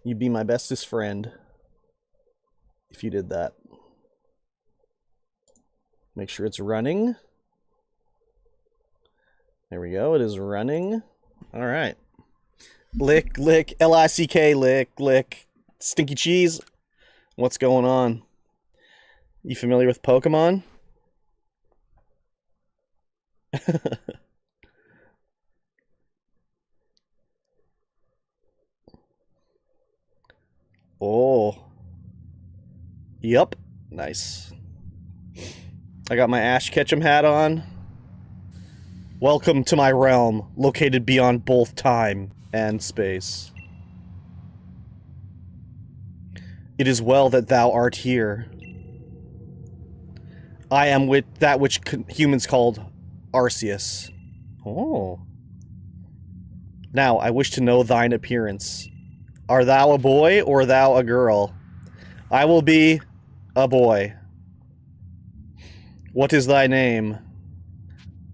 You'd be my bestest friend if you did that. Make sure it's running. There we go. It is running. All right. Lick, lick, L-I-C-K, lick, lick. Stinky cheese. What's going on? You familiar with Pokemon? Oh. Yup. Nice. I got my Ash Ketchum hat on. Welcome to my realm, located beyond both time and space. It is well that thou art here. I am with that which humans called Arceus. Oh. Now, I wish to know thine appearance. Are thou a boy or thou a girl? I will be a boy. What is thy name?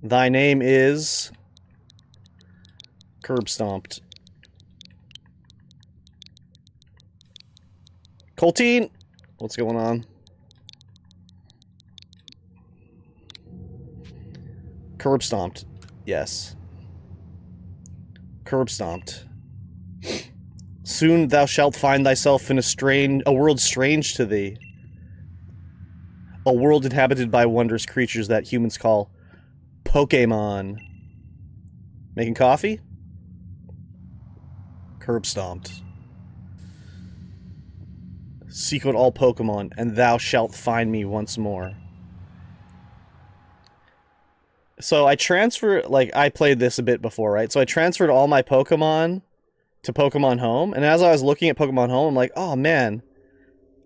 Thy name is... Curb Stomped. Coltine! What's going on? Curb Stomped. Yes. Curb Stomped. Soon thou shalt find thyself in a world strange to thee. A world inhabited by wondrous creatures that humans call Pokemon. Making coffee? Curb Stomped. Seek out all Pokemon, and thou shalt find me once more. So I transferred, like, I played this a bit before, right? So I transferred all my Pokemon to Pokemon Home, and as I was looking at Pokemon Home, I'm like, oh man,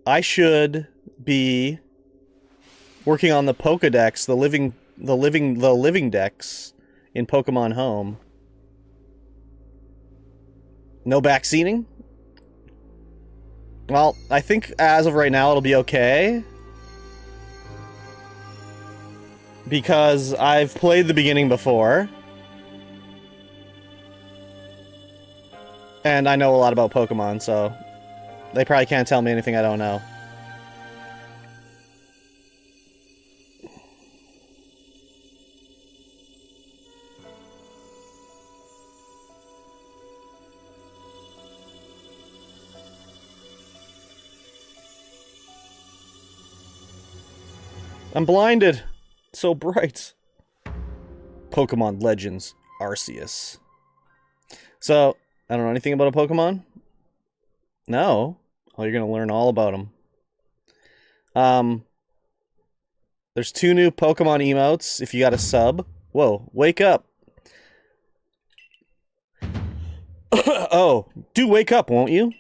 I should be working on the Pokedex, the living dex in Pokemon Home. No backseating? Well, I think as of right now it'll be okay. Because I've played the beginning before. And I know a lot about Pokemon, so they probably can't tell me anything I don't know. I'm blinded. It's so bright. Pokemon Legends Arceus. So, I don't know anything about a Pokemon? No. Oh, you're gonna learn all about them. There's 2 new Pokemon emotes if you got a sub. Whoa, wake up. Oh, do wake up, won't you?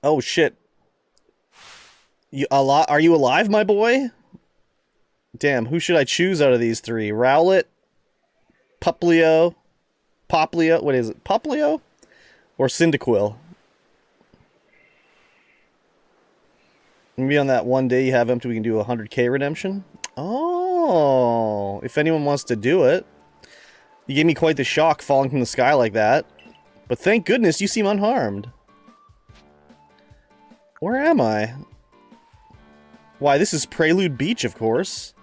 Oh, shit. Are you alive, my boy? Damn, who should I choose out of these 3? Rowlet? Poplio? What is it? Poplio? Or Cyndaquil? Maybe on that one day you have empty, we can do a 100k redemption? Oh, if anyone wants to do it. You gave me quite the shock falling from the sky like that. But thank goodness you seem unharmed. Where am I? Why, this is Prelude Beach, of course.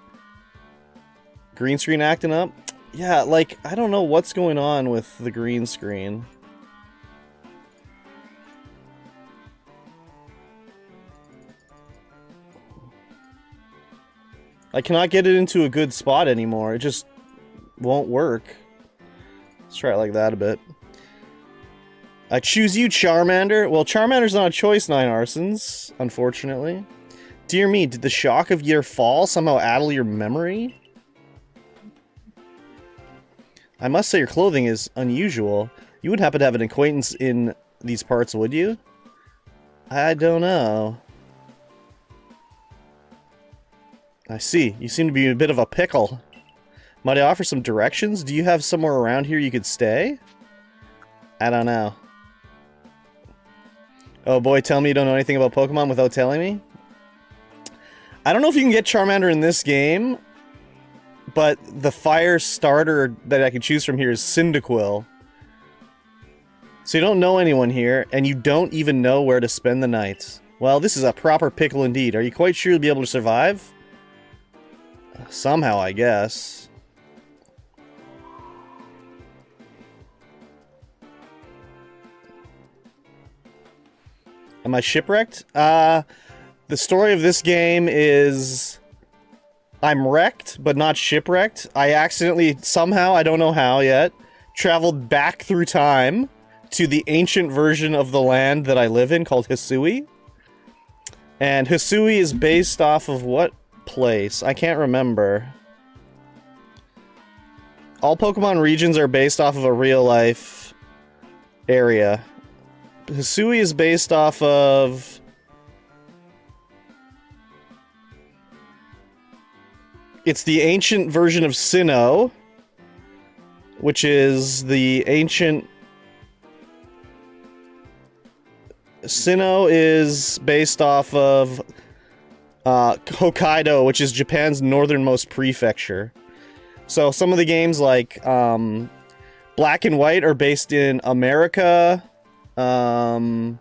Green screen acting up? Yeah, like, I don't know what's going on with the green screen. I cannot get it into a good spot anymore. It just won't work. Let's try it like that a bit. I choose you, Charmander. Well, Charmander's not a choice, 9 Arsons, unfortunately. Dear me, did the shock of your fall somehow addle your memory? I must say your clothing is unusual. You wouldn't happen to have an acquaintance in these parts, would you? I don't know. I see. You seem to be a bit of a pickle. Might I offer some directions? Do you have somewhere around here you could stay? I don't know. Oh boy, tell me you don't know anything about Pokemon without telling me? I don't know if you can get Charmander in this game, but the fire starter that I can choose from here is Cyndaquil. So you don't know anyone here, and you don't even know where to spend the night. Well, this is a proper pickle indeed. Are you quite sure you'll be able to survive? Somehow, I guess. Am I shipwrecked? The story of this game is... I'm wrecked, but not shipwrecked. I accidentally, somehow, I don't know how yet, traveled back through time to the ancient version of the land that I live in called Hisui. And Hisui is based off of what place? I can't remember. All Pokemon regions are based off of a real-life area. Hisui is based off of... It's the ancient version of Sinnoh, which is the ancient... Sinnoh is based off of Hokkaido, which is Japan's northernmost prefecture. So some of the games like Black and White are based in America. Violet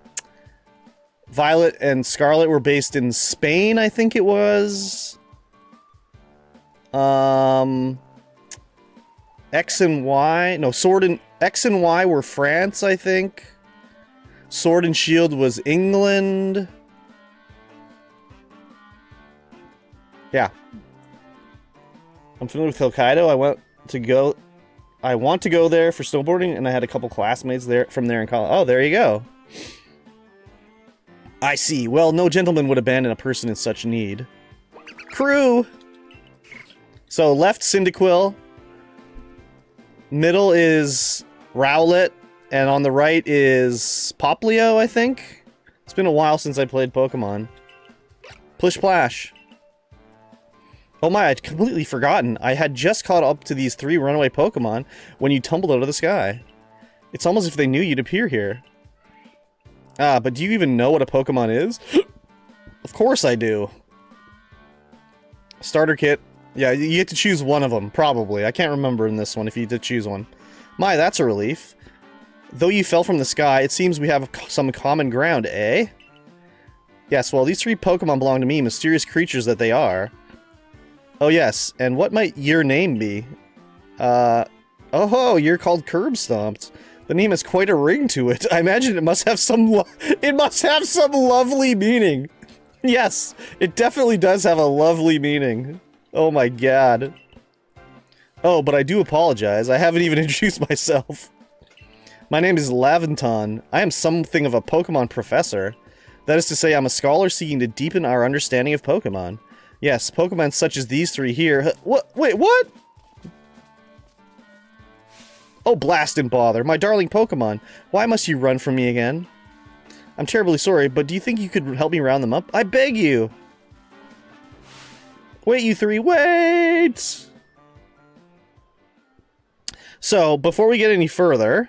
and Scarlet were based in Spain, I think it was. X and Y... No, X and Y were France, I think. Sword and Shield was England. Yeah. I'm familiar with Hokkaido. I want to go there for snowboarding, and I had a couple classmates from there in college. Oh, there you go. I see. Well, no gentleman would abandon a person in such need. Crew! So, left, Cyndaquil. Middle is Rowlet. And on the right is Poplio, I think? It's been a while since I played Pokemon. Plish Plash. Oh my, I'd completely forgotten. I had just caught up to these 3 runaway Pokemon when you tumbled out of the sky. It's almost as if they knew you'd appear here. Ah, but do you even know what a Pokemon is? Of course I do. Starter kit. Yeah, you get to choose one of them, probably. I can't remember in this one if you did choose one. My, that's a relief. Though you fell from the sky, it seems we have some common ground, eh? Yes, well, these 3 Pokemon belong to me, mysterious creatures that they are. Oh yes, and what might your name be? Oh, you're called Curb Stomped. The name has quite a ring to it. I imagine it must have some lovely meaning. Yes, it definitely does have a lovely meaning. Oh my god. Oh, but I do apologize. I haven't even introduced myself. My name is Laventon. I am something of a Pokemon professor. That is to say, I'm a scholar seeking to deepen our understanding of Pokemon. Yes, Pokemon such as these 3 here... What? Wait, what? Oh, blast and bother. My darling Pokemon. Why must you run from me again? I'm terribly sorry, but do you think you could help me round them up? I beg you! Wait, you 3, wait! So, before we get any further...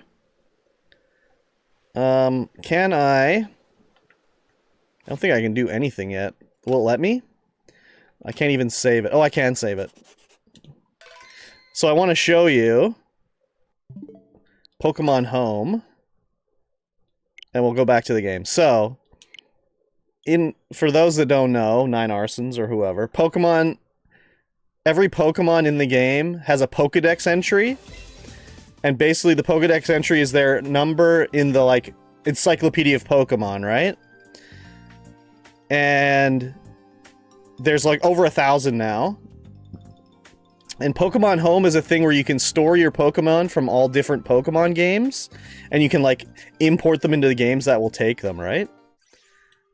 can I don't think I can do anything yet. Will it let me? I can't even save it. Oh, I can save it. So I want to show you Pokemon Home. And we'll go back to the game. So, for those that don't know, 9arsons or whoever, every Pokemon in the game has a Pokedex entry. And basically the Pokedex entry is their number in the, like, Encyclopedia of Pokemon, right? And there's, like, over 1,000 now. And Pokemon Home is a thing where you can store your Pokemon from all different Pokemon games. And you can, like, import them into the games that will take them, right?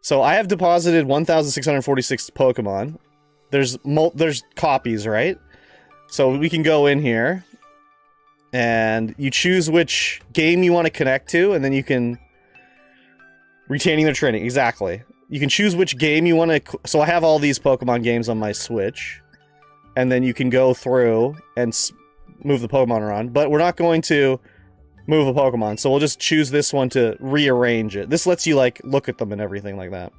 So I have deposited 1,646 Pokemon. There's copies, right? So we can go in here. And you choose which game you want to connect to, and then you can... Retaining their training, exactly. You can choose which game you want to... So I have all these Pokemon games on my Switch. And then you can go through and move the Pokemon around. But we're not going to move a Pokemon, so we'll just choose this one to rearrange it. This lets you, like, look at them and everything like that.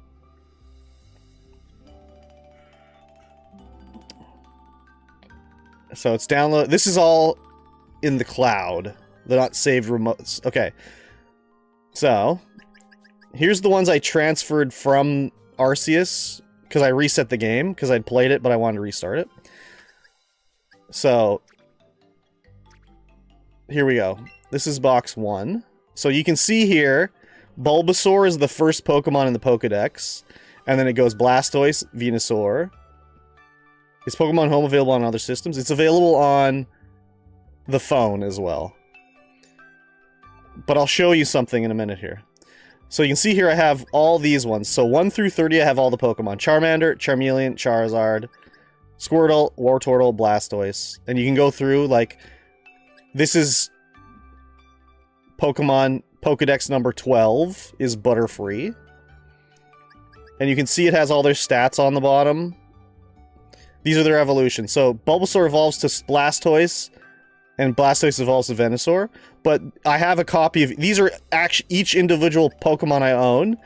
So it's download... This is all... in the cloud. They're not saved remotes. Okay. So, here's the ones I transferred from Arceus, because I reset the game, because I'd played it, but I wanted to restart it. So, here we go. This is box 1. So you can see here, Bulbasaur is the first Pokemon in the Pokedex, and then it goes Blastoise, Venusaur. Is Pokemon Home available on other systems? It's available on the phone as well. But I'll show you something in a minute here. So you can see here I have all these ones. So 1 through 30 I have all the Pokemon. Charmander, Charmeleon, Charizard, Squirtle, Wartortle, Blastoise. And you can go through, like, this is Pokemon Pokedex number 12 is Butterfree. And you can see it has all their stats on the bottom. These are their evolutions. So Bulbasaur evolves to Blastoise, and Blastoise evolves to Venusaur. But I have a copy of... These are actually each individual Pokemon I own.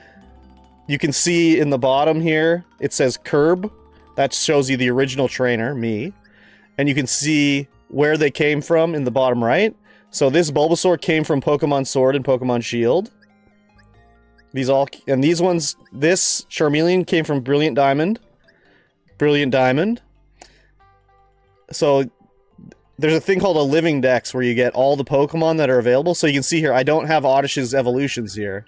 You can see in the bottom here, it says Curb. That shows you the original trainer, me. And you can see where they came from in the bottom right. So this Bulbasaur came from Pokemon Sword and Pokemon Shield. These all... And these ones... This Charmeleon came from Brilliant Diamond. Brilliant Diamond. So... There's a thing called a Living Dex where you get all the Pokemon that are available. So you can see here, I don't have Oddish's evolutions here.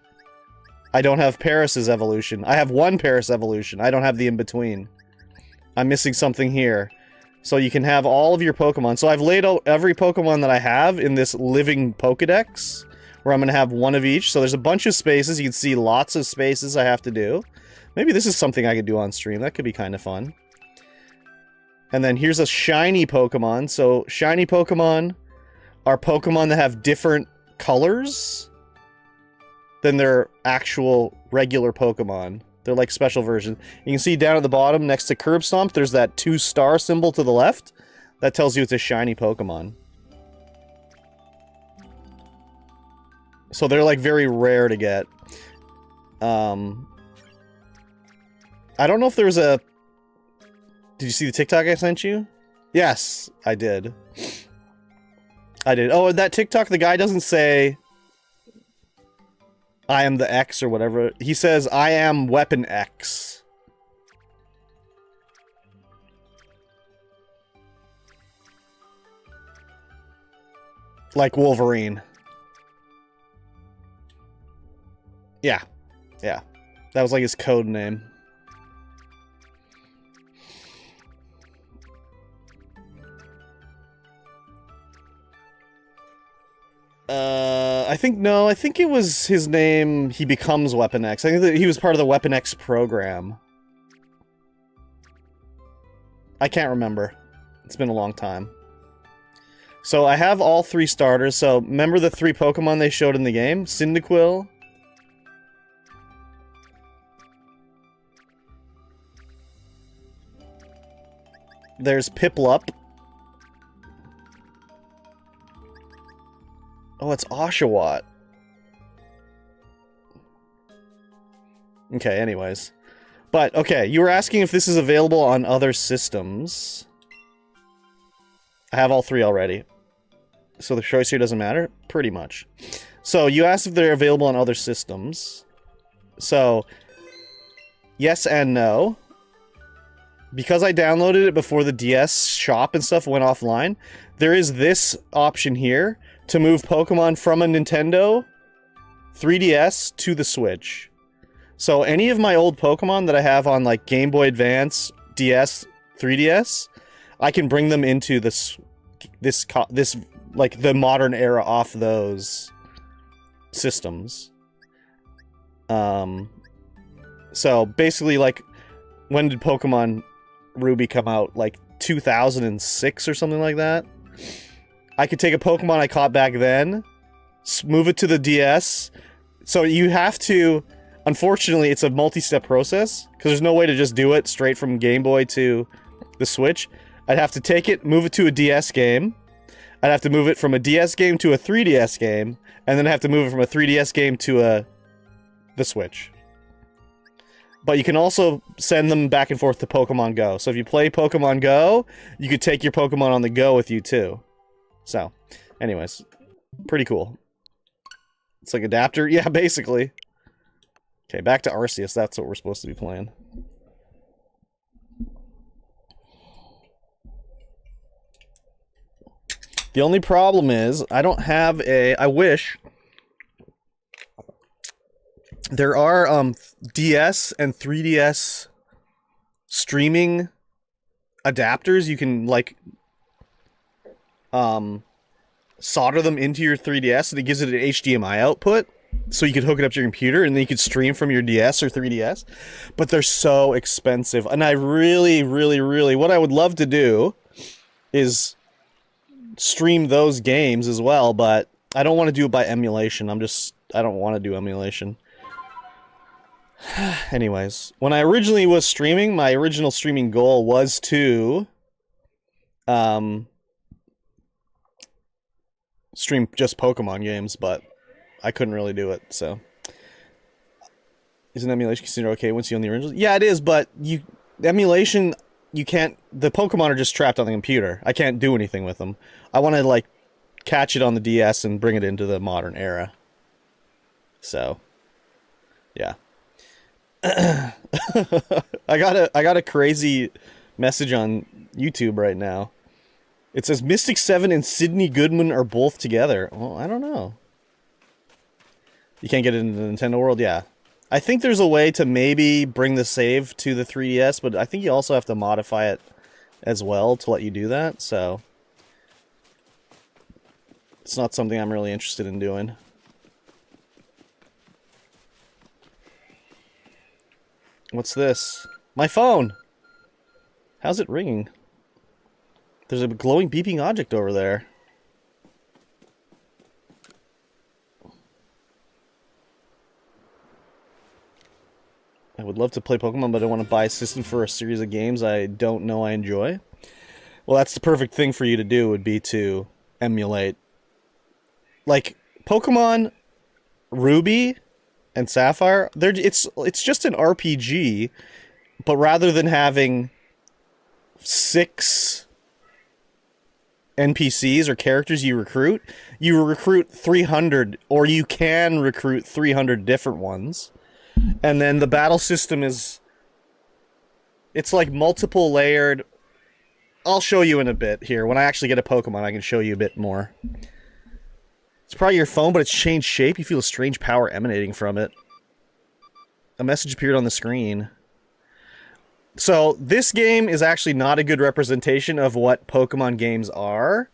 I don't have Paris's evolution. I have one Paris evolution. I don't have the in-between. I'm missing something here. So you can have all of your Pokemon. So I've laid out every Pokemon that I have in this living Pokedex, where I'm going to have one of each. So there's a bunch of spaces. You can see lots of spaces I have to do. Maybe this is something I could do on stream. That could be kind of fun. And then here's a shiny Pokemon. So shiny Pokemon are Pokemon that have different colors than their actual regular Pokemon. They're like special versions. You can see down at the bottom next to Curb Stomp, there's that 2-star symbol to the left. That tells you it's a shiny Pokemon. So they're like very rare to get. I don't know if there's a... Did you see the TikTok I sent you? Yes, I did. I did. Oh, that TikTok, the guy doesn't say I am the X or whatever. He says I am Weapon X. Like Wolverine. Yeah. Yeah. That was like his code name. I think it was his name, he becomes Weapon X. I think that he was part of the Weapon X program. I can't remember. It's been a long time. So I have all 3 starters. So remember the 3 Pokemon they showed in the game? Cyndaquil. There's Piplup. Oh, it's Oshawott. Okay, anyways. But, okay, you were asking if this is available on other systems. I have all 3 already. So the choice here doesn't matter? Pretty much. So, you asked if they're available on other systems. So, yes and no. Because I downloaded it before the DS shop and stuff went offline, there is this option here to move Pokemon from a Nintendo 3DS to the Switch. So any of my old Pokemon that I have on like Game Boy Advance, DS, 3DS, I can bring them into this like the modern era off those systems. So basically, like, when did Pokemon Ruby come out? Like 2006 or something like that? I could take a Pokemon I caught back then, move it to the DS. So you have to... Unfortunately, it's a multi-step process, because there's no way to just do it straight from Game Boy to the Switch. I'd have to take it, move it to a DS game. I'd have to move it from a DS game to a 3DS game, and then I have to move it from a 3DS game to the Switch. But you can also send them back and forth to Pokemon Go. So if you play Pokemon Go, you could take your Pokemon on the go with you too. So, anyways, pretty cool. It's like adapter. Yeah, basically. Okay, back to Arceus. That's what we're supposed to be playing. The only problem is, I don't have a... I wish... There are DS and 3DS streaming adapters. You can, like, solder them into your 3DS, and it gives it an HDMI output. So you could hook it up to your computer, and then you could stream from your DS or 3DS. But they're so expensive. And I really, really, really... What I would love to do is stream those games as well, but I don't want to do it by emulation. I don't want to do emulation. Anyways, when I originally was streaming, my original streaming goal was to stream just Pokemon games, but I couldn't really do it, so. Isn't emulation considered okay once you own the original? Yeah, it is, but emulation, you can't... The Pokemon are just trapped on the computer. I can't do anything with them. I want to, like, catch it on the DS and bring it into the modern era. So, yeah. I got a crazy message on YouTube right now. It says Mystic 7 and Sydney Goodman are both together. Well, I don't know. You can't get it into the Nintendo world? Yeah. I think there's a way to maybe bring the save to the 3DS, but I think you also have to modify it as well to let you do that, so... It's not something I'm really interested in doing. What's this? My phone! How's it ringing? There's a glowing beeping object over there. I would love to play Pokemon, but I don't want to buy a system for a series of games I don't know I enjoy. Well, that's the perfect thing for you to do, would be to emulate. Like, Pokemon Ruby and Sapphire, it's just an RPG, but rather than having 6 NPCs or characters you recruit 300, or you can recruit 300 different ones. And then the battle system is... It's like multiple layered... I'll show you in a bit here. When I actually get a Pokemon, I can show you a bit more. It's probably your phone, but it's changed shape. You feel a strange power emanating from it. A message appeared on the screen. So, this game is actually not a good representation of what Pokemon games are.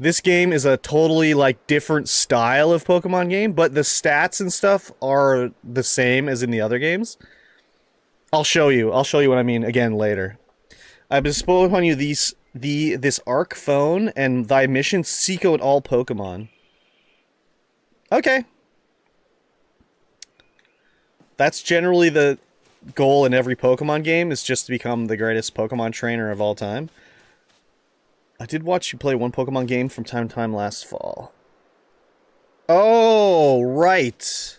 This game is a totally, like, different style of Pokemon game, but the stats and stuff are the same as in the other games. I'll show you what I mean again later. I bestow upon you this Arc phone, and thy mission, seek out all Pokemon. Okay. That's generally the goal in every Pokemon game, is just to become the greatest Pokemon trainer of all time. I did watch you play one Pokemon game from time to time last fall. Oh, right.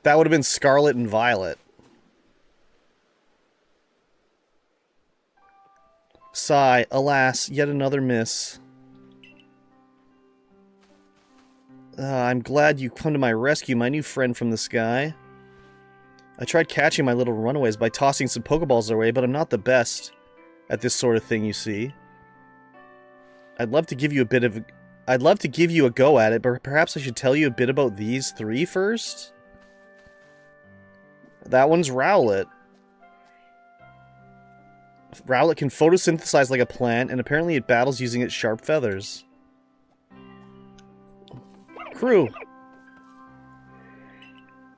That would have been Scarlet and Violet. Sigh, alas, yet another miss. I'm glad you come to my rescue, my new friend from the sky. I tried catching my little runaways by tossing some Pokeballs their way, but I'm not the best at this sort of thing, you see. I'd love to give you a go at it, but perhaps I should tell you a bit about these 3 first? That one's Rowlet. Rowlet can photosynthesize like a plant, and apparently it battles using its sharp feathers. Crew.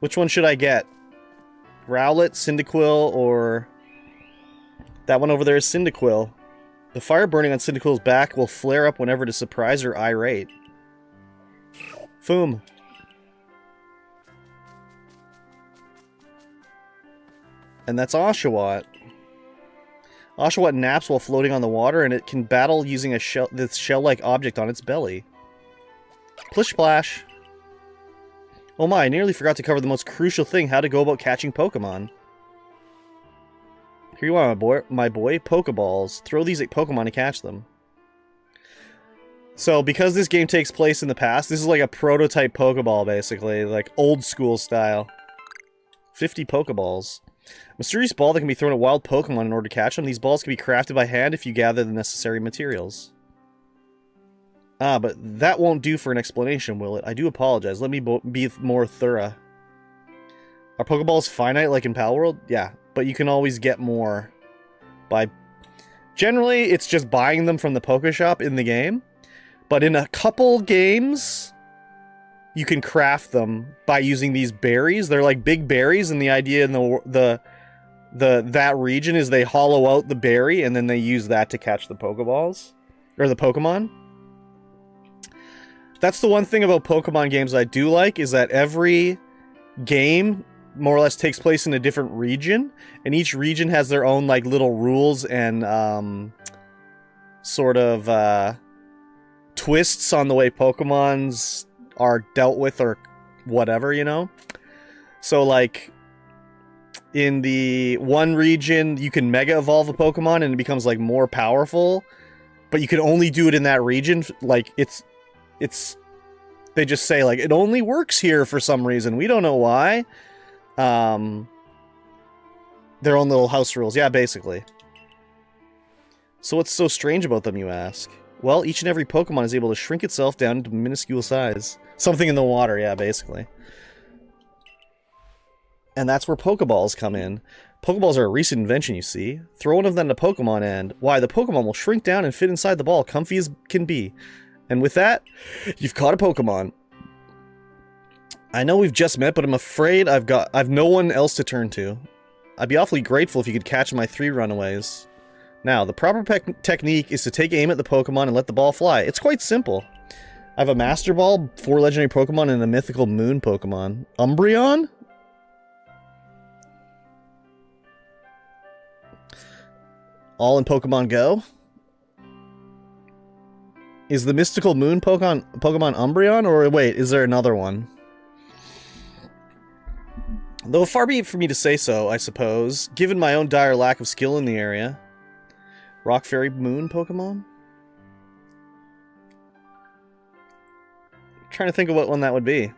Which one should I get? Rowlet, Cyndaquil, or... That one over there is Cyndaquil. The fire burning on Cyndaquil's back will flare up whenever it is surprised or irate. Foom. And that's Oshawott. Oshawott naps while floating on the water, and it can battle using this shell-like object on its belly. Plish Splash. Oh my, I nearly forgot to cover the most crucial thing, how to go about catching Pokemon. Here you are, my boy. Pokeballs. Throw these at Pokemon to catch them. So because this game takes place in the past, this is like a prototype Pokeball, basically. Like old school style. 50 Pokeballs. Mysterious ball that can be thrown at wild Pokemon in order to catch them. These balls can be crafted by hand if you gather the necessary materials. Ah, but that won't do for an explanation, will it? I do apologize. Let me be more thorough. Are Pokeballs finite like in Palworld? Yeah, but you can always get more by... Generally, it's just buying them from the Pokeshop in the game. But in a couple games, you can craft them by using these berries. They're like big berries, and the idea in that region is they hollow out the berry, and then they use that to catch the Pokeballs. Or the Pokemon. That's the one thing about Pokemon games I do like, is that every game more or less takes place in a different region, and each region has their own like little rules and sort of twists on the way Pokemons are dealt with or whatever, you know? So like in the one region you can Mega Evolve a Pokemon and it becomes like more powerful, but you can only do it in that region. Like it's they just say like it only works here for some reason. We don't know why. Their own little house rules. Yeah, basically. So what's so strange about them, you ask? Well, each and every Pokemon is able to shrink itself down to minuscule size. Something in the water, yeah, basically. And that's where Pokeballs come in. Pokeballs are a recent invention, you see. Throw one of them to Pokemon and, why, the Pokemon will shrink down and fit inside the ball, comfy as can be. And with that, you've caught a Pokemon. I know we've just met, but I'm afraid I've no one else to turn to. I'd be awfully grateful if you could catch my 3 runaways. Now, the proper technique is to take aim at the Pokemon and let the ball fly. It's quite simple. I have a Master Ball, 4 legendary Pokemon, and a mythical Moon Pokemon. Umbreon? All in Pokemon Go? Is the mystical Moon Pokemon Umbreon, or wait, is there another one? Though far be it for me to say so, I suppose, given my own dire lack of skill in the area. Rock Fairy Moon Pokemon? I'm trying to think of what one that would be.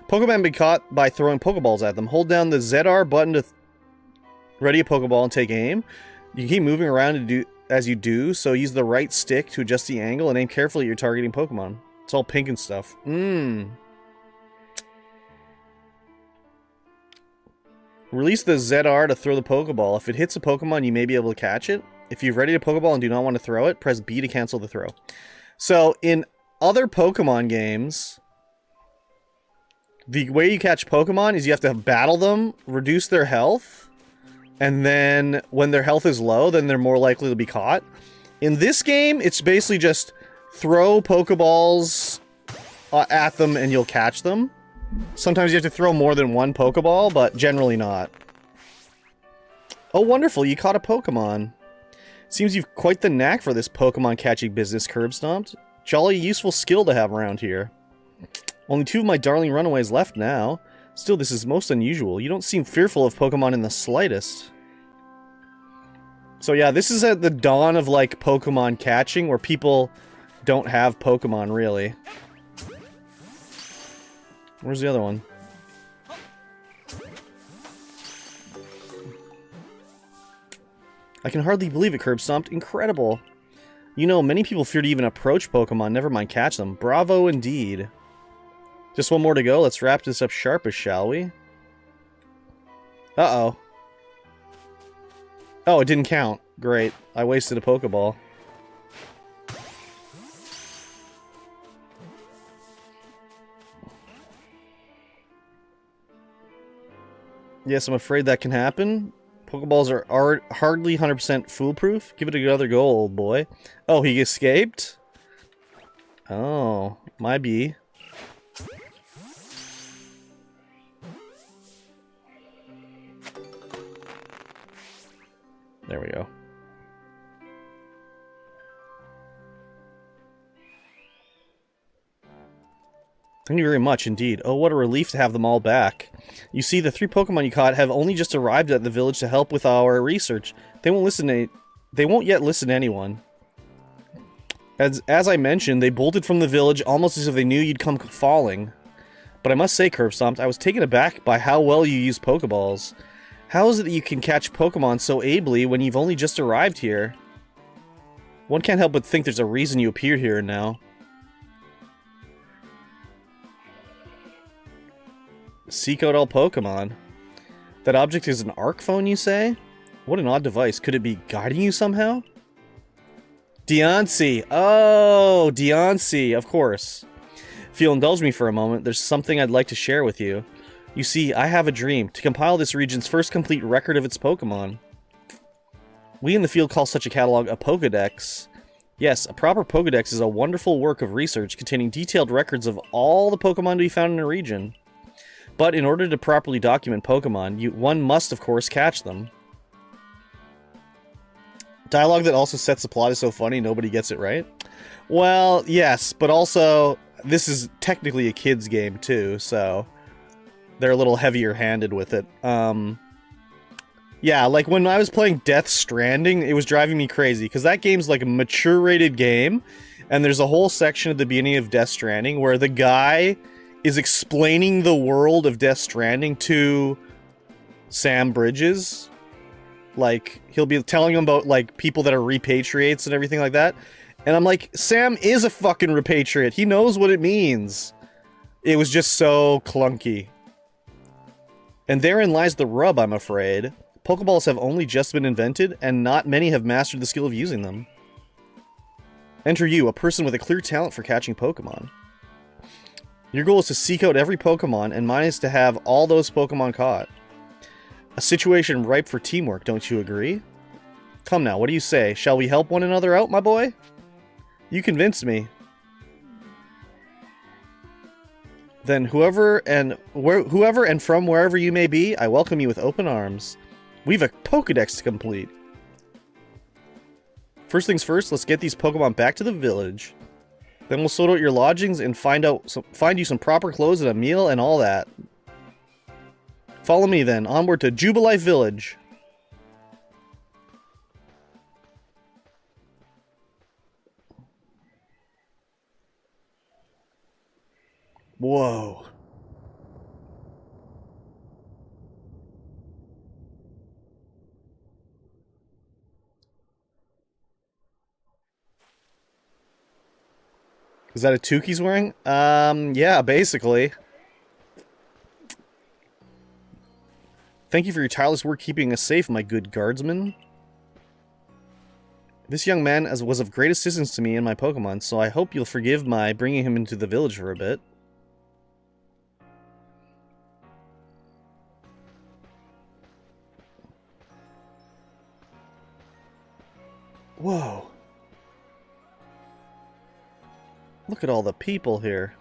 Pokemon be caught by throwing Pokeballs at them. Hold down the ZR button to ready a Pokeball and take aim. You can keep moving around as you do, so use the right stick to adjust the angle and aim carefully at your targeting Pokemon. It's all pink and stuff. Release the ZR to throw the Pokeball. If it hits a Pokemon, you may be able to catch it. If you've readied a Pokeball and do not want to throw it, press B to cancel the throw. So, in other Pokemon games, the way you catch Pokemon is you have to battle them, reduce their health, and then when their health is low, then they're more likely to be caught. In this game, it's basically just throw Pokeballs at them and you'll catch them. Sometimes you have to throw more than one Pokeball, but generally not. Oh, wonderful, you caught a Pokemon. Seems you've quite the knack for this Pokemon catching business, Curb Stomped. Jolly useful skill to have around here. Only 2 of my darling runaways left now. Still, this is most unusual. You don't seem fearful of Pokemon in the slightest. So yeah, this is at the dawn of, like, Pokemon catching, where people don't have Pokemon, really. Where's the other one? I can hardly believe it, Curb Stomped. Incredible. You know, many people fear to even approach Pokemon, never mind catch them. Bravo indeed. Just one more to go. Let's wrap this up sharpish, shall we? Uh-oh. Oh, it didn't count. Great. I wasted a Pokeball. Yes, I'm afraid that can happen. Pokeballs are hardly 100% foolproof. Give it another go, old boy. Oh, he escaped? Oh, my bee. There we go. Thank you very much indeed. Oh, what a relief to have them all back. You see, the 3 Pokemon you caught have only just arrived at the village to help with our research. They won't yet listen to anyone. As I mentioned, they bolted from the village almost as if they knew you'd come falling. But I must say, Curbstomped, I was taken aback by how well you use Pokeballs. How is it that you can catch Pokemon so ably when you've only just arrived here? One can't help but think there's a reason you appeared here now. Seek out all Pokemon. That object is an Arc Phone, you say? What an odd device. Could it be guiding you somehow? Deontay! Oh, Deontay, of course. If you'll indulge me for a moment, there's something I'd like to share with you. You see, I have a dream, to compile this region's first complete record of its Pokemon. We in the field call such a catalog a Pokedex. Yes, a proper Pokedex is a wonderful work of research containing detailed records of all the Pokemon to be found in a region. But in order to properly document Pokemon, one must, of course, catch them. Dialogue that also sets the plot is so funny, nobody gets it right. Well, yes, but also, this is technically a kid's game, too, so they're a little heavier-handed with it. Yeah, like, when I was playing Death Stranding, it was driving me crazy, because that game's like a mature-rated game, and there's a whole section at the beginning of Death Stranding where the guy is explaining the world of Death Stranding to Sam Bridges. Like, he'll be telling him about, like, people that are repatriates and everything like that. And I'm like, Sam is a fucking repatriate. He knows what it means. It was just so clunky. And therein lies the rub, I'm afraid. Pokeballs have only just been invented, and not many have mastered the skill of using them. Enter you, a person with a clear talent for catching Pokemon. Your goal is to seek out every Pokemon, and mine is to have all those Pokemon caught. A situation ripe for teamwork, don't you agree? Come now, what do you say? Shall we help one another out, my boy? You convinced me. Then whoever and from wherever you may be, I welcome you with open arms. We've a Pokedex to complete. First things first, let's get these Pokemon back to the village. Then we'll sort out your lodgings and find you some proper clothes and a meal and all that. Follow me then, onward to Jubilife Village. Whoa. Is that a toque he's wearing? Yeah, basically. Thank you for your tireless work keeping us safe, my good guardsman. This young man was of great assistance to me and my Pokemon, so I hope you'll forgive my bringing him into the village for a bit. Whoa. Look at all the people here.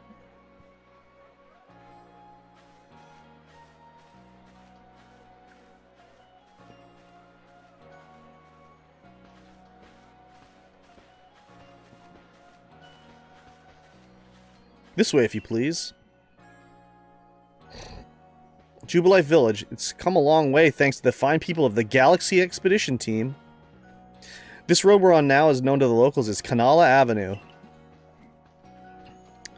This way, if you please. Jubilife Village. It's come a long way thanks to the fine people of the Galaxy Expedition Team. This road we're on now is known to the locals as Kanala Avenue.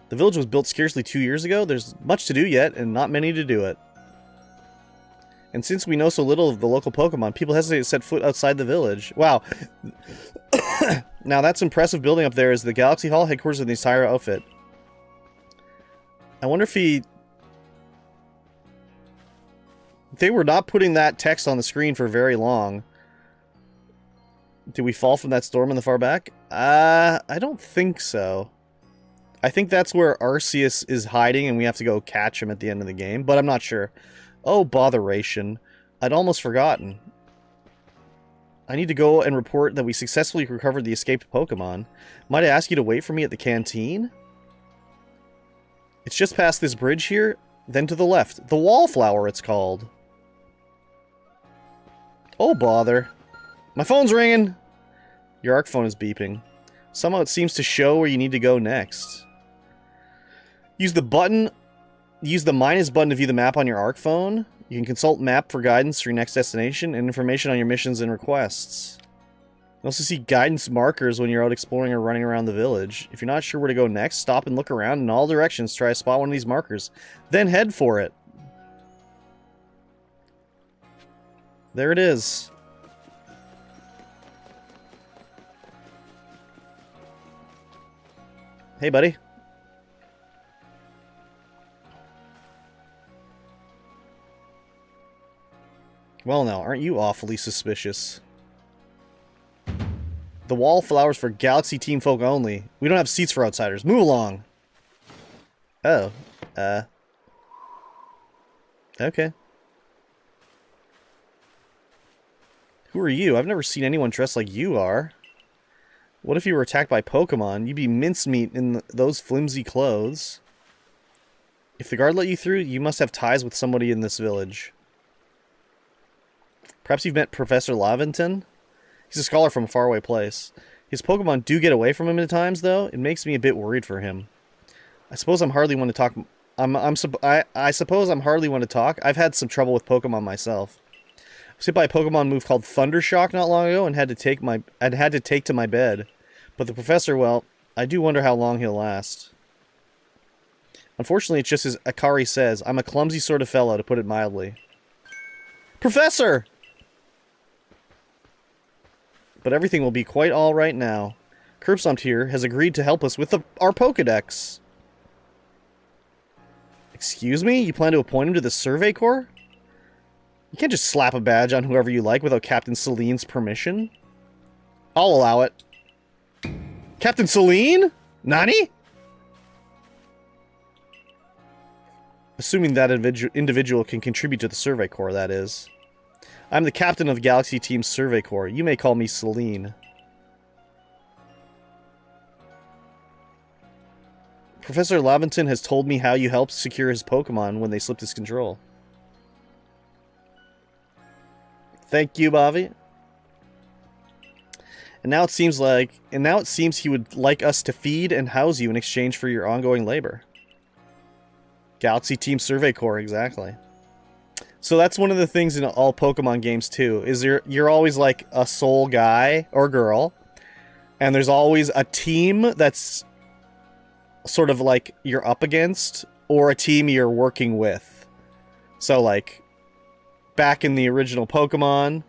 The village was built scarcely 2 years ago. There's much to do yet, and not many to do it. And since we know so little of the local Pokemon, people hesitate to set foot outside the village. Wow. Now that's impressive building up there is the Galaxy Hall, headquarters of the entire outfit. I wonder if they were not putting that text on the screen for very long. Did we fall from that storm in the far back? I don't think so. I think that's where Arceus is hiding and we have to go catch him at the end of the game, but I'm not sure. Oh, botheration. I'd almost forgotten. I need to go and report that we successfully recovered the escaped Pokemon. Might I ask you to wait for me at the canteen? It's just past this bridge here, then to the left. The Wallflower, it's called. Oh, bother. My phone's ringing! Your Arc phone is beeping. Somehow it seems to show where you need to go next. Use the button use the minus button to view the map on your ARC phone. You can consult map for guidance for your next destination and information on your missions and requests. You also see guidance markers when you're out exploring or running around the village. If you're not sure where to go next, stop and look around in all directions. Try to spot one of these markers. Then head for it. There it is. Hey, buddy. Well, now, aren't you awfully suspicious? The wallflowers for Galaxy Team folk only. We don't have seats for outsiders. Move along. Oh. Okay. Who are you? I've never seen anyone dressed like you are. What if you were attacked by Pokemon? You'd be mincemeat in those flimsy clothes. If the guard let you through, you must have ties with somebody in this village. Perhaps you've met Professor Laventon? He's a scholar from a faraway place. His Pokemon do get away from him at times, though. It makes me a bit worried for him. I suppose I'm hardly one to talk. I suppose I'm hardly one to talk. I've had some trouble with Pokemon myself. I was hit by a Pokemon move called Thundershock not long ago and had to take to my bed. But the professor, well, I do wonder how long he'll last. Unfortunately, it's just as Akari says. I'm a clumsy sort of fellow, to put it mildly. Professor! But everything will be quite all right now. Curbstomp here has agreed to help us with our Pokedex. Excuse me? You plan to appoint him to the Survey Corps? You can't just slap a badge on whoever you like without Captain Celine's permission. I'll allow it. Captain Celine? Nani? Assuming that individual can contribute to the Survey Corps, that is. I'm the captain of Galaxy Team's Survey Corps. You may call me Celine. Professor Laventon has told me how you helped secure his Pokemon when they slipped his control. Thank you, Bobby. And now it seems he would like us to feed and house you in exchange for your ongoing labor. Galaxy Team Survey Corps, exactly. So that's one of the things in all Pokemon games too, is you're always like a sole guy or girl, and there's always a team that's sort of like you're up against, or a team you're working with. So like, back in the original Pokemon,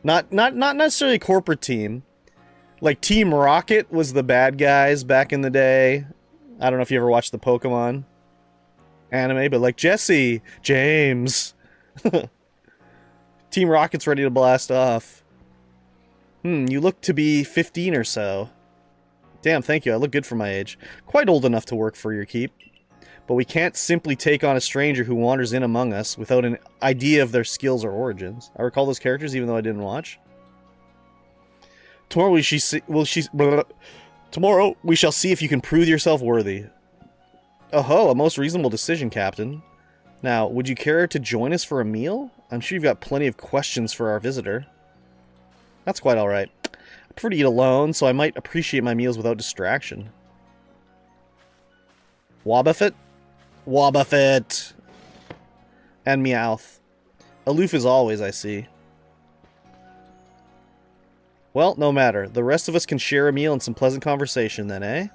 not necessarily a corporate team, like Team Rocket was the bad guys back in the day. I don't know if you ever watched the Pokemon anime, but like Jesse, James... Team Rocket's ready to blast off. You look to be 15 or so. Damn, thank you. I look good for my age. Quite old enough to work for your keep. But we can't simply take on a stranger who wanders in among us without an idea of their skills or origins. I recall those characters even though I didn't watch. Tomorrow we shall see if you can prove yourself worthy. Oh-ho, a most reasonable decision, Captain. Now, would you care to join us for a meal? I'm sure you've got plenty of questions for our visitor. That's quite alright. I prefer to eat alone, so I might appreciate my meals without distraction. Wobbuffet? Wobbuffet! And Meowth. Aloof as always, I see. Well, no matter. The rest of us can share a meal and some pleasant conversation then, eh?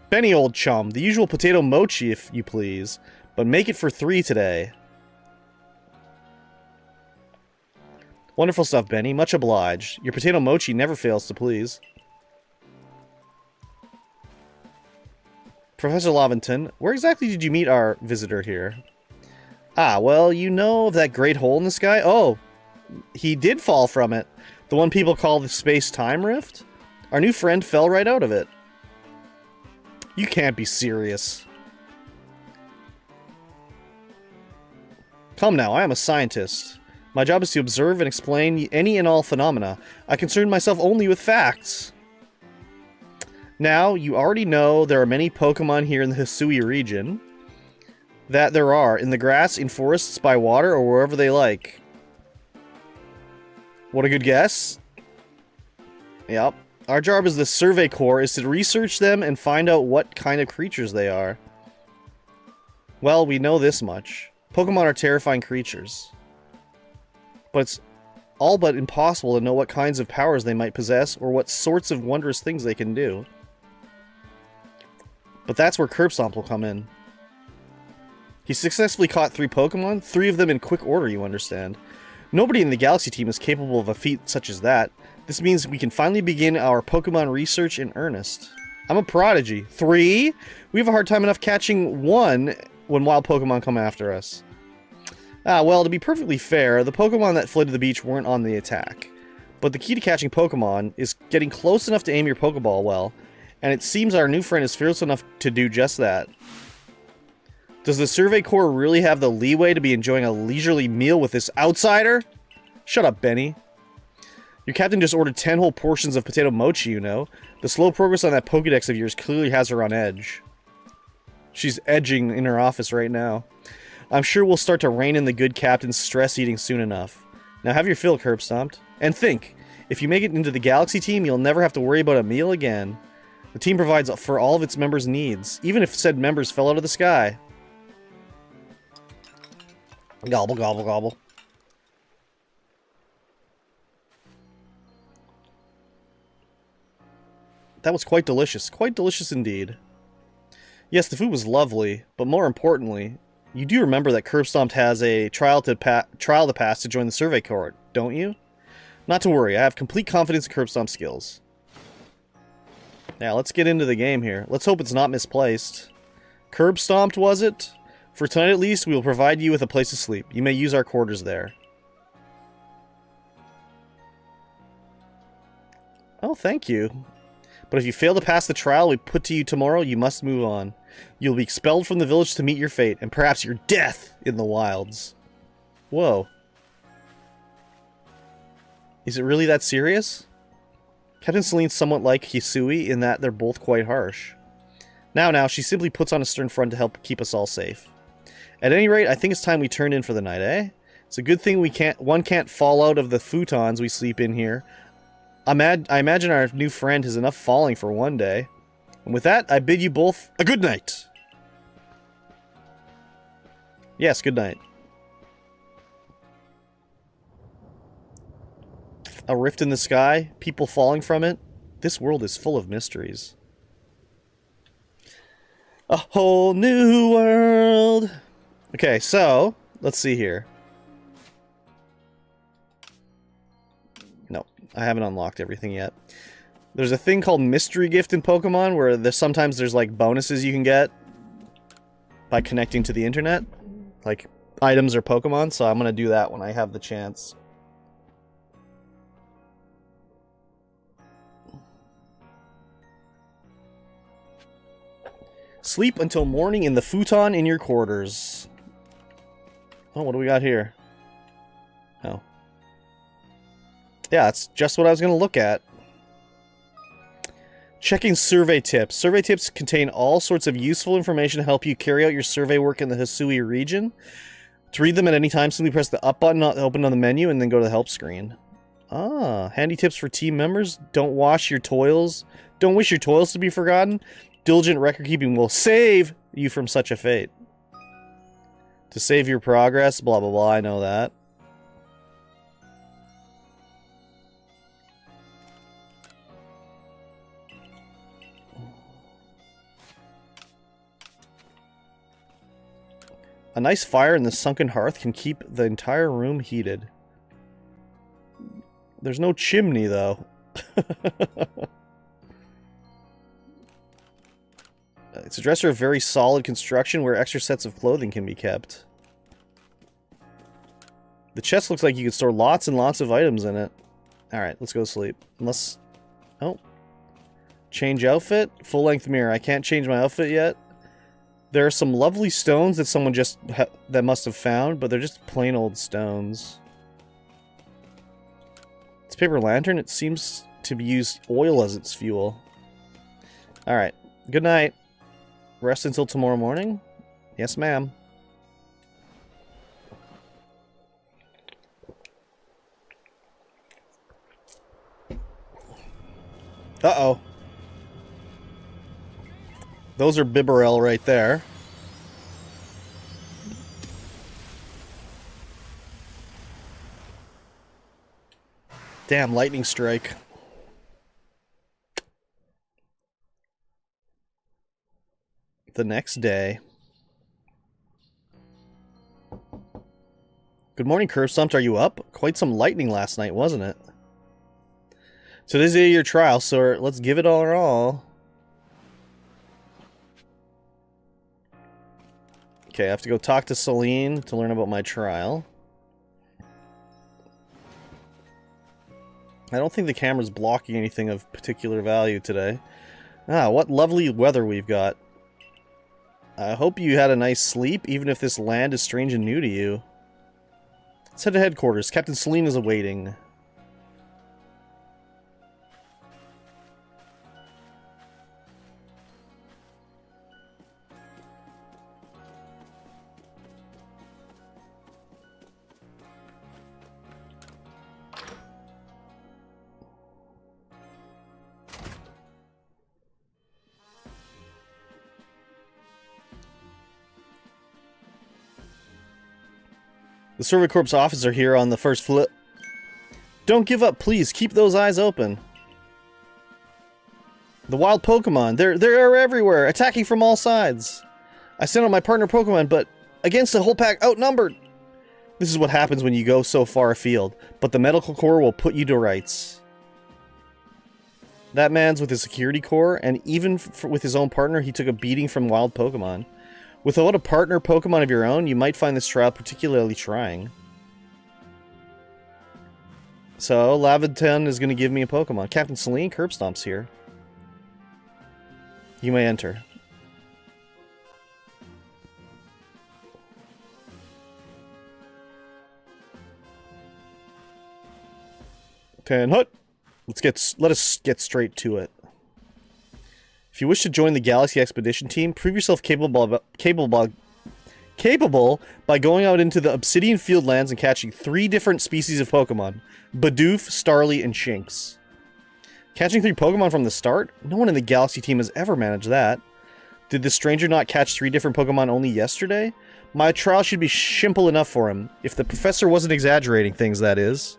Benny, old chum, the usual potato mochi, if you please, but make it for 3 today. Wonderful stuff, Benny. Much obliged. Your potato mochi never fails to please. Professor Laventon, where exactly did you meet our visitor here? Ah, well, you know of that great hole in the sky? Oh, he did fall from it. The one people call the space-time rift? Our new friend fell right out of it. You can't be serious. Come now, I am a scientist. My job is to observe and explain any and all phenomena. I concern myself only with facts. Now, you already know there are many Pokemon here in the Hisui region. That there are, in the grass, in forests, by water, or wherever they like. What a good guess. Yep. Our job as the Survey Corps is to research them and find out what kind of creatures they are. Well, we know this much. Pokemon are terrifying creatures. But it's all but impossible to know what kinds of powers they might possess or what sorts of wondrous things they can do. But that's where Curb Stomp will come in. He successfully caught 3 Pokemon, 3 of them in quick order, you understand. Nobody in the Galaxy team is capable of a feat such as that. This means we can finally begin our Pokemon research in earnest. I'm a prodigy. 3? We have a hard time enough catching 1 when wild Pokemon come after us. Well, to be perfectly fair, the Pokemon that fled to the beach weren't on the attack. But the key to catching Pokemon is getting close enough to aim your Pokeball well, and it seems our new friend is fearless enough to do just that. Does the Survey Corps really have the leeway to be enjoying a leisurely meal with this outsider? Shut up, Benny. Your captain just ordered 10 whole portions of potato mochi, you know. The slow progress on that Pokédex of yours clearly has her on edge. She's edging in her office right now. I'm sure we'll start to rein in the good captain's stress eating soon enough. Now have your fill, Curb Stomped. And think, if you make it into the Galaxy team, you'll never have to worry about a meal again. The team provides for all of its members' needs, even if said members fell out of the sky. Gobble, gobble, gobble. That was quite delicious. Quite delicious indeed. Yes, the food was lovely, but more importantly, you do remember that Curb Stomped has a trial to pass to join the Survey Corps, don't you? Not to worry, I have complete confidence in Curb Stomp's skills. Now, let's get into the game here. Let's hope it's not misplaced. Curb Stomped, was it? For tonight at least, we will provide you with a place to sleep. You may use our quarters there. Oh, thank you. But if you fail to pass the trial we put to you tomorrow, you must move on. You'll be expelled from the village to meet your fate, and perhaps your death in the wilds. Whoa. Is it really that serious? Captain Celine's somewhat like Hisui in that they're both quite harsh. Now, she simply puts on a stern front to help keep us all safe. At any rate, I think it's time we turned in for the night, eh? It's a good thing one can't fall out of the futons we sleep in here. I imagine our new friend has enough falling for one day. And with that, I bid you both a good night. Yes, good night. A rift in the sky, people falling from it. This world is full of mysteries. A whole new world. Okay, so, let's see here. No, I haven't unlocked everything yet. There's a thing called Mystery Gift in Pokemon where sometimes there's like bonuses you can get by connecting to the internet. Like items or Pokemon, so I'm gonna do that when I have the chance. Sleep until morning in the futon in your quarters. Oh, what do we got here? Oh. Yeah, that's just what I was going to look at. Checking survey tips. Survey tips contain all sorts of useful information to help you carry out your survey work in the Hisui region. To read them at any time, simply press the up button open on the menu and then go to the help screen. Ah, handy tips for team members. Don't wish your toils to be forgotten. Diligent record keeping will save you from such a fate. To save your progress, blah blah blah, I know that. A nice fire in the sunken hearth can keep the entire room heated. There's no chimney, though. It's a dresser of very solid construction where extra sets of clothing can be kept. The chest looks like you could store lots and lots of items in it. Alright, let's go to sleep. Unless... Oh. Change outfit? Full-length mirror. I can't change my outfit yet. There are some lovely stones that someone that must have found, but they're just plain old stones. It's paper lantern. It seems to use oil as its fuel. Alright. Good night. Rest until tomorrow morning? Yes, ma'am. Uh-oh. Those are Bibarel right there. Damn, lightning strike. The next day. Good morning, Curve Stumped. Are you up? Quite some lightning last night, wasn't it? So this is your trial, so let's give it our all. Okay, I have to go talk to Celine to learn about my trial. I don't think the camera's blocking anything of particular value today. Ah, what lovely weather we've got. I hope you had a nice sleep, even if this land is strange and new to you. Let's head to headquarters. Captain Celine is awaiting. The Survey Corps officer here on the first floor. Don't give up, please. Keep those eyes open. The wild Pokemon. They're everywhere, attacking from all sides. I sent out my partner Pokemon, but against the whole pack, outnumbered. This is what happens when you go so far afield, but the Medical Corps will put you to rights. That man's with his security corps, and even with his own partner, he took a beating from wild Pokemon. Without a partner Pokemon of your own, you might find this trial particularly trying. So, Laventon is going to give me a Pokemon. Captain Celine Curbstomp's here. You may enter. Tenhut! Let us get straight to it. If you wish to join the Galaxy Expedition team, prove yourself capable by going out into the Obsidian Fieldlands and catching 3 different species of Pokemon. Bidoof, Starly, and Shinx. Catching 3 Pokemon from the start? No one in the Galaxy team has ever managed that. Did the stranger not catch 3 different Pokemon only yesterday? My trial should be simple enough for him. If the professor wasn't exaggerating things, that is.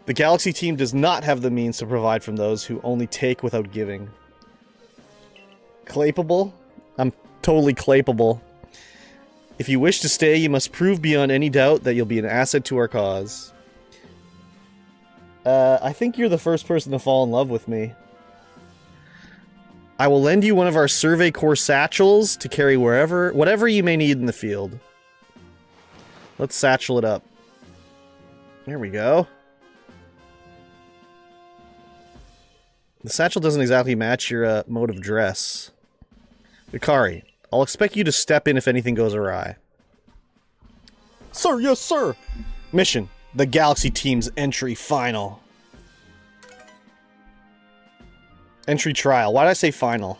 The Galaxy team does not have the means to provide from those who only take without giving. Clapable? I'm totally clapable. If you wish to stay, you must prove beyond any doubt that you'll be an asset to our cause. I think you're the first person to fall in love with me. I will lend you one of our Survey Corps satchels to carry whatever you may need in the field. Let's satchel it up. There we go. The satchel doesn't exactly match your mode of dress. Ikari, I'll expect you to step in if anything goes awry. Sir, yes sir! Mission, the Galaxy team's entry final. Entry trial. Why did I say final?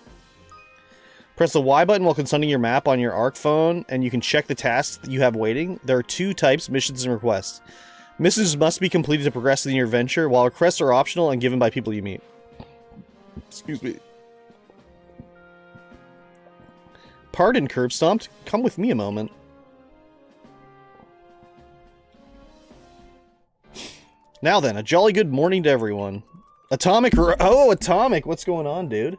Press the Y button while consulting your map on your ARC phone, and you can check the tasks that you have waiting. There are 2 types, missions and requests. Missions must be completed to progress in your venture, while requests are optional and given by people you meet. Excuse me. Pardon, Curb Stomped. Come with me a moment. Now then, a jolly good morning to everyone. Atomic... Oh, Atomic! What's going on, dude?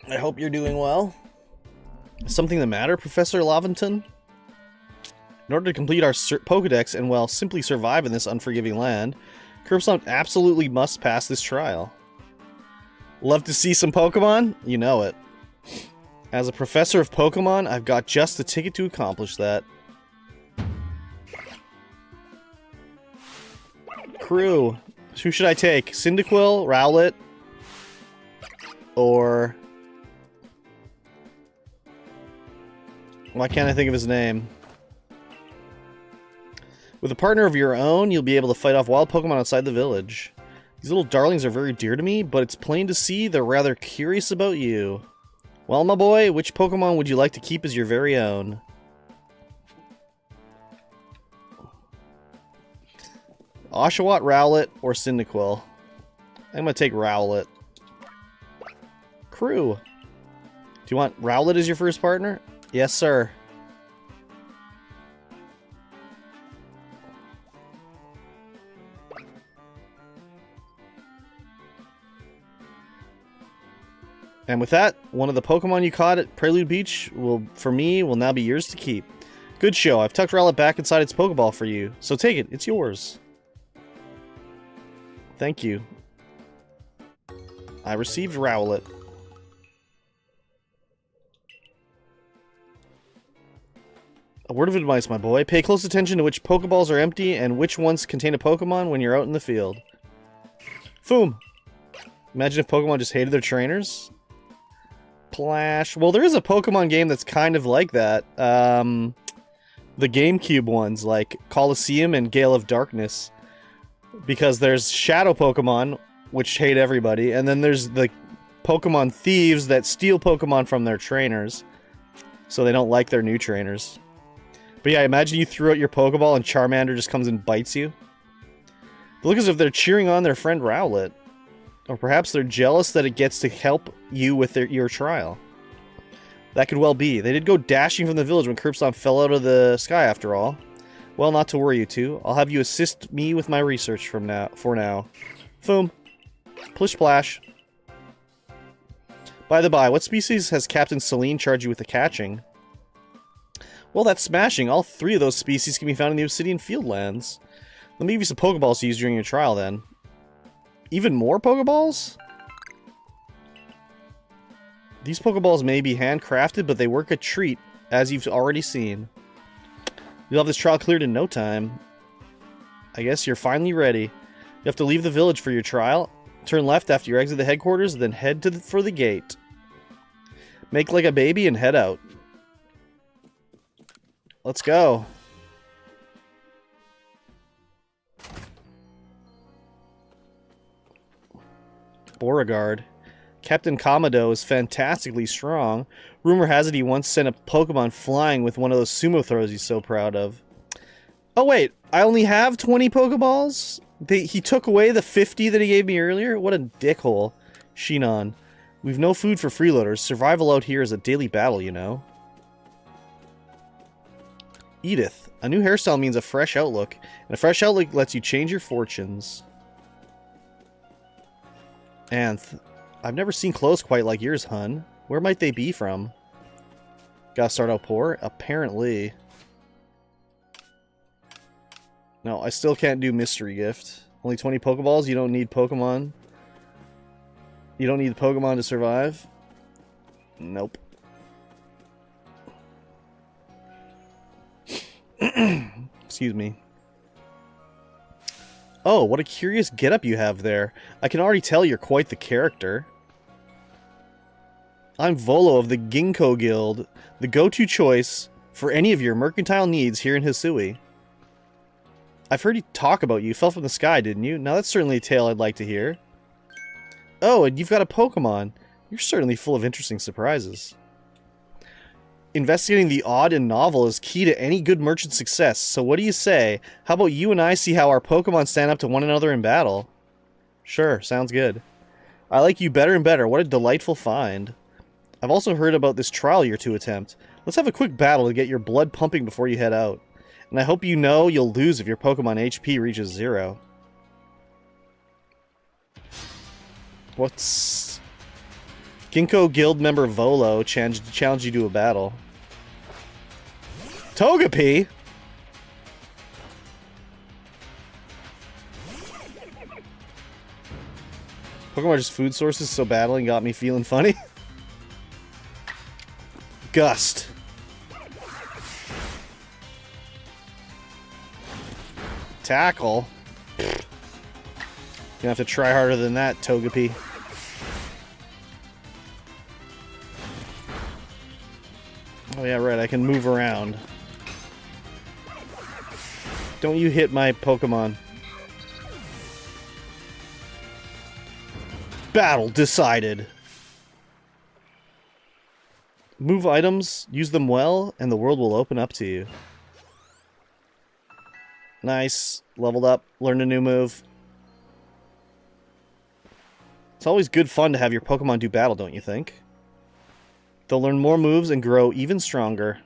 I hope you're doing well. Is something the matter, Professor Laventon? In order to complete our Pokedex and, well, simply survive in this unforgiving land, Curbstomp absolutely must pass this trial. Love to see some Pokemon? You know it. As a professor of Pokemon, I've got just the ticket to accomplish that. Crew. Who should I take? Cyndaquil? Rowlet? Or... why can't I think of his name? With a partner of your own, you'll be able to fight off wild Pokemon outside the village. These little darlings are very dear to me, but it's plain to see they're rather curious about you. Well, my boy, which Pokemon would you like to keep as your very own? Oshawott, Rowlet, or Cyndaquil? I'm gonna take Rowlet. Crew. Do you want Rowlet as your first partner? Yes, sir. And with that, one of the Pokemon you caught at Prelude Beach for me, will now be yours to keep. Good show. I've tucked Rowlet back inside its Pokeball for you. So take it. It's yours. Thank you. I received Rowlet. A word of advice, my boy. Pay close attention to which Pokeballs are empty and which ones contain a Pokemon when you're out in the field. Foom. Imagine if Pokemon just hated their trainers. Plash. Well, there is a Pokemon game that's kind of like that. The GameCube ones, like Colosseum and Gale of Darkness. Because there's Shadow Pokemon, which hate everybody, and then there's the Pokemon thieves that steal Pokemon from their trainers. So they don't like their new trainers. But yeah, imagine you threw out your Pokeball and Charmander just comes and bites you. They look as if they're cheering on their friend Rowlet. Or perhaps they're jealous that it gets to help you with your trial. That could well be. They did go dashing from the village when Curbstone fell out of the sky after all. Well, not to worry you two. I'll have you assist me with my research for now. Foom. Plish Splash. By the by, what species has Captain Celine charged you with the catching? Well, that's smashing. All 3 of those species can be found in the Obsidian Fieldlands. Let me give you some Pokeballs to use during your trial, then. Even more Pokeballs? These Pokeballs may be handcrafted, but they work a treat, as you've already seen. You'll have this trial cleared in no time. I guess you're finally ready. You have to leave the village for your trial. Turn left after you exit the headquarters, then head for the gate. Make like a baby and head out. Let's go. Beauregard. Captain Kamado is fantastically strong. Rumor has it he once sent a Pokemon flying with one of those sumo throws he's so proud of. Oh wait, I only have 20 Pokeballs? He took away the 50 that he gave me earlier? What a dickhole. Shinon. We've no food for freeloaders. Survival out here is a daily battle, you know. Edith. A new hairstyle means a fresh outlook, and a fresh outlook lets you change your fortunes. Anth. I've never seen clothes quite like yours, hun. Where might they be from? Gotta start out poor? Apparently. No, I still can't do mystery gift. Only 20 Pokeballs? You don't need Pokemon? You don't need Pokemon to survive? Nope. Excuse me. Oh, what a curious getup you have there. I can already tell you're quite the character. I'm Volo of the Ginkgo Guild, the go-to choice for any of your mercantile needs here in Hisui. I've heard you talk about you. Fell from the sky, didn't you? Now that's certainly a tale I'd like to hear. Oh, and you've got a Pokemon. You're certainly full of interesting surprises. Investigating the odd and novel is key to any good merchant's success, so what do you say? How about you and I see how our Pokemon stand up to one another in battle? Sure, sounds good. I like you better and better. What a delightful find. I've also heard about this trial you're to attempt. Let's have a quick battle to get your blood pumping before you head out. And I hope you know you'll lose if your Pokemon HP reaches 0. What's... Ginkgo Guild member Volo challenged you to a battle. Togepi? Pokemon are just food sources, so battling got me feeling funny. Gust. Tackle. You're gonna have to try harder than that, Togepi. Oh yeah, right, I can move around. Don't you hit my Pokemon. Battle decided. Move items, use them well, and the world will open up to you. Nice. Leveled up, learned a new move. It's always good fun to have your Pokemon do battle, don't you think? They'll learn more moves and grow even stronger.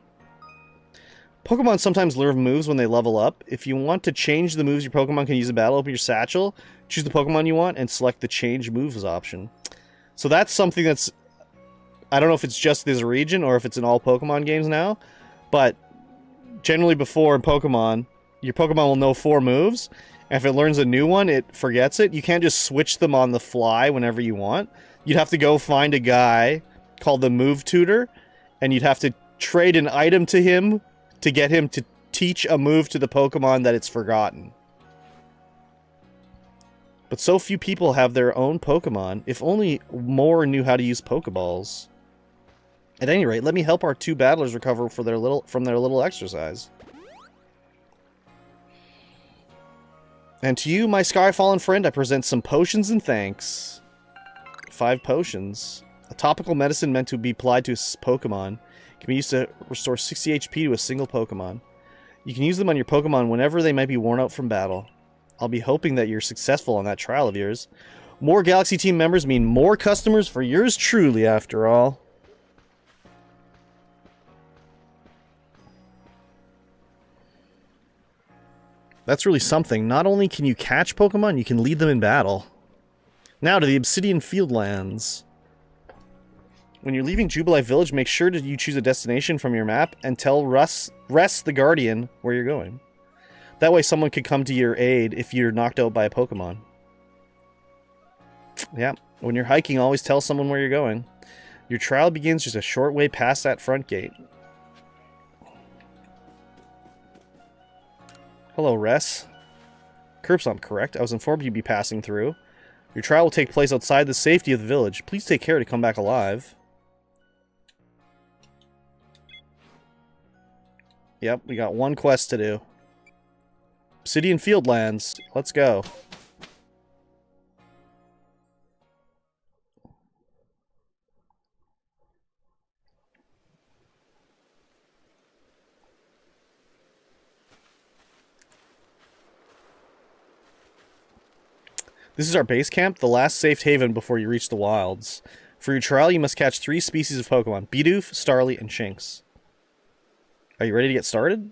Pokemon sometimes learn moves when they level up. If you want to change the moves your Pokemon can use in battle, open your satchel, choose the Pokemon you want, and select the change moves option. So that's something that's I don't know if it's just this region or if it's in all Pokemon games now, but generally before in Pokemon, your Pokemon will know 4 moves, and if it learns a new one, it forgets it. You can't just switch them on the fly whenever you want. You'd have to go find a guy called the Move Tutor, and you'd have to trade an item to him to get him to teach a move to the Pokemon that it's forgotten. But so few people have their own Pokemon. If only more knew how to use Pokeballs. At any rate, let me help our 2 battlers recover from their little exercise. And to you, my Skyfallen friend, I present some potions and thanks. 5 potions. A topical medicine meant to be applied to a Pokemon. Can be used to restore 60 HP to a single Pokemon. You can use them on your Pokemon whenever they might be worn out from battle. I'll be hoping that you're successful on that trial of yours. More Galaxy Team members mean more customers for yours truly, after all. That's really something. Not only can you catch Pokemon, you can lead them in battle. Now to the Obsidian Fieldlands. When you're leaving Jubilee Village, make sure that you choose a destination from your map and tell Rest the Guardian where you're going. That way someone could come to your aid if you're knocked out by a Pokemon. Yeah, when you're hiking, always tell someone where you're going. Your trial begins just a short way past that front gate. Hello, Res. Curbstomp, correct? I was informed you'd be passing through. Your trial will take place outside the safety of the village. Please take care to come back alive. Yep, we got 1 quest to do. Obsidian Fieldlands. Let's go. This is our base camp, the last safe haven before you reach the wilds. For your trial, you must catch 3 species of Pokemon: Bidoof, Starly, and Shinx. Are you ready to get started?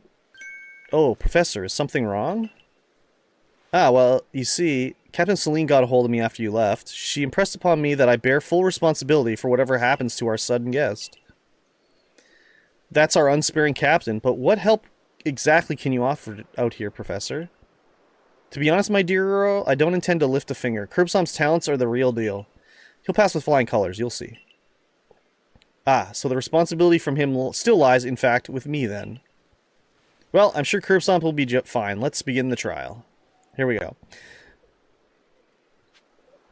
Oh, Professor, is something wrong? Ah, well, you see, Captain Celine got a hold of me after you left. She impressed upon me that I bear full responsibility for whatever happens to our sudden guest. That's our unsparing captain, but what help exactly can you offer out here, Professor? To be honest, my dear Earl, I don't intend to lift a finger. Curbstomp's talents are the real deal. He'll pass with flying colors, you'll see. Ah, so the responsibility from him still lies, in fact, with me then. Well, I'm sure Curbstomp will be fine. Let's begin the trial. Here we go.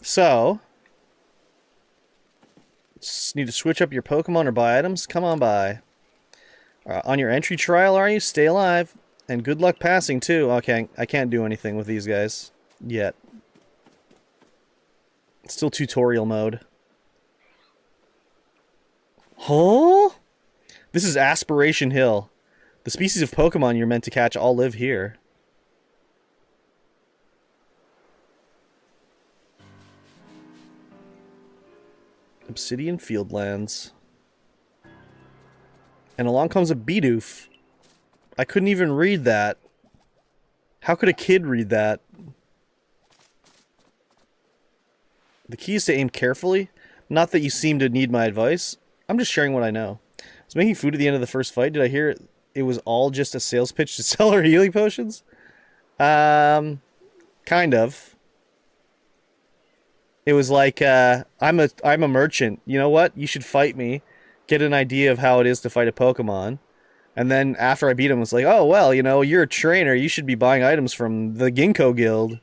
So, just need to switch up your Pokemon or buy items. Come on by. On your entry trial, are you? Stay alive. And good luck passing, too. Okay, I can't do anything with these guys. Yet. It's still tutorial mode. Huh? This is Aspiration Hill. The species of Pokemon you're meant to catch all live here. Obsidian Fieldlands. And along comes a Bidoof. I couldn't even read that. How could a kid read that? The key is to aim carefully. Not that you seem to need my advice. I'm just sharing what I know. I was making food at the end of the first fight. Did I hear it was all just a sales pitch to sell our healing potions? Kind of. It was like, I'm a merchant. You know what? You should fight me. Get an idea of how it is to fight a Pokemon. And then after I beat him, it's like, oh, well, you know, you're a trainer. You should be buying items from the Ginkgo Guild.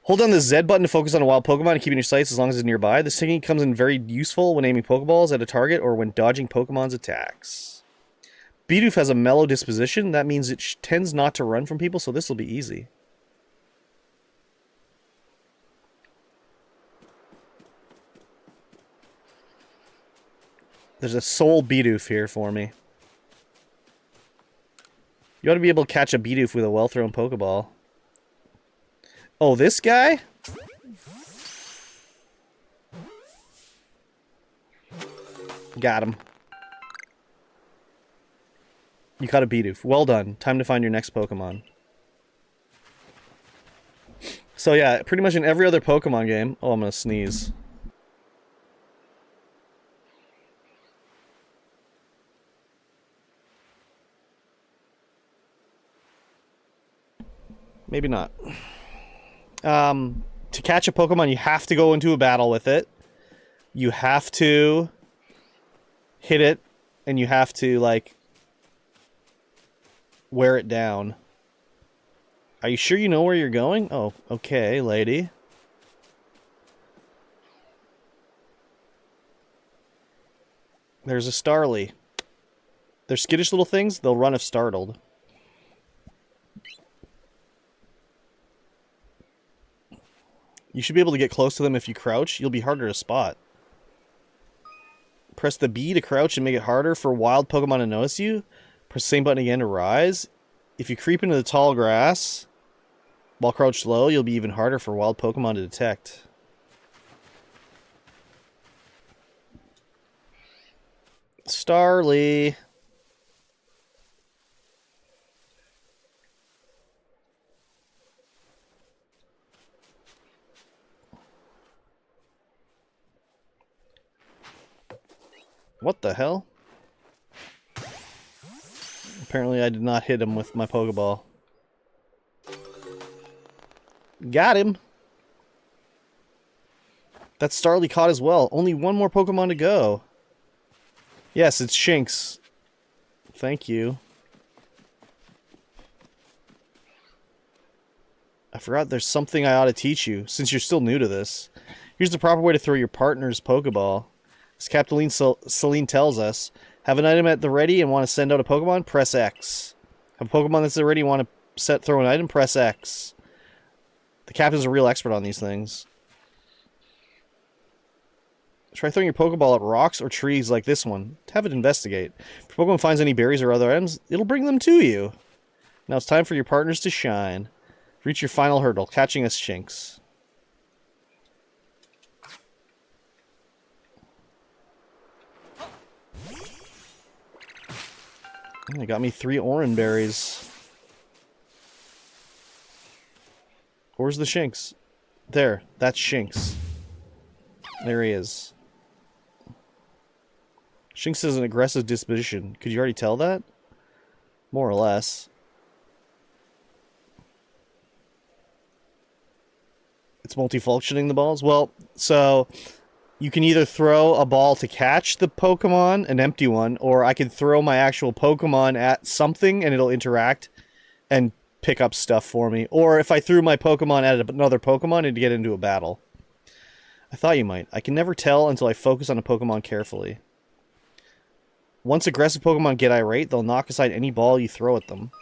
Hold down the Z button to focus on a wild Pokemon and keep in your sights as long as it's nearby. This technique comes in very useful when aiming Pokeballs at a target or when dodging Pokemon's attacks. Bidoof has a mellow disposition. That means it tends not to run from people, so this will be easy. There's a Soul Bidoof here for me. You ought to be able to catch a Bidoof with a well-thrown Pokeball. Oh, this guy? Got him. You caught a Bidoof. Well done. Time to find your next Pokemon. So yeah, pretty much in every other Pokemon game... Oh, I'm gonna sneeze. Maybe not. To catch a Pokemon, you have to go into a battle with it. You have to hit it, and you have to, like, wear it down. Are you sure you know where you're going? Oh, okay, lady. There's a Starly. They're skittish little things. They'll run if startled. You should be able to get close to them if you crouch. You'll be harder to spot. Press the B to crouch and make it harder for wild Pokemon to notice you. Press the same button again to rise. If you creep into the tall grass while crouched low, you'll be even harder for wild Pokemon to detect. Starly. What the hell? Apparently I did not hit him with my Pokeball. Got him! That's Starly caught as well. Only one more Pokemon to go. Yes, it's Shinx. Thank you. I forgot there's something I ought to teach you, since you're still new to this. Here's the proper way to throw your partner's Pokeball. As Captain Celine tells us, have an item at the ready and want to send out a Pokemon? Press X. Have a Pokemon that's ready and want to throw an item? Press X. The Captain's a real expert on these things. Try throwing your Pokeball at rocks or trees like this one. Have it investigate. If your Pokemon finds any berries or other items, it'll bring them to you. Now it's time for your partners to shine. Reach your final hurdle, catching a Shinx. It got me 3 Oran berries. Where's the Shinx? There, that's Shinx. There he is. Shinx has an aggressive disposition. Could you already tell that? More or less. It's multifunctioning, the balls? Well, so you can either throw a ball to catch the Pokemon, an empty one, or I can throw my actual Pokemon at something and it'll interact and pick up stuff for me. Or if I threw my Pokemon at another Pokemon, it'd get into a battle. I thought you might. I can never tell until I focus on a Pokemon carefully. Once aggressive Pokemon get irate, they'll knock aside any ball you throw at them.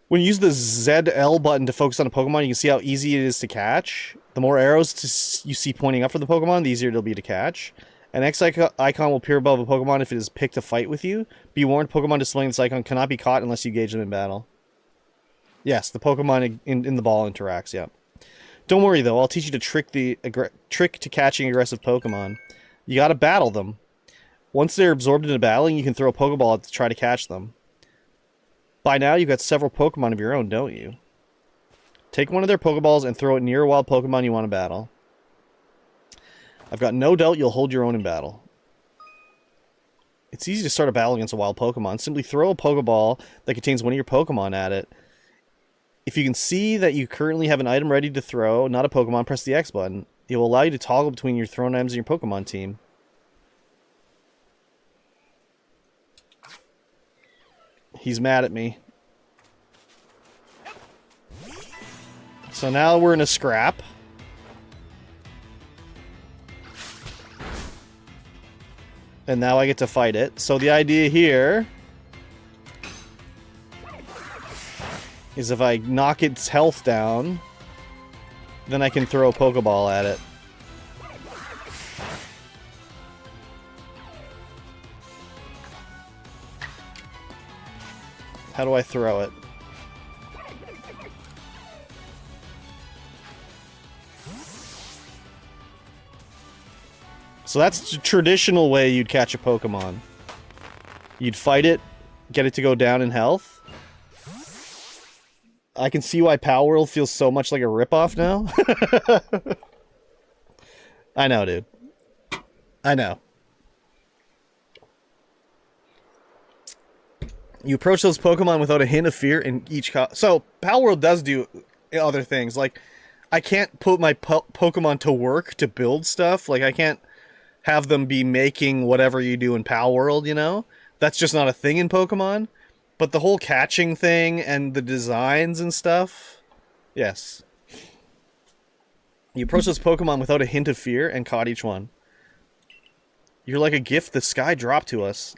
When you use the ZL button to focus on a Pokemon, you can see how easy it is to catch. The more arrows you see pointing up for the Pokemon, the easier it'll be to catch. An X icon will appear above a Pokemon if it is picked to fight with you. Be warned, Pokemon displaying this icon cannot be caught unless you engage them in battle. Yes, the Pokemon in the ball interacts, yeah. Don't worry, though. I'll teach you to trick to catching aggressive Pokemon. You gotta battle them. Once they're absorbed into battling, you can throw a Pokeball to try to catch them. By now, you've got several Pokemon of your own, don't you? Take one of their Pokeballs and throw it near a wild Pokemon you want to battle. I've got no doubt you'll hold your own in battle. It's easy to start a battle against a wild Pokemon. Simply throw a Pokeball that contains one of your Pokemon at it. If you can see that you currently have an item ready to throw, not a Pokemon, press the X button. It will allow you to toggle between your thrown items and your Pokemon team. He's mad at me. So now we're in a scrap. And now I get to fight it. So the idea here is if I knock its health down, then I can throw a Pokeball at it. How do I throw it? So that's the traditional way you'd catch a Pokemon. You'd fight it, get it to go down in health. I can see why Power World feels so much like a ripoff now. I know, dude. I know. You approach those Pokemon without a hint of fear in each... So, Pal World does do other things. Like, I can't put my Pokemon to work to build stuff. Like, I can't have them be making whatever you do in Pal World, you know? That's just not a thing in Pokemon. But the whole catching thing and the designs and stuff... Yes. You approach those Pokemon without a hint of fear and caught each one. You're like a gift the sky dropped to us.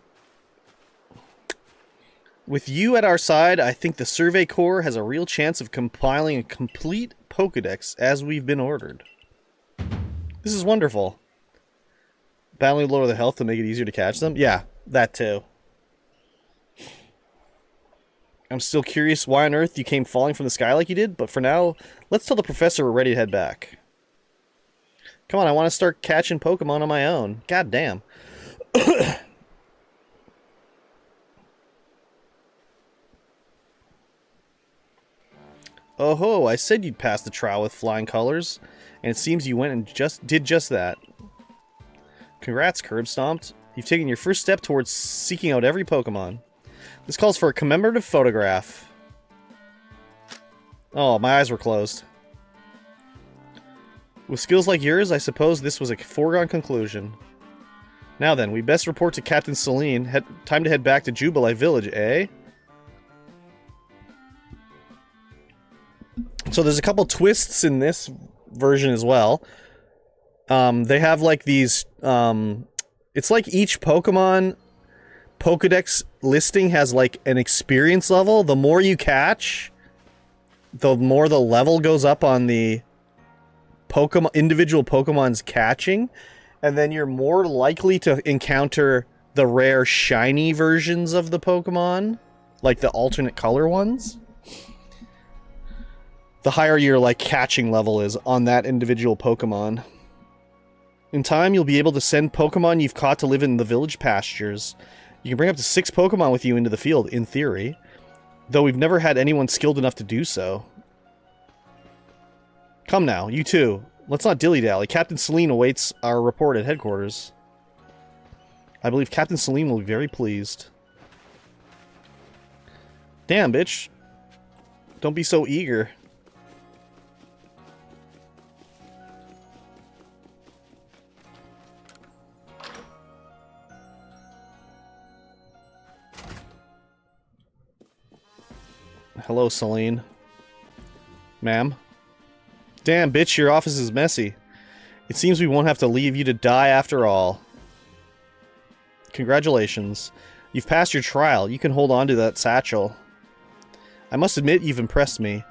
With you at our side, I think the Survey Corps has a real chance of compiling a complete Pokedex as we've been ordered. This is wonderful. Battling lower the health to make it easier to catch them? Yeah, that too. I'm still curious why on earth you came falling from the sky like you did, but for now, let's tell the professor we're ready to head back. Come on, I want to start catching Pokemon on my own. God damn. Oh ho, I said you'd pass the trial with flying colors, and it seems you went and did just that. Congrats, Curb Stomped. You've taken your first step towards seeking out every Pokemon. This calls for a commemorative photograph. Oh, my eyes were closed. With skills like yours, I suppose this was a foregone conclusion. Now then, we best report to Captain Celine. Time to head back to Jubilee Village, eh? So there's a couple twists in this version as well. They have like these... it's like each Pokemon Pokedex listing has like an experience level. The more you catch, the more the level goes up on the individual Pokemon's catching, and then you're more likely to encounter the rare shiny versions of the Pokemon, like the alternate color ones. The higher your like catching level is on that individual Pokemon. In time, you'll be able to send Pokemon you've caught to live in the village pastures. You can bring up to 6 Pokemon with you into the field, in theory, though we've never had anyone skilled enough to do so. Come now, you two. Let's not dilly-dally. Captain Celine awaits our report at headquarters. I believe Captain Celine will be very pleased. Damn, bitch. Don't be so eager. Hello, Celine. Ma'am? Damn, bitch, your office is messy. It seems we won't have to leave you to die after all. Congratulations. You've passed your trial. You can hold on to that satchel. I must admit, you've impressed me.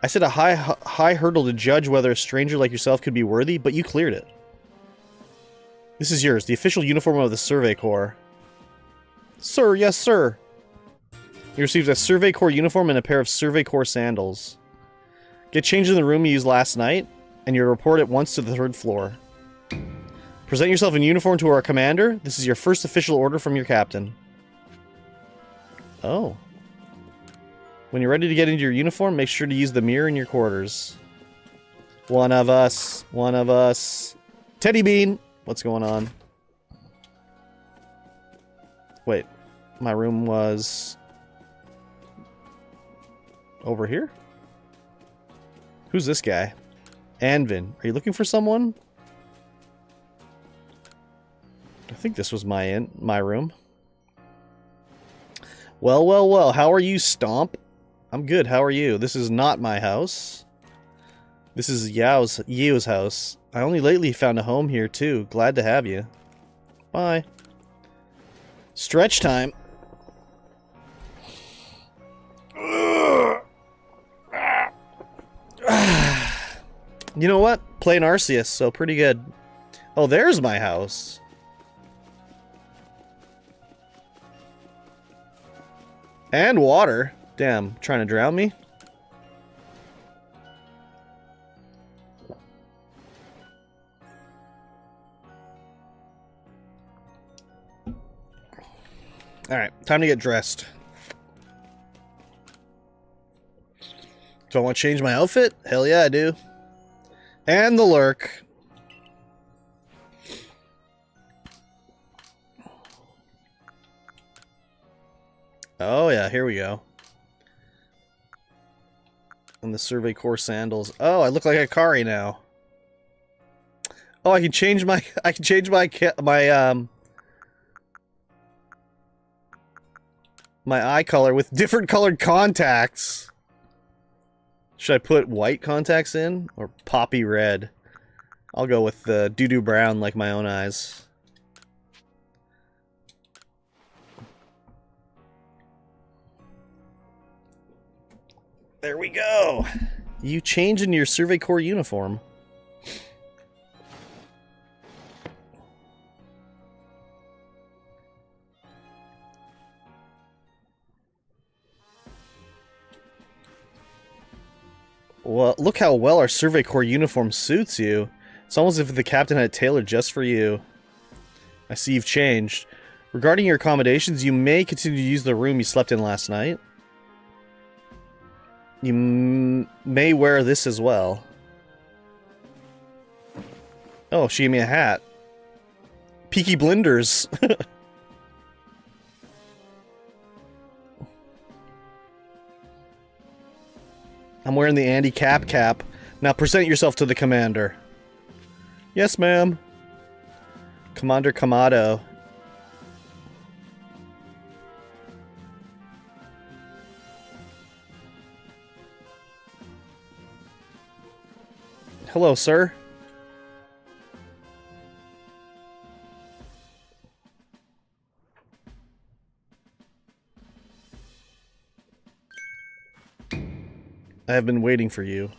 I set a high hurdle to judge whether a stranger like yourself could be worthy, but you cleared it. This is yours, the official uniform of the Survey Corps. Sir, yes, sir. You received a Survey Corps uniform and a pair of Survey Corps sandals. Get changed in the room you used last night, and you'll report at once to the 3rd floor. Present yourself in uniform to our commander. This is your first official order from your captain. Oh. When you're ready to get into your uniform, make sure to use the mirror in your quarters. One of us. One of us. Teddy Bean! What's going on? Wait. My room was... over here? Who's this guy? Anvin. Are you looking for someone? I think this was my room. Well, well, well. How are you, Stomp? I'm good. How are you? This is not my house. This is Yao's house. I only lately found a home here, too. Glad to have you. Bye. Stretch time. You know what? Playing Arceus, so pretty good. Oh, there's my house. And water. Damn, trying to drown me? Alright, time to get dressed. Do I want to change my outfit? Hell yeah, I do. And the lurk. Oh yeah, here we go. And the Survey Corps sandals. Oh, I look like Akari now. Oh, I can change my my eye color with different colored contacts. Should I put white contacts in or poppy red? I'll go with the doo-doo brown like my own eyes. There we go. You change in your Survey Corps uniform. Well, look how well our Survey Corps uniform suits you. It's almost as if the captain had it tailored just for you. I see you've changed. Regarding your accommodations, you may continue to use the room you slept in last night. You may wear this as well. Oh, she gave me a hat. Peaky Blinders. I'm wearing the Andy cap. Now present yourself to the commander. Yes, ma'am. Commander Kamado. Hello, sir. I have been waiting for you.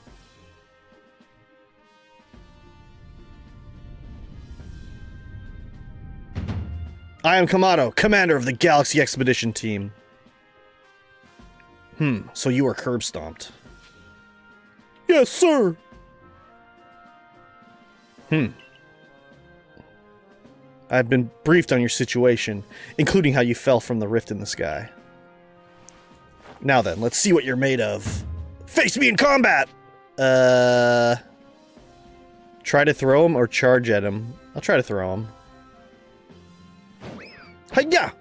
I am Kamado, commander of the Galaxy Expedition Team. So you were curb stomped. Yes, sir. I've been briefed on your situation, including how you fell from the rift in the sky. Now then, let's see what you're made of. Face me in combat! Try to throw him or charge at him? I'll try to throw him. Hi-ya!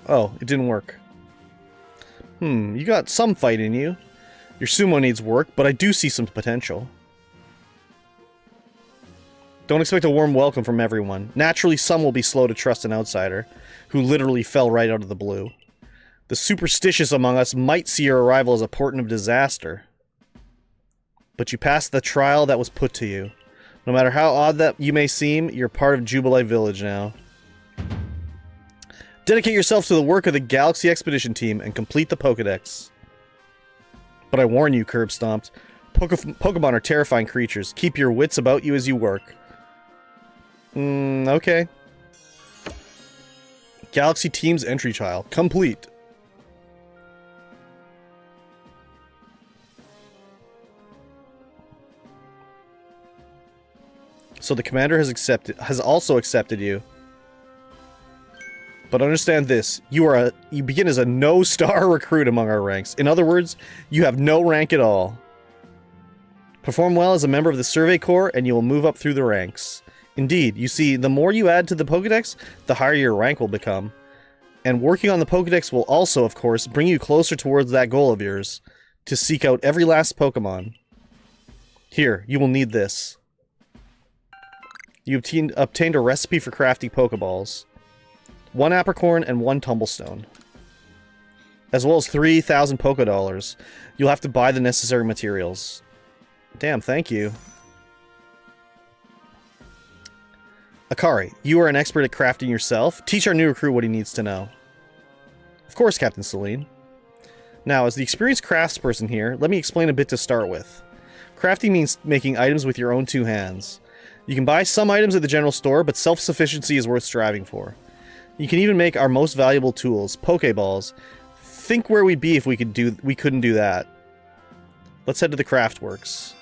Oh, it didn't work. You got some fight in you. Your sumo needs work, but I do see some potential. Don't expect a warm welcome from everyone. Naturally, some will be slow to trust an outsider, who literally fell right out of the blue. The superstitious among us might see your arrival as a portent of disaster. But you passed the trial that was put to you. No matter how odd that you may seem, you're part of Jubilee Village now. Dedicate yourself to the work of the Galaxy Expedition Team and complete the Pokedex. But I warn you, Curb Stomped. Pokemon are terrifying creatures. Keep your wits about you as you work. Okay. Galaxy Team's entry trial. Complete. So the commander has also accepted you. But understand this, you begin as a no-star recruit among our ranks. In other words, you have no rank at all. Perform well as a member of the Survey Corps, and you will move up through the ranks. Indeed, you see, the more you add to the Pokedex, the higher your rank will become. And working on the Pokedex will also, of course, bring you closer towards that goal of yours, to seek out every last Pokemon. Here, you will need this. You obtained a recipe for crafting Pokeballs. 1 Apricorn and 1 Tumblestone. As well as 3,000 Pokedollars. You'll have to buy the necessary materials. Damn, thank you. Akari, you are an expert at crafting yourself. Teach our new recruit what he needs to know. Of course, Captain Celine. Now, as the experienced craftsperson here, let me explain a bit to start with. Crafting means making items with your own 2 hands. You can buy some items at the general store, but self-sufficiency is worth striving for. You can even make our most valuable tools, Pokeballs. Think where we'd be if we couldn't do that. Let's head to the Craftworks.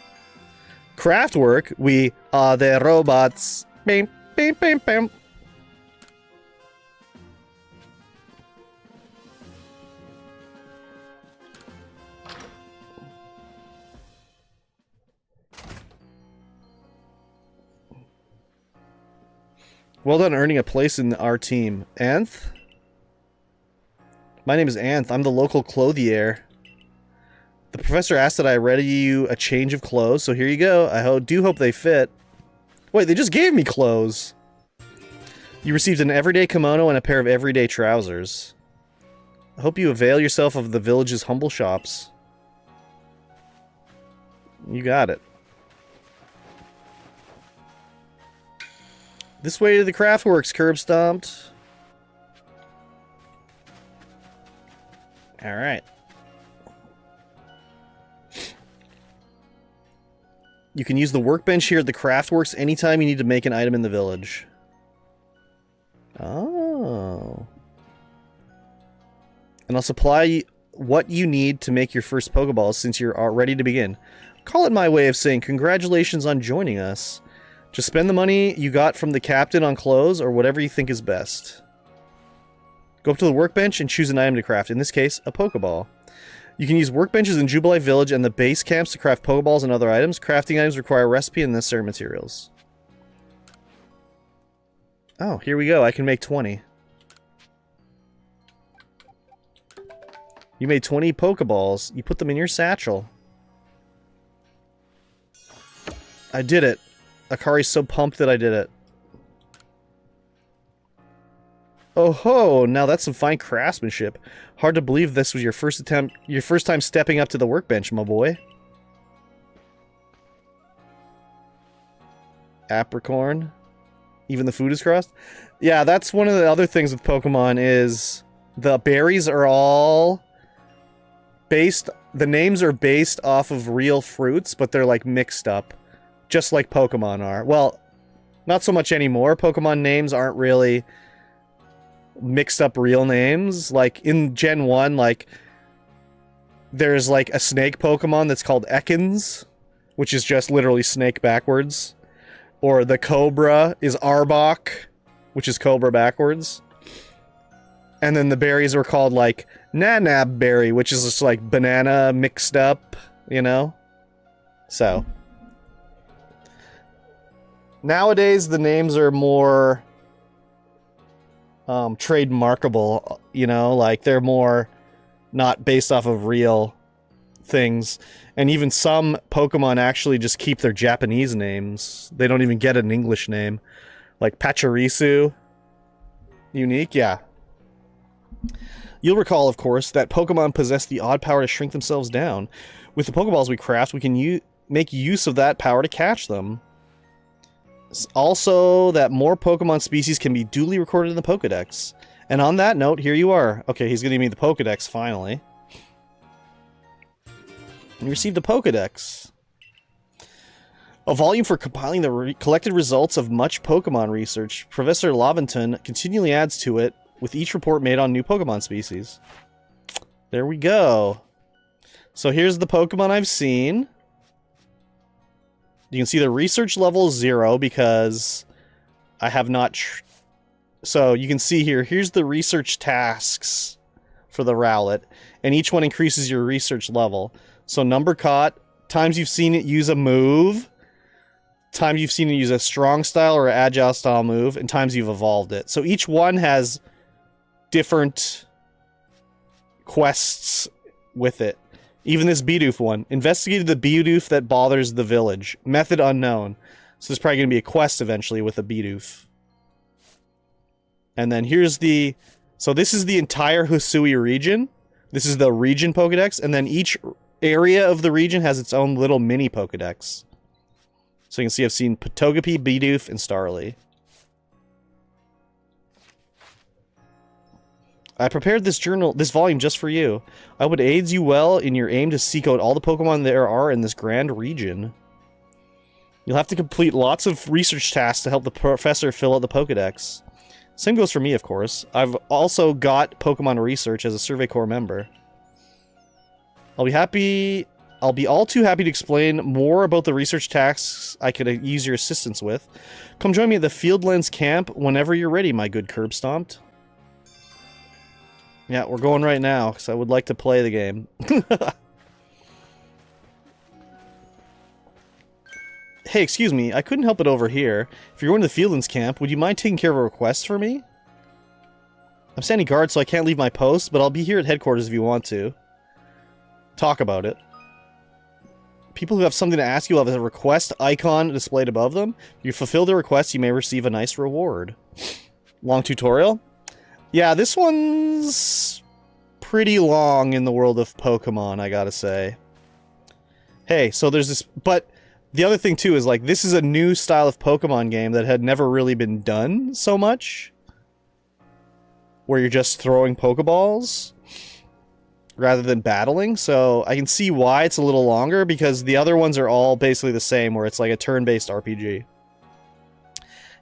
Craftwork, we are the robots. Bam, bam, bam, bam. Well done earning a place in our team. Anth? My name is Anth. I'm the local clothier. The professor asked that I ready you a change of clothes, so here you go. I do hope they fit. Wait, they just gave me clothes. You received an everyday kimono and a pair of everyday trousers. I hope you avail yourself of the village's humble shops. You got it. This way to the craftworks, curb stomped. Alright. You can use the workbench here at the craftworks anytime you need to make an item in the village. Oh. And I'll supply what you need to make your first Pokeballs since you're ready to begin. Call it my way of saying congratulations on joining us. Just spend the money you got from the captain on clothes or whatever you think is best. Go up to the workbench and choose an item to craft. In this case, a Pokeball. You can use workbenches in Jubilee Village and the base camps to craft Pokeballs and other items. Crafting items require a recipe and necessary materials. Oh, here we go. I can make 20. You made 20 Pokeballs. You put them in your satchel. I did it. Akari's so pumped that I did it. Oh ho! Now that's some fine craftsmanship. Hard to believe this was your first attempt, your first time stepping up to the workbench, my boy. Apricorn. Even the food is crossed? Yeah, that's one of the other things with Pokemon is the berries are all based, the names are based off of real fruits, but they're like mixed up. Just like Pokemon are. Well, not so much anymore. Pokemon names aren't really mixed up real names. Like in Gen 1, like there's like a snake Pokemon that's called Ekans, which is just literally snake backwards. Or the Cobra is Arbok, which is Cobra backwards. And then the berries were called like Nanab Berry, which is just like banana mixed up, you know? So nowadays the names are more trademarkable, you know, like they're more not based off of real things. And even some Pokemon actually just keep their Japanese names. They don't even get an English name. Like Pachirisu. Unique, yeah. You'll recall, of course, that Pokemon possess the odd power to shrink themselves down. With the Pokeballs we craft, we can make use of that power to catch them. Also, that more Pokemon species can be duly recorded in the Pokedex. And on that note, here you are. Okay, he's giving me the Pokedex, finally. You received a Pokedex. A volume for compiling the collected results of much Pokemon research. Professor Laventon continually adds to it with each report made on new Pokemon species. There we go. So here's the Pokemon I've seen. You can see the research level is 0 because I have not... So you can see here, here's the research tasks for the Rowlet, and each one increases your research level. So number caught, times you've seen it use a move, times you've seen it use a strong style or agile style move, and times you've evolved it. So each one has different quests with it. Even this Bidoof one. Investigated the Bidoof that bothers the village. Method unknown. So there's probably going to be a quest eventually with a Bidoof. And then here's the... So this is the entire Hisui region. This is the region Pokedex. And then each area of the region has its own little mini Pokedex. So you can see I've seen Togepi, Bidoof, and Starly. I prepared this volume just for you. I would aid you well in your aim to seek out all the Pokemon there are in this grand region. You'll have to complete lots of research tasks to help the professor fill out the Pokedex. Same goes for me, of course. I've also got Pokemon research as a Survey Corps member. I'll be all too happy to explain more about the research tasks I could use your assistance with. Come join me at the Fieldlands camp whenever you're ready, my good Curb Stomped. Yeah, we're going right now, because I would like to play the game. Hey, excuse me, I couldn't help it over here. If you're going to the Fieldlands camp, would you mind taking care of a request for me? I'm standing guard, so I can't leave my post, but I'll be here at headquarters if you want to. Talk about it. People who have something to ask you will have a request icon displayed above them. If you fulfill the request, you may receive a nice reward. Long tutorial? Yeah, this one's pretty long in the world of Pokemon, I gotta say. Hey, so there's this... But the other thing, too, is, like, this is a new style of Pokemon game that had never really been done so much. Where you're just throwing Pokeballs rather than battling, so I can see why it's a little longer, because the other ones are all basically the same, where it's like a turn-based RPG.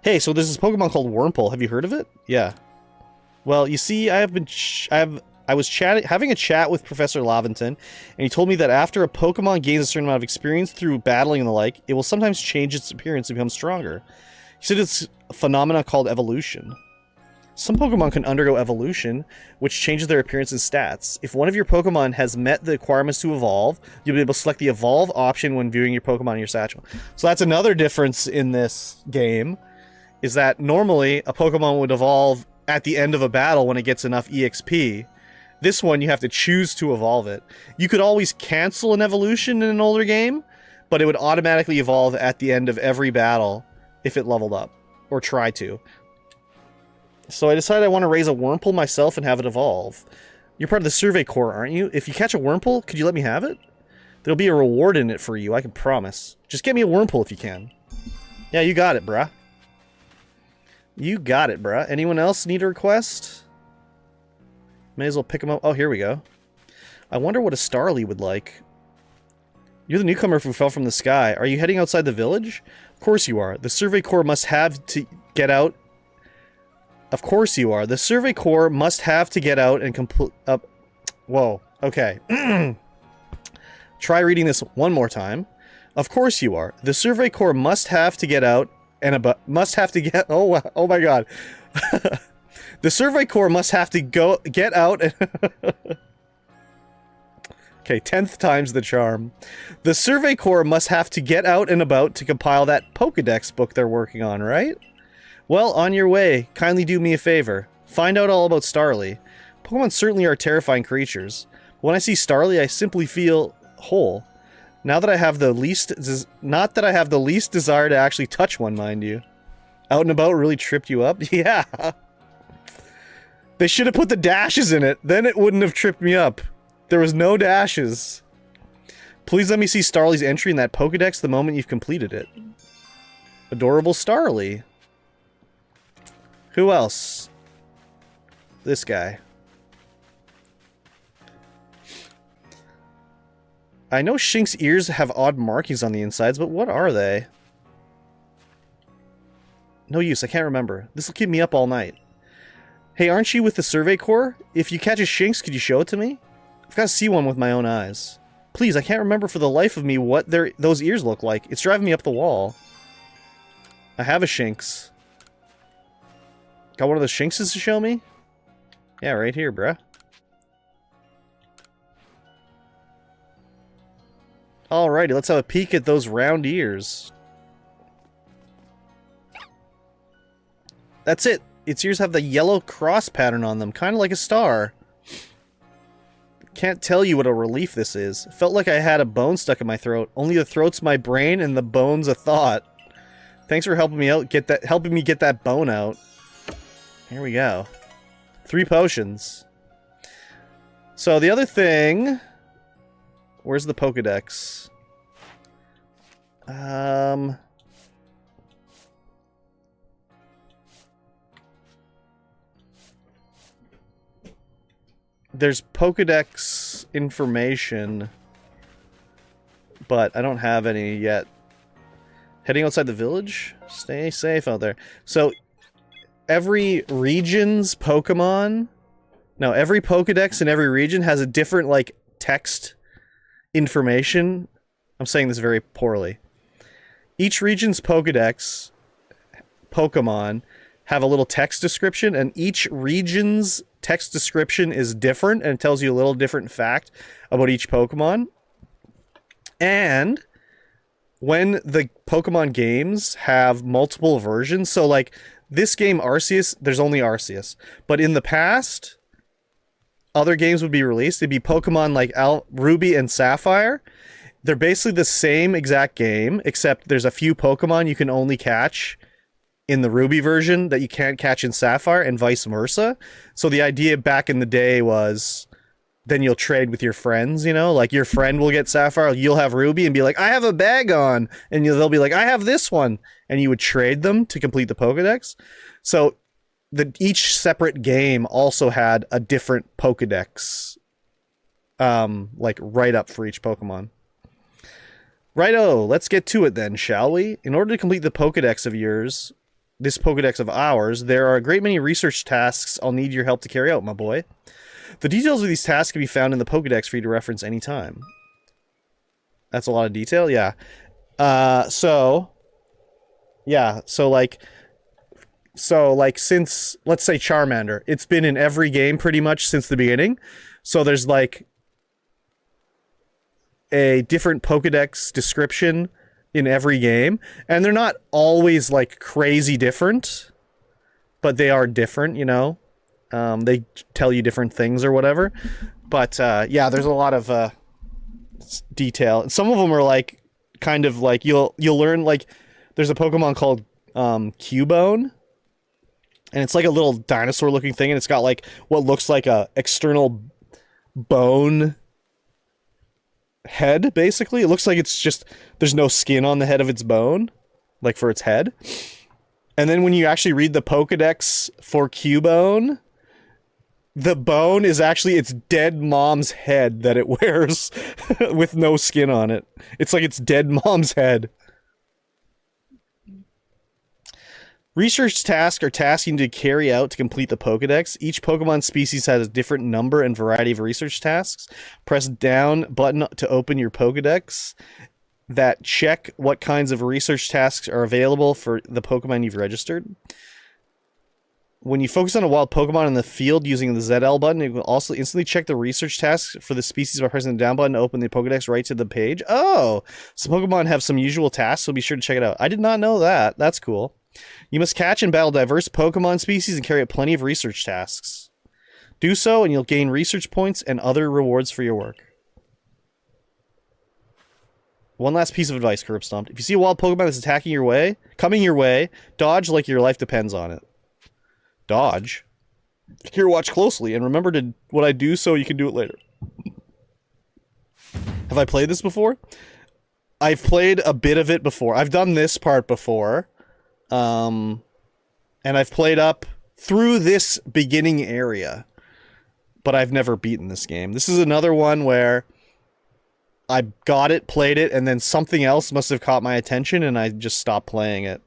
Hey, so there's this Pokemon called Wurmple. Have you heard of it? Yeah. Well, you see, I was having a chat with Professor Laventon, and he told me that after a Pokemon gains a certain amount of experience through battling and the like, it will sometimes change its appearance and become stronger. He said it's a phenomena called evolution. Some Pokemon can undergo evolution, which changes their appearance and stats. If one of your Pokemon has met the requirements to evolve, you'll be able to select the Evolve option when viewing your Pokemon in your satchel. So that's another difference in this game, is that normally a Pokemon would evolve at the end of a battle when it gets enough EXP. This one, you have to choose to evolve it. You could always cancel an evolution in an older game, but it would automatically evolve at the end of every battle if it leveled up, or try to. So I decided I want to raise a Wurmple myself and have it evolve. You're part of the Survey Corps, aren't you? If you catch a Wurmple, could you let me have it? There'll be a reward in it for you, I can promise. Just get me a Wurmple if you can. Yeah, you got it, bruh. You got it, bruh. Anyone else need a request? May as well pick them up. Oh, here we go. I wonder what a Starly would like. You're the newcomer who fell from the sky. Are you heading outside the village? Of course you are. The Survey Corps must have to get out. Of course you are. The Survey Corps must have to get out and complete up. Whoa. Okay. Try reading this one more time. Of course you are. The Survey Corps must have to get out and must have to get. Oh my God. The Survey Corps must have to get out and. Okay, 10th time's the charm. The Survey Corps must have to get out and about to compile that Pokedex book they're working on, right? Well, on your way. Kindly do me a favor. Find out all about Starly. Pokemon certainly are terrifying creatures. When I see Starly, I simply feel whole. Now that I have the least... Not that I have the least desire to actually touch one, mind you. Out and about really tripped you up? Yeah. They should have put the dashes in it. Then it wouldn't have tripped me up. There was no dashes. Please let me see Starly's entry in that Pokedex the moment you've completed it. Adorable Starly. Who else? This guy. I know Shink's ears have odd markings on the insides, but what are they? No use, I can't remember. This'll keep me up all night. Hey, aren't you with the Survey Corps? If you catch a Shinx, could you show it to me? I've got to see one with my own eyes. Please, I can't remember for the life of me what those ears look like. It's driving me up the wall. I have a Shinx. Got one of those Shinxes to show me? Yeah, right here, bruh. Alrighty, let's have a peek at those round ears. That's it. Its ears have the yellow cross pattern on them, kind of like a star. Can't tell you what a relief this is. Felt like I had a bone stuck in my throat. Only the throat's my brain and the bone's a thought. Thanks for helping me out. Helping me get that bone out. Here we go. 3 potions. So the other thing... Where's the Pokedex? There's Pokedex information, but I don't have any yet. Heading outside the village? Stay safe out there. So, every region's Pokemon... No, every Pokedex in every region has a different, like, text information. I'm saying this very poorly. Each region's Pokedex Pokemon have a little text description, and each region's text description is different, and it tells you a little different fact about each Pokemon. And when the Pokemon games have multiple versions, so like this game Arceus, there's only Arceus, but in the past, other games would be released. It'd be Pokemon like Ruby and Sapphire. They're basically the same exact game, except there's a few Pokemon you can only catch in the Ruby version that you can't catch in Sapphire, and vice versa. So the idea back in the day was, then you'll trade with your friends, you know? Like, your friend will get Sapphire, you'll have Ruby, and be like, I have a bag on! And they'll be like, I have this one! And you would trade them to complete the Pokedex. So, each separate game also had a different Pokedex. Like, right up for each Pokemon. Righto, let's get to it then, shall we? In order to complete the Pokedex of yours, this Pokedex of ours, there are a great many research tasks I'll need your help to carry out, my boy. The details of these tasks can be found in the Pokedex for you to reference anytime. That's a lot of detail? Yeah. So, like, since, let's say Charmander, it's been in every game pretty much since the beginning. So there's, like, a different Pokedex description in every game. And they're not always, like, crazy different, but they are different, you know? They tell you different things or whatever. But, yeah, there's a lot of detail. Some of them are, like, kind of, like, you'll learn, like, there's a Pokemon called Cubone. And it's, like, a little dinosaur-looking thing, and it's got, like, what looks like a external bone head, basically. It looks like it's just, there's no skin on the head of its bone, like, for its head. And then when you actually read the Pokedex for Cubone, the bone is actually its dead mom's head that it wears with no skin on it. It's like its dead mom's head. Research tasks are tasks you need to carry out to complete the Pokedex. Each Pokemon species has a different number and variety of research tasks. Press down button to open your Pokedex that check what kinds of research tasks are available for the Pokemon you've registered. When you focus on a wild Pokemon in the field using the ZL button, it will also instantly check the research tasks for the species by pressing the down button to open the Pokedex right to the page. Oh! Some Pokemon have some usual tasks, so be sure to check it out. I did not know that. That's cool. You must catch and battle diverse Pokemon species and carry out plenty of research tasks. Do so, and you'll gain research points and other rewards for your work. One last piece of advice, Curb Stomped. If you see a wild Pokemon that's coming your way, dodge like your life depends on it. Dodge? Here, watch closely, and remember to what I do so you can do it later. Have I played this before? I've played a bit of it before. I've done this part before. And I've played up through this beginning area. But I've never beaten this game. This is another one where I got it, played it, and then something else must have caught my attention, and I just stopped playing it.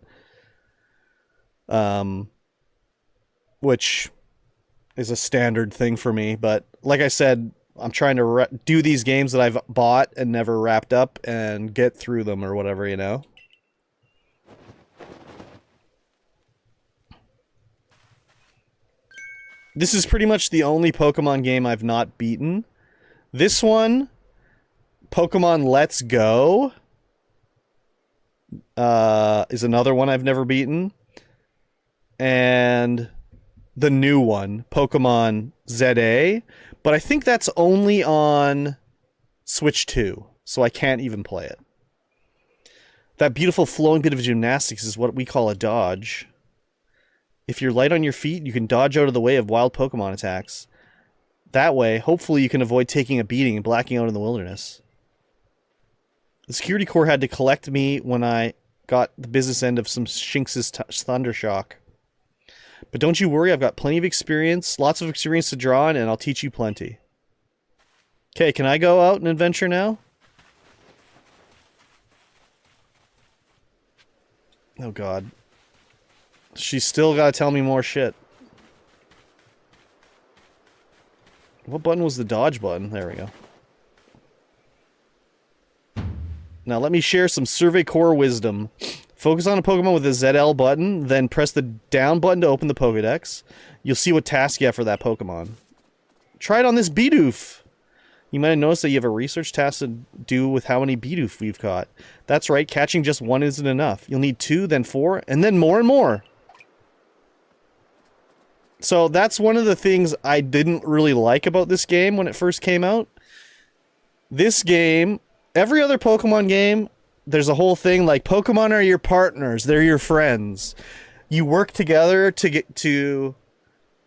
Which is a standard thing for me, but like I said, I'm trying to do these games that I've bought and never wrapped up and get through them or whatever, you know? This is pretty much the only Pokemon game I've not beaten. This one, Pokemon Let's Go, is another one I've never beaten. And the new one, Pokemon ZA, but I think that's only on Switch 2, so I can't even play it. That beautiful flowing bit of gymnastics is what we call a dodge. If you're light on your feet, you can dodge out of the way of wild Pokemon attacks. That way, hopefully you can avoid taking a beating and blacking out in the wilderness. The security corps had to collect me when I got the business end of some Shinx's Thundershock. But don't you worry, I've got plenty of experience, lots of experience to draw on, and I'll teach you plenty. Okay, can I go out and adventure now? Oh god. She's still gotta tell me more shit. What button was the dodge button? There we go. Now let me share some Survey Corps wisdom. Focus on a Pokemon with the ZL button, then press the down button to open the Pokedex. You'll see what task you have for that Pokemon. Try it on this Bidoof. You might have noticed that you have a research task to do with how many Bidoof we've caught. That's right, catching just one isn't enough. You'll need 2, then 4, and then more and more. So that's one of the things I didn't really like about this game when it first came out. This game, every other Pokemon game, there's a whole thing like Pokemon are your partners, they're your friends. You work together to get to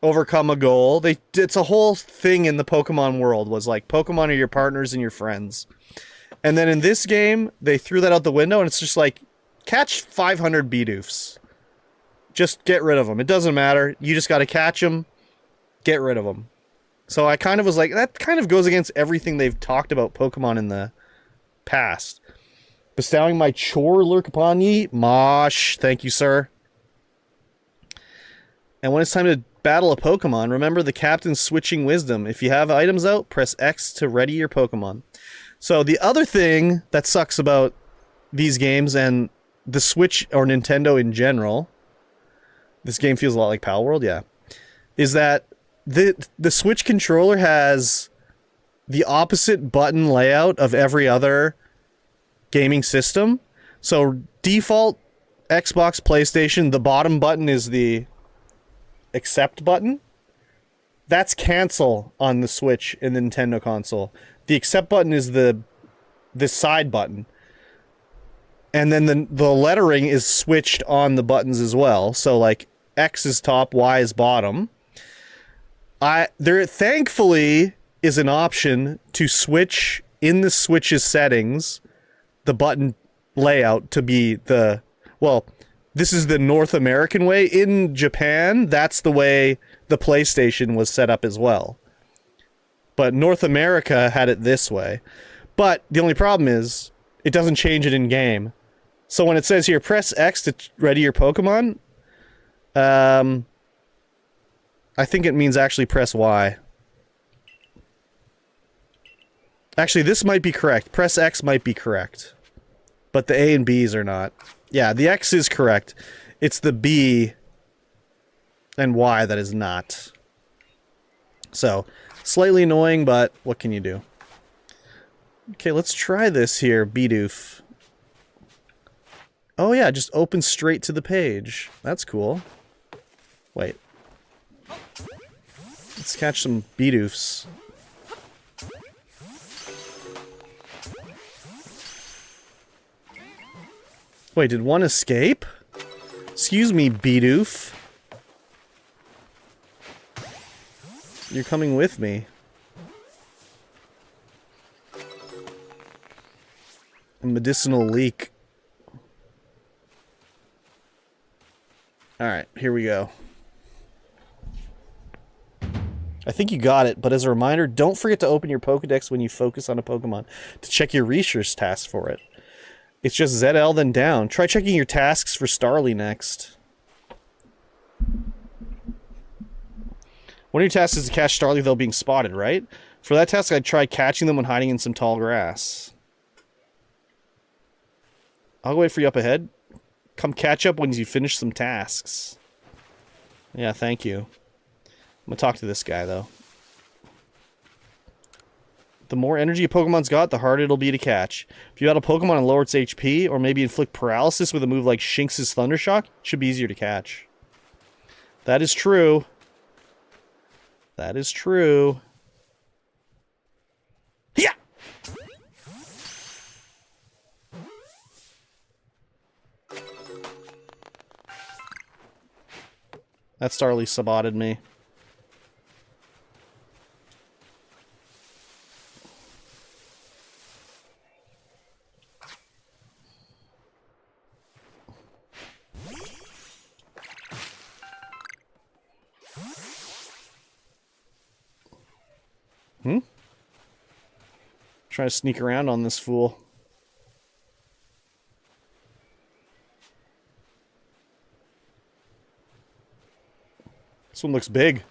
overcome a goal. It's a whole thing in the Pokemon world was like Pokemon are your partners and your friends. And then in this game, they threw that out the window and it's just like catch 500 Bidoofs. Just get rid of them. It doesn't matter. You just got to catch them, get rid of them. So I kind of was like, that kind of goes against everything they've talked about Pokemon in the past. Bestowing my chore lurk upon ye. Mosh. Thank you, sir. And when it's time to battle a Pokemon, remember the captain's switching wisdom. If you have items out, press X to ready your Pokemon. So the other thing that sucks about these games and the Switch or Nintendo in general, this game feels a lot like Pal World, yeah, is that the Switch controller has the opposite button layout of every other gaming system. So default Xbox, PlayStation, the bottom button is the accept button. That's cancel on the Switch and the Nintendo console. The accept button is the side button. And then the lettering is switched on the buttons as well. So like X is top, Y is bottom. There thankfully is an option to switch in the Switch's settings the button layout to be the, well, this is the North American way. In Japan, that's the way the PlayStation was set up as well. But North America had it this way. But the only problem is it doesn't change it in game. So when it says here, press X to ready your Pokemon, I think it means actually press Y. Actually, this might be correct. Press X might be correct. But the A and B's are not. Yeah, the X is correct. It's the B and Y that is not. So, slightly annoying, but what can you do? Okay, let's try this here, Bidoof. Oh yeah, just open straight to the page. That's cool. Wait. Let's catch some Bidoofs. Wait, did one escape? Excuse me, Bidoof. You're coming with me. A medicinal leak. Alright, here we go. I think you got it, but as a reminder, don't forget to open your Pokedex when you focus on a Pokemon to check your research tasks for it. It's just ZL then down. Try checking your tasks for Starly next. One of your tasks is to catch Starly without being spotted, right? For that task, I'd try catching them when hiding in some tall grass. I'll wait for you up ahead. Come catch up when you finish some tasks. Yeah, thank you. I'm gonna talk to this guy, though. The more energy a Pokemon's got, the harder it'll be to catch. If you had a Pokemon and lower its HP, or maybe inflict paralysis with a move like Shinx's Thundershock, it should be easier to catch. That is true. That is true. Yeah! That Starly sabotted me. Trying to sneak around on this fool. This one looks big.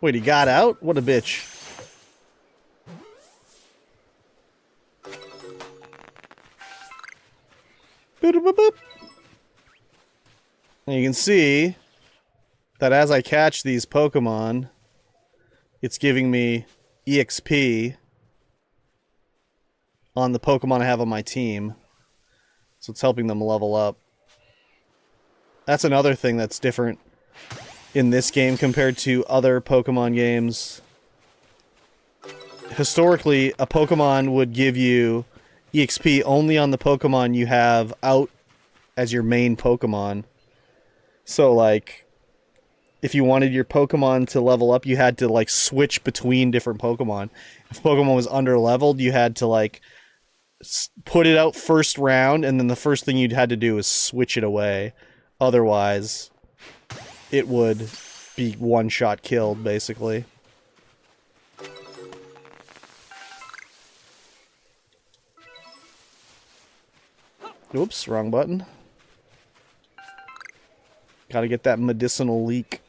Wait, he got out? What a bitch. Boop, boop, boop. And you can see that as I catch these Pokemon, it's giving me EXP on the Pokemon I have on my team. So it's helping them level up. That's another thing that's different in this game compared to other Pokemon games. Historically, a Pokemon would give you EXP only on the Pokemon you have out as your main Pokemon. So, like, if you wanted your Pokemon to level up, you had to, like, switch between different Pokemon. If Pokemon was under-leveled, you had to, like, put it out first round, and then the first thing you'd had to do is switch it away. Otherwise, it would be one-shot killed, basically. Oops, wrong button. Gotta get that medicinal leak.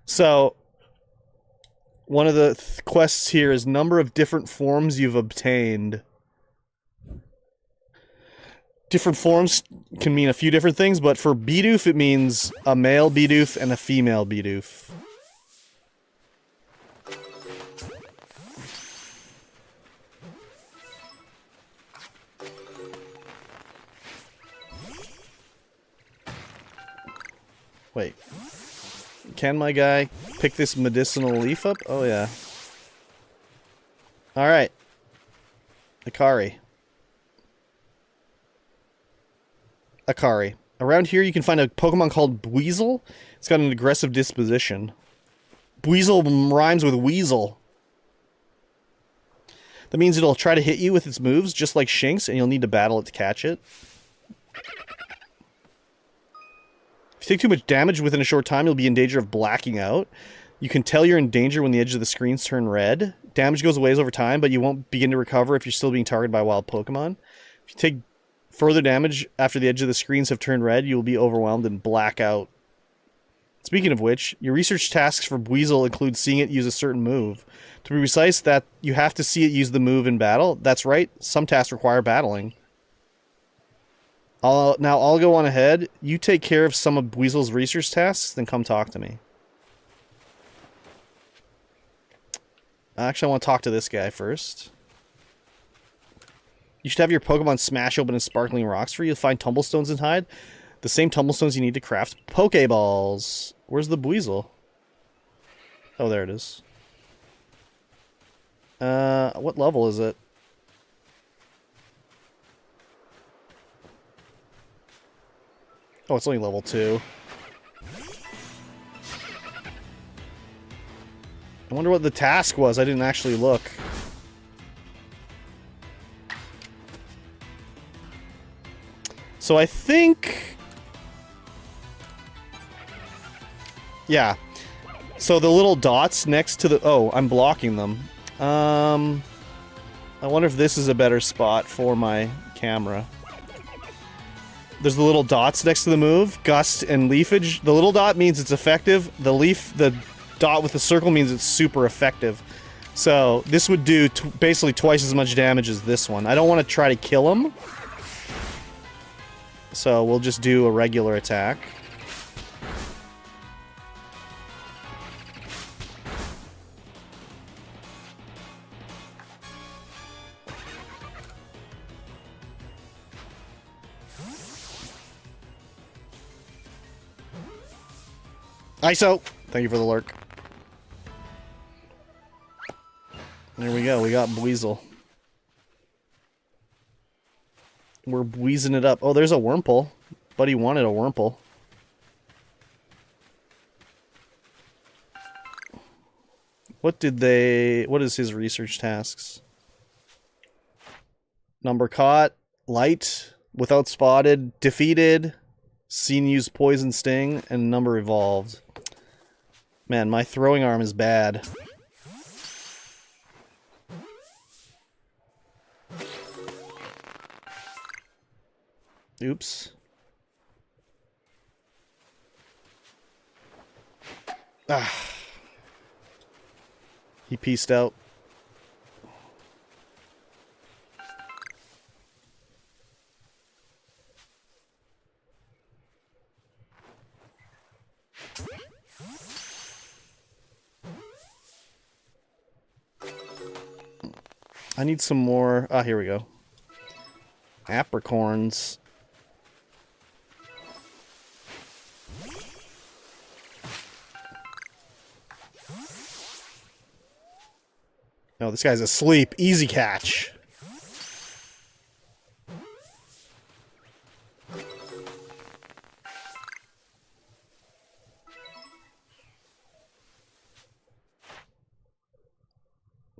So, one of the quests here is number of different forms you've obtained. Different forms can mean a few different things, but for Bidoof it means a male Bidoof and a female Bidoof. Wait. Can my guy pick this medicinal leaf up? Oh, yeah. Alright. Akari. Akari. Around here you can find a Pokemon called Buizel. It's got an aggressive disposition. Buizel rhymes with weasel. That means it'll try to hit you with its moves, just like Shinx, and you'll need to battle it to catch it. If you take too much damage within a short time, you'll be in danger of blacking out. You can tell you're in danger when the edge of the screens turn red. Damage goes away over time, but you won't begin to recover if you're still being targeted by wild Pokemon. If you take further damage after the edge of the screens have turned red, you will be overwhelmed and black out. Speaking of which, your research tasks for Buizel include seeing it use a certain move. To be precise, that you have to see it use the move in battle. That's right, some tasks require battling. Now I'll go on ahead. You take care of some of Buizel's research tasks, then come talk to me. Actually, I want to talk to this guy first. You should have your Pokemon smash open a sparkling rocks for you. You'll find tumblestones inside. The same tumblestones you need to craft Pokeballs. Where's the Buizel? Oh, there it is. What level is it? Oh, it's only level 2. I wonder what the task was. I didn't actually look. So I think... yeah. So the little dots next to the... oh, I'm blocking them. I wonder if this is a better spot for my camera. There's the little dots next to the move, Gust and Leafage. The little dot means it's effective. The dot with the circle means it's super effective. So this would do basically twice as much damage as this one. I don't want to try to kill him. So we'll just do a regular attack. ISO! Thank you for the lurk. There we go, we got Buizel. We're wheezing it up. Oh, there's a Wurmple. Buddy wanted a Wurmple. What is his research tasks? Number caught, light, without spotted, defeated, seen use poison sting, and number evolved. Man, my throwing arm is bad. Oops. Ah. He pieced out. I need some more. Ah, here we go. Apricorns. Oh, this guy's asleep. Easy catch.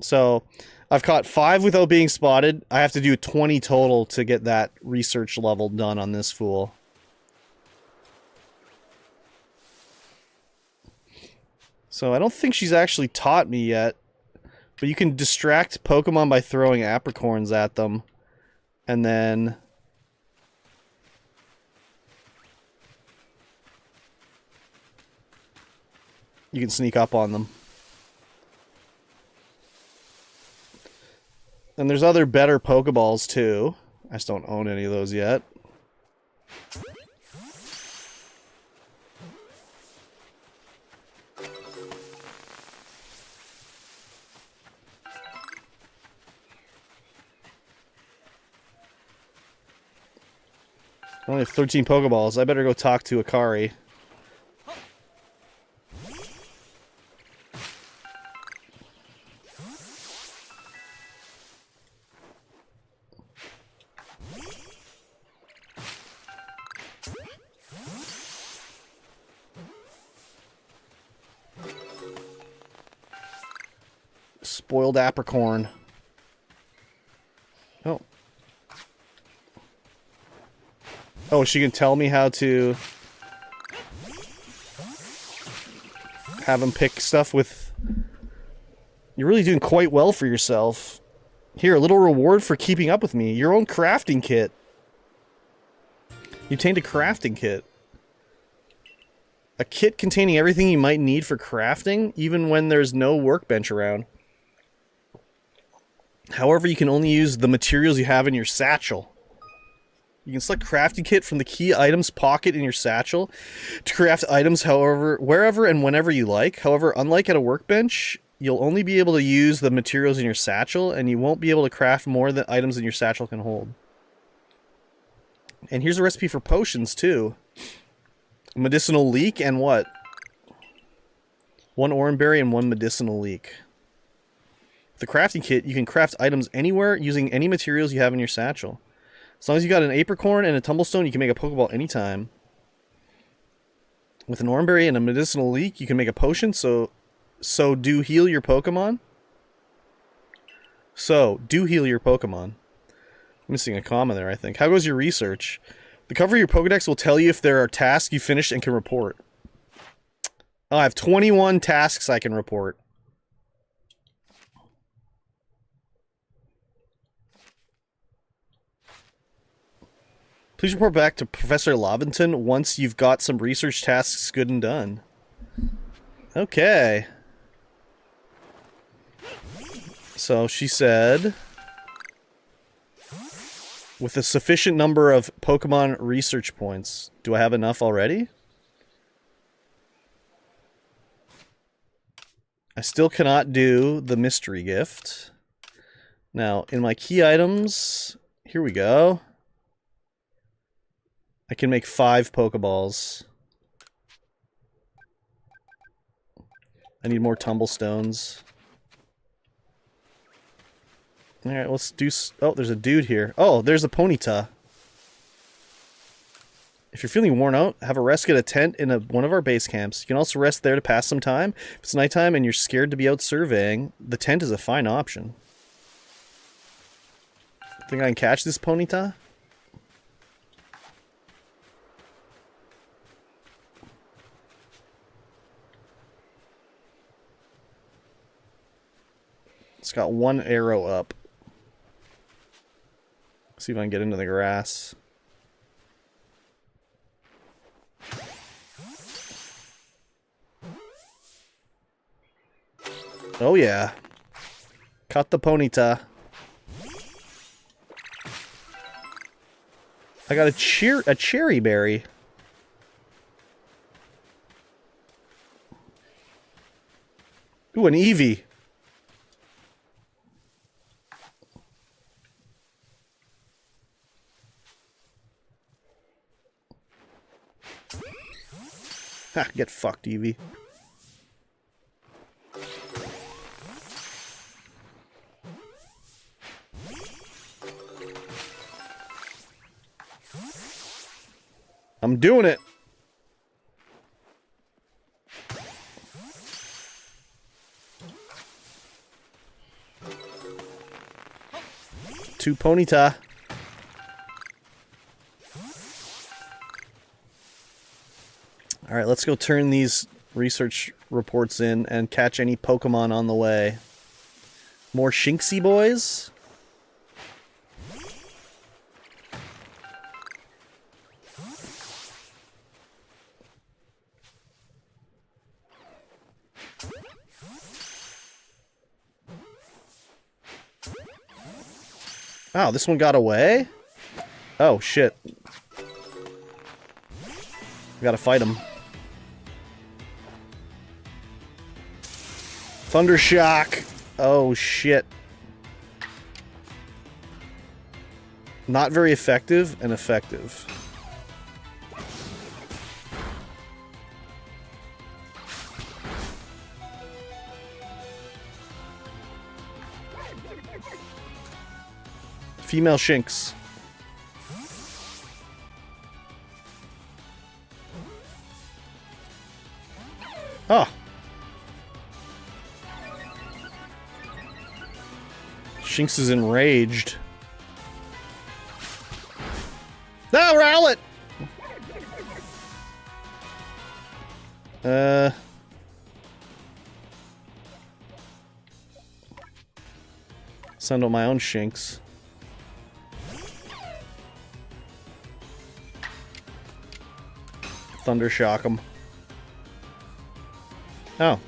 So, I've caught 5 without being spotted. I have to do 20 total to get that research level done on this fool. So, I don't think she's actually taught me yet. But you can distract Pokemon by throwing apricorns at them. And then... you can sneak up on them. And there's other better Pokeballs too. I just don't own any of those yet. I only have 13 Pokeballs. I better go talk to Akari. Spoiled apricorn. Oh. Oh, she can tell me how to have him pick stuff with... You're really doing quite well for yourself. Here, a little reward for keeping up with me. Your own crafting kit. You obtained a crafting kit. A kit containing everything you might need for crafting, even when there's no workbench around. However, you can only use the materials you have in your satchel. You can select crafting kit from the key items pocket in your satchel to craft items however, wherever and whenever you like. However, unlike at a workbench, you'll only be able to use the materials in your satchel, and you won't be able to craft more than items in your satchel can hold. And here's a recipe for potions, too. Medicinal leek and what? 1 orange berry and 1 medicinal leek. With the crafting kit, you can craft items anywhere using any materials you have in your satchel. As long as you got an apricorn and a tumblestone, you can make a Pokeball anytime. With an orange berry and a medicinal leek, you can make a potion, so do heal your Pokemon. So, do heal your Pokemon. I'm missing a comma there, I think. How goes your research? The cover of your Pokedex will tell you if there are tasks you finished and can report. Oh, I have 21 tasks I can report. Please report back to Professor Laventon once you've got some research tasks good and done. Okay. So she said, with a sufficient number of Pokemon research points. Do I have enough already? I still cannot do the mystery gift. Now, in my key items, here we go. I can make 5 Pokeballs. I need more Tumblestones. Alright, let's do... Oh, there's a dude here. Oh, there's a Ponyta. If you're feeling worn out, have a rest, get a tent in one of our base camps. You can also rest there to pass some time. If it's nighttime and you're scared to be out surveying, the tent is a fine option. Think I can catch this Ponyta? It's got 1 arrow up. See if I can get into the grass. Oh yeah. Caught the Ponyta. I got a cherry berry. Ooh, an Eevee. Get fucked, Eevee. I'm doing it. Two Ponyta. Alright, let's go turn these research reports in and catch any Pokemon on the way. More Shinxie boys? Oh, this one got away? Oh, shit. We gotta fight him. Thundershock! Oh, shit. Not very effective and effective. Female Shinx. Oh. Shinx is enraged. No, Rowlet! Send out my own Shinx. Thundershock him. Oh.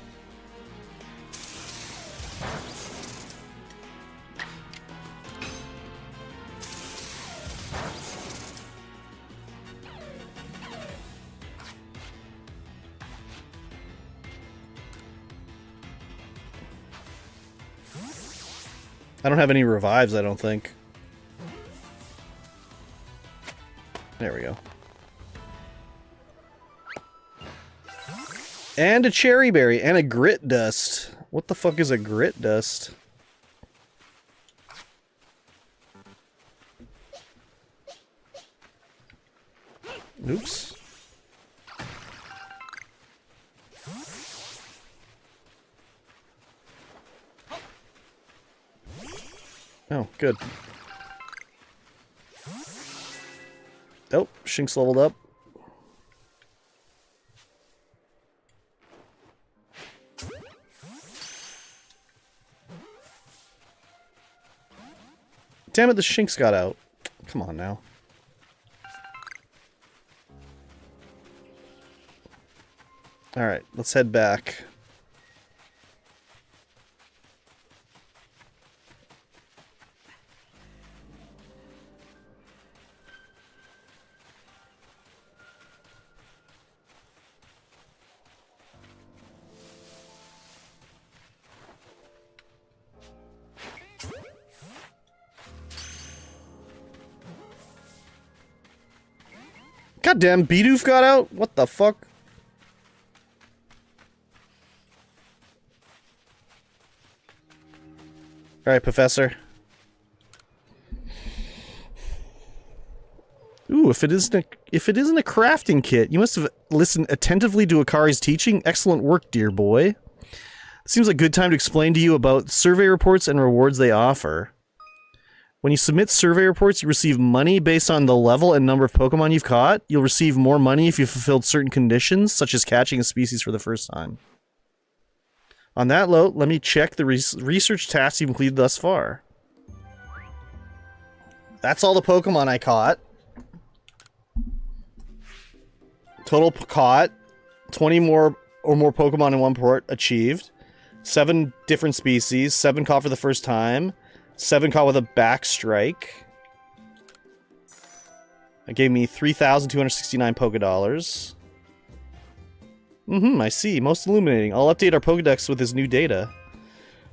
I don't have any revives, I don't think. There we go. And a cherry berry, and a grit dust. What the fuck is a grit dust? Oops. Oh, good. Oh, Shinx leveled up. Damn it, the Shinx got out. Come on now. Alright, let's head back. Goddamn, Bidoof got out? What the fuck? Alright, Professor. Ooh, if it isn't a crafting kit, you must have listened attentively to Akari's teaching. Excellent work, dear boy. Seems like a good time to explain to you about survey reports and rewards they offer. When you submit survey reports, you receive money based on the level and number of Pokemon you've caught. You'll receive more money if you fulfilled certain conditions, such as catching a species for the first time. On that note, let me check the research tasks you've completed thus far. That's all the Pokemon I caught. Total caught. 20 more or more Pokemon in one port achieved. 7 different species. 7 caught for the first time. 7 caught with a back strike. That gave me 3,269 Pokedollars. I see. Most illuminating. I'll update our Pokedex with this new data.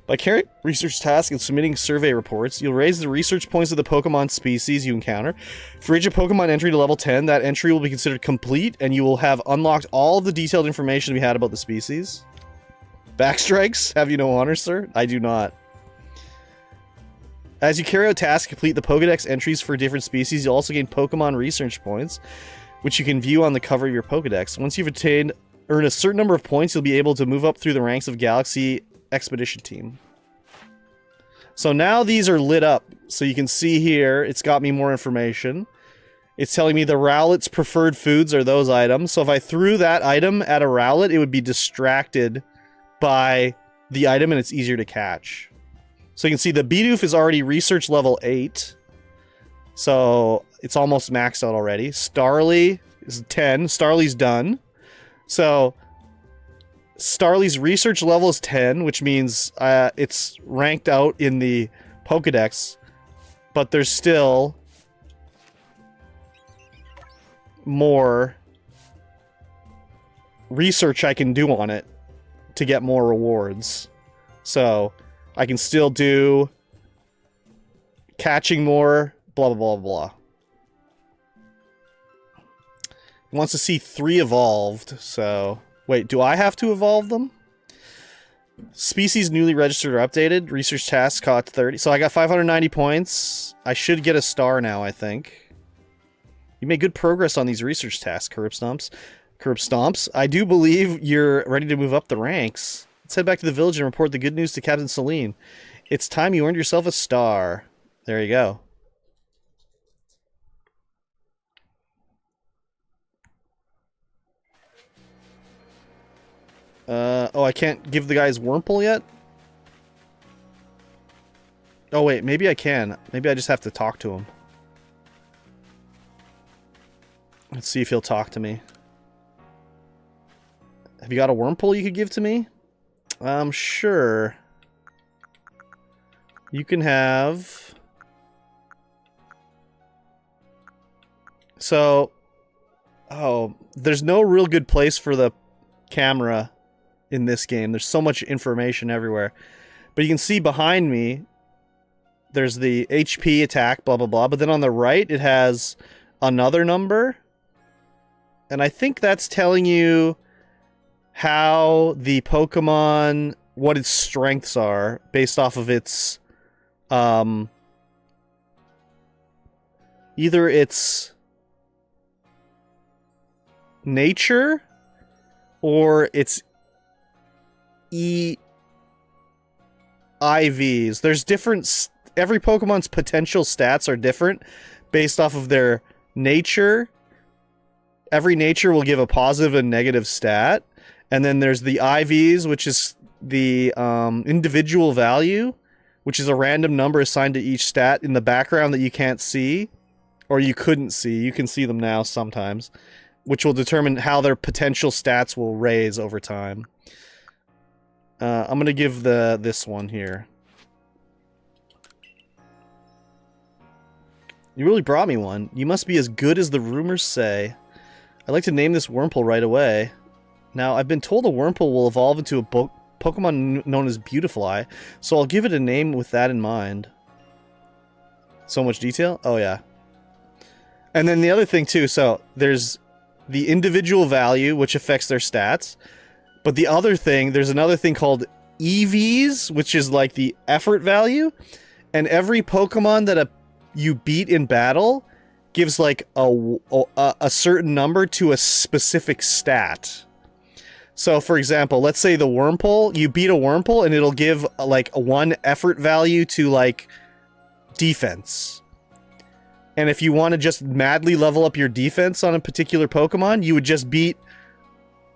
By carrying research tasks and submitting survey reports, you'll raise the research points of the Pokemon species you encounter. For each Pokemon entry to level 10, that entry will be considered complete, and you will have unlocked all of the detailed information we had about the species. Backstrikes? Have you no honor, sir? I do not. As you carry out tasks, complete the Pokedex entries for different species, you'll also gain Pokemon research points, which you can view on the cover of your Pokedex. Once you've earned a certain number of points, you'll be able to move up through the ranks of Galaxy Expedition Team. So now these are lit up. So you can see here, it's got me more information. It's telling me the Rowlet's preferred foods are those items. So if I threw that item at a Rowlet, it would be distracted by the item and it's easier to catch. So you can see the Bidoof is already research level 8. So it's almost maxed out already. Starly is 10. Starly's done. So Starly's research level is 10, which means it's ranked out in the Pokedex. But there's still more research I can do on it to get more rewards. So I can still do catching more, blah, blah, blah, blah. He wants to see 3 evolved, so... Wait, do I have to evolve them? Species newly registered or updated. Research tasks caught 30. So I got 590 points. I should get a star now, I think. You made good progress on these research tasks, Curb Stomps. I do believe you're ready to move up the ranks. Let's head back to the village and report the good news to Captain Celine. It's time you earned yourself a star. There you go. Oh, I can't give the guys Wurmple yet? Oh, wait, maybe I can. Maybe I just have to talk to him. Let's see if he'll talk to me. Have you got a Wurmple you could give to me? Sure. You can have... So... Oh, there's no real good place for the camera in this game. There's so much information everywhere. But you can see behind me, there's the HP, attack, blah, blah, blah. But then on the right, it has another number. And I think that's telling you how the Pokemon, what its strengths are, based off of its, either its nature or its EIVs. There's different, every Pokemon's potential stats are different based off of their nature. Every nature will give a positive and negative stat. And then there's the IVs, which is the individual value, which is a random number assigned to each stat in the background that you can't see, or you couldn't see. You can see them now sometimes, which will determine how their potential stats will raise over time. I'm going to give this one here. You really brought me one. You must be as good as the rumors say. I'd like to name this Wurmple right away. Now, I've been told a Wurmple will evolve into a Pokemon known as Beautifly, so I'll give it a name with that in mind. So much detail? Oh, yeah. And then the other thing, too, so there's the individual value, which affects their stats. But the other thing, there's another thing called EVs, which is like the effort value. And every Pokemon that you beat in battle gives like a certain number to a specific stat. So, for example, let's say the Wurmple, you beat a Wurmple and it'll give like one effort value to like defense. And if you want to just madly level up your defense on a particular Pokemon, you would just beat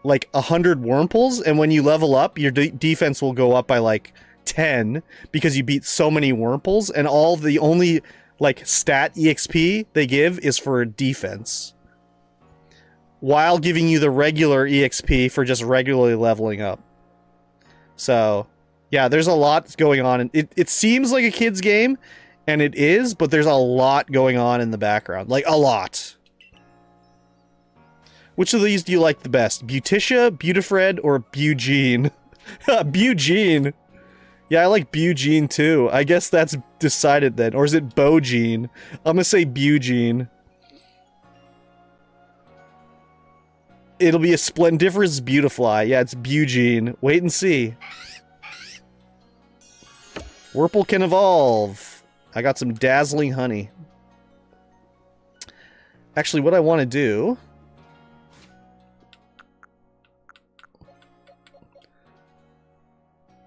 like 100 Wurmples, and when you level up, your defense will go up by like 10 because you beat so many Wurmples, and all the only like stat EXP they give is for defense, while giving you the regular EXP for just regularly leveling up. So, yeah, there's a lot going on, and it seems like a kid's game, and it is, but there's a lot going on in the background. Like, a lot. Which of these do you like the best? Beauticia, Beautifred, or Bugene? Bugene! Yeah, I like Bugene too. I guess that's decided then. Or is it Bogene? I'm gonna say Bugene. It'll be a Splendiferous Beautifly. Yeah, it's Bugene. Wait and see. Wurple can evolve. I got some dazzling honey. Actually, what I want to do...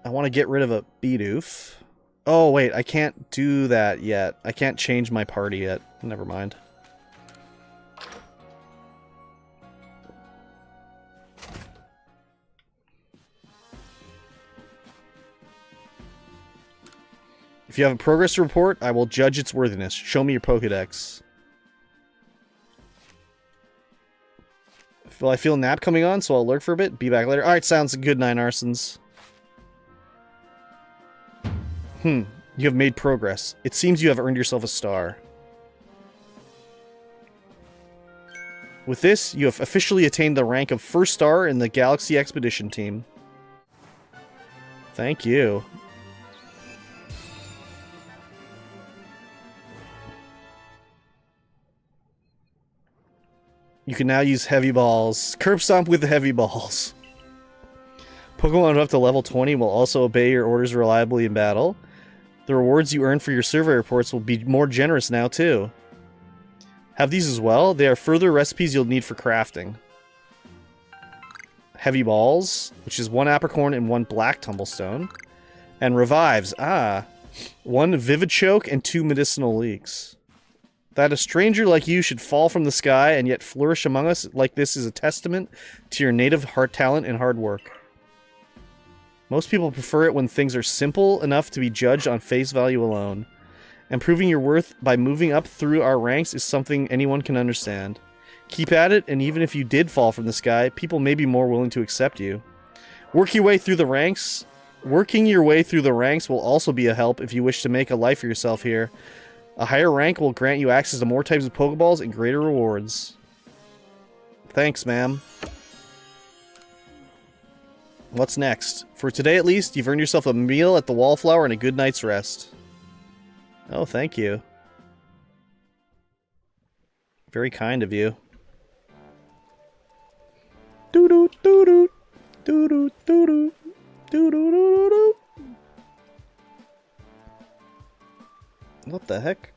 I want to get rid of a Bidoof. Oh, wait, I can't do that yet. I can't change my party yet. Never mind. If you have a progress report, I will judge its worthiness. Show me your Pokedex. Well, I feel a nap coming on, so I'll lurk for a bit. Be back later. Alright, sounds good, 9 Arsons. You have made progress. It seems you have earned yourself a star. With this, you have officially attained the rank of first star in the Galaxy Expedition team. Thank you. You can now use heavy balls. Curb Stomp with the heavy balls. Pokemon up to level 20 will also obey your orders reliably in battle. The rewards you earn for your survey reports will be more generous now, too. Have these as well. They are further recipes you'll need for crafting. Heavy balls, which is 1 apricorn and 1 black tumblestone. And revives. 1 vivid choke and 2 medicinal leaks. That a stranger like you should fall from the sky and yet flourish among us like this is a testament to your native heart talent and hard work. Most people prefer it when things are simple enough to be judged on face value alone. And proving your worth by moving up through our ranks is something anyone can understand. Keep at it, and even if you did fall from the sky, people may be more willing to accept you. Working your way through the ranks will also be a help if you wish to make a life for yourself here. A higher rank will grant you access to more types of Pokeballs and greater rewards. Thanks, ma'am. What's next? For today at least, you've earned yourself a meal at the Wallflower and a good night's rest. Oh, thank you. Very kind of you. Doo-doo, doo-doo, doo-doo, doo-doo, doo-doo-doo-doo. What the heck?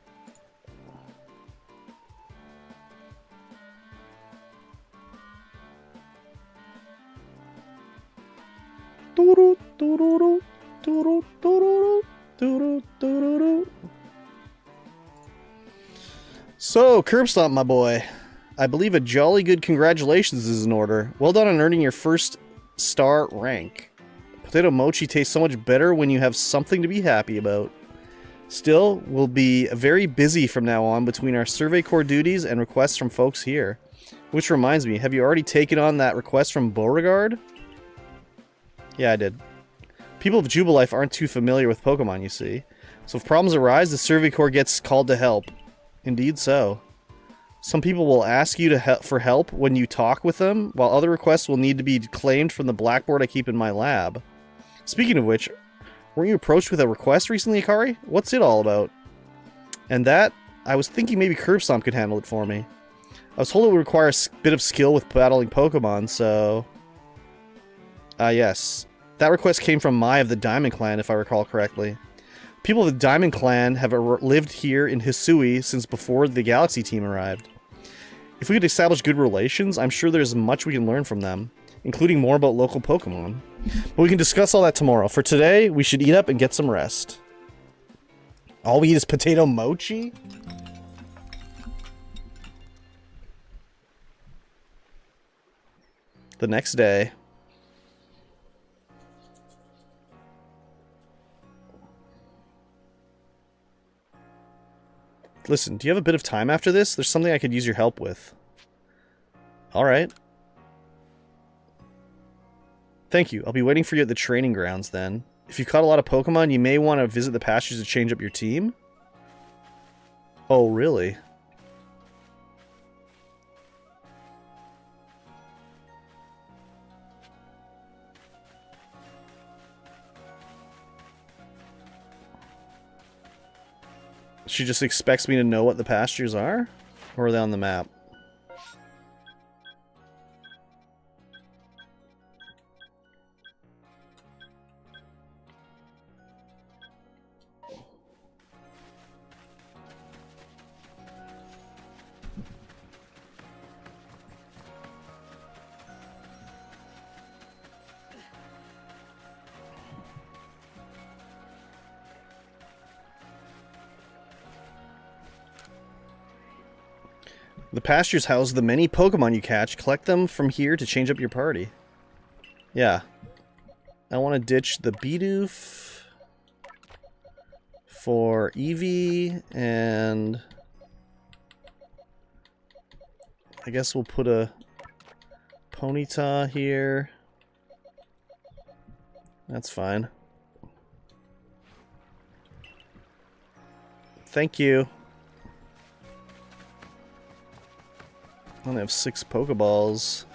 So, Curb Stomp, my boy. I believe a jolly good congratulations is in order. Well done on earning your first star rank. Potato Mochi tastes so much better when you have something to be happy about. Still, we'll be very busy from now on between our Survey Corps duties and requests from folks here. Which reminds me, have you already taken on that request from Beauregard? Yeah, I did. People of Jubilife aren't too familiar with Pokemon, you see. So if problems arise, the Survey Corps gets called to help. Indeed so. Some people will ask you for help when you talk with them, while other requests will need to be claimed from the blackboard I keep in my lab. Speaking of which, weren't you approached with a request recently, Akari? What's it all about? And that, I was thinking maybe Curb Stomp could handle it for me. I was told it would require a bit of skill with battling Pokemon, so... yes. That request came from Mai of the Diamond Clan, if I recall correctly. People of the Diamond Clan have lived here in Hisui since before the Galaxy team arrived. If we could establish good relations, I'm sure there's much we can learn from them, including more about local Pokemon. But we can discuss all that tomorrow. For today, we should eat up and get some rest. All we eat is potato mochi? The next day. Listen, do you have a bit of time after this? There's something I could use your help with. Alright. Thank you. I'll be waiting for you at the training grounds then. If you've caught a lot of Pokemon, you may want to visit the pastures to change up your team. Oh, really? She just expects me to know what the pastures are? Or are they on the map? The pastures house the many Pokemon you catch. Collect them from here to change up your party. Yeah. I want to ditch the Bidoof for Eevee, and I guess we'll put a Ponyta here. That's fine. Thank you. I only have 6 Pokeballs.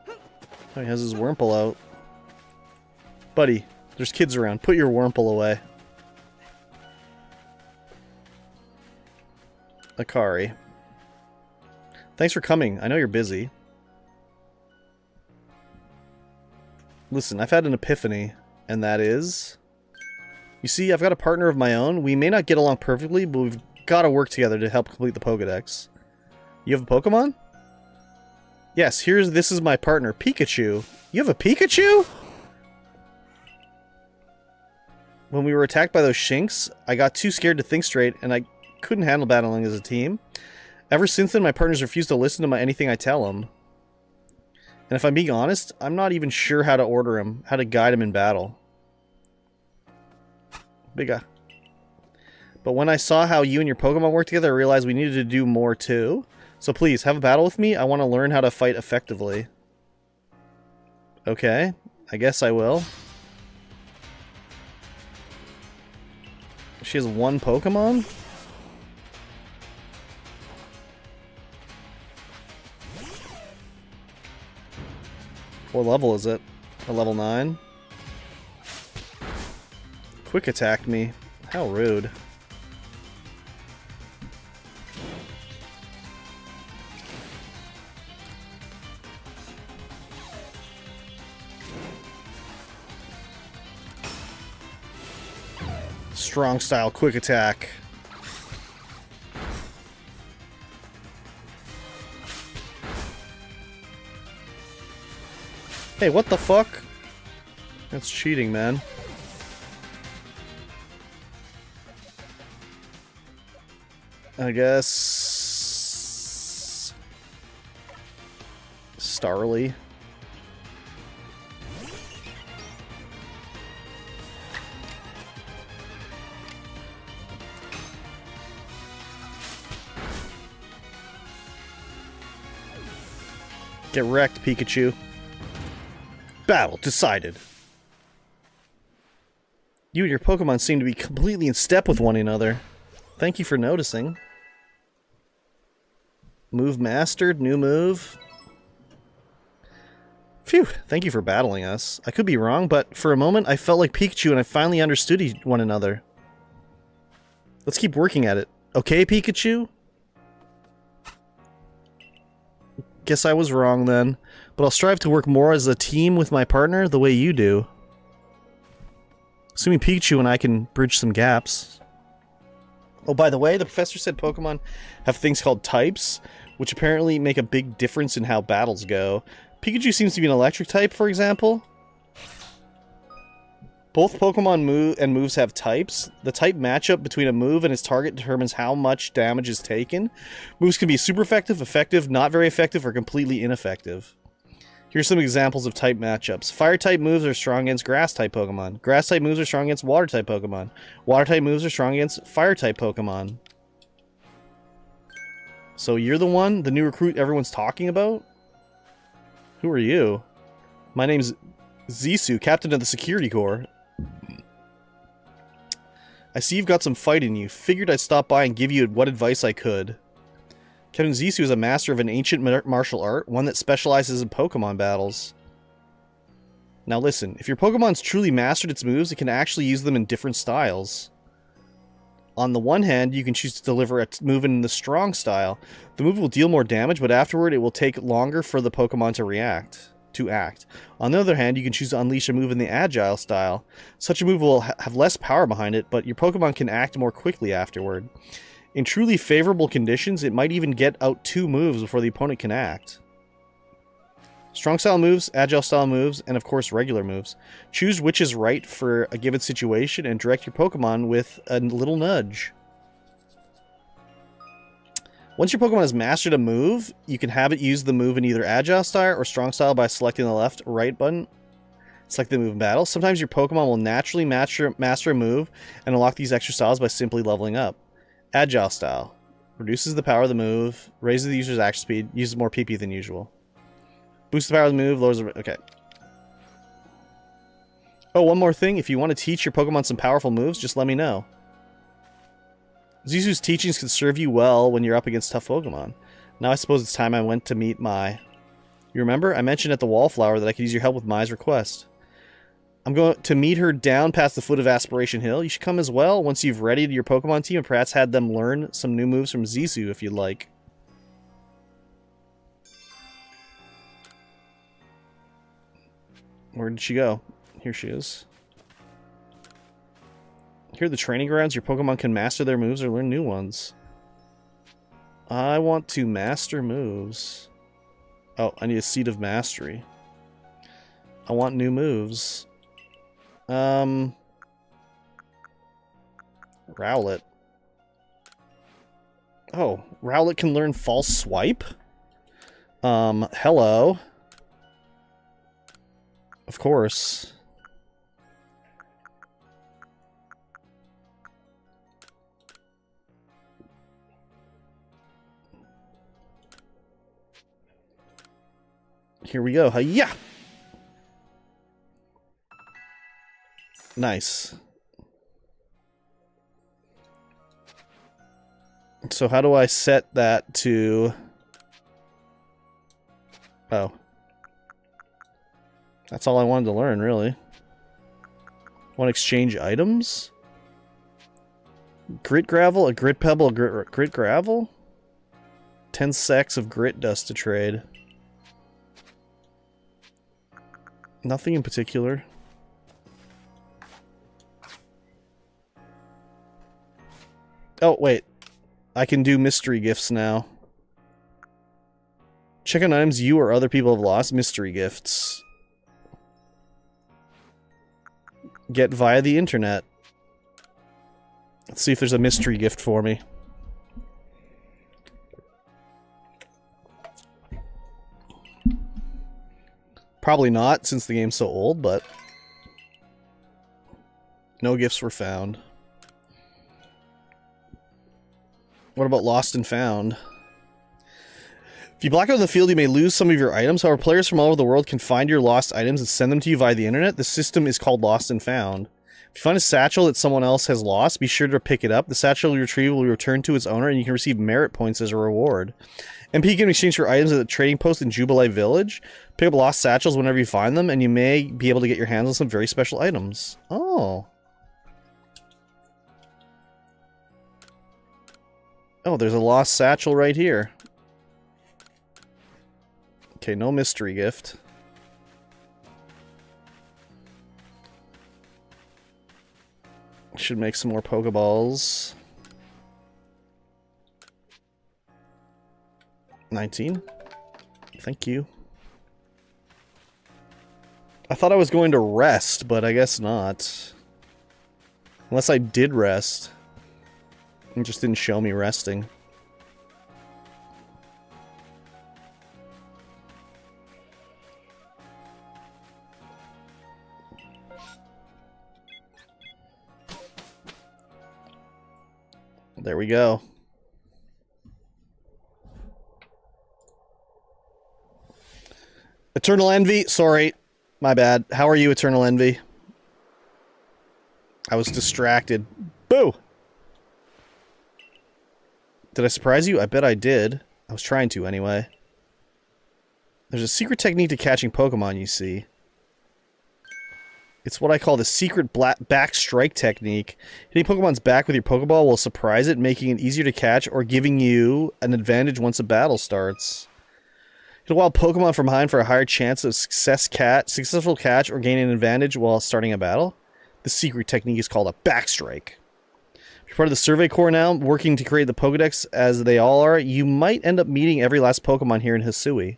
Oh, he has his Wurmple out. Buddy, there's kids around. Put your Wurmple away. Akari. Thanks for coming. I know you're busy. Listen, I've had an epiphany, and that is... You see, I've got a partner of my own. We may not get along perfectly, but we've got to work together to help complete the Pokedex. You have a Pokemon? Yes, this is my partner, Pikachu. You have a Pikachu? When we were attacked by those Shinx, I got too scared to think straight, and I couldn't handle battling as a team. Ever since then, my partners refuse to listen to anything I tell them. And if I'm being honest, I'm not even sure how to order him, how to guide him in battle. Bigga. But when I saw how you and your Pokemon work together, I realized we needed to do more too. So please, have a battle with me. I want to learn how to fight effectively. Okay, I guess I will. She has 1 Pokemon? What level is it? A level 9? Quick attacked me. How rude. Strong style quick attack. Hey, what the fuck? That's cheating, man. I guess... Starly. Get wrecked, Pikachu. Battle decided. You and your Pokemon seem to be completely in step with one another. Thank you for noticing. Move mastered, new move. Phew, thank you for battling us. I could be wrong, but for a moment I felt like Pikachu and I finally understood one another. Let's keep working at it. Okay, Pikachu? Guess I was wrong then, but I'll strive to work more as a team with my partner the way you do. Assuming Pikachu and I can bridge some gaps. Oh, by the way, the professor said Pokemon have things called types, which apparently make a big difference in how battles go. Pikachu seems to be an electric type, for example. Both Pokemon moves have types. The type matchup between a move and its target determines how much damage is taken. Moves can be super effective, effective, not very effective, or completely ineffective. Here's some examples of type matchups. Fire-type moves are strong against Grass-type Pokemon. Grass-type moves are strong against Water-type Pokemon. Water-type moves are strong against Fire-type Pokemon. So you're the new recruit everyone's talking about? Who are you? My name's Hisui, Captain of the Security Corps. I see you've got some fight in you. Figured I'd stop by and give you what advice I could. Captain Hisui is a master of an ancient martial art, one that specializes in Pokemon battles. Now listen, if your Pokemon's truly mastered its moves, it can actually use them in different styles. On the one hand, you can choose to deliver a move in the strong style. The move will deal more damage, but afterward it will take longer for the Pokemon to act. On the other hand, you can choose to unleash a move in the agile style. Such a move will have less power behind it, but your Pokemon can act more quickly afterward. In truly favorable conditions, it might even get out 2 moves before the opponent can act. Strong style moves, agile style moves, and of course regular moves. Choose which is right for a given situation and direct your Pokemon with a little nudge. Once your Pokemon has mastered a move, you can have it use the move in either agile style or strong style by selecting the left or right button. Select the move in battle. Sometimes your Pokemon will naturally master a move and unlock these extra styles by simply leveling up. Agile style. Reduces the power of the move, raises the user's action speed, uses more PP than usual. Boosts the power of the move, lowers the... Okay. Oh, one more thing. If you want to teach your Pokemon some powerful moves, just let me know. Zisu's teachings can serve you well when you're up against tough Pokemon. Now I suppose it's time I went to meet Mai. You remember? I mentioned at the Wallflower that I could use your help with Mai's request. I'm going to meet her down past the foot of Aspiration Hill. You should come as well once you've readied your Pokemon team and perhaps had them learn some new moves from Zisu if you'd like. Where did she go? Here she is. Here are the training grounds. Your Pokemon can master their moves or learn new ones. I want to master moves. Oh, I need a Seed of Mastery. I want new moves. Rowlet. Oh, Rowlet can learn False Swipe? Hello. Of course. Here we go. Hi-ya! Nice. So how do I set that to... Oh. That's all I wanted to learn, really. Want to exchange items? Grit gravel, a grit pebble, a grit gravel? 10 sacks of grit dust to trade. Nothing in particular. Oh, wait. I can do mystery gifts now. Check on items you or other people have lost. Mystery gifts. Get via the internet. Let's see if there's a mystery gift for me. Probably not, since the game's so old, but... No gifts were found. What about Lost and Found? If you black out in the field, you may lose some of your items. However, players from all over the world can find your lost items and send them to you via the internet. The system is called Lost and Found. If you find a satchel that someone else has lost, be sure to pick it up. The satchel you retrieve will return to its owner, and you can receive merit points as a reward. MP can exchange for items at the trading post in Jubilee Village. Pick up lost satchels whenever you find them, and you may be able to get your hands on some very special items. Oh. Oh, there's a lost satchel right here. Okay, no mystery gift. Should make some more Pokeballs. 19. Thank you. I thought I was going to rest, but I guess not. Unless I did rest. It just didn't show me resting. There we go. Eternal Envy, sorry. My bad. How are you, Eternal Envy? I was distracted. Boo! Did I surprise you? I bet I did. I was trying to, anyway. There's a secret technique to catching Pokemon, you see. It's what I call the secret back strike technique. Hitting Pokemon's back with your Pokeball will surprise it, making it easier to catch or giving you an advantage once a battle starts. Hit a wild Pokemon from behind for a higher chance of successful catch or gain an advantage while starting a battle. The secret technique is called a back strike. If you're part of the Survey Corps now, working to create the Pokedex as they all are, you might end up meeting every last Pokemon here in Hisui.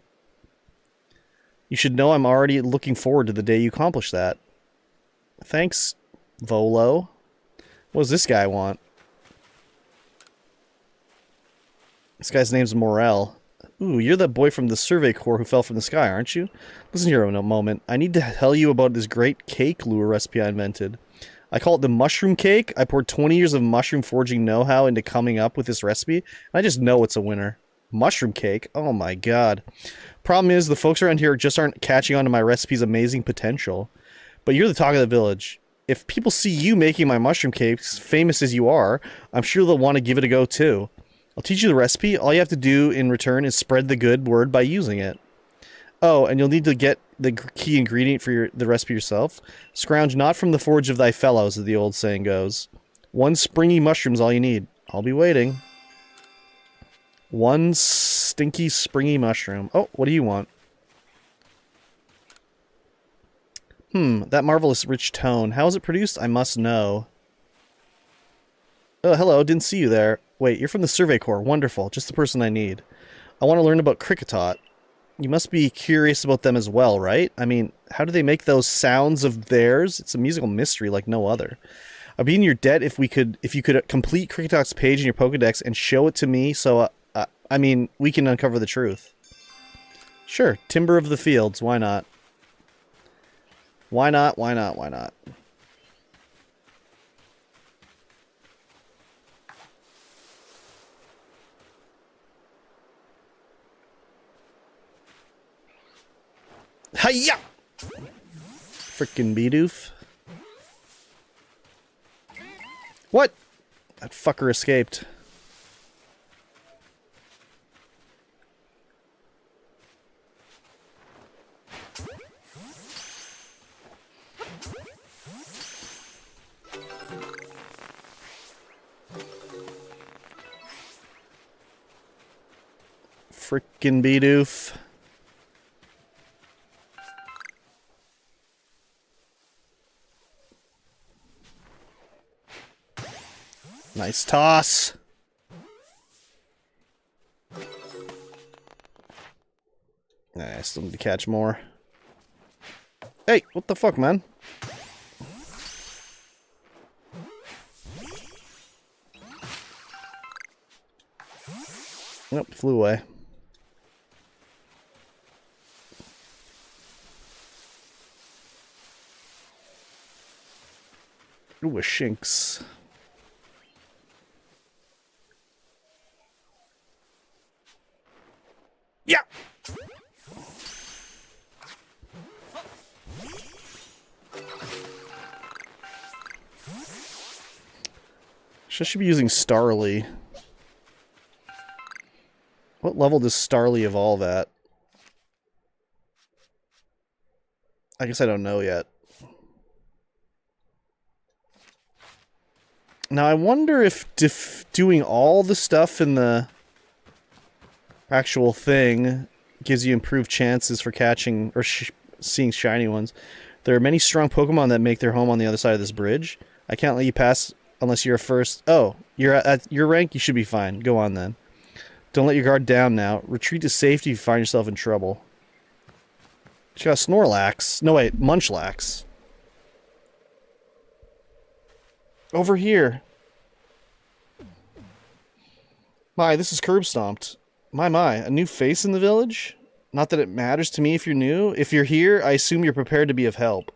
You should know I'm already looking forward to the day you accomplish that. Thanks, Volo. What does this guy want? This guy's name's Morel. Ooh, you're that boy from the Survey Corps who fell from the sky, aren't you? Listen here a moment. I need to tell you about this great cake lure recipe I invented. I call it the mushroom cake. I poured 20 years of mushroom foraging know-how into coming up with this recipe, and I just know it's a winner. Mushroom cake? Oh my god. Problem is, the folks around here just aren't catching on to my recipe's amazing potential. But you're the talk of the village. If people see you making my mushroom cakes, famous as you are, I'm sure they'll want to give it a go too. I'll teach you the recipe. All you have to do in return is spread the good word by using it. Oh, and you'll need to get the key ingredient for the recipe yourself. Scrounge not from the forge of thy fellows, as the old saying goes. 1 springy mushroom's all you need. I'll be waiting. 1 stinky, springy mushroom. Oh, what do you want? That marvelous rich tone. How is it produced? I must know. Oh, hello. Didn't see you there. Wait, you're from the Survey Corps. Wonderful. Just the person I need. I want to learn about Cricketot. You must be curious about them as well, right? I mean, how do they make those sounds of theirs? It's a musical mystery like no other. I'd be in your debt if you could complete Cricketot's page in your Pokedex and show it to me so, I mean, we can uncover the truth. Sure. Timber of the Fields. Why not? Why not? Why not? Why not? Hiya! Frickin' Bidoof. What? That fucker escaped. Frickin' Bidoof. Nice toss. I still need to catch more. Hey, what the fuck, man? Nope, flew away. Ooh, a Shinx. Yeah! Should be using Starly. What level does Starly evolve at? I guess I don't know yet. Now I wonder if doing all the stuff in the actual thing gives you improved chances for catching or seeing shiny ones. There are many strong Pokemon that make their home on the other side of this bridge. I can't let you pass unless you're first. Oh, you're at your rank? You should be fine. Go on then. Don't let your guard down now. Retreat to safety if you find yourself in trouble. She got Snorlax. No, wait. Munchlax. Over here. My, this is Curb Stomped. My. A new face in the village? Not that it matters to me if you're new. If you're here, I assume you're prepared to be of help.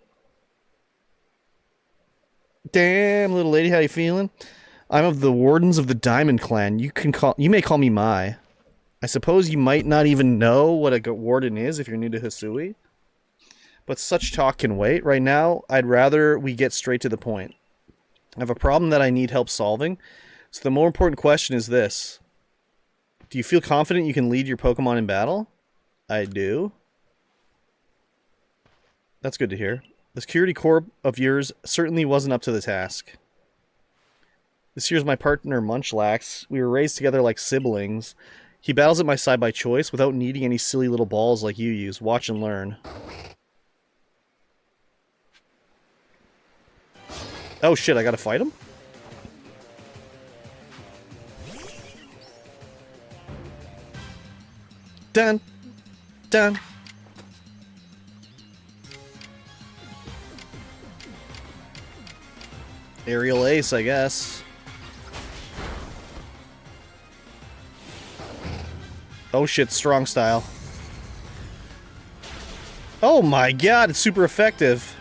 Damn, little lady, how you feeling? I'm of the Wardens of the Diamond Clan. You may call me Mai. I suppose you might not even know what a warden is if you're new to Hisui. But such talk can wait. Right now, I'd rather we get straight to the point. I have a problem that I need help solving. So the more important question is this. Do you feel confident you can lead your Pokemon in battle? I do. That's good to hear. The security corps of yours certainly wasn't up to the task. This here's my partner, Munchlax. We were raised together like siblings. He battles at my side by choice without needing any silly little balls like you use. Watch and learn. Oh shit, I gotta fight him? Done. Done. Aerial Ace, I guess. Oh shit, strong style. Oh my god, it's super effective.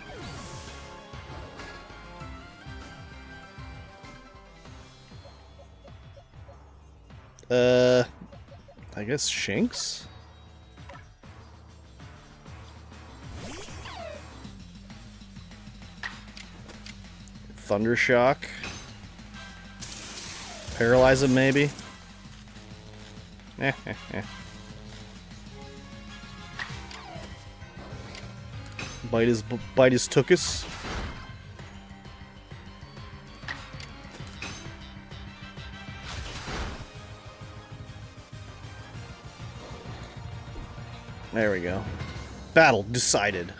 I guess Shinx? Thundershock. Paralyze him, maybe? Bite his tuchus. There we go. Battle decided.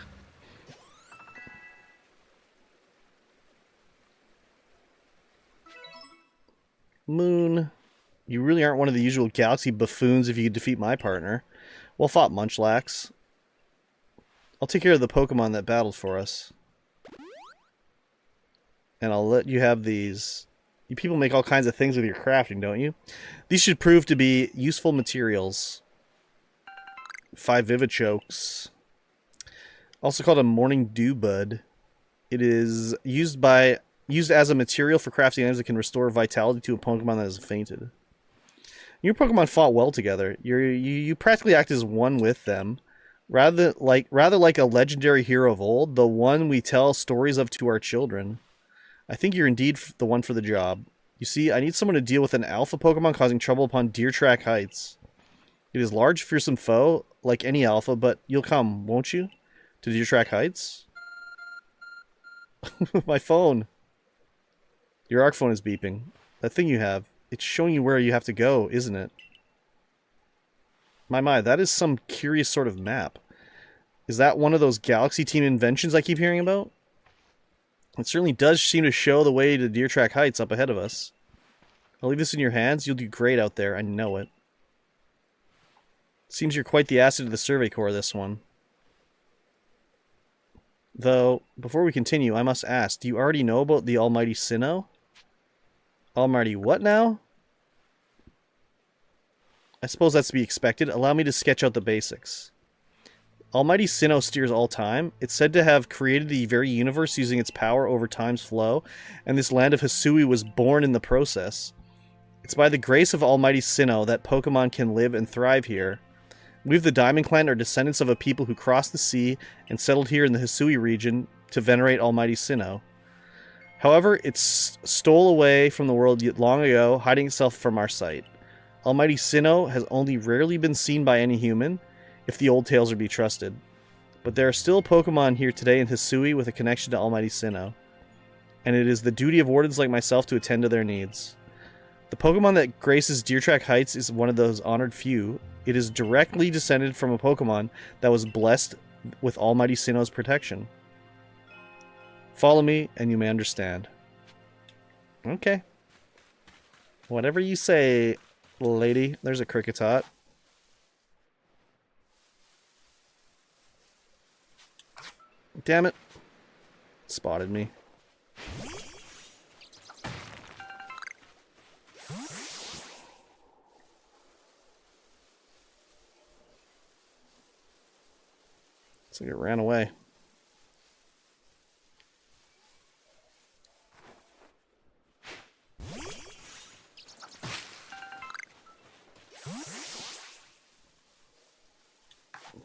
Moon. You really aren't one of the usual galaxy buffoons if you could defeat my partner. Well fought, Munchlax. I'll take care of the Pokemon that battled for us. And I'll let you have these. You people make all kinds of things with your crafting, don't you? These should prove to be useful materials. 5 Vivichokes. Also called a Morning Dew Bud. It is used as a material for crafting items that can restore vitality to a Pokemon that has fainted. Your Pokemon fought well together. You practically act as one with them. Rather like a legendary hero of old, the one we tell stories of to our children. I think you're indeed the one for the job. You see, I need someone to deal with an alpha Pokemon causing trouble upon Deer Track Heights. It is a large, fearsome foe, like any alpha, but you'll come, won't you? To Deer Track Heights? My phone. Your ARC phone is beeping. That thing you have, it's showing you where you have to go, isn't it? My, that is some curious sort of map. Is that one of those Galaxy Team inventions I keep hearing about? It certainly does seem to show the way to Deer Track Heights up ahead of us. I'll leave this in your hands. You'll do great out there. I know it. Seems you're quite the asset of the Survey Corps, this one. Though, before we continue, I must ask, do you already know about the Almighty Sinnoh? Almighty what now? I suppose that's to be expected. Allow me to sketch out the basics. Almighty Sinnoh steers all time. It's said to have created the very universe using its power over time's flow, and this land of Hisui was born in the process. It's by the grace of Almighty Sinnoh that Pokemon can live and thrive here. We of the Diamond Clan are descendants of a people who crossed the sea and settled here in the Hisui region to venerate Almighty Sinnoh. However, it stole away from the world long ago, hiding itself from our sight. Almighty Sinnoh has only rarely been seen by any human, if the old tales are to be trusted. But there are still Pokemon here today in Hisui with a connection to Almighty Sinnoh, and it is the duty of wardens like myself to attend to their needs. The Pokemon that graces Deer Track Heights is one of those honored few. It is directly descended from a Pokemon that was blessed with Almighty Sinnoh's protection. Follow me, and you may understand. Okay. Whatever you say, lady. There's a Kricketot. Damn it. Spotted me. Looks like it ran away.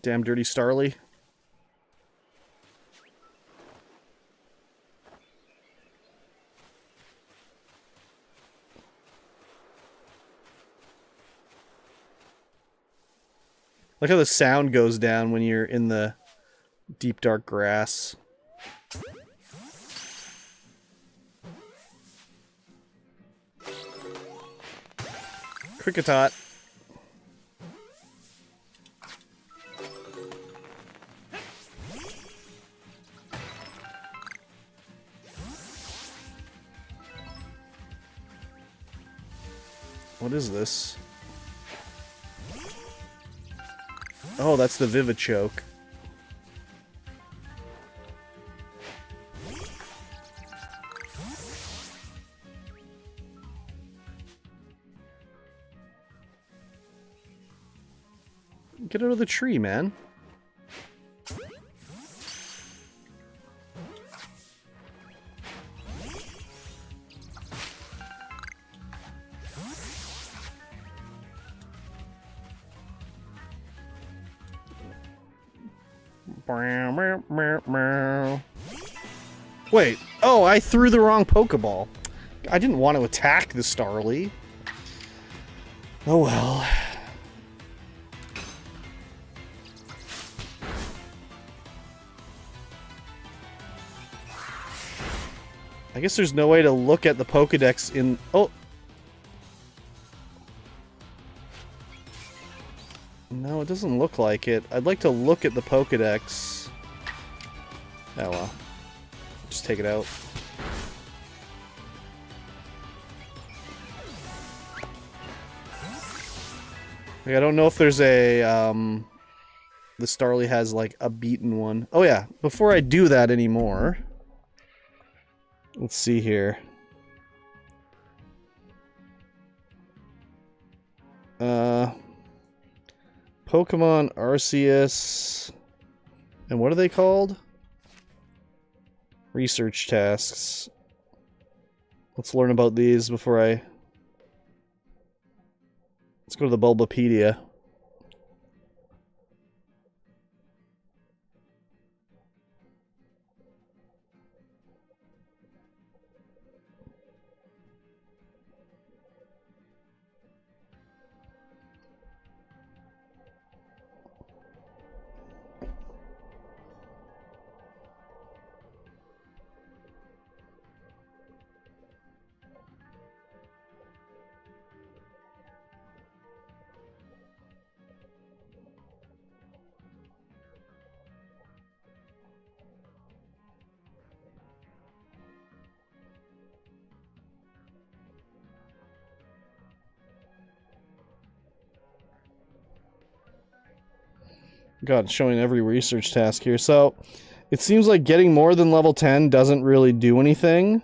Damn dirty Starly. Look how the sound goes down when you're in the deep dark grass. Cricketot. What is this? Oh, that's the Vivichoke. Get out of the tree, man. Wait. Oh, I threw the wrong Pokeball. I didn't want to attack the Starly. Oh well. I guess there's no way to look at the Pokedex in... Oh! No, it doesn't look like it. I'd like to look at the Pokedex. Oh well. Just take it out. Like, I don't know if there's a... the Starly has, like, a beaten one. Oh yeah, before I do that anymore... Let's see here. Pokemon Arceus. And what are they called? Research tasks. Let's learn about these before I... Let's go to the Bulbapedia. God, it's showing every research task here. So, it seems like getting more than level 10 doesn't really do anything.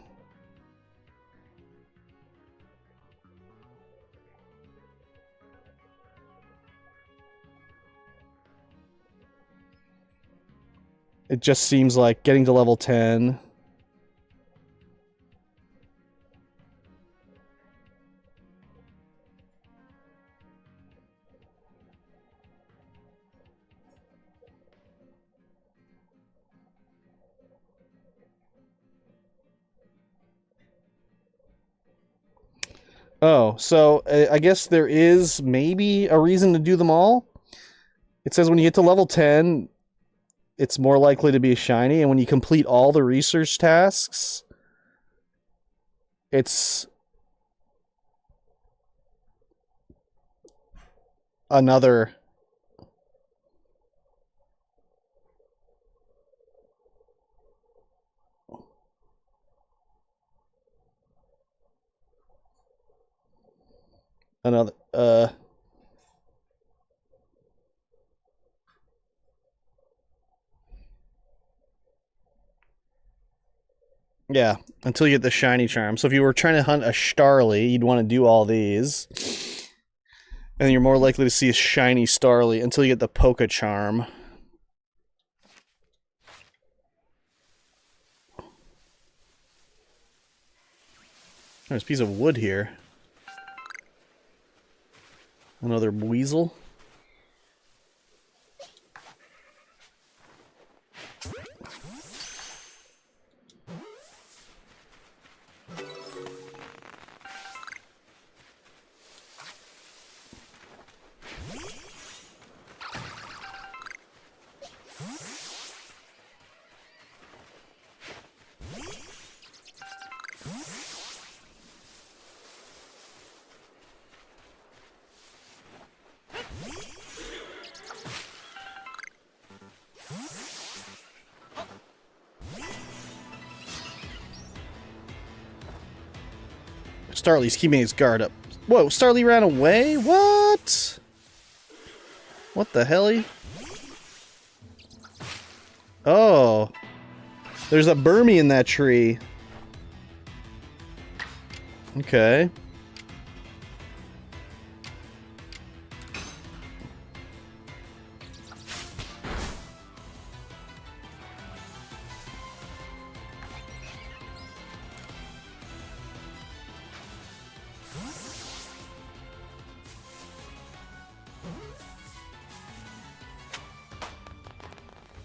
It just seems like getting to level 10... Oh, so I guess there is maybe a reason to do them all. It says when you get to level 10, it's more likely to be shiny, and when you complete all the research tasks, it's another... Yeah, until you get the shiny charm. So if you were trying to hunt a Starly, you'd want to do all these. And you're more likely to see a shiny Starly until you get the Poke Charm. There's a piece of wood here. Another weasel. Starly's keeping his guard up. Whoa, Starly ran away? What? What the hell? Oh. There's a Burmy in that tree. Okay.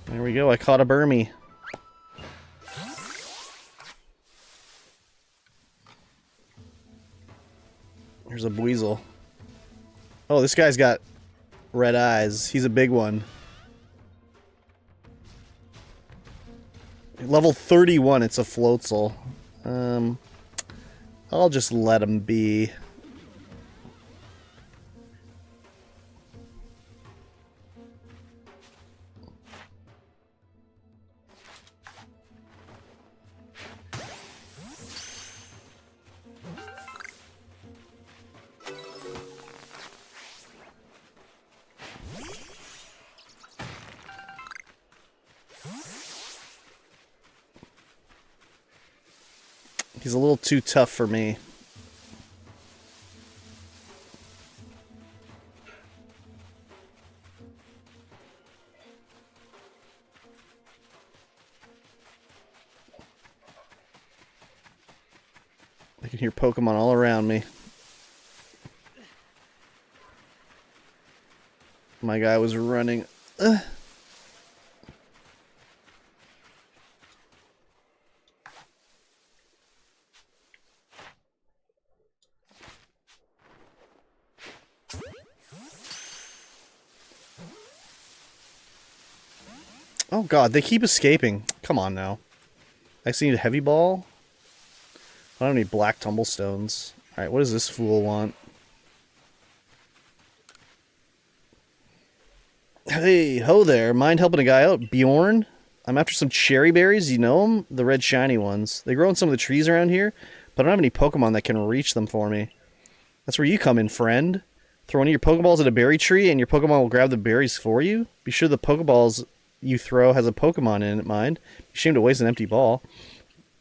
There we go, I caught a Burmy. Here's a Buizel. Oh, this guy's got red eyes. He's a big one. Level 31, it's a Floatzel. I'll just let him be. He's a little too tough for me. I can hear Pokemon all around me. My guy was running. Oh god, they keep escaping. Come on now. I just need a heavy ball. I don't need black tumblestones. Alright, what does this fool want? Hey, ho there. Mind helping a guy out? Bjorn? I'm after some cherry berries. You know them? The red shiny ones. They grow in some of the trees around here, but I don't have any Pokemon that can reach them for me. That's where you come in, friend. Throw one of your Pokeballs at a berry tree, and your Pokemon will grab the berries for you. Be sure the Pokeballs you throw has a Pokemon in it, mind. Be ashamed to waste an empty ball.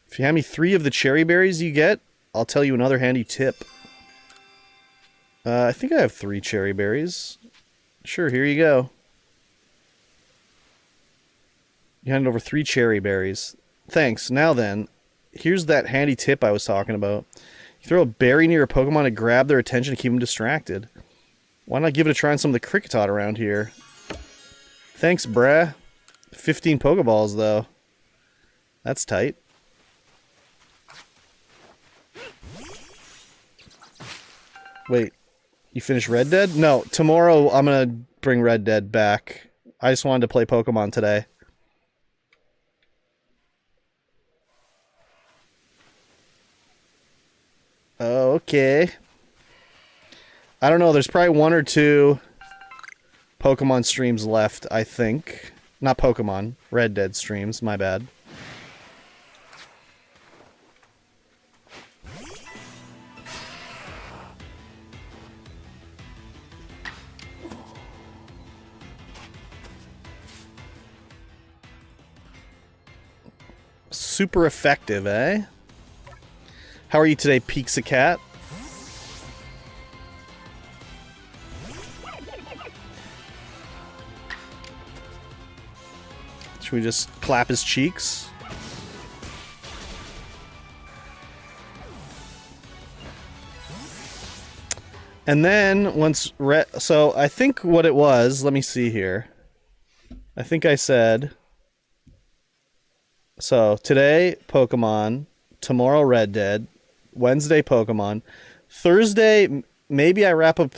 If you hand me 3 of the cherry berries you get, I'll tell you another handy tip. I think I have 3 cherry berries. Sure, here you go. You handed over 3 cherry berries. Thanks. Now then, here's that handy tip I was talking about. You throw a berry near a Pokemon to grab their attention to keep them distracted. Why not give it a try on some of the Kricketot around here? Thanks, brah. 15 Pokeballs, though. That's tight. Wait, you finished Red Dead? No, tomorrow I'm gonna bring Red Dead back. I just wanted to play Pokemon today. Oh, okay. I don't know, there's probably 1 or 2 Pokemon streams left, I think. Not Pokemon, Red Dead streams, my bad. Super effective, eh? How are you today, Pixacat? Should we just clap his cheeks? And then once so I think what it was, let me see here. I think I said, so today Pokemon, tomorrow Red Dead, Wednesday Pokemon, Thursday maybe I wrap up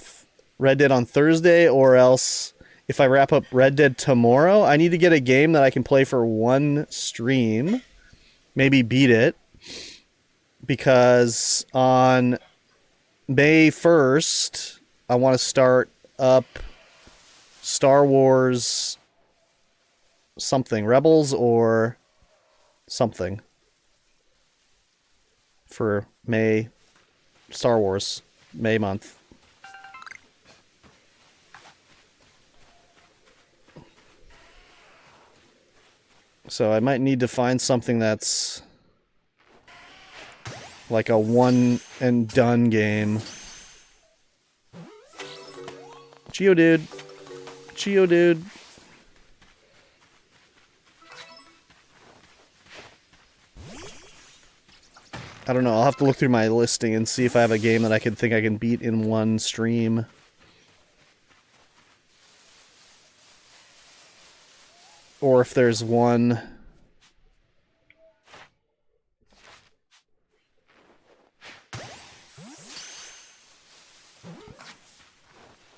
Red Dead on Thursday, or else if I wrap up Red Dead tomorrow, I need to get a game that I can play for 1 stream, maybe beat it, because on May 1st, I want to start up Star Wars something, Rebels or something for May Star Wars, May month. So I might need to find something that's like a one and done game. Geodude. Geodude. I don't know, I'll have to look through my listing and see if I have a game that I can think I can beat in one stream. Or if there's one...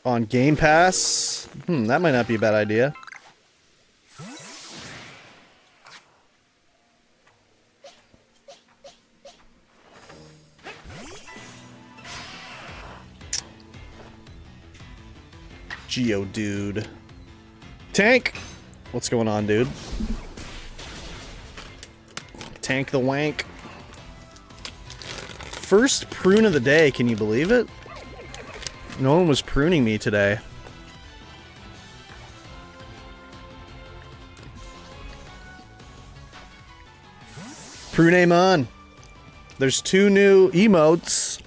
on Game Pass? That might not be a bad idea. Geodude. Tank! What's going on, dude? Tank the wank. First prune of the day, can you believe it? No one was pruning me today. Prunemon. There's 2 new emotes.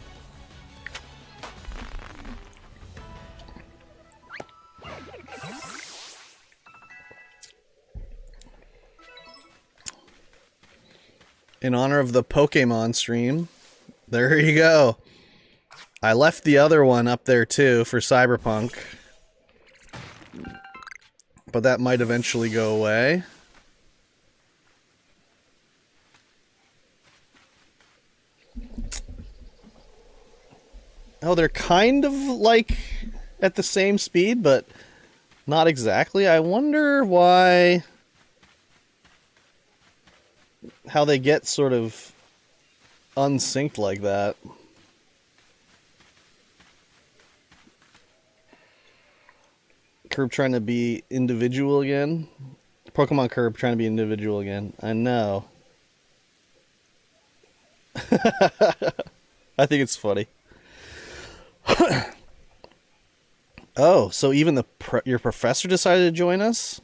In honor of the Pokemon stream. There you go. I left the other one up there too for Cyberpunk. But that might eventually go away. Oh, they're kind of like at the same speed, but not exactly. I wonder why... how they get sort of unsynced like that. Curb trying to be individual again. Pokemon Curb trying to be individual again. I know. I think it's funny. Oh, so even your professor decided to join us?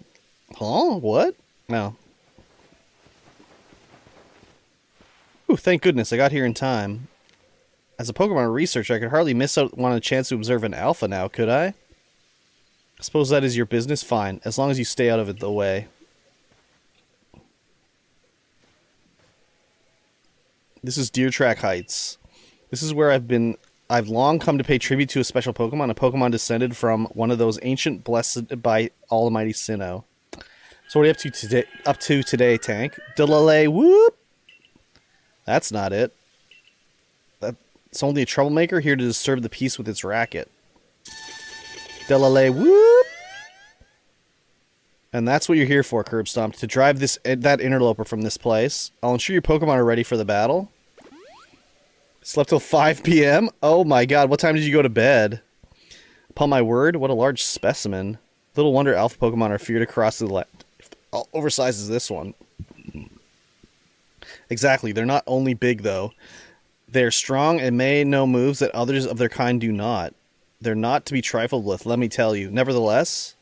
Huh? What? No. Ooh, thank goodness I got here in time. As a Pokemon researcher, I could hardly miss out on a chance to observe an alpha now, could I? I suppose that is your business? Fine, as long as you stay out of the way. This is Deer Track Heights. This is where I've long come to pay tribute to a special Pokemon, a Pokemon descended from one of those ancient blessed by Almighty Sinnoh. So what are you up to today, Tank? Delale, whoop! That's not it. It's only a troublemaker here to disturb the peace with its racket. Delale, whoop! And that's what you're here for, Curb Stomp, to drive that interloper from this place. I'll ensure your Pokemon are ready for the battle. Slept till 5 p.m.? Oh my god, what time did you go to bed? Upon my word, what a large specimen. Little wonder alpha Pokemon are feared across the land. How oversized is this one? Exactly, they're not only big though. They're strong and may know moves that others of their kind do not. They're not to be trifled with, let me tell you. Nevertheless,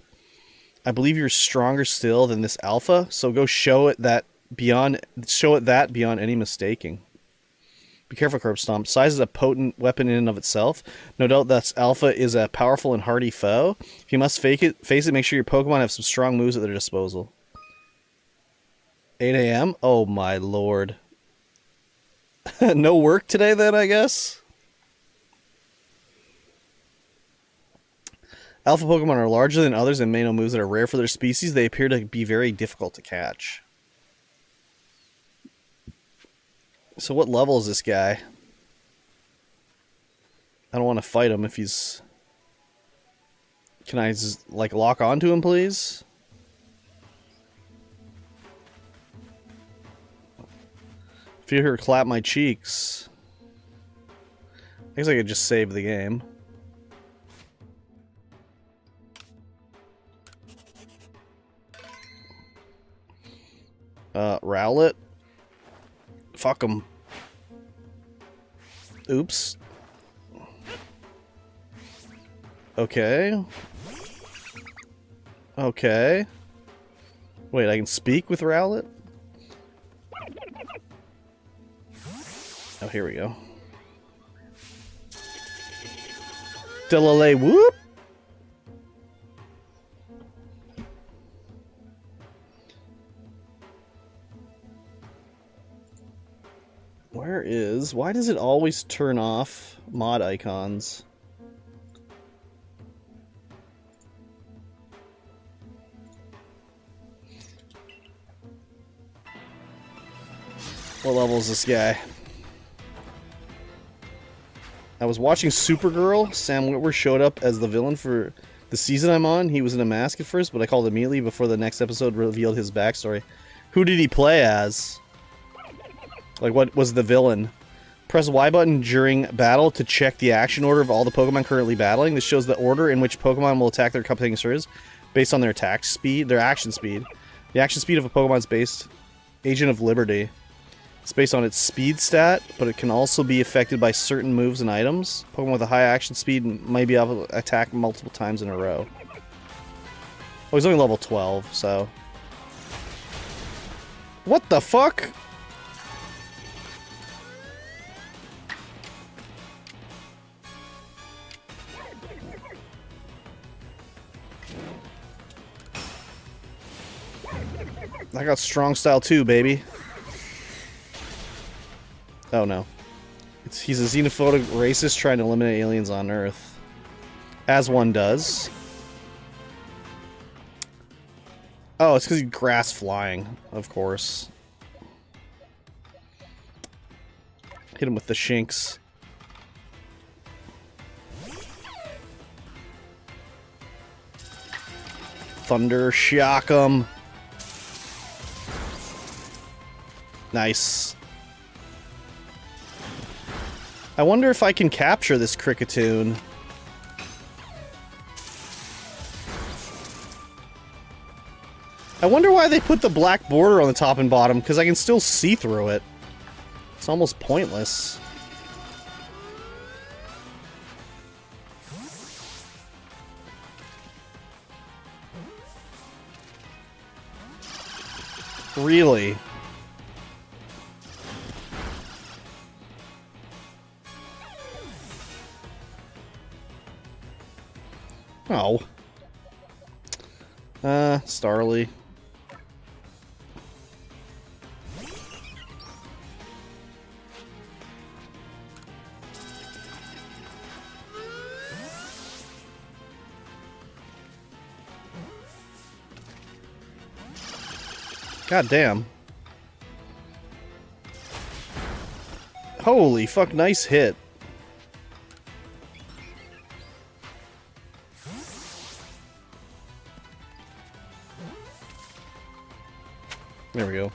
I believe you're stronger still than this alpha, so go show it that beyond any mistaking. Be careful, Curb Stomp. Size is a potent weapon in and of itself. No doubt that alpha is a powerful and hardy foe. If you must face it, make sure your Pokemon have some strong moves at their disposal. 8 a.m.? Oh my lord. No work today then, I guess? Alpha Pokemon are larger than others and may know moves that are rare for their species. They appear to be very difficult to catch. So what level is this guy? I don't want to fight him if he's... Can I just, like, lock onto him, please? Feel her clap my cheeks. I guess I could just save the game. Rowlet. Fuck him. Oops. Okay. Okay. Wait, I can speak with Rowlet? Oh, here we go. Delale whoop! Where is... Why does it always turn off mod icons? What level is this guy? I was watching Supergirl. Sam Witwer showed up as the villain for the season I'm on. He was in a mask at first, but I called immediately before the next episode revealed his backstory. Who did he play as? Like, what was the villain? Press Y button during battle to check the action order of all the Pokemon currently battling. This shows the order in which Pokemon will attack their accompanying surges based on their attack speed, their action speed. The action speed of a Pokemon is based Agent of Liberty. It's based on its speed stat, but it can also be affected by certain moves and items. Pokemon with a high action speed might be able to attack multiple times in a row. Oh, he's only level 12, so... What the fuck? I got strong style too, baby. Oh no. He's a xenophobic racist trying to eliminate aliens on Earth. As one does. Oh, it's because he's grass flying, of course. Hit him with the shinks. Thunder shock him. Nice. I wonder if I can capture this Kricketune. I wonder why they put the black border on the top and bottom, because I can still see through it. It's almost pointless. Really? Oh. Starly. God damn. Holy fuck, nice hit. There we go.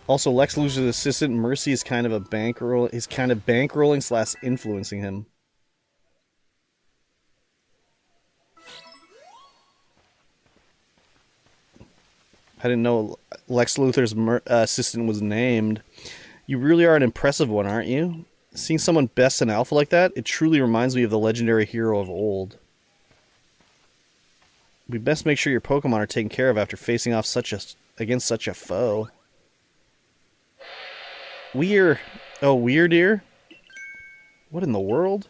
Also, Lex Luthor's assistant Mercy is kind of a bankroll. Is kind of bankrolling slash influencing him. I didn't know Lex Luthor's assistant was named. You really are an impressive one, aren't you? Seeing someone best in Alpha like that, it truly reminds me of the legendary hero of old. We best make sure your Pokemon are taken care of after facing off against such a foe. Weird. Oh, weird ear? What in the world?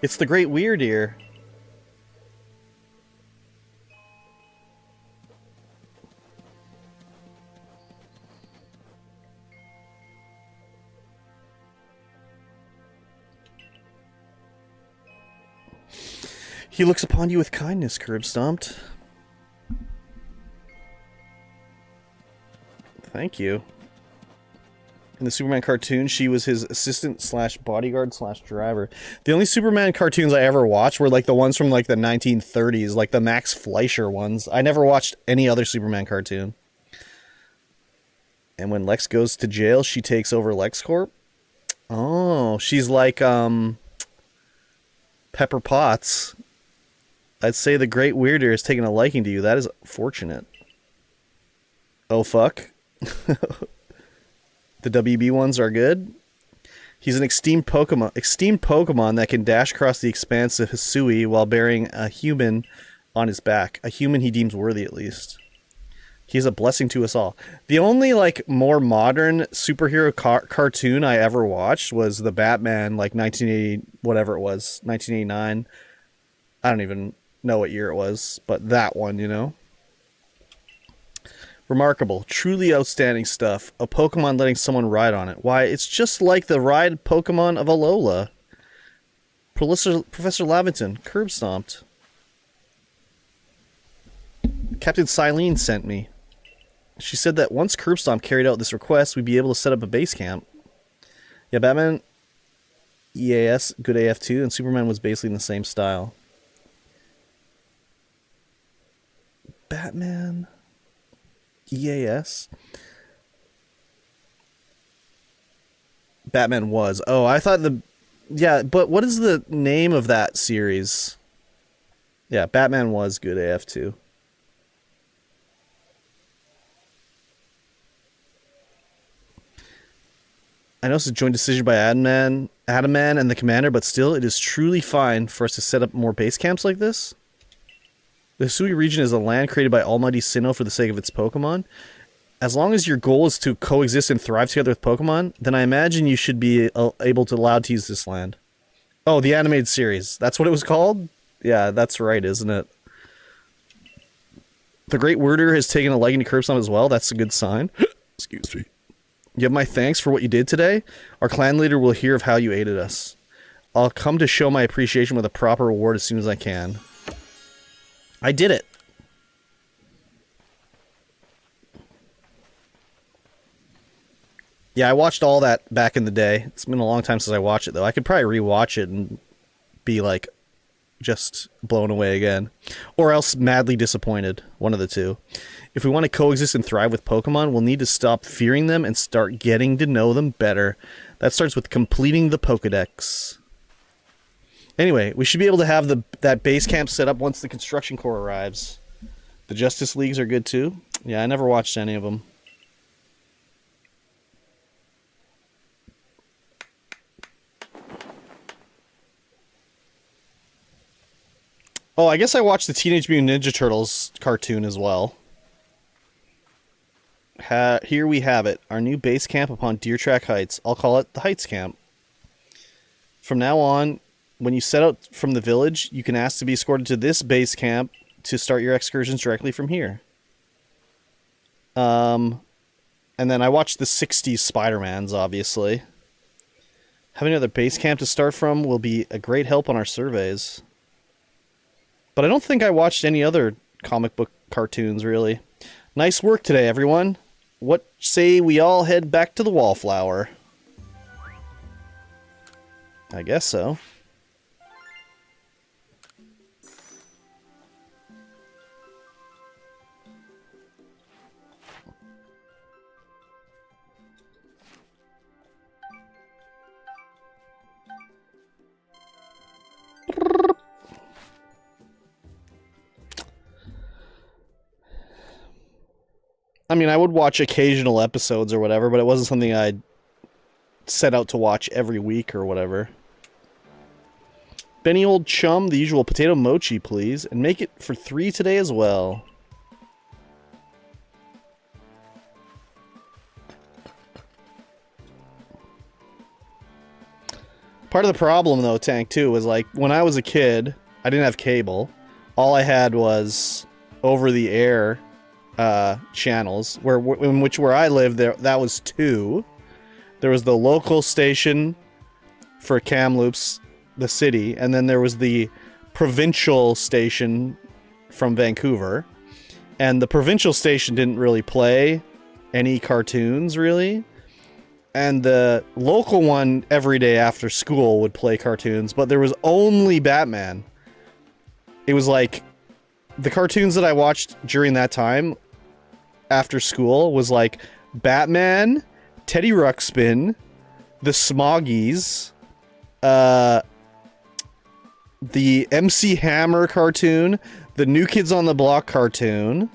It's the Great Weird Ear. He looks upon you with kindness, Curb Stomped. Thank you. In the Superman cartoon, she was his assistant slash bodyguard slash driver. The only Superman cartoons I ever watched were like the ones from like the 1930s, like the Max Fleischer ones. I never watched any other Superman cartoon. And when Lex goes to jail, she takes over LexCorp. Oh, she's like Pepper Potts. I'd say the Great Weird Ear is taking a liking to you. That is fortunate. Oh fuck. The WB ones are good. He's an extinct Pokemon that can dash across the expanse of Hisui while bearing a human on his back. A human he deems worthy, at least. He's a blessing to us all. The only, like, more modern superhero cartoon I ever watched was the Batman, like, 1980, whatever it was, 1989. I don't even know what year it was, but that one, you know? Remarkable, truly outstanding stuff. A Pokemon letting someone ride on it. Why, it's just like the ride Pokemon of Alola. Professor Lavington, curb stomped. Captain Silene sent me. She said that once Curb Stomp carried out this request, we'd be able to set up a base camp. Yeah, Batman, EAS, good AF2, and Superman was basically in the same style. Batman... EAS? Batman was. Oh, I thought the... Yeah, but what is the name of that series? Yeah, Batman was good AF2. I know it's a joint decision by Adam Man and the Commander, but still, it is truly fine for us to set up more base camps like this. The Hisui region is a land created by Almighty Sinnoh for the sake of its Pokemon. As long as your goal is to coexist and thrive together with Pokemon, then I imagine you should be allowed to use this land. Oh, the animated series. That's what it was called? Yeah, that's right, isn't it? The Great Worder has taken a liking to Curb Stomp as well. That's a good sign. Excuse me. You have my thanks for what you did today. Our clan leader will hear of how you aided us. I'll come to show my appreciation with a proper reward as soon as I can. I did it. Yeah, I watched all that back in the day. It's been a long time since I watched it, though. I could probably rewatch it and be, like, just blown away again. Or else madly disappointed. One of the two. If we want to coexist and thrive with Pokemon, we'll need to stop fearing them and start getting to know them better. That starts with completing the Pokedex. Anyway, we should be able to have that base camp set up once the Construction Corps arrives. The Justice Leagues are good too. Yeah, I never watched any of them. Oh, I guess I watched the Teenage Mutant Ninja Turtles cartoon as well. Here we have it. Our new base camp upon Deer Track Heights. I'll call it the Heights Camp. From now on, when you set out from the village, you can ask to be escorted to this base camp to start your excursions directly from here. And then I watched the 60s Spider-Mans, obviously. Having another base camp to start from will be a great help on our surveys. But I don't think I watched any other comic book cartoons, really. Nice work today, everyone. What say we all head back to the Wallflower? I guess so. I mean, I would watch occasional episodes or whatever, but it wasn't something I'd set out to watch every week or whatever. Benny old chum, the usual potato mochi, please. And make it for 3 today as well. Part of the problem, though, Tank, too, was like, when I was a kid, I didn't have cable. All I had was over-the-air channels, where I lived, that was 2. There was the local station for Kamloops, the city, and then there was the provincial station from Vancouver. And the provincial station didn't really play any cartoons, really. And the local one, every day after school, would play cartoons, but there was only Batman. It was like, the cartoons that I watched during that time, after school, was like Batman, Teddy Ruxpin, the Smoggies, the MC Hammer cartoon, the New Kids on the Block cartoon,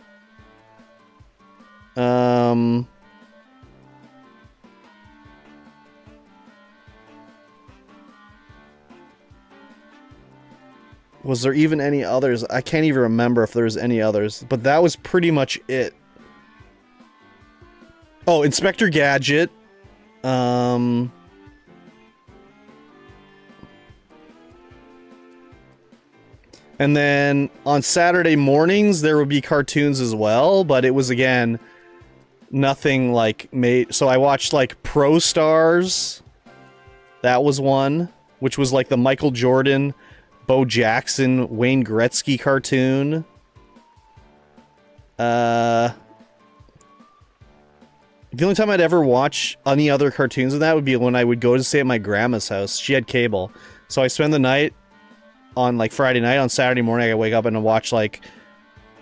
Was there even any others? I can't even remember if there was any others, but that was pretty much it. Oh, Inspector Gadget. And then on Saturday mornings there would be cartoons as well, but it was again nothing like made. So I watched like Pro Stars. That was one, which was like the Michael Jordan, Bo Jackson, Wayne Gretzky cartoon. The only time I'd ever watch any other cartoons than that would be when I would go to stay at my grandma's house. She had cable. So I spend the night on like Friday night. On Saturday morning I wake up and watch like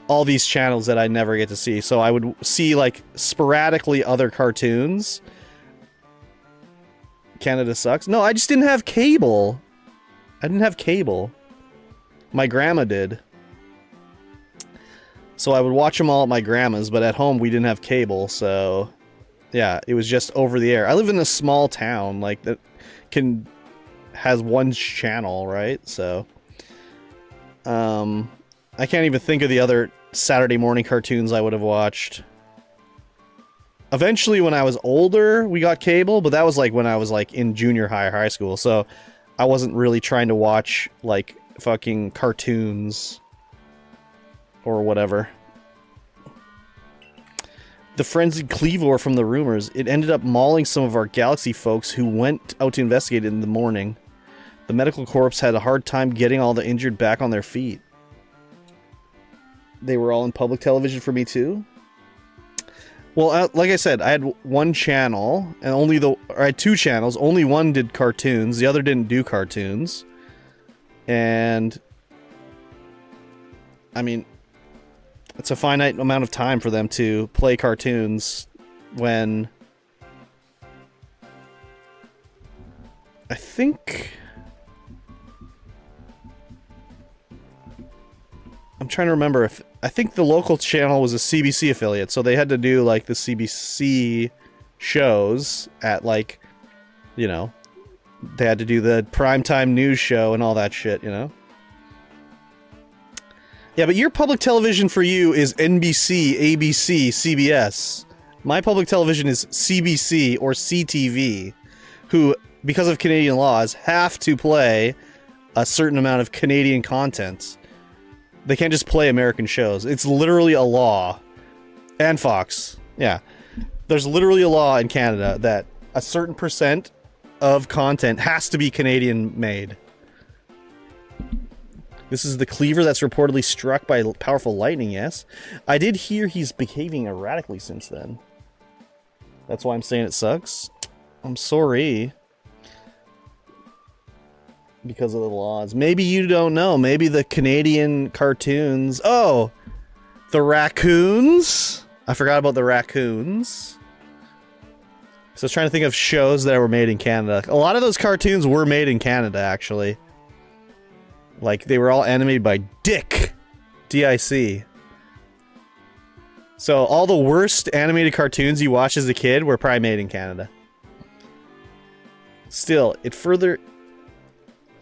all these channels that I never get to see. So I would see like sporadically other cartoons. Canada sucks. No, I just didn't have cable. I didn't have cable. My grandma did. So I would watch them all at my grandma's, but at home we didn't have cable, so yeah, it was just over the air. I live in a small town, like, that has one channel, right? So, I can't even think of the other Saturday morning cartoons I would have watched. Eventually, when I was older, we got cable, but that was, like, when I was, like, in junior high or high school, so I wasn't really trying to watch, like, fucking cartoons or whatever. The frenzied Cleavor from the rumors. It ended up mauling some of our Galaxy folks who went out to investigate it in the morning. The medical corps had a hard time getting all the injured back on their feet. They were all in public television for me too? Well, like I said, I had one channel, and I had two channels. Only one did cartoons, the other didn't do cartoons. And I mean, it's a finite amount of time for them to play cartoons when I think I'm trying to remember if I think the local channel was a CBC affiliate, so they had to do like the CBC shows at like, you know, they had to do the primetime news show and all that shit, you know? Yeah, but your public television for you is NBC, ABC, CBS. My public television is CBC or CTV, who, because of Canadian laws, have to play a certain amount of Canadian content. They can't just play American shows. It's literally a law. And Fox. Yeah. There's literally a law in Canada that a certain percent of content has to be Canadian made. This is the Cleaver that's reportedly struck by powerful lightning, yes? I did hear he's behaving erratically since then. That's why I'm saying it sucks. I'm sorry. Because of the laws. Maybe you don't know. Maybe the Canadian cartoons... Oh! The raccoons? I forgot about the raccoons. So I was trying to think of shows that were made in Canada. A lot of those cartoons were made in Canada, actually. Like, they were all animated by Dick. D-I-C. So, all the worst animated cartoons you watched as a kid were probably made in Canada. Still, it further...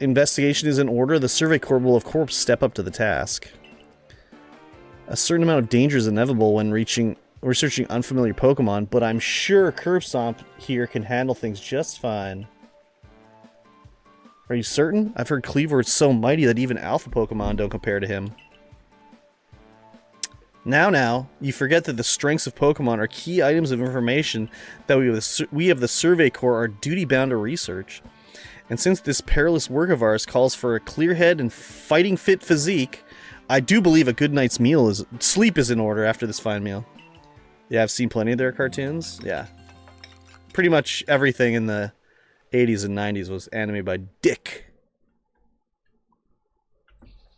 Investigation is in order. The Survey Corps will, of course, step up to the task. A certain amount of danger is inevitable when researching unfamiliar Pokemon, but I'm sure Curbstomp here can handle things just fine. Are you certain? I've heard Cleaver is so mighty that even alpha Pokemon don't compare to him. Now, you forget that the strengths of Pokemon are key items of information that we of the Survey Corps are duty-bound to research. And since this perilous work of ours calls for a clear head and fighting-fit physique, I do believe a good night's sleep is in order after this fine meal. Yeah, I've seen plenty of their cartoons. Yeah. Pretty much everything in the 80s and 90s was animated by Dick.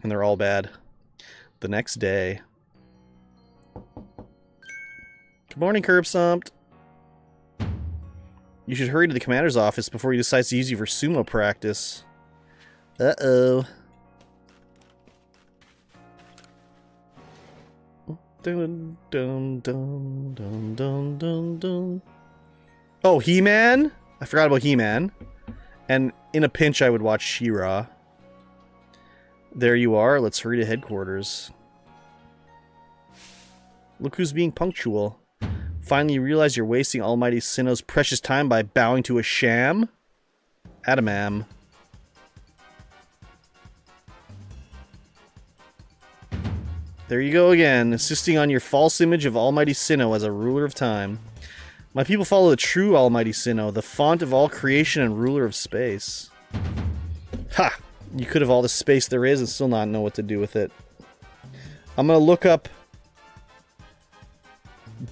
And they're all bad. The next day. Good morning, Curbstomp. You should hurry to the commander's office before he decides to use you for sumo practice. Uh-oh. Dun, dun, dun, dun, dun, dun, dun. Oh, He-Man? I forgot about He-Man. And in a pinch, I would watch She-Ra. There you are. Let's hurry to headquarters. Look who's being punctual. Finally you realize you're wasting Almighty Sinnoh's precious time by bowing to a sham? Adamam. There you go again, insisting on your false image of Almighty Sinnoh as a ruler of time. My people follow the true Almighty Sinnoh, the font of all creation and ruler of space. Ha! You could have all the space there is and still not know what to do with it. I'm gonna look up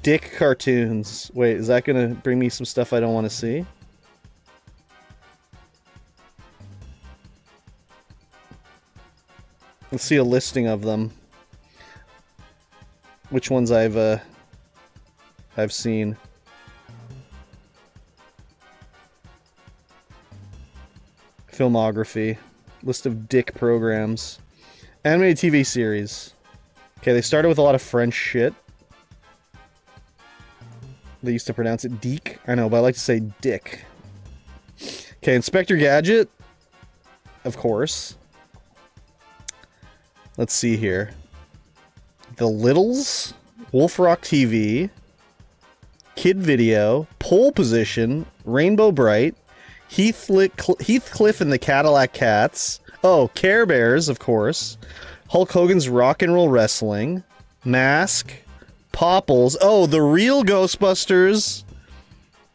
dick cartoons. Wait, is that gonna bring me some stuff I don't want to see? Let's see a listing of them. Which ones I've seen. Filmography. List of dick programs. Animated TV series. Okay, they started with a lot of French shit. They used to pronounce it deek. I know, but I like to say dick. Okay, Inspector Gadget. Of course. Let's see here. The Littles, Wolf Rock TV, Kid Video, Pole Position, Rainbow Bright, Heathcliff and the Cadillac Cats. Oh, Care Bears, of course. Hulk Hogan's Rock and Roll Wrestling, Mask, Popples. Oh, the real Ghostbusters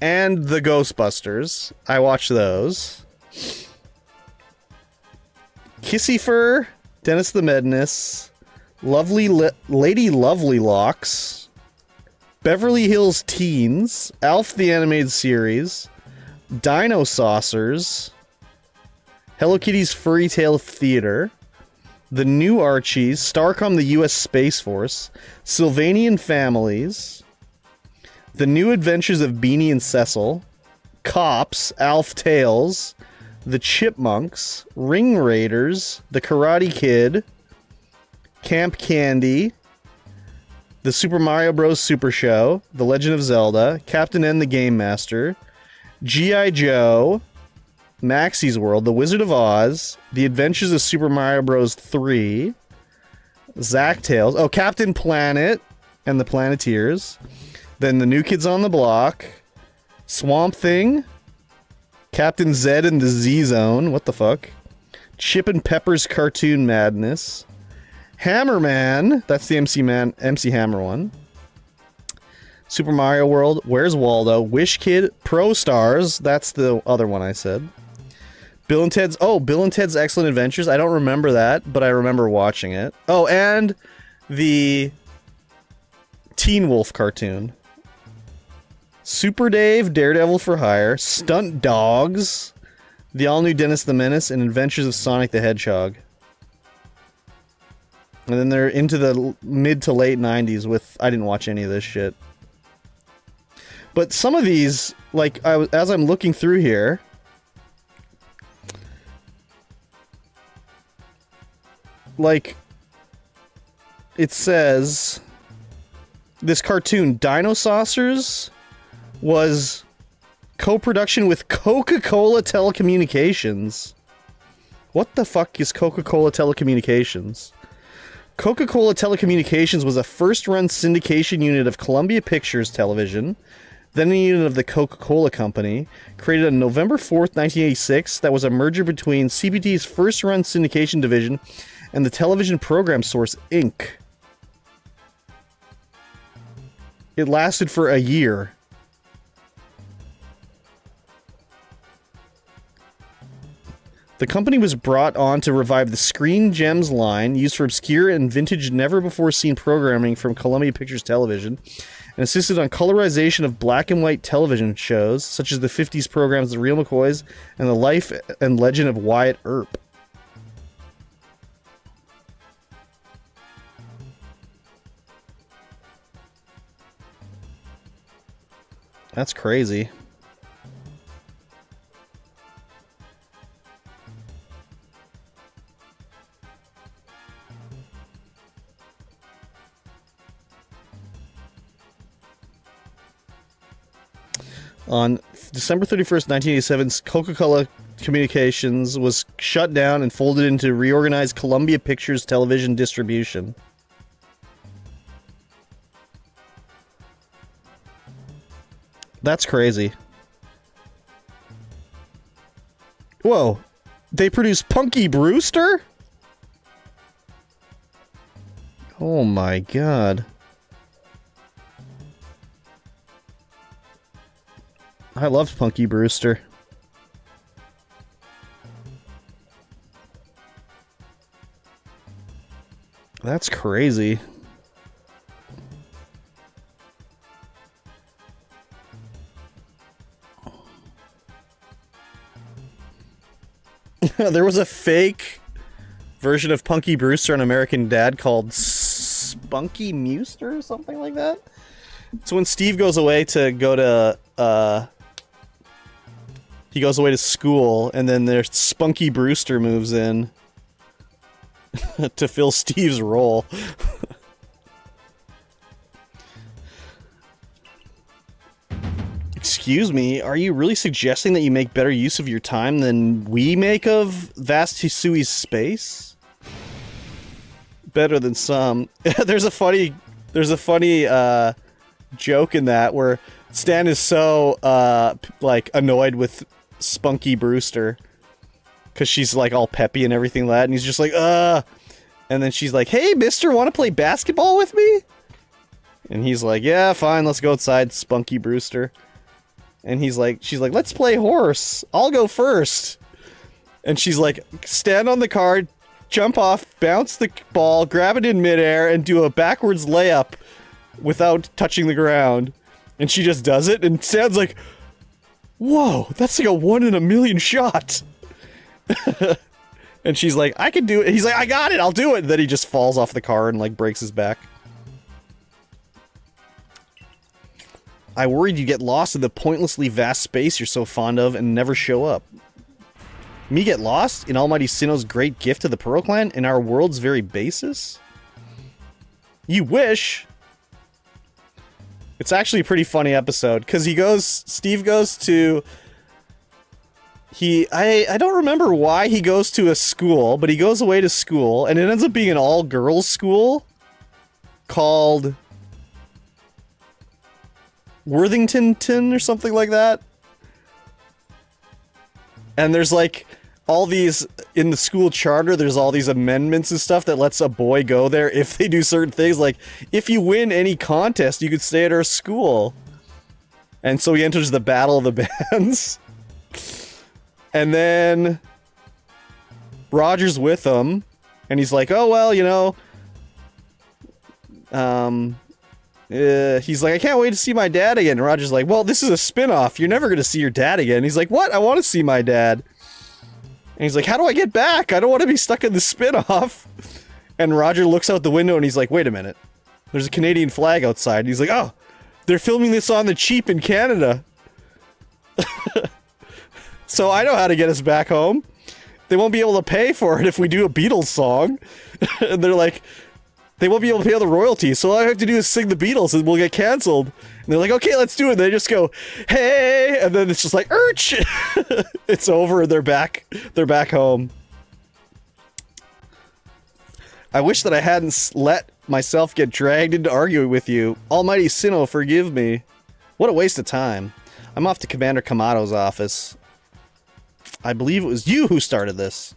and the Ghostbusters. I watched those. Kissy Fur, Dennis the Menace. Lady Lovely Locks, Beverly Hills Teens, Alf the Animated Series, Dino Saucers, Hello Kitty's Furry Tale Theater, The New Archies, Starcom the U.S. Space Force, Sylvanian Families, The New Adventures of Beanie and Cecil, Cops, Alf Tales, The Chipmunks, Ring Raiders, The Karate Kid, Camp Candy, The Super Mario Bros. Super Show, The Legend of Zelda, Captain N the Game Master, G.I. Joe, Maxie's World, The Wizard of Oz, The Adventures of Super Mario Bros. 3, Zack Tales, oh, Captain Planet and the Planeteers, then The New Kids on the Block, Swamp Thing, Captain Zed and the Z-Zone, what the fuck, Chip and Pepper's Cartoon Madness, Hammerman, that's the MC Hammer one. Super Mario World, Where's Waldo, Wish Kid, Pro Stars, that's the other one I said. Bill and Ted's Excellent Adventures, I don't remember that, but I remember watching it. Oh, and the Teen Wolf cartoon. Super Dave, Daredevil for Hire, Stunt Dogs, the all-new Dennis the Menace, and Adventures of Sonic the Hedgehog. And then they're into the mid to late 90s with... I didn't watch any of this shit. But some of these, like, as I'm looking through here... Like... It says... This cartoon, Dino Saucers, was co-production with Coca-Cola Telecommunications. What the fuck is Coca-Cola Telecommunications? Coca-Cola Telecommunications was a first-run syndication unit of Columbia Pictures Television, then a unit of the Coca-Cola Company, created on November 4th, 1986, that was a merger between CPT's first-run syndication division and the Television Program Source, Inc. It lasted for a year. The company was brought on to revive the Screen Gems line, used for obscure and vintage never-before-seen programming from Columbia Pictures Television, and assisted on colorization of black and white television shows, such as the 50s programs The Real McCoys and The Life and Legend of Wyatt Earp. That's crazy. On December 31st, 1987, Coca-Cola Communications was shut down and folded into reorganized Columbia Pictures Television Distribution. That's crazy. Whoa. They produced Punky Brewster? Oh my god. I loved Punky Brewster. That's crazy. There was a fake version of Punky Brewster on American Dad called Spunky Mewster or something like that. So when Steve goes away to he goes away to school, and then there's Spunky Brewster moves in to fill Steve's role. Excuse me, are you really suggesting that you make better use of your time than we make of vast Hisui's space? Better than some. There's a funny joke in that where Stan is so like annoyed with Spunky Brewster because she's like all peppy and everything like that, and he's just like and then she's like, "Hey mister, want to play basketball with me?" And he's like, "Yeah, fine, let's go outside, Spunky Brewster." And she's like, "Let's play horse. I'll go first." And she's like, "Stand on the card, jump off, bounce the ball, grab it in midair, and do a backwards layup without touching the ground." And she just does it, and Stan's like, "Whoa, that's like a 1 in a million shot." And she's like, "I can do it." He's like, "I got it, I'll do it." And then he just falls off the car and like breaks his back. I worried you'd get lost in the pointlessly vast space you're so fond of and never show up. Me get lost in Almighty Sinnoh's great gift to the Pearl Clan and our world's very basis? You wish! It's actually a pretty funny episode, because Steve goes to... I don't remember why he goes to a school, but he goes away to school, and it ends up being an all-girls school called Worthington or something like that. And there's like all these in the school charter, there's all these amendments and stuff that lets a boy go there if they do certain things, like if you win any contest you could stay at our school. And so he enters the Battle of the Bands. And then Roger's with him and he's like, "Oh well, you know, he's like, I can't wait to see my dad again." And Roger's like, "Well, this is a spin-off. You're never gonna see your dad again." He's like, "What? I want to see my dad." And he's like, "How do I get back? I don't want to be stuck in the spin-off." And Roger looks out the window and he's like, "Wait a minute. There's a Canadian flag outside." And he's like, "Oh, they're filming this on the cheap in Canada." So I know how to get us back home. They won't be able to pay for it if we do a Beatles song. And they're like, they won't be able to pay all the royalties, so all I have to do is sing the Beatles and we'll get cancelled. And they're like, "Okay, let's do it." And they just go, "Hey!" And then it's just like, "Urch!" It's over and they're back home. I wish that I hadn't let myself get dragged into arguing with you. Almighty Sinnoh, forgive me. What a waste of time. I'm off to Commander Kamado's office. I believe it was you who started this.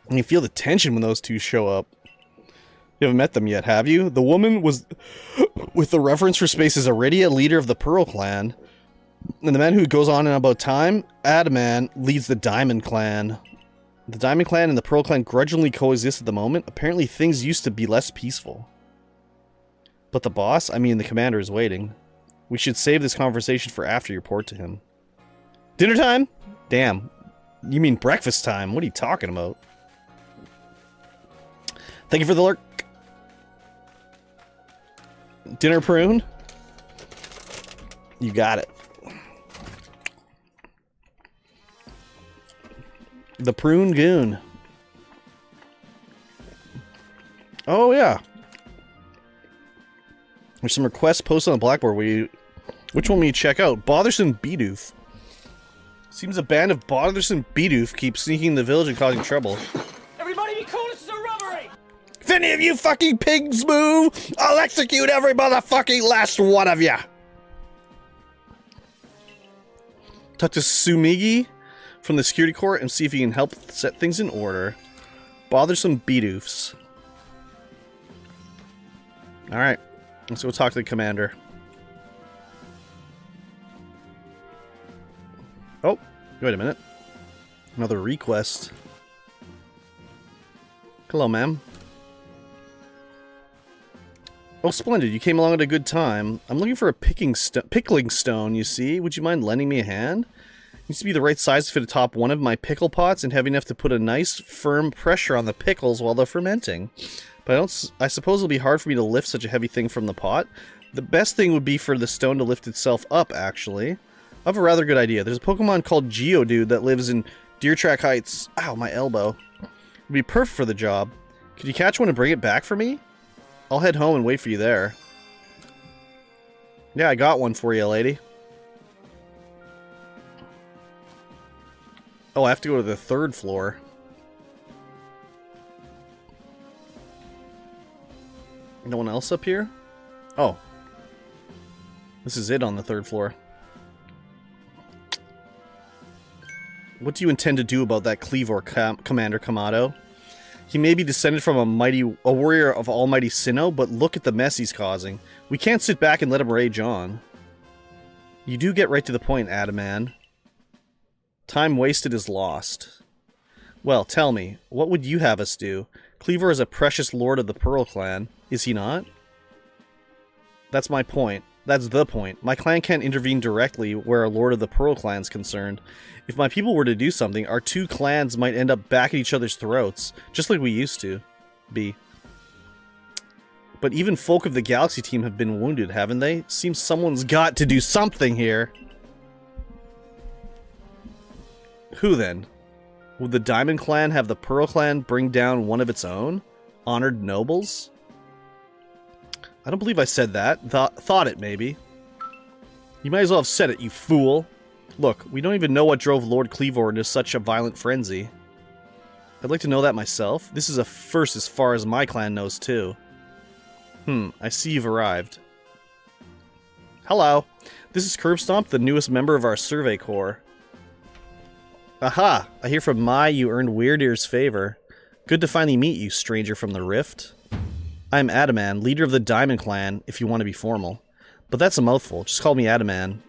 And you feel the tension when those two show up. You haven't met them yet, have you? The woman was with the reference for space is Iridia, leader of the Pearl Clan. And the man who goes on and about time, Adaman, leads the Diamond Clan. The Diamond Clan and the Pearl Clan grudgingly coexist at the moment. Apparently things used to be less peaceful. But the boss, I mean the commander, is waiting. We should save this conversation for after you report to him. Dinner time? Damn. You mean breakfast time? What are you talking about? Thank you for the lurk. Dinner prune? You got it. The prune goon. Oh yeah. There's some requests posted on the Blackboard where you Which one will you check out? Bothersome Bidoof. Seems a band of Bothersome Bidoof keeps sneaking in the village and causing trouble. Everybody be cool, this is a robbery! If any of you fucking pigs move, I'll execute every motherfucking last one of ya! Talk to Sumigi from the security court and see if he can help set things in order. Bothersome Bidoofs. Alright, let's go talk to the commander. Oh, wait a minute. Another request. Hello, ma'am. Oh, splendid. You came along at a good time. I'm looking for a pickling stone, you see. Would you mind lending me a hand? It needs to be the right size to fit atop one of my pickle pots and heavy enough to put a nice, firm pressure on the pickles while they're fermenting. But I suppose it'll be hard for me to lift such a heavy thing from the pot. The best thing would be for the stone to lift itself up, actually. I have a rather good idea. There's a Pokemon called Geodude that lives in Deer Track Heights. Ow, my elbow. It'd be perfect for the job. Could you catch one and bring it back for me? I'll head home and wait for you there. Yeah, I got one for you, lady. Oh, I have to go to the 3rd floor. No one else up here? Oh. This is it on the 3rd floor. What do you intend to do about that Cleavor, Commander Kamado? He may be descended from a warrior of almighty Sinnoh, but look at the mess he's causing. We can't sit back and let him rage on. You do get right to the point, Adaman. Time wasted is lost. Well, tell me, what would you have us do? Cleavor is a precious lord of the Pearl Clan, is he not? That's my point. That's the point. My clan can't intervene directly where a lord of the Pearl Clan is concerned. If my people were to do something, our two clans might end up back at each other's throats, just like we used to be. But even folk of the Galaxy team have been wounded, haven't they? Seems someone's got to do something here. Who then? Would the Diamond Clan have the Pearl Clan bring down one of its own? Honored nobles? I don't believe I said that. Thought it, maybe. You might as well have said it, you fool. Look, we don't even know what drove Lord Cleavor into such a violent frenzy. I'd like to know that myself. This is a first as far as my clan knows, too. I see you've arrived. Hello. This is Curbstomp, the newest member of our Survey Corps. Aha! I hear from Mai you earned Weird Ear's favor. Good to finally meet you, stranger from the Rift. I'm Adaman, leader of the Diamond Clan, if you want to be formal. But that's a mouthful, just call me Adaman.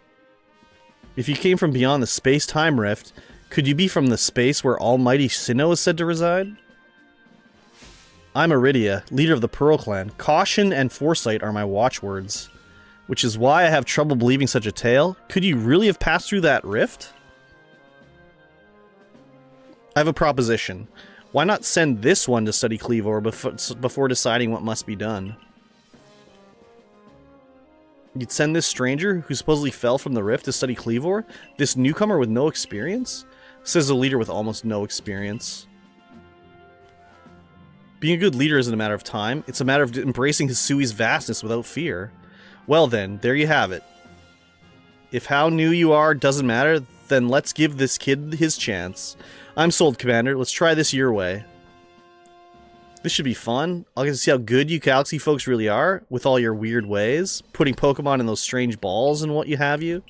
If you came from beyond the space-time rift, could you be from the space where almighty Sinnoh is said to reside? I'm Iridia, leader of the Pearl Clan. Caution and foresight are my watchwords. Which is why I have trouble believing such a tale. Could you really have passed through that rift? I have a proposition. Why not send this one to study Cleavor before deciding what must be done? You'd send this stranger, who supposedly fell from the rift, to study Cleavor? This newcomer with no experience? Says a leader with almost no experience. Being a good leader isn't a matter of time, it's a matter of embracing Hisui's vastness without fear. Well then, there you have it. If how new you are doesn't matter, then let's give this kid his chance. I'm sold, Commander. Let's try this your way. This should be fun. I'll get to see how good you Galaxy folks really are, with all your weird ways, putting Pokemon in those strange balls and what you have you.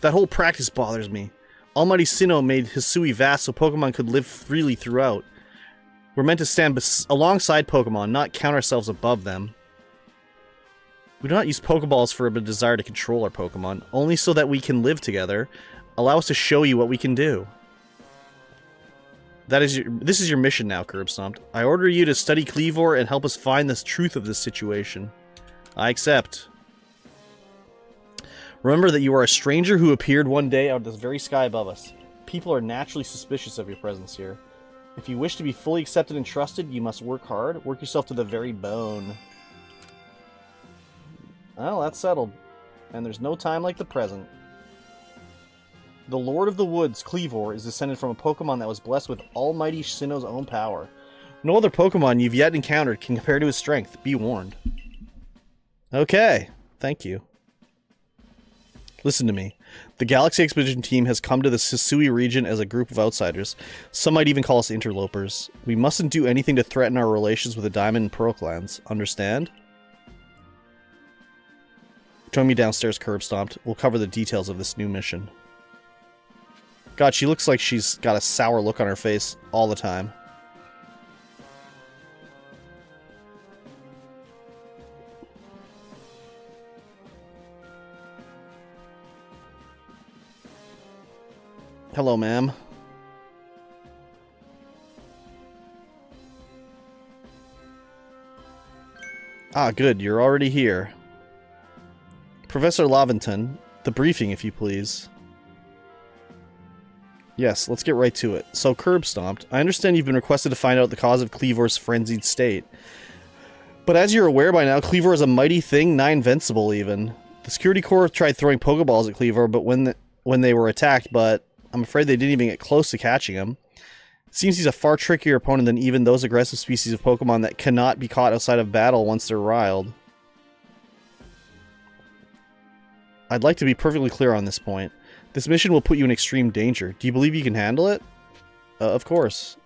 That whole practice bothers me. Almighty Sinnoh made Hisui vast so Pokemon could live freely throughout. We're meant to stand alongside Pokemon, not count ourselves above them. We do not use Pokeballs for a desire to control our Pokemon, only so that we can live together. Allow us to show you what we can do. This is your mission now, Curbstomp. I order you to study Cleavor and help us find the truth of this situation. I accept. Remember that you are a stranger who appeared one day out of this very sky above us. People are naturally suspicious of your presence here. If you wish to be fully accepted and trusted, you must work hard. Work yourself to the very bone. Well, that's settled. And there's no time like the present. The Lord of the Woods, Cleavor, is descended from a Pokemon that was blessed with almighty Sinnoh's own power. No other Pokemon you've yet encountered can compare to his strength. Be warned. Okay. Thank you. Listen to me. The Galaxy Expedition team has come to the Hisui region as a group of outsiders. Some might even call us interlopers. We mustn't do anything to threaten our relations with the Diamond and Pearl clans. Understand? Join me downstairs, Curb Stomped. We'll cover the details of this new mission. God, she looks like she's got a sour look on her face all the time. Hello, ma'am. Ah, good. You're already here. Professor Lavington, the briefing, if you please. Yes, let's get right to it. So, Curb Stomped, I understand you've been requested to find out the cause of Cleavor's frenzied state. But as you're aware by now, Cleavor is a mighty thing, nigh invincible even. The Security Corps tried throwing Pokeballs at Cleavor but when they were attacked, but I'm afraid they didn't even get close to catching him. It seems he's a far trickier opponent than even those aggressive species of Pokemon that cannot be caught outside of battle once they're riled. I'd like to be perfectly clear on this point. This mission will put you in extreme danger. Do you believe you can handle it? Of course.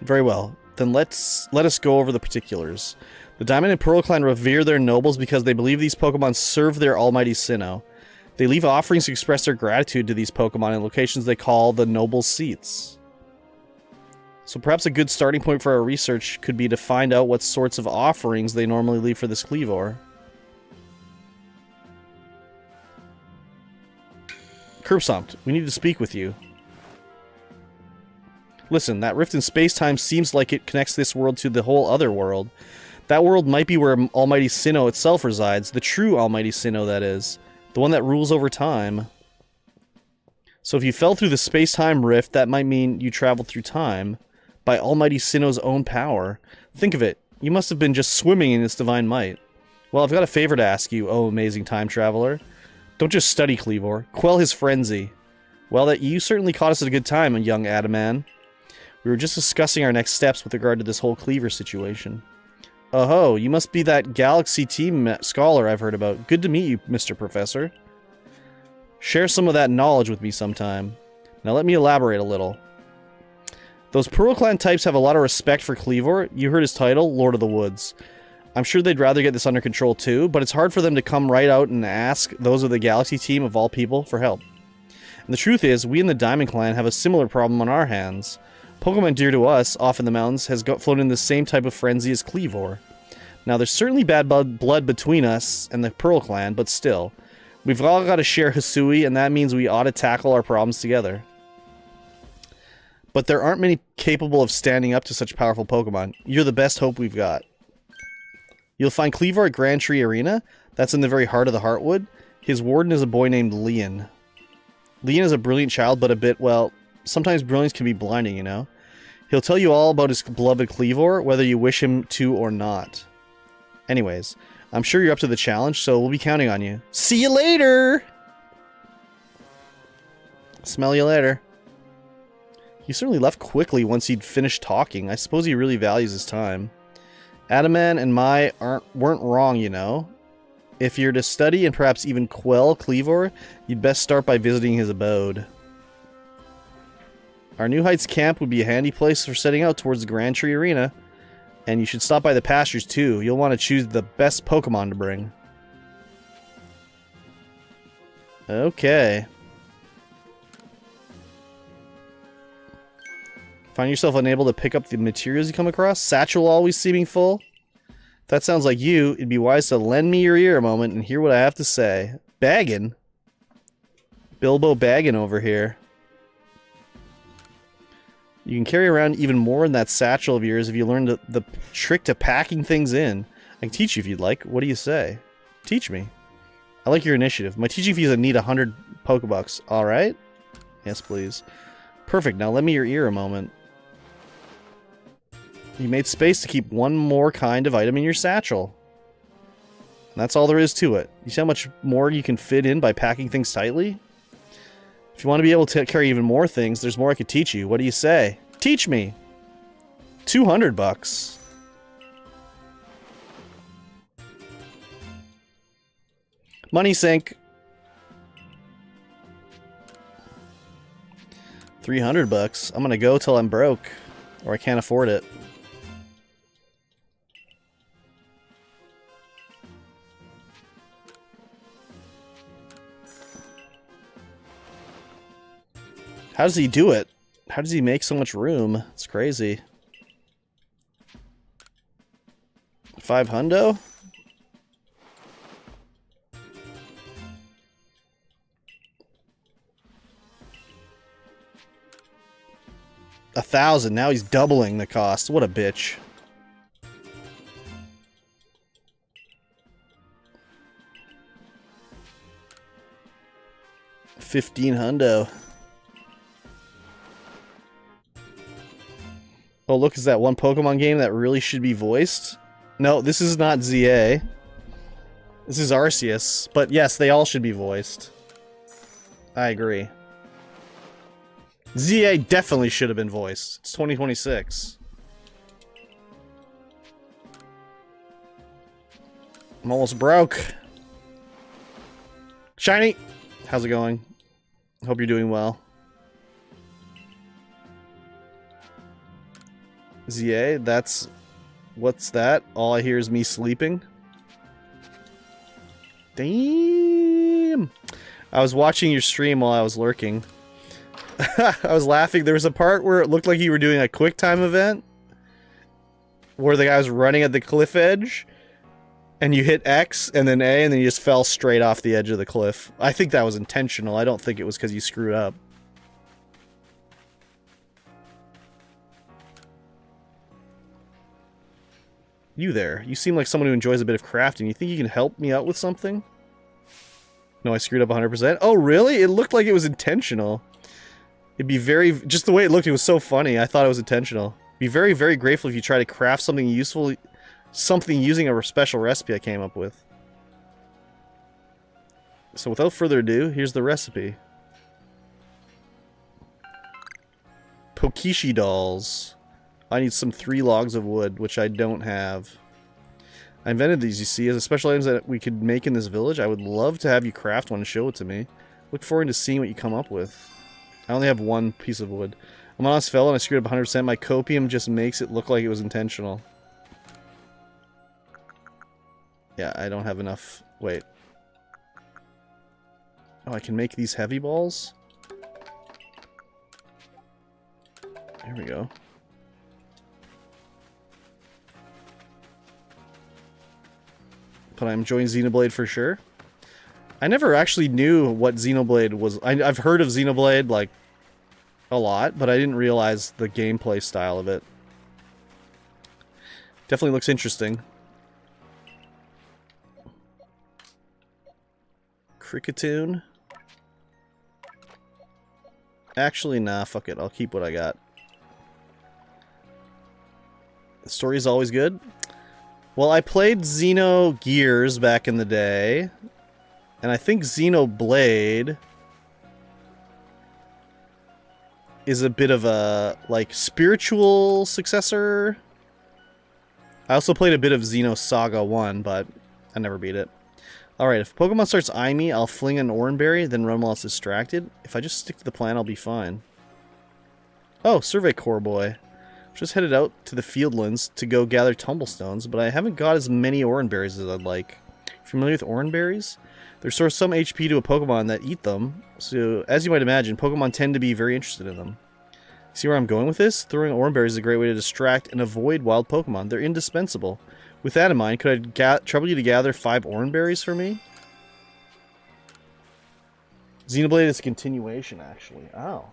Very well. Then let us go over the particulars. The Diamond and Pearl clan revere their nobles because they believe these Pokemon serve their almighty Sinnoh. They leave offerings to express their gratitude to these Pokemon in locations they call the Noble Seats. So perhaps a good starting point for our research could be to find out what sorts of offerings they normally leave for this Cleavor. Curb Stomped, we need to speak with you. Listen, that rift in space-time seems like it connects this world to the whole other world. That world might be where Almighty Sinnoh itself resides, the true Almighty Sinnoh, that is. The one that rules over time. So if you fell through the space-time rift, that might mean you traveled through time by Almighty Sinnoh's own power. Think of it. You must have been just swimming in its divine might. Well, I've got a favor to ask you, oh amazing time traveler. Don't just study Cleavor. Quell his frenzy. Well, that you certainly caught us at a good time, young Adaman. We were just discussing our next steps with regard to this whole Cleavor situation. Oh-ho, you must be that Galaxy team scholar I've heard about. Good to meet you, Mr. Professor. Share some of that knowledge with me sometime. Now let me elaborate a little. Those Pearl Clan types have a lot of respect for Cleavor. You heard his title, Lord of the Woods. I'm sure they'd rather get this under control too, but it's hard for them to come right out and ask those of the Galaxy team of all people for help. And the truth is, we in the Diamond Clan have a similar problem on our hands. Pokemon dear to us, off in the mountains, has flown in the same type of frenzy as Cleavor. Now, there's certainly bad blood between us and the Pearl Clan, but still. We've all got to share Hisui, and that means we ought to tackle our problems together. But there aren't many capable of standing up to such powerful Pokemon. You're the best hope we've got. You'll find Cleavor at Grand Tree Arena. That's in the very heart of the Heartwood. His warden is a boy named Leon. Leon is a brilliant child, but a bit, well, sometimes brilliance can be blinding, you know? He'll tell you all about his beloved Cleavor, whether you wish him to or not. Anyways, I'm sure you're up to the challenge, so we'll be counting on you. See you later! Smell you later. He certainly left quickly once he'd finished talking. I suppose he really values his time. Adaman and Mai weren't wrong, you know. If you're to study and perhaps even quell Cleavor, you'd best start by visiting his abode. Our New Heights camp would be a handy place for setting out towards the Grand Tree Arena. And you should stop by the pastures too. You'll want to choose the best Pokemon to bring. Okay. Find yourself unable to pick up the materials you come across? Satchel always seeming full? If that sounds like you, it'd be wise to lend me your ear a moment and hear what I have to say. Baggin'? Bilbo Baggin' over here. You can carry around even more in that satchel of yours if you learn the trick to packing things in. I can teach you if you'd like. What do you say? Teach me. I like your initiative. My teaching fees need 100 Pokebucks. Alright? Yes, please. Perfect. Now lend me your ear a moment. You made space to keep one more kind of item in your satchel. And that's all there is to it. You see how much more you can fit in by packing things tightly? If you want to be able to carry even more things, there's more I could teach you. What do you say? Teach me! 200 bucks. Money sink. 300 bucks. I'm gonna go till I'm broke. Or I can't afford it. How does he do it? How does he make so much room? It's crazy. 5 hundo? $1,000. Now he's doubling the cost. What a bitch. 15 hundo. Oh, look, is that one Pokemon game that really should be voiced? No, this is not ZA. This is Arceus. But yes, they all should be voiced. I agree. ZA definitely should have been voiced. It's 2026. I'm almost broke. Shiny! How's it going? Hope you're doing well. ZA, that's... What's that? All I hear is me sleeping. Damn! I was watching your stream while I was lurking. I was laughing. There was a part where it looked like you were doing a quick time event. Where the guy was running at the cliff edge. And you hit X and then A and then you just fell straight off the edge of the cliff. I think that was intentional. I don't think it was because you screwed up. You there. You seem like someone who enjoys a bit of crafting. You think you can help me out with something? No, I screwed up 100%. Oh, really? It looked like it was intentional. It'd be very... Just the way it looked, it was so funny. I thought it was intentional. Be very, very grateful if you try to craft something useful... Something using a special recipe I came up with. So without further ado, here's the recipe. Pokishi dolls. I need some 3 logs of wood, which I don't have. I invented these, you see, as a special items that we could make in this village. I would love to have you craft one and show it to me. Look forward to seeing what you come up with. I only have 1 piece of wood. I'm an honest fellow and I screwed up 100%. My copium just makes it look like it was intentional. Yeah, I don't have enough. Wait. Oh, I can make these heavy balls? There we go. But I'm enjoying Xenoblade for sure. I never actually knew what Xenoblade was. I've heard of Xenoblade, like, a lot, but I didn't realize the gameplay style of it. Definitely looks interesting. Cricketune. Actually, nah, fuck it. I'll keep what I got. The story is always good. Well, I played Xenogears back in the day. And I think Xenoblade is a bit of a, like, spiritual successor. I also played a bit of Xenosaga 1, but I never beat it. Alright, if Pokemon starts eyeing me, I'll fling an Oranberry, then run while it's distracted. If I just stick to the plan, I'll be fine. Oh, Survey Corps boy. Just headed out to the Fieldlands to go gather Tumblestones, but I haven't got as many Oranberries as I'd like. Familiar with Oranberries? They restore some HP to a Pokemon that eat them, so as you might imagine, Pokemon tend to be very interested in them. See where I'm going with this? Throwing Oranberries is a great way to distract and avoid wild Pokemon. They're indispensable. With that in mind, could I trouble you to gather 5 Oranberries for me? Xenoblade is a continuation, actually. Oh.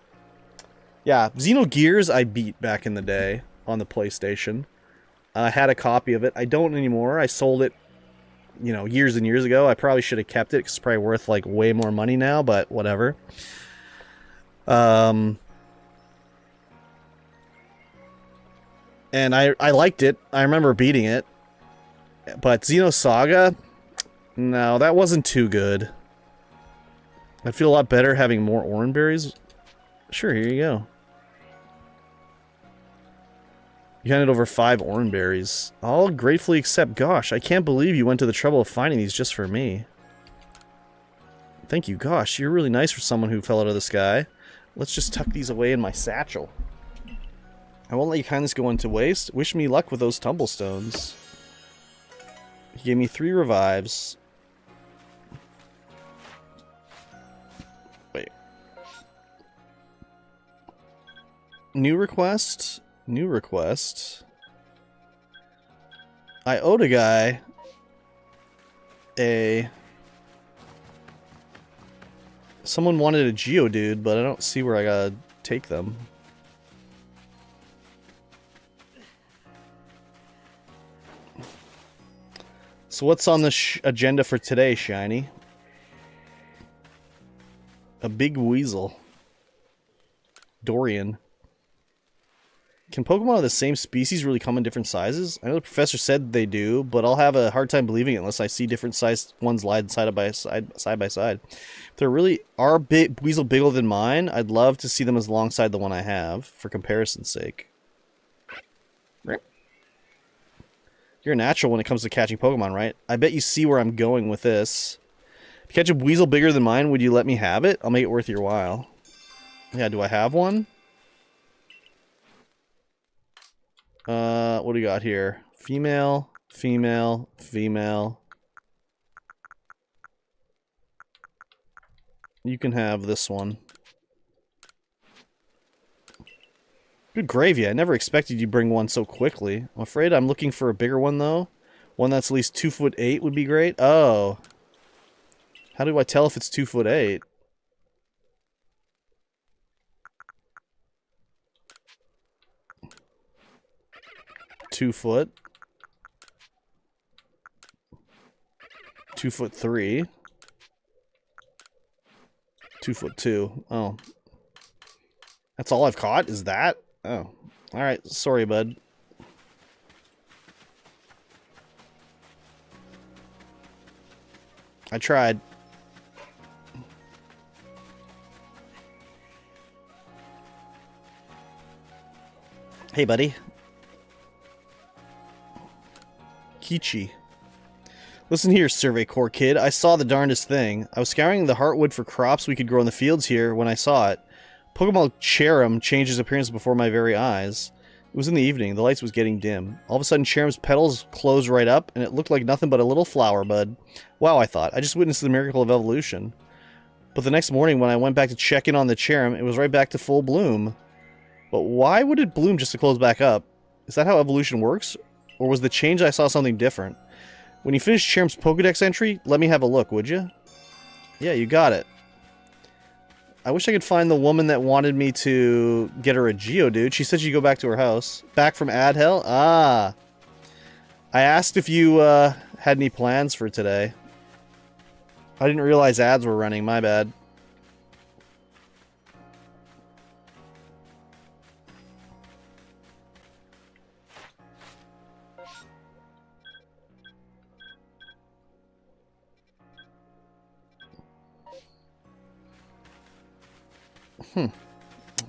Yeah, Xenogears I beat back in the day on the PlayStation. I had a copy of it. I don't anymore. I sold it, you know, years and years ago. I probably should have kept it because it's probably worth, like, way more money now, but whatever. And I liked it. I remember beating it. But Xenosaga? No, that wasn't too good. I'd feel a lot better having more Oranberries. Sure, here you go. You handed over 5 Oranberries. I'll gratefully accept. Gosh, I can't believe you went to the trouble of finding these just for me. Thank you. Gosh, you're really nice for someone who fell out of the sky. Let's just tuck these away in my satchel. I won't let your kindness go into waste. Wish me luck with those tumblestones. He gave me 3 revives. Wait. New request? New request. I owed a guy a... Someone wanted a Geodude, but I don't see where I gotta take them. So what's on the agenda for today, Shiny? A big weasel. Dorian. Can Pokemon of the same species really come in different sizes? I know the professor said they do, but I'll have a hard time believing it unless I see different sized ones lied side by side. If there really are weasel bigger than mine, I'd love to see them as alongside the one I have, for comparison's sake. You're a natural when it comes to catching Pokemon, right? I bet you see where I'm going with this. If you catch a weasel bigger than mine, would you let me have it? I'll make it worth your while. Yeah, do I have one? What do we got here? Female, female, female. You can have this one. Good gravy. I never expected you to bring one so quickly. I'm afraid I'm looking for a bigger one, though. One that's at least 2'8" would be great. Oh. How do I tell if it's 2'8"? 2 foot. 2'3". 2'2". Oh. That's all I've caught? Is that? Oh. Alright, sorry, bud. I tried. Hey, buddy. Kichi. Listen here, Survey Corps kid. I saw the darndest thing. I was scouring the heartwood for crops we could grow in the fields here when I saw it. Pokemon Cherrim changed his appearance before my very eyes. It was in the evening. The lights was getting dim. All of a sudden, Cherrim's petals closed right up, and it looked like nothing but a little flower bud. Wow, I thought. I just witnessed the miracle of evolution. But the next morning, when I went back to check in on the Cherrim, it was right back to full bloom. But why would it bloom just to close back up? Is that how evolution works? Or was the change I saw something different? When you finish Cherrim's Pokedex entry, let me have a look, would you? Yeah, you got it. I wish I could find the woman that wanted me to get her a Geodude. She said she'd go back to her house. Back from Adhel? Ah. I asked if you had any plans for today. I didn't realize ads were running. My bad.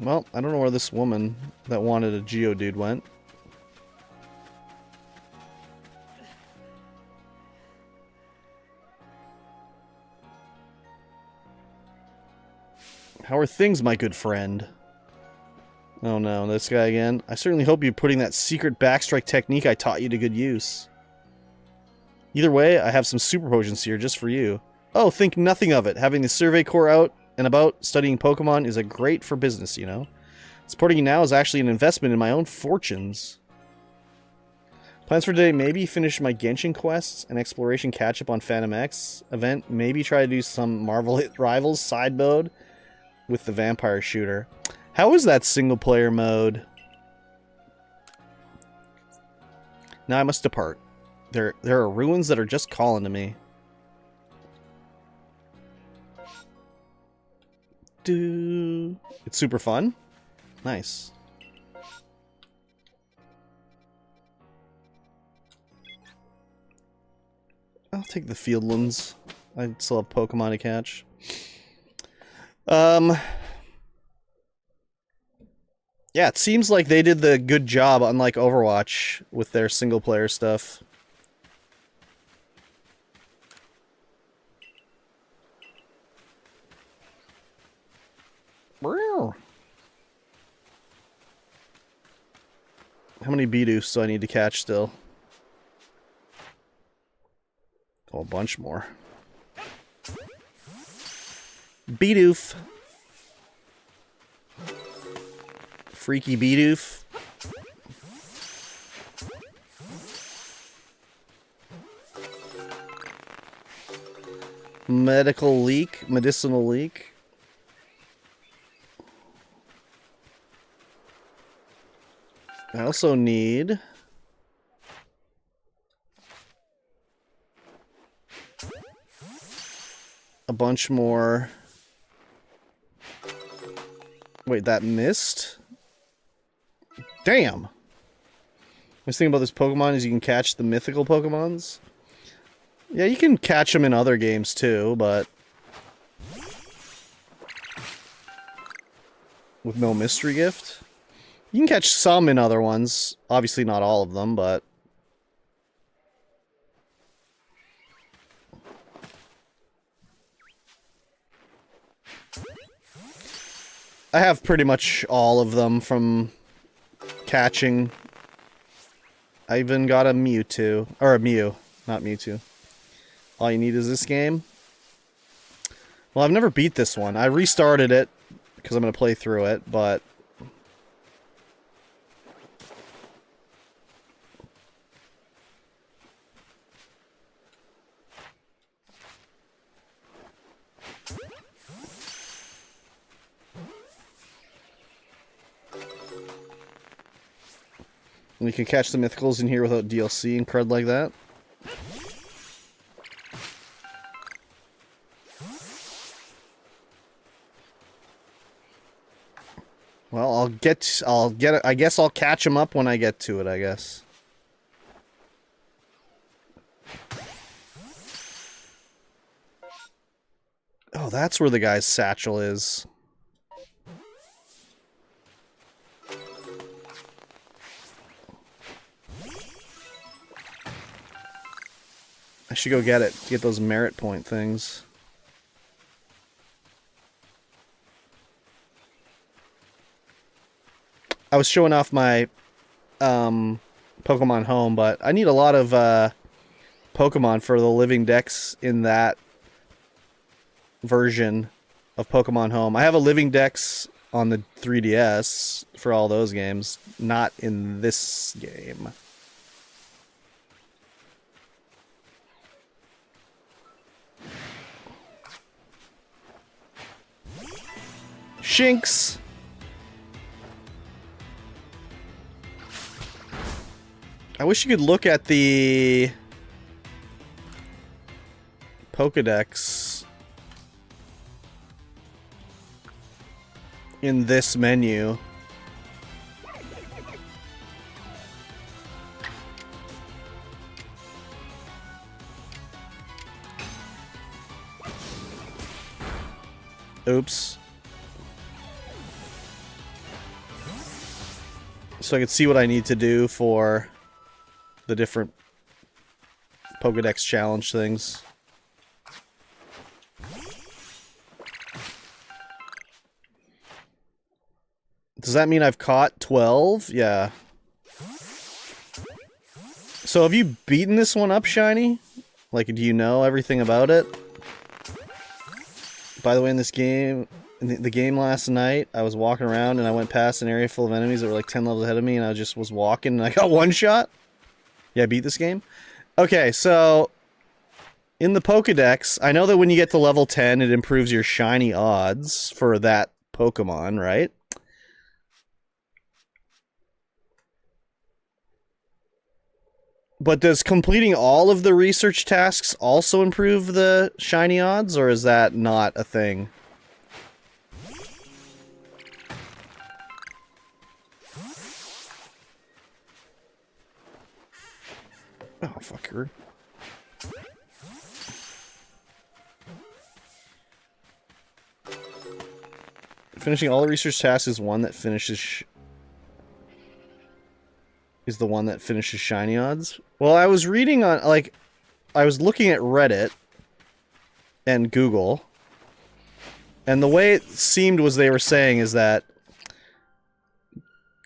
Well, I don't know where this woman that wanted a Geodude went. How are things, my good friend? Oh no, this guy again. I certainly hope you're putting that secret backstrike technique I taught you to good use. Either way, I have some super potions here just for you. Oh, think nothing of it. Having the Survey Corps out and about studying Pokemon is a great for business, you know? Supporting you now is actually an investment in my own fortunes. Plans for today, maybe finish my Genshin quests, an exploration catch-up on Phantom X event, maybe try to do some Marvel Hit Rivals side mode with the Vampire Shooter. How is that single-player mode? Now I must depart. There are ruins that are just calling to me. It's super fun. Nice. I'll take the Fieldlands. I still have Pokemon to catch. Yeah, it seems like they did the good job, unlike Overwatch, with their single-player stuff. How many Bidoofs do I need to catch still? Oh, a bunch more. Bidoof. Freaky Bidoof. Medicinal leak. I also need a bunch more. Wait, that missed? Damn! Nice thing about this Pokemon is you can catch the mythical Pokemons. Yeah, you can catch them in other games too, but with no mystery gift. You can catch some in other ones. Obviously not all of them, but I have pretty much all of them from catching. I even got a Mewtwo. Or a Mew, not Mewtwo. All you need is this game. Well, I've never beat this one. I restarted it because I'm going to play through it, but and you can catch the mythicals in here without DLC and crud like that. Well, I guess I'll catch him up when I get to it, I guess. Oh, that's where the guy's satchel is. I should go get it, get those merit point things. I was showing off my Pokemon Home, but I need a lot of Pokemon for the living dex in that version of Pokemon Home. I have a living dex on the 3DS for all those games, not in this game. Shinx! I wish you could look at the Pokedex in this menu. Oops. So I can see what I need to do for the different Pokedex challenge things. Does that mean I've caught 12? Yeah. So have you beaten this one up, Shiny? Like, do you know everything about it? By the way, in this game, in the game last night, I was walking around and I went past an area full of enemies that were like 10 levels ahead of me, and I just was walking and I got one shot. Yeah, I beat this game. Okay, so in the Pokedex, I know that when you get to level 10, it improves your shiny odds for that Pokemon, right? But does completing all of the research tasks also improve the shiny odds, or is that not a thing? Oh, fucker. Finishing all the research tasks is one that finishes... is the one that finishes shiny odds? Well, I was reading on, like... I was looking at Reddit and Google, And the way it seemed was they were saying is that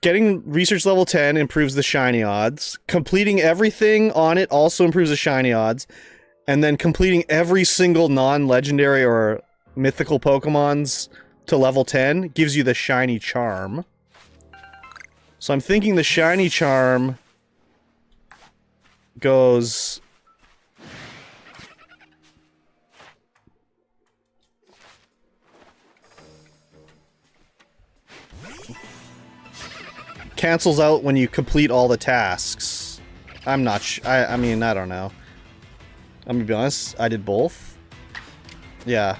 getting research level 10 improves the shiny odds. Completing everything on it also improves the shiny odds. And then completing every single non-legendary or mythical Pokemons to level 10 gives you the shiny charm. So I'm thinking the shiny charm goes... cancels out when you complete all the tasks. I'm not I mean, I don't know. I'm gonna be honest, I did both. Yeah.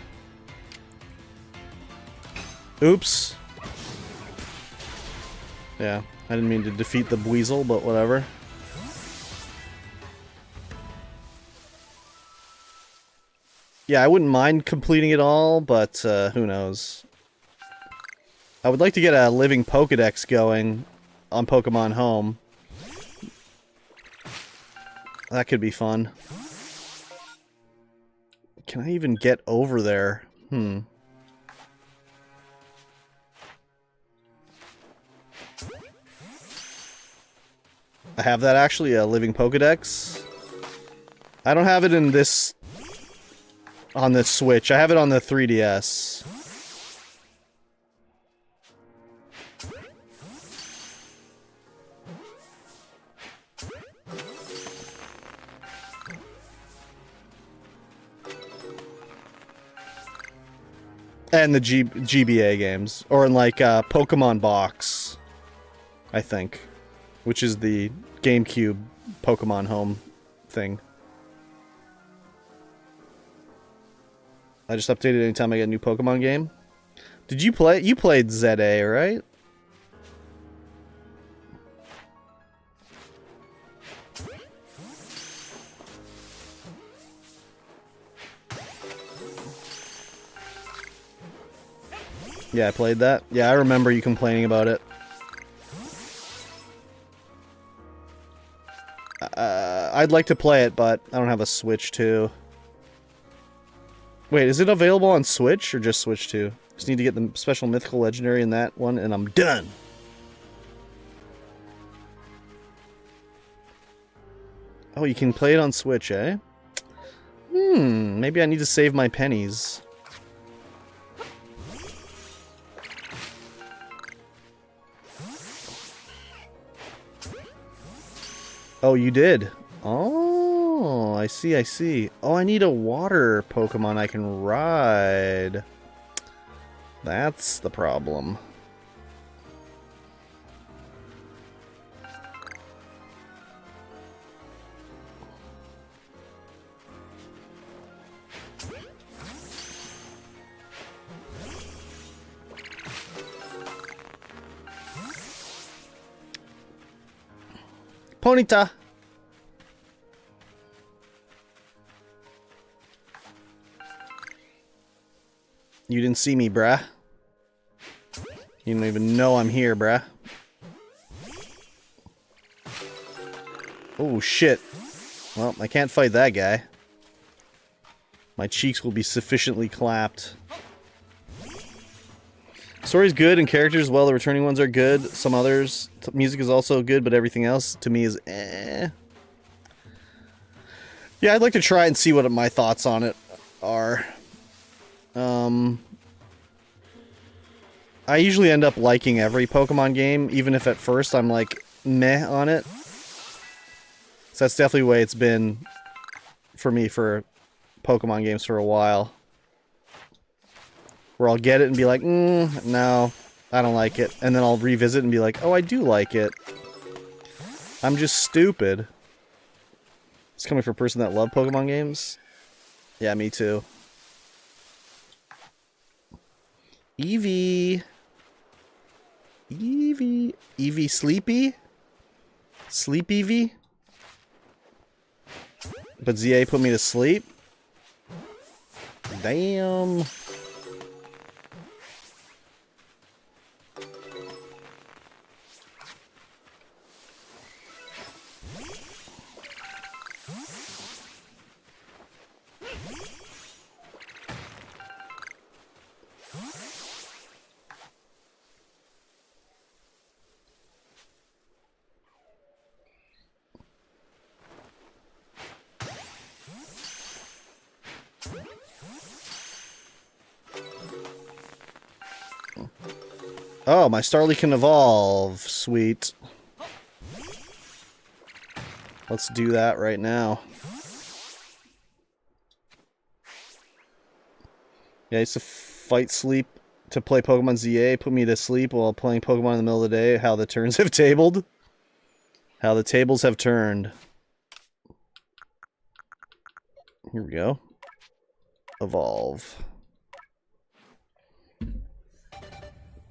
Oops. Yeah, I didn't mean to defeat the Weasel, but whatever. Yeah, I wouldn't mind completing it all, but who knows. I would like to get a living Pokedex going on Pokemon Home. That could be fun. Can I even get over there? I have that actually, a living Pokedex. I don't have it in this... on this Switch. I have it on the 3DS. And the GBA games. Or in like Pokemon Box, I think. Which is the GameCube Pokemon Home thing. I just updated anytime I get a new Pokemon game. Did you play? You played ZA, right? Yeah, I played that. Yeah, I remember you complaining about it. I'd like to play it, but I don't have a Switch 2. Wait, is it available on Switch or just Switch 2? Just need to get the special mythical legendary in that one, and I'm done. Oh, you can play it on Switch, eh? Maybe I need to save my pennies. Oh, you did? Oh, I see, I see. Oh, I need a water Pokemon I can ride. That's the problem. Ponyta! You didn't see me, bruh. You don't even know I'm here, bruh. Oh, shit. Well, I can't fight that guy. My cheeks will be sufficiently clapped. Story's good and characters, well, the returning ones are good. Some others. Music is also good, but everything else to me is eh. Yeah, I'd like to try and see what my thoughts on it are. I usually end up liking every Pokemon game, even if at first I'm like meh on it. So that's definitely the way it's been for me for Pokemon games for a while. Where I'll get it and be like, no, I don't like it. And then I'll revisit and be like, oh, I do like it. I'm just stupid. It's coming from a person that loves Pokemon games. Yeah, me too. Eevee. Eevee. Eevee Sleepy? Sleep Eevee? But ZA put me to sleep? Damn. Oh, my Starly can evolve. Sweet. Let's do that right now. Yeah, I used to fight sleep to play Pokemon ZA, put me to sleep while playing Pokemon in the middle of the day. How the turns have tabled. How the tables have turned. Here we go. Evolve.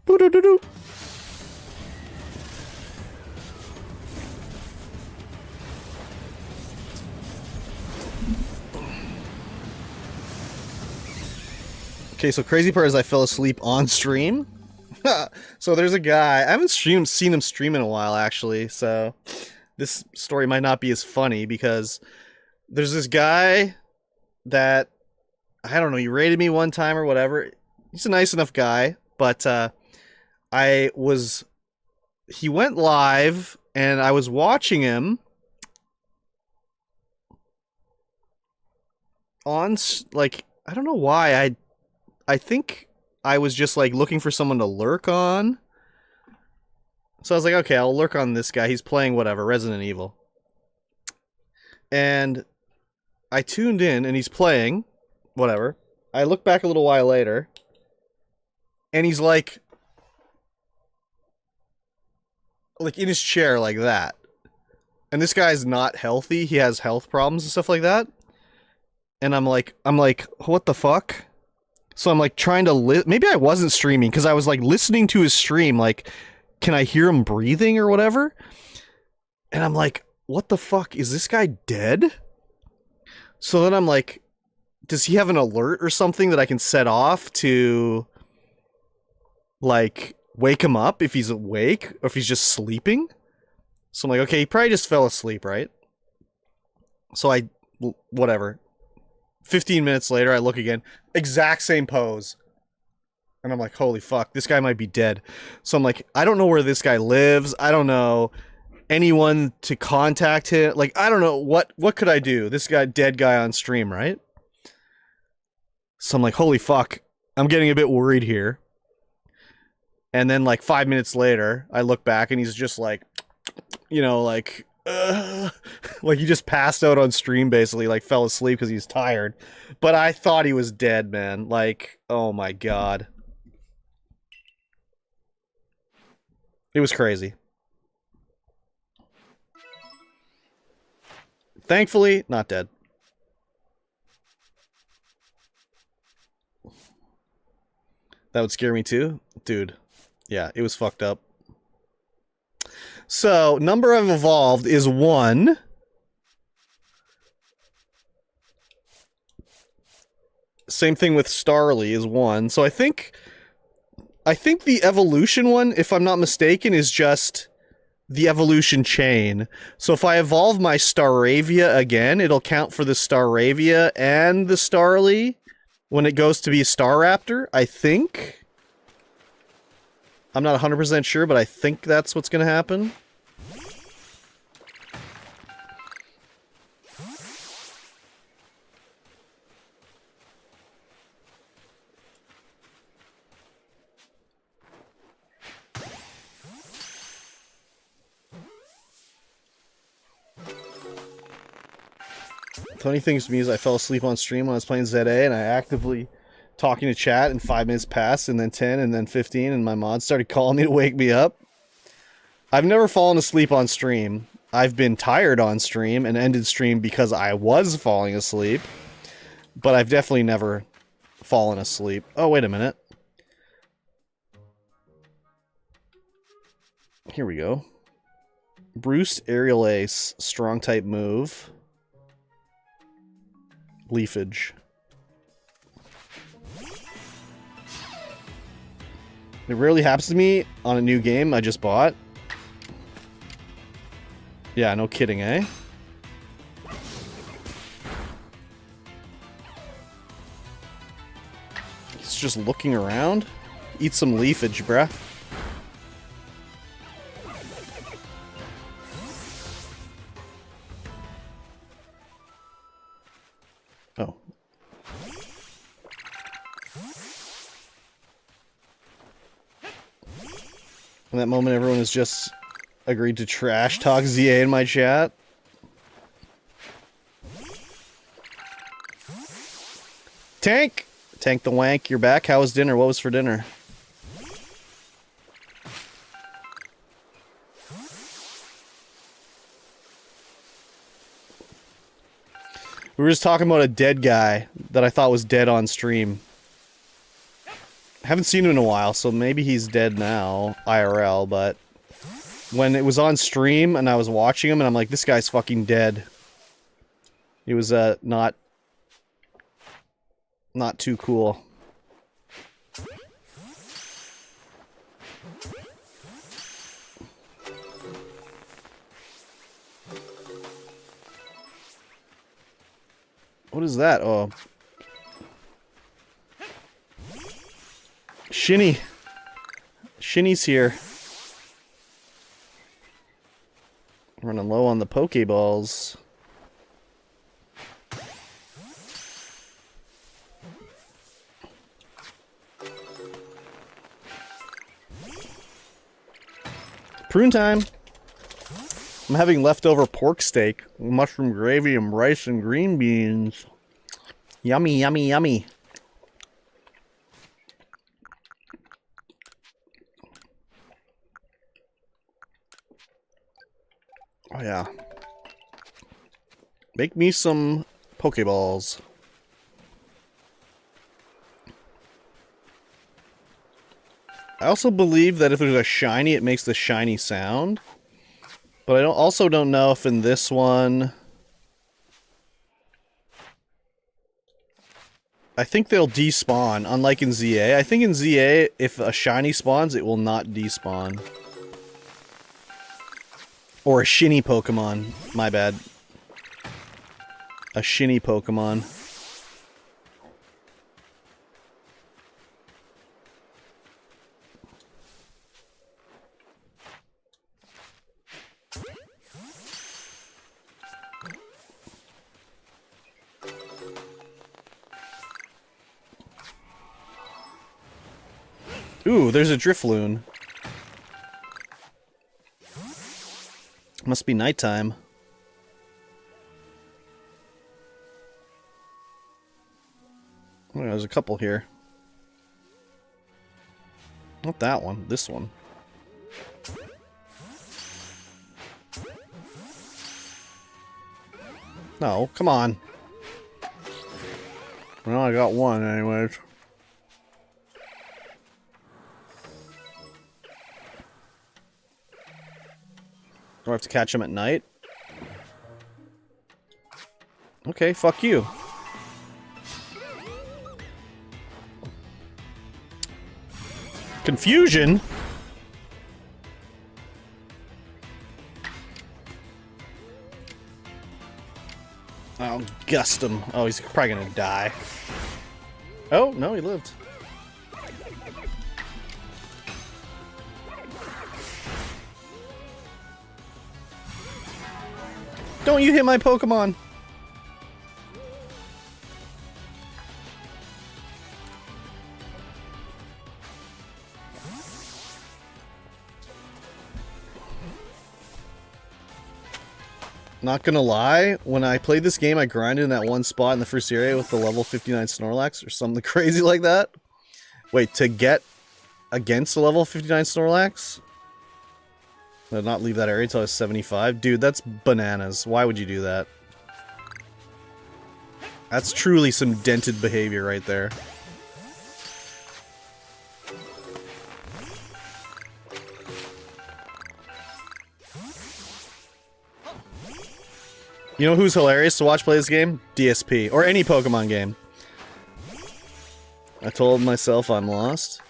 Boo-doo-doo-doo. Okay, so crazy part is I fell asleep on stream. So there's a guy, I haven't seen him stream in a while actually, so this story might not be as funny because there's this guy that, I don't know, he raided me one time or whatever. He's a nice enough guy, but he went live and I was watching him on, like, I don't know why, I think I was just like looking for someone to lurk on. So I was like, okay, I'll lurk on this guy. He's playing whatever, Resident Evil. And I tuned in and he's playing whatever. I look back a little while later and he's like in his chair like that. And this guy's not healthy. He has health problems and stuff like that. And I'm like, what the fuck? So I'm like trying to maybe I wasn't streaming because I was like listening to his stream, like, can I hear him breathing or whatever? And I'm like, what the fuck? Is this guy dead? So then I'm like, does he have an alert or something that I can set off to like wake him up if he's awake or if he's just sleeping? So I'm like, okay, he probably just fell asleep, right? So whatever. 15 minutes later, I look again. Exact same pose. And I'm like, holy fuck, this guy might be dead. So I'm like, I don't know where this guy lives. I don't know anyone to contact him. Like, I don't know. What could I do? This guy, dead guy on stream, right? So I'm like, holy fuck. I'm getting a bit worried here. And then like 5 minutes later, I look back and he's just like, you know, like he just passed out on stream, basically, like fell asleep because he's tired. But I thought he was dead, man. Like, oh my god. It was crazy. Thankfully, not dead. That would scare me too? Dude. Yeah, it was fucked up. So, number I've evolved is 1. Same thing with Starly is 1. So I think the evolution one, if I'm not mistaken, is just the evolution chain. So if I evolve my Staravia again, it'll count for the Staravia and the Starly when it goes to be a Staraptor, I think. I'm not 100% sure, but I think that's what's going to happen. Funny things to me is I fell asleep on stream when I was playing ZA and I actively talking to chat and 5 minutes passed and then 10 and then 15 and my mod started calling me to wake me up. I've never fallen asleep on stream. I've been tired on stream and ended stream because I was falling asleep. But I've definitely never fallen asleep. Oh, wait a minute. Here we go. Bruce, Aerial Ace, strong type move. Leafage. It rarely happens to me on a new game I just bought. Yeah, no kidding, eh? He's just looking around. Eat some leafage, bruh. Oh. In that moment, everyone has just agreed to trash talk ZA in my chat. Tank! Tank the wank, you're back. How was dinner? What was for dinner? We were just talking about a dead guy that I thought was dead on stream. Haven't seen him in a while, so maybe he's dead now, IRL, but when it was on stream and I was watching him and I'm like, this guy's fucking dead. He was, not too cool. What is that? Oh. Shinny. Shinny's here. Running low on the Pokeballs. Prune time. I'm having leftover pork steak, mushroom gravy, and rice and green beans. Yummy, yummy, yummy. Oh yeah. Make me some Pokeballs. I also believe that if there's a shiny, it makes the shiny sound. But I also don't know if in this one... I think they'll despawn, unlike in ZA. I think in ZA, if a shiny spawns, it will not despawn. Or a shinny Pokemon. My bad. A shinny Pokemon. Ooh, there's a Drifloon. Must be nighttime. Oh, there's a couple here. Not that one, this one. No, come on. Well, I got one anyways. Do I have to catch him at night? Okay, fuck you. Confusion? I'll gust him. Oh, he's probably gonna die. Oh, no, he lived. Don't you hit my Pokemon! Not gonna lie, when I played this game, I grinded in that one spot in the first area with the level 59 Snorlax or something crazy like that. Wait, to get against the level 59 Snorlax? Did not leave that area until I was 75? Dude, that's bananas. Why would you do that? That's truly some dented behavior right there. You know who's hilarious to watch play this game? DSP. Or any Pokemon game. I told myself I'm lost.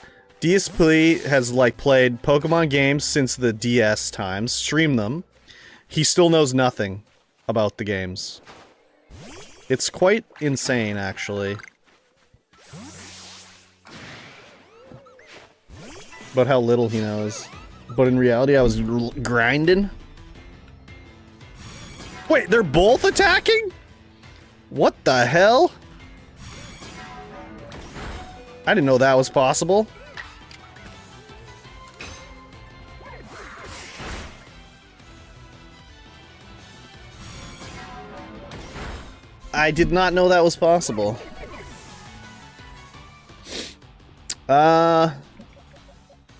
DSP has, like, played Pokemon games since the DS times, streamed them. He still knows nothing about the games. It's quite insane, actually. But how little he knows. But in reality, I was grinding. Wait, they're both attacking? What the hell? I didn't know that was possible. I did not know that was possible.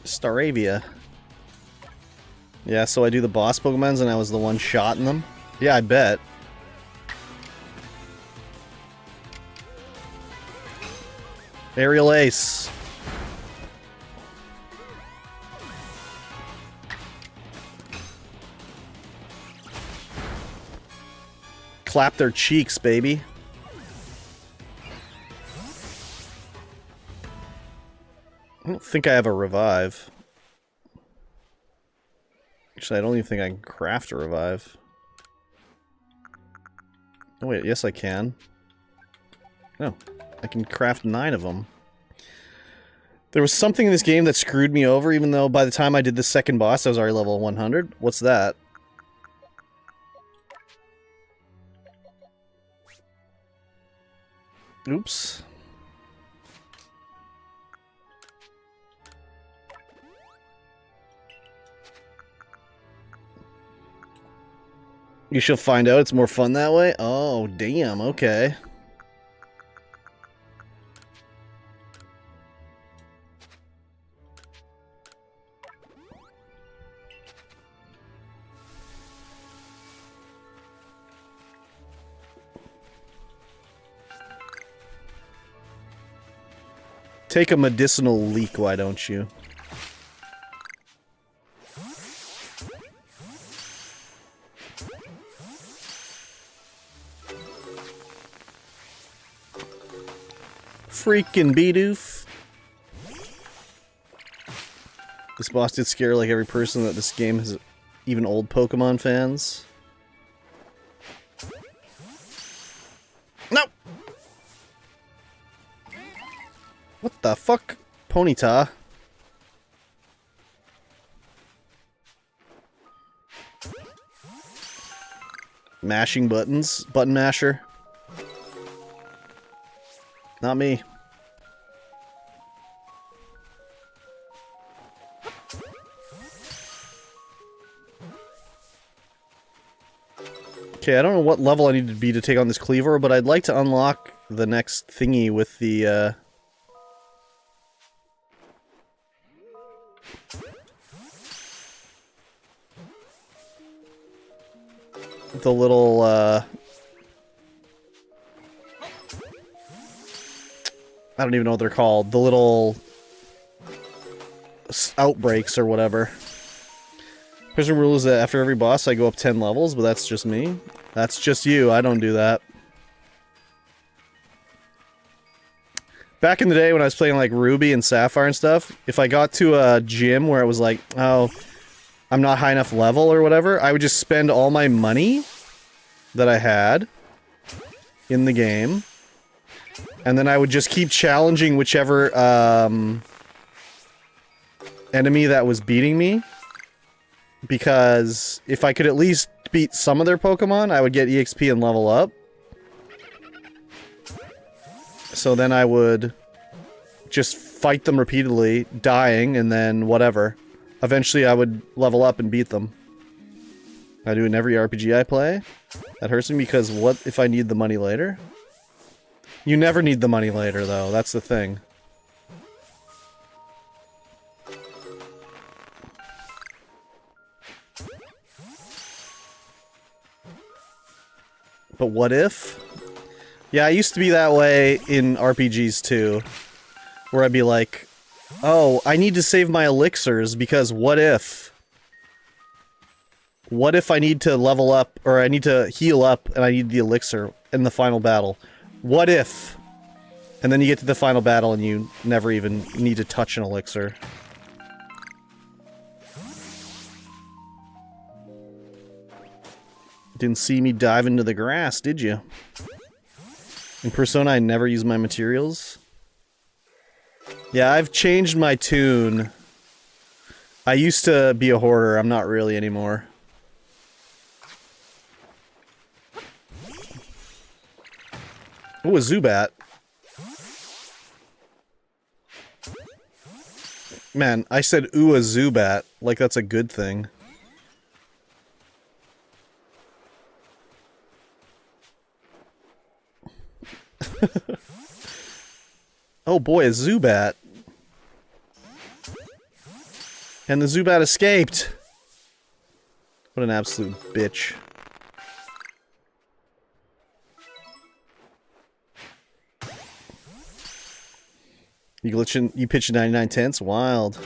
Staravia. Yeah, so I do the boss Pokemons and I was the one shot in them? Yeah, I bet. Aerial Ace. Clap their cheeks, baby. I don't think I have a revive. Actually, I don't even think I can craft a revive. Oh wait, yes I can. No, I can craft 9 of them. There was something in this game that screwed me over, even though by the time I did the second boss, I was already level 100. What's that? Oops. You shall find out. It's more fun that way? Oh, damn. Okay. Take a medicinal leak, why don't you? Freaking Bidoof. This boss did scare like every person that this game has, even old Pokemon fans. No! What the fuck? Ponyta. Mashing buttons. Button masher. Not me. Okay, I don't know what level I need to be to take on this Cleaver, but I'd like to unlock the next thingy with the, the little, I don't even know what they're called. The little outbreaks or whatever. Prison rule is that after every boss I go up 10 levels, but that's just me. That's just you. I don't do that. Back in the day when I was playing like Ruby and Sapphire and stuff, if I got to a gym where it was like, oh, I'm not high enough level or whatever, I would just spend all my money that I had in the game. And then I would just keep challenging whichever enemy that was beating me. Because if I could at least beat some of their Pokemon, I would get EXP and level up. So then I would just fight them repeatedly, dying, and then whatever. Eventually I would level up and beat them. I do it in every RPG I play. That hurts me because what if I need the money later? You never need the money later, though. That's the thing. But what if? Yeah, I used to be that way in RPGs too. Where I'd be like, oh, I need to save my elixirs because what if? What if I need to level up, or I need to heal up and I need the elixir in the final battle? What if? And then you get to the final battle and you never even need to touch an elixir. Didn't see me dive into the grass, did you? In Persona, I never use my materials. Yeah, I've changed my tune. I used to be a hoarder. I'm not really anymore. Ooh, a Zubat. Man, I said ooh, a Zubat. Like that's a good thing. Oh boy, a Zubat. And the Zubat escaped. What an absolute bitch. You glitching? You pitching 99 tenths? Wild.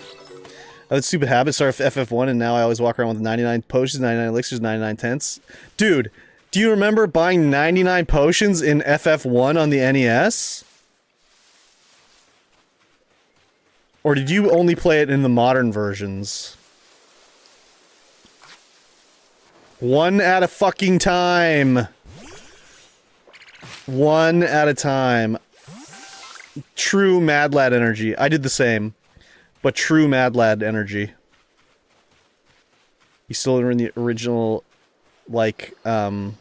I had stupid habit, start FF1, and now I always walk around with 99 potions, 99 elixirs, 99 tenths. Dude, do you remember buying 99 potions in FF1 on the NES? Or did you only play it in the modern versions? One at a fucking time. One at a time. True Mad Lad energy. I did the same. But true Mad Lad energy. You still in the original, like, this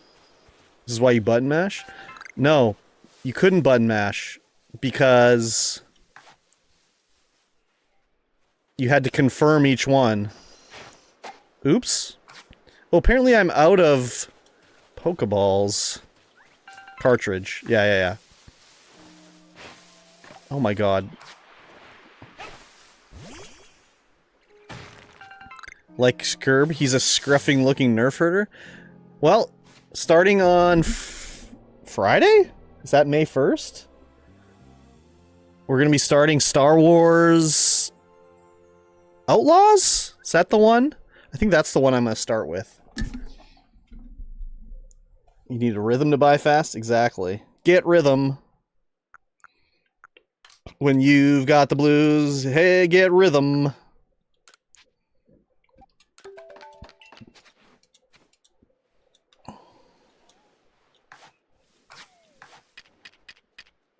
is why you button mash? No, you couldn't button mash because you had to confirm each one. Oops. Well, apparently I'm out of Pokeballs cartridge. Yeah. Oh my god. Like Skirb, he's a scruffing looking nerf herder. Well, starting on Friday? Is that May 1st? We're gonna be starting Star Wars Outlaws? Is that the one? I think that's the one I'm gonna start with. You need a rhythm to buy fast? Exactly. Get rhythm. When you've got the blues, hey, get rhythm.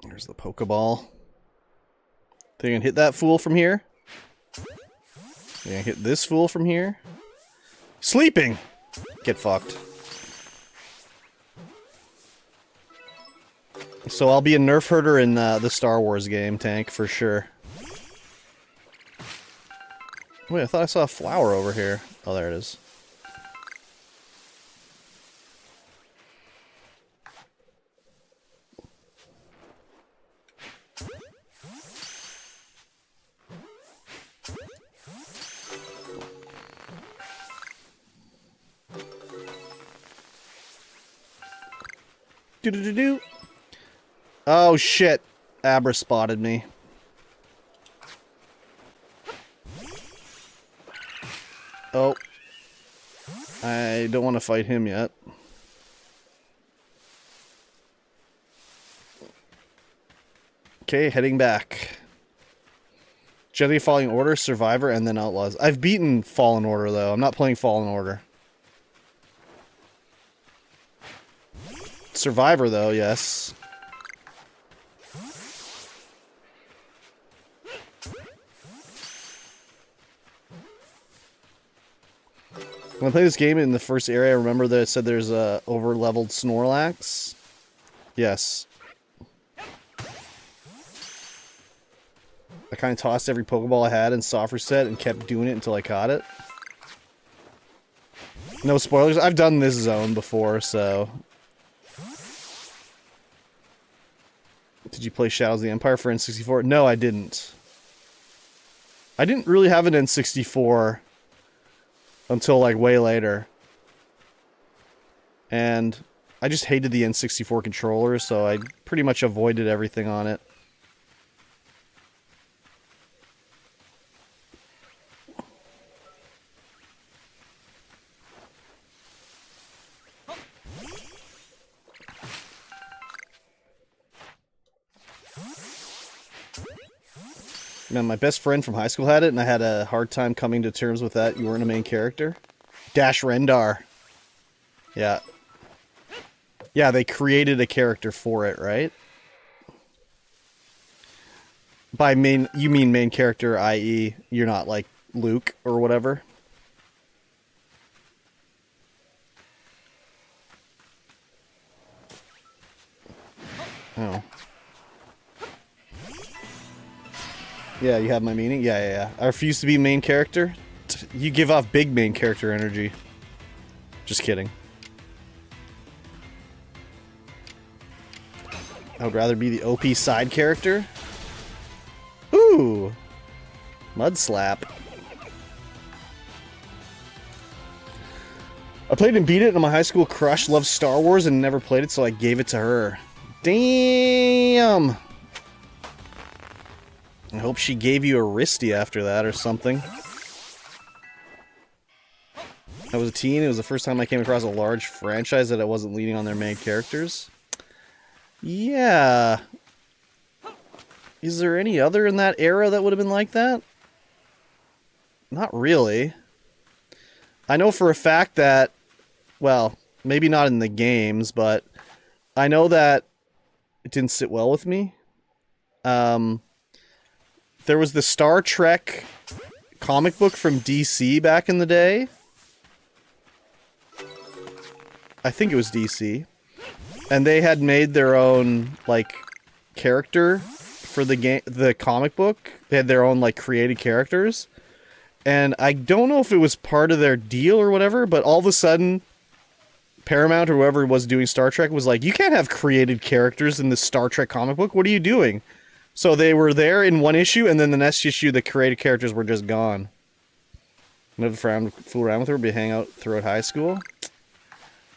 There's the Pokeball. They can hit that fool from here. They can hit this fool from here. Sleeping! Get fucked. So I'll be a nerf herder in the Star Wars game, Tank, for sure. Wait, I thought I saw a flower over here. Oh, there it is. Do-do-do-do. Oh shit. Abra spotted me. Oh. I don't want to fight him yet. Okay, heading back. Jedi Falling Order, Survivor, and then Outlaws. I've beaten Fallen Order, though. I'm not playing Fallen Order. Survivor, though, yes. When I played this game in the first area, I remember that it said there's a over-leveled Snorlax. Yes. I kind of tossed every Pokeball I had in soft reset and kept doing it until I caught it. No spoilers. I've done this zone before, so... Did you play Shadows of the Empire for N64? No, I didn't. I didn't really have an N64 until, like, way later. And I just hated the N64 controller, so I pretty much avoided everything on it. Man, my best friend from high school had it, and I had a hard time coming to terms with that. You weren't a main character. Dash Rendar. Yeah. Yeah, they created a character for it, right? By main, you mean main character, i.e. you're not like Luke or whatever? Oh. Yeah, you have my meaning? Yeah. I refuse to be main character. You give off big main character energy. Just kidding. I would rather be the OP side character. Ooh! Mud Slap. I played and beat it, and my high school crush loves Star Wars and never played it, so I gave it to her. Damn! I hope she gave you a wristy after that or something. I was a teen. It was the first time I came across a large franchise that I wasn't leading on their main characters. Yeah. Is there any other in that era that would have been like that? Not really. I know for a fact that, well, maybe not in the games, but I know that it didn't sit well with me. There was the Star Trek comic book from DC back in the day. I think it was DC. And they had made their own, like, character for the game, the comic book. They had their own, like, created characters. And I don't know if it was part of their deal or whatever, but all of a sudden, Paramount or whoever was doing Star Trek was like, you can't have created characters in the Star Trek comic book. What are you doing? So they were there in one issue, and then the next issue, the created characters were just gone. Never fool around with her, but hang out throughout high school.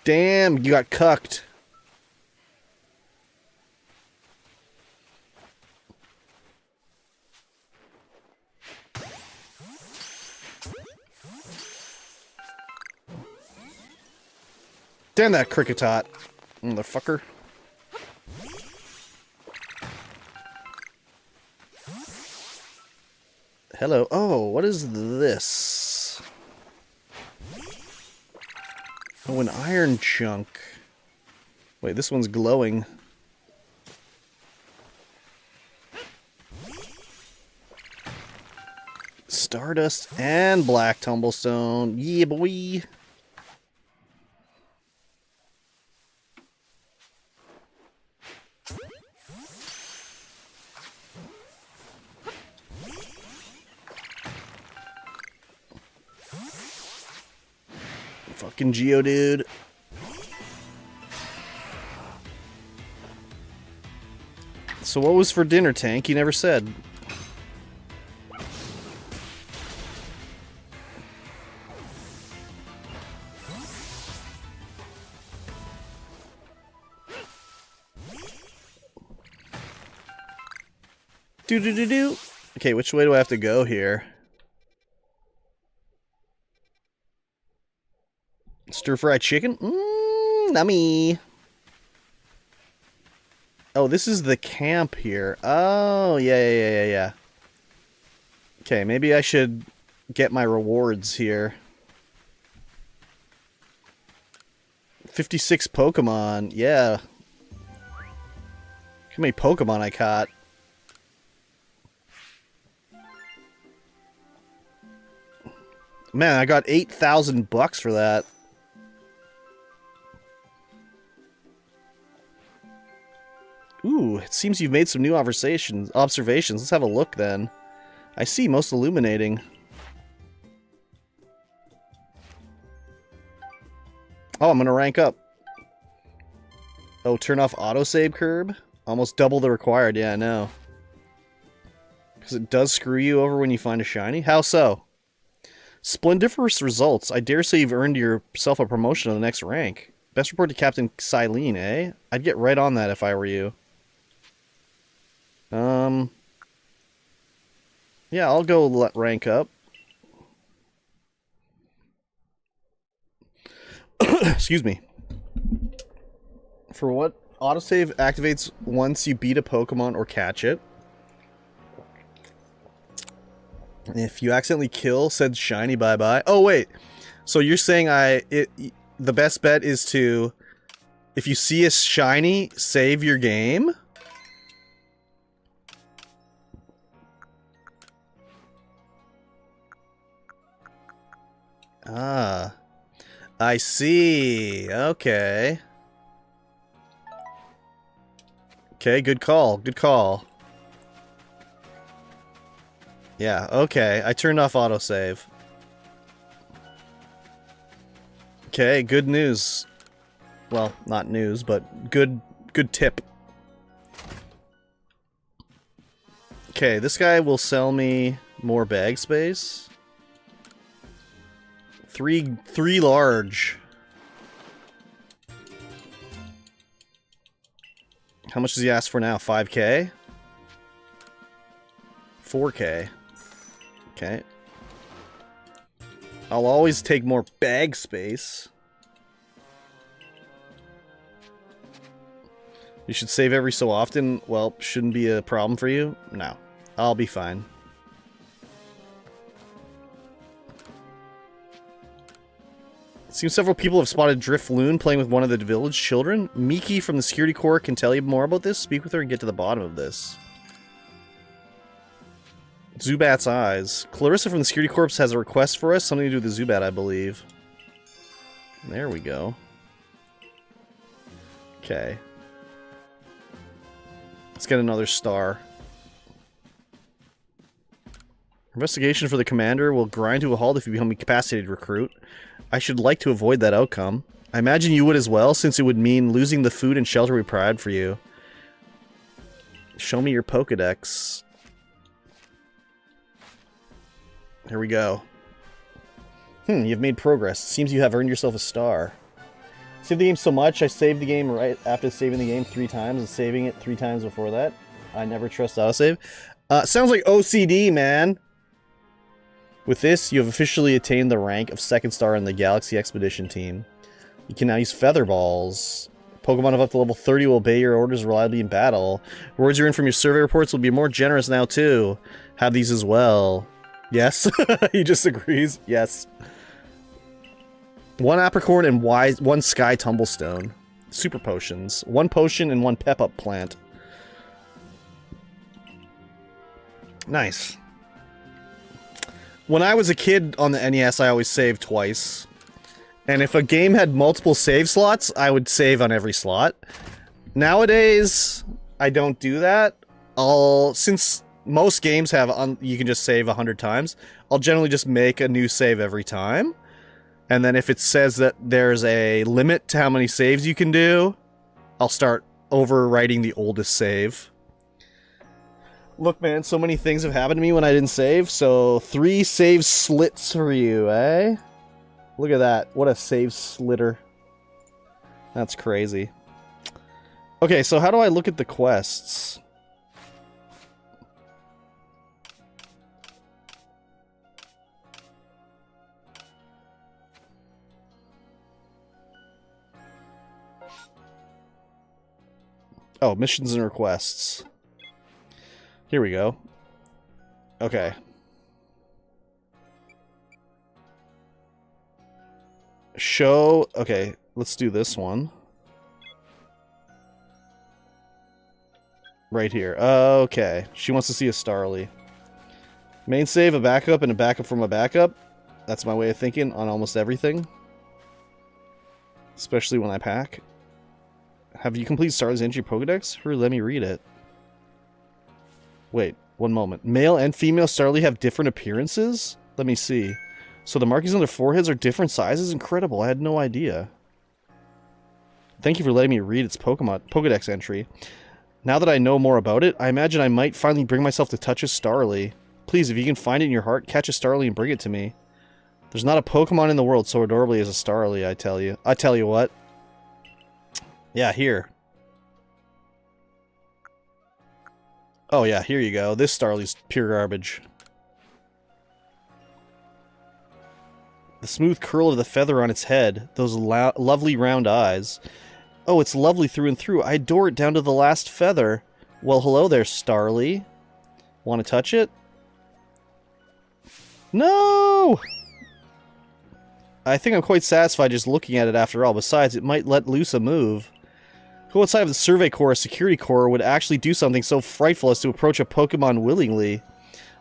Damn, you got cucked. Damn that cricketot, motherfucker. Hello. Oh, what is this? Oh, an iron chunk. Wait, this one's glowing. Stardust and black tumblestone. Yeah, boy. Fucking Geodude. So what was for dinner, Tank? You never said. Do-do-do-do. Okay, which way do I have to go here? Stir-fried chicken? Mmm, nummy. Oh, this is the camp here. Oh, yeah. Okay, maybe I should get my rewards here. 56 Pokemon, yeah. How many Pokemon I caught? Man, I got 8,000 bucks for that. Ooh, it seems you've made some new observations. Let's have a look then. I see, most illuminating. Oh, I'm gonna rank up. Oh, turn off autosave curb? Almost double the required, yeah, I know. Because it does screw you over when you find a shiny? How so? Splendiferous results. I dare say you've earned yourself a promotion to the next rank. Best report to Captain Xylene, eh? I'd get right on that if I were you. Yeah, I'll go rank up. Excuse me. For what? Autosave activates once you beat a Pokemon or catch it. If you accidentally kill said shiny, bye-bye. Oh, wait. So you're saying the best bet is to, if you see a shiny, save your game? Ah. I see. Okay. Okay, good call. Good call. Yeah, okay. I turned off autosave. Okay, good news. Well, not news, but good tip. Okay, this guy will sell me more bag space. Three large. How much does he ask for now? 5K? 4K. Okay. I'll always take more bag space. You should save every so often. Well, shouldn't be a problem for you. No. I'll be fine. It seems several people have spotted Drifloon playing with one of the village children. Miki from the security corps can tell you more about this. Speak with her and get to the bottom of this. Zubat's eyes. Clarissa from the security corps has a request for us. Something to do with the Zubat, I believe. There we go. Okay. Let's get another star. Investigation for the commander will grind to a halt if you become a incapacitated recruit. I should like to avoid that outcome. I imagine you would as well, since it would mean losing the food and shelter we provide for you. Show me your Pokedex. Here we go. You've made progress. Seems you have earned yourself a star. Saved the game so much, I saved the game right after saving the game 3 times and saving it 3 times before that. I never trust autosave. Sounds like OCD, man. With this, you have officially attained the rank of 2nd star in the Galaxy Expedition team. You can now use Feather Balls. Pokemon of up to level 30 will obey your orders reliably in battle. Rewards you earn from your survey reports will be more generous now, too. Have these as well. Yes? He just agrees. Yes. 1 Apricorn and 1 Sky Tumblestone. Super Potions. 1 Potion and 1 Pep-Up Plant. Nice. When I was a kid on the NES, I always saved twice. And if a game had multiple save slots, I would save on every slot. Nowadays, I don't do that. Since most games have, you can just save 100 times, I'll generally just make a new save every time. And then if it says that there's a limit to how many saves you can do, I'll start overwriting the oldest save. Look, man, so many things have happened to me when I didn't save, so 3 save slits for you, eh? Look at that. What a save slitter. That's crazy. Okay, so how do I look at the quests? Oh, missions and requests. Here we go. Okay. Show... Okay, let's do this one. Right here. Okay. She wants to see a Starly. Main save, a backup, and a backup from a backup. That's my way of thinking on almost everything. Especially when I pack. Have you completed Starly's entry Pokedex? Hurry, let me read it. Wait, one moment. Male and female Starly have different appearances? Let me see. So the markings on their foreheads are different sizes? Incredible, I had no idea. Thank you for letting me read its Pokedex entry. Now that I know more about it, I imagine I might finally bring myself to touch a Starly. Please, if you can find it in your heart, catch a Starly and bring it to me. There's not a Pokemon in the world so adorably as a Starly, I tell you. I tell you what. Yeah, here. Oh yeah, here you go. This Starly's pure garbage. The smooth curl of the feather on its head. Those lovely round eyes. Oh, it's lovely through and through. I adore it down to the last feather. Well, hello there, Starly. Want to touch it? No! I think I'm quite satisfied just looking at it after all. Besides, it might let loose a move. Who outside of the Survey Corps or Security Corps would actually do something so frightful as to approach a Pokemon willingly?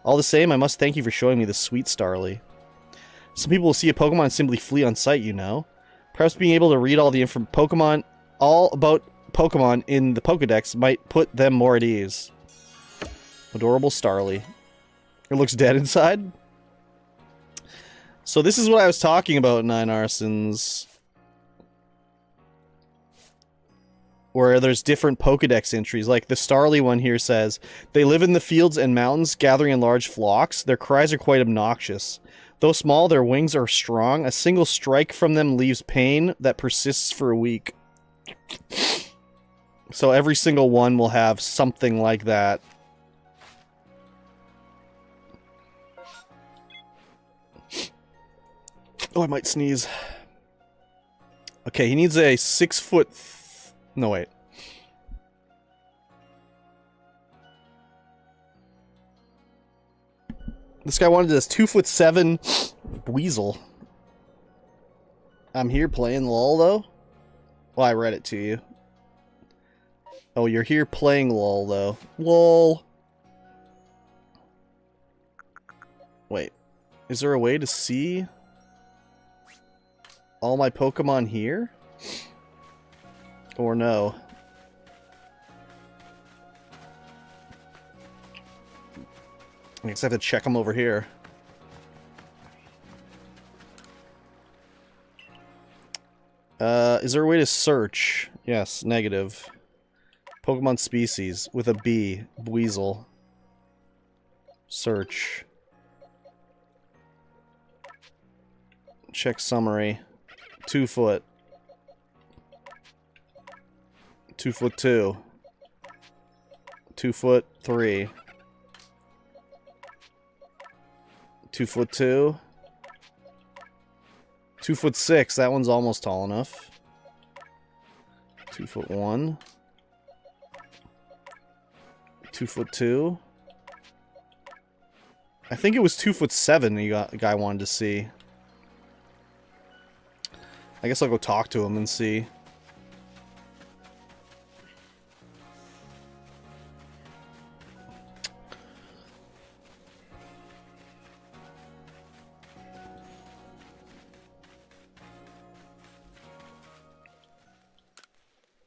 All the same, I must thank you for showing me the sweet Starly. Some people will see a Pokemon and simply flee on sight, you know. Perhaps being able to read all about Pokemon in the Pokedex might put them more at ease. Adorable Starly. It looks dead inside. So this is what I was talking about, Nine Arsons. where there's different Pokedex entries. Like the Starly one here says, they live in the fields and mountains, gathering in large flocks. Their cries are quite obnoxious. Though small, their wings are strong. A single strike from them leaves pain that persists for a week. So every single one will have something like that. Oh, I might sneeze. Okay, he needs a 6 foot... No, wait. This guy wanted this 2'7" weasel. I'm here playing LOL, though? Well, I read it to you. Oh, you're here playing LOL, though. LOL. Wait. Is there a way to see all my Pokemon here? Or no? I guess I have to check them over here. Is there a way to search? Yes, negative. Pokemon species with a B. Weasel. Search. Check summary. 2 foot. 2'2". 2'3". 2'2". 2'6". That one's almost tall enough. 2'1". 2'2". I think it was 2'7" the guy wanted to see. I guess I'll go talk to him and see.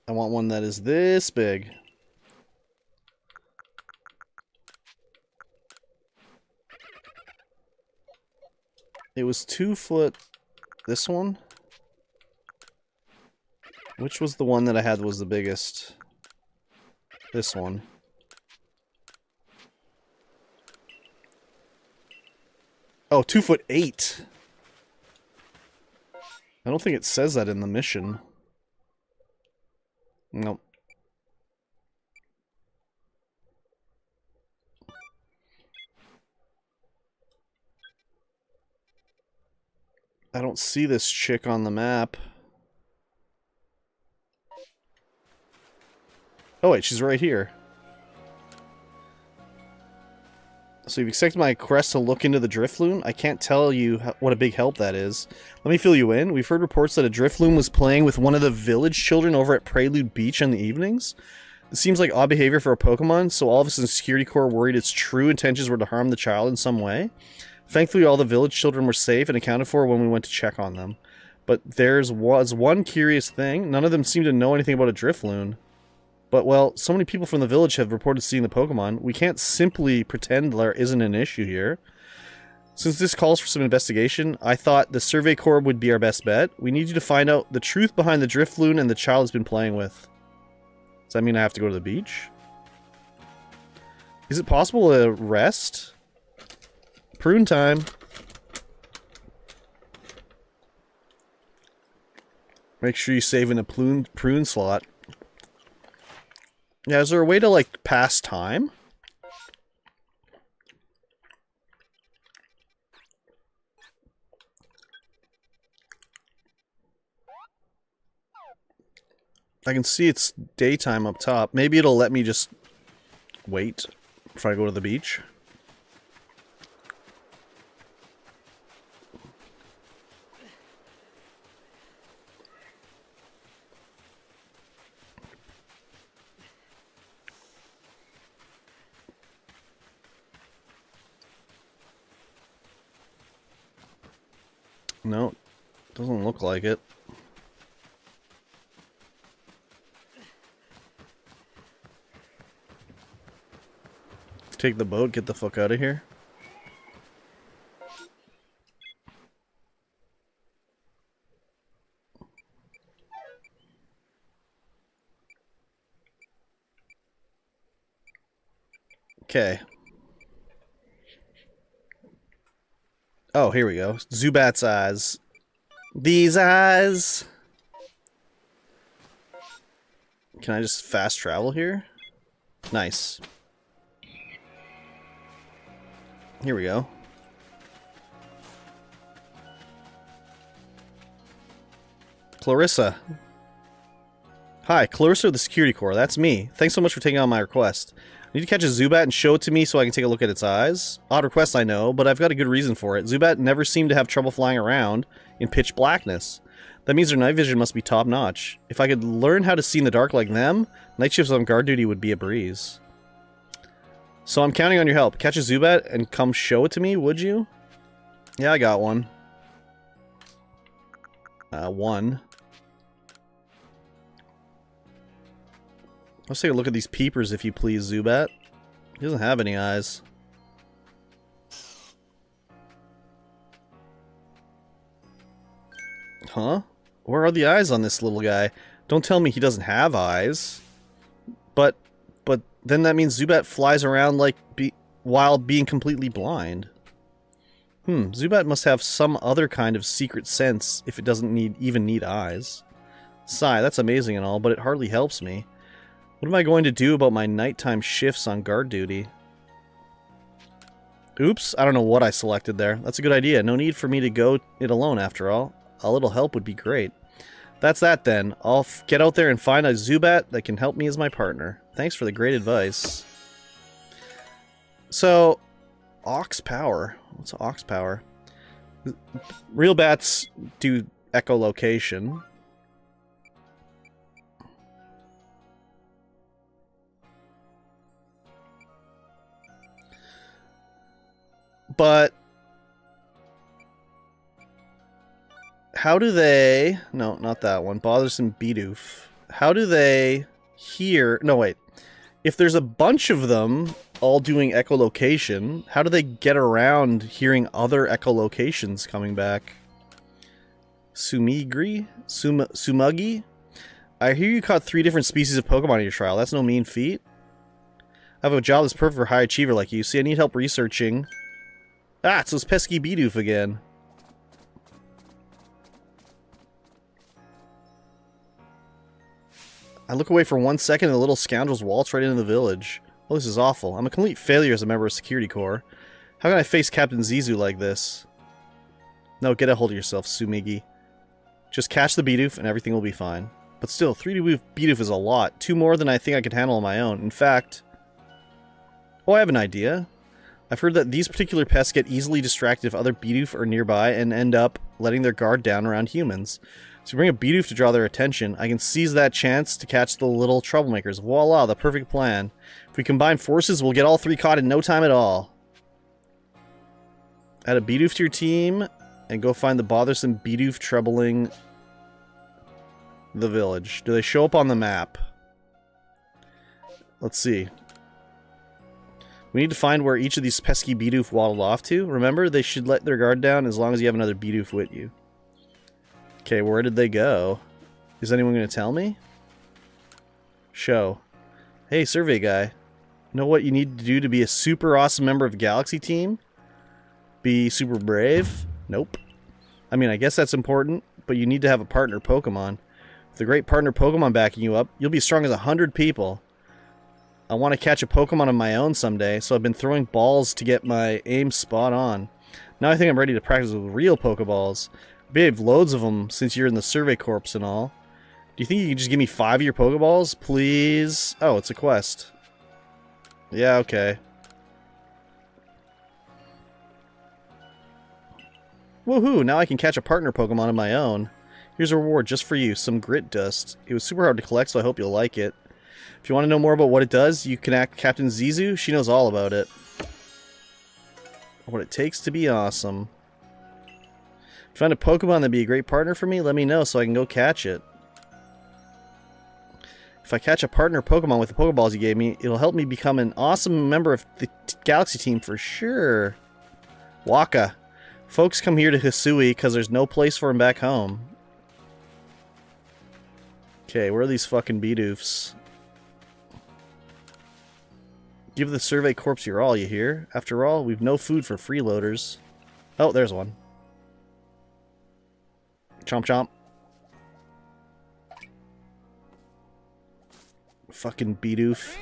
I want one that is this big. It was 2 foot. This one? Which was the one that I had was the biggest? This one. Oh, 2'8". I don't think it says that in the mission. Nope. I don't see this chick on the map. Oh wait, she's right here. So you've accepted my request to look into the Drifloon? I can't tell you what a big help that is. Let me fill you in. We've heard reports that a Drifloon was playing with one of the village children over at Prelude Beach in the evenings. It seems like odd behavior for a Pokemon, so all of us in Security Corps worried its true intentions were to harm the child in some way. Thankfully, all the village children were safe and accounted for when we went to check on them. But was one curious thing. None of them seemed to know anything about a Drifloon. But, well, so many people from the village have reported seeing the Pokemon. We can't simply pretend there isn't an issue here. Since this calls for some investigation, I thought the Survey Corps would be our best bet. We need you to find out the truth behind the Drifloon and the child has been playing with. Does that mean I have to go to the beach? Is it possible to rest? Prune time. Make sure you save in a prune slot. Yeah, is there a way to, like, pass time? I can see it's daytime up top. Maybe it'll let me just wait before I go to the beach. No, doesn't look like it. Take the boat, get the fuck out of here. Okay. Oh, here we go. Zubat's eyes. These eyes. Can I just fast travel here? Nice. Here we go. Clarissa. Hi, Clarissa of the Security Corps. That's me. Thanks so much for taking on my request. I need to catch a Zubat and show it to me so I can take a look at its eyes. Odd request, I know, but I've got a good reason for it. Zubat never seemed to have trouble flying around in pitch blackness. That means their night vision must be top-notch. If I could learn how to see in the dark like them, night shifts on guard duty would be a breeze. So I'm counting on your help. Catch a Zubat and come show it to me, would you? Yeah, I got one. One. Let's take a look at these peepers, if you please, Zubat. He doesn't have any eyes. Huh? Where are the eyes on this little guy? Don't tell me he doesn't have eyes. But then that means Zubat flies around like while being completely blind. Zubat must have some other kind of secret sense if it doesn't even need eyes. Sigh, that's amazing and all, but it hardly helps me. What am I going to do about my nighttime shifts on guard duty? Oops, I don't know what I selected there. That's a good idea. No need for me to go it alone, after all. A little help would be great. That's that, then. I'll get out there and find a Zubat that can help me as my partner. Thanks for the great advice. So, Ox Power. What's Ox Power? Real bats do echolocation. But how do they... No, not that one. Bothersome Bidoof. How do they hear... No, wait. If there's a bunch of them all doing echolocation, how do they get around hearing other echolocations coming back? Sumigri? Sumugi? I hear you caught 3 different species of Pokemon in your trial. That's no mean feat. I have a job that's perfect for a high achiever like you. See, I need help researching... Ah, it's those pesky Bidoof again. I look away for 1 second and the little scoundrels waltz right into the village. Oh, this is awful. I'm a complete failure as a member of Security Corps. How can I face Captain Zizu like this? No, get a hold of yourself, Sumigi. Just catch the Bidoof and everything will be fine. But still, 3 Bidoof is a lot. 2 more than I think I could handle on my own. In fact... Oh, I have an idea. I've heard that these particular pests get easily distracted if other Bidoof are nearby and end up letting their guard down around humans. So bring a Bidoof to draw their attention. I can seize that chance to catch the little troublemakers. Voila, the perfect plan. If we combine forces, we'll get all 3 caught in no time at all. Add a Bidoof to your team and go find the bothersome Bidoof troubling the village. Do they show up on the map? Let's see. We need to find where each of these pesky Bidoof waddled off to. Remember, they should let their guard down as long as you have another Bidoof with you. Okay, where did they go? Is anyone going to tell me? Show. Hey, survey guy. Know what you need to do to be a super awesome member of the Galaxy team? Be super brave? Nope. I mean, I guess that's important, but you need to have a partner Pokemon. With a great partner Pokemon backing you up, you'll be as strong as 100 people. I want to catch a Pokemon of my own someday, so I've been throwing balls to get my aim spot on. Now I think I'm ready to practice with real Pokeballs. I have loads of them since you're in the Survey Corps and all. Do you think you can just give me 5 of your Pokeballs, please? Oh, it's a quest. Yeah, okay. Woohoo, now I can catch a partner Pokemon of my own. Here's a reward just for you, some grit dust. It was super hard to collect, so I hope you'll like it. If you want to know more about what it does, you can ask Captain Zizu. She knows all about it. What it takes to be awesome. If you find a Pokemon that'd be a great partner for me, let me know so I can go catch it. If I catch a partner Pokemon with the Pokeballs you gave me, it'll help me become an awesome member of the Galaxy team for sure. Waka. Folks come here to Hisui because there's no place for him back home. Okay, where are these fucking Bidoofs? Give the survey corps your all, you hear? After all, we've no food for freeloaders. Oh, there's one. Chomp chomp. Fucking Bidoof.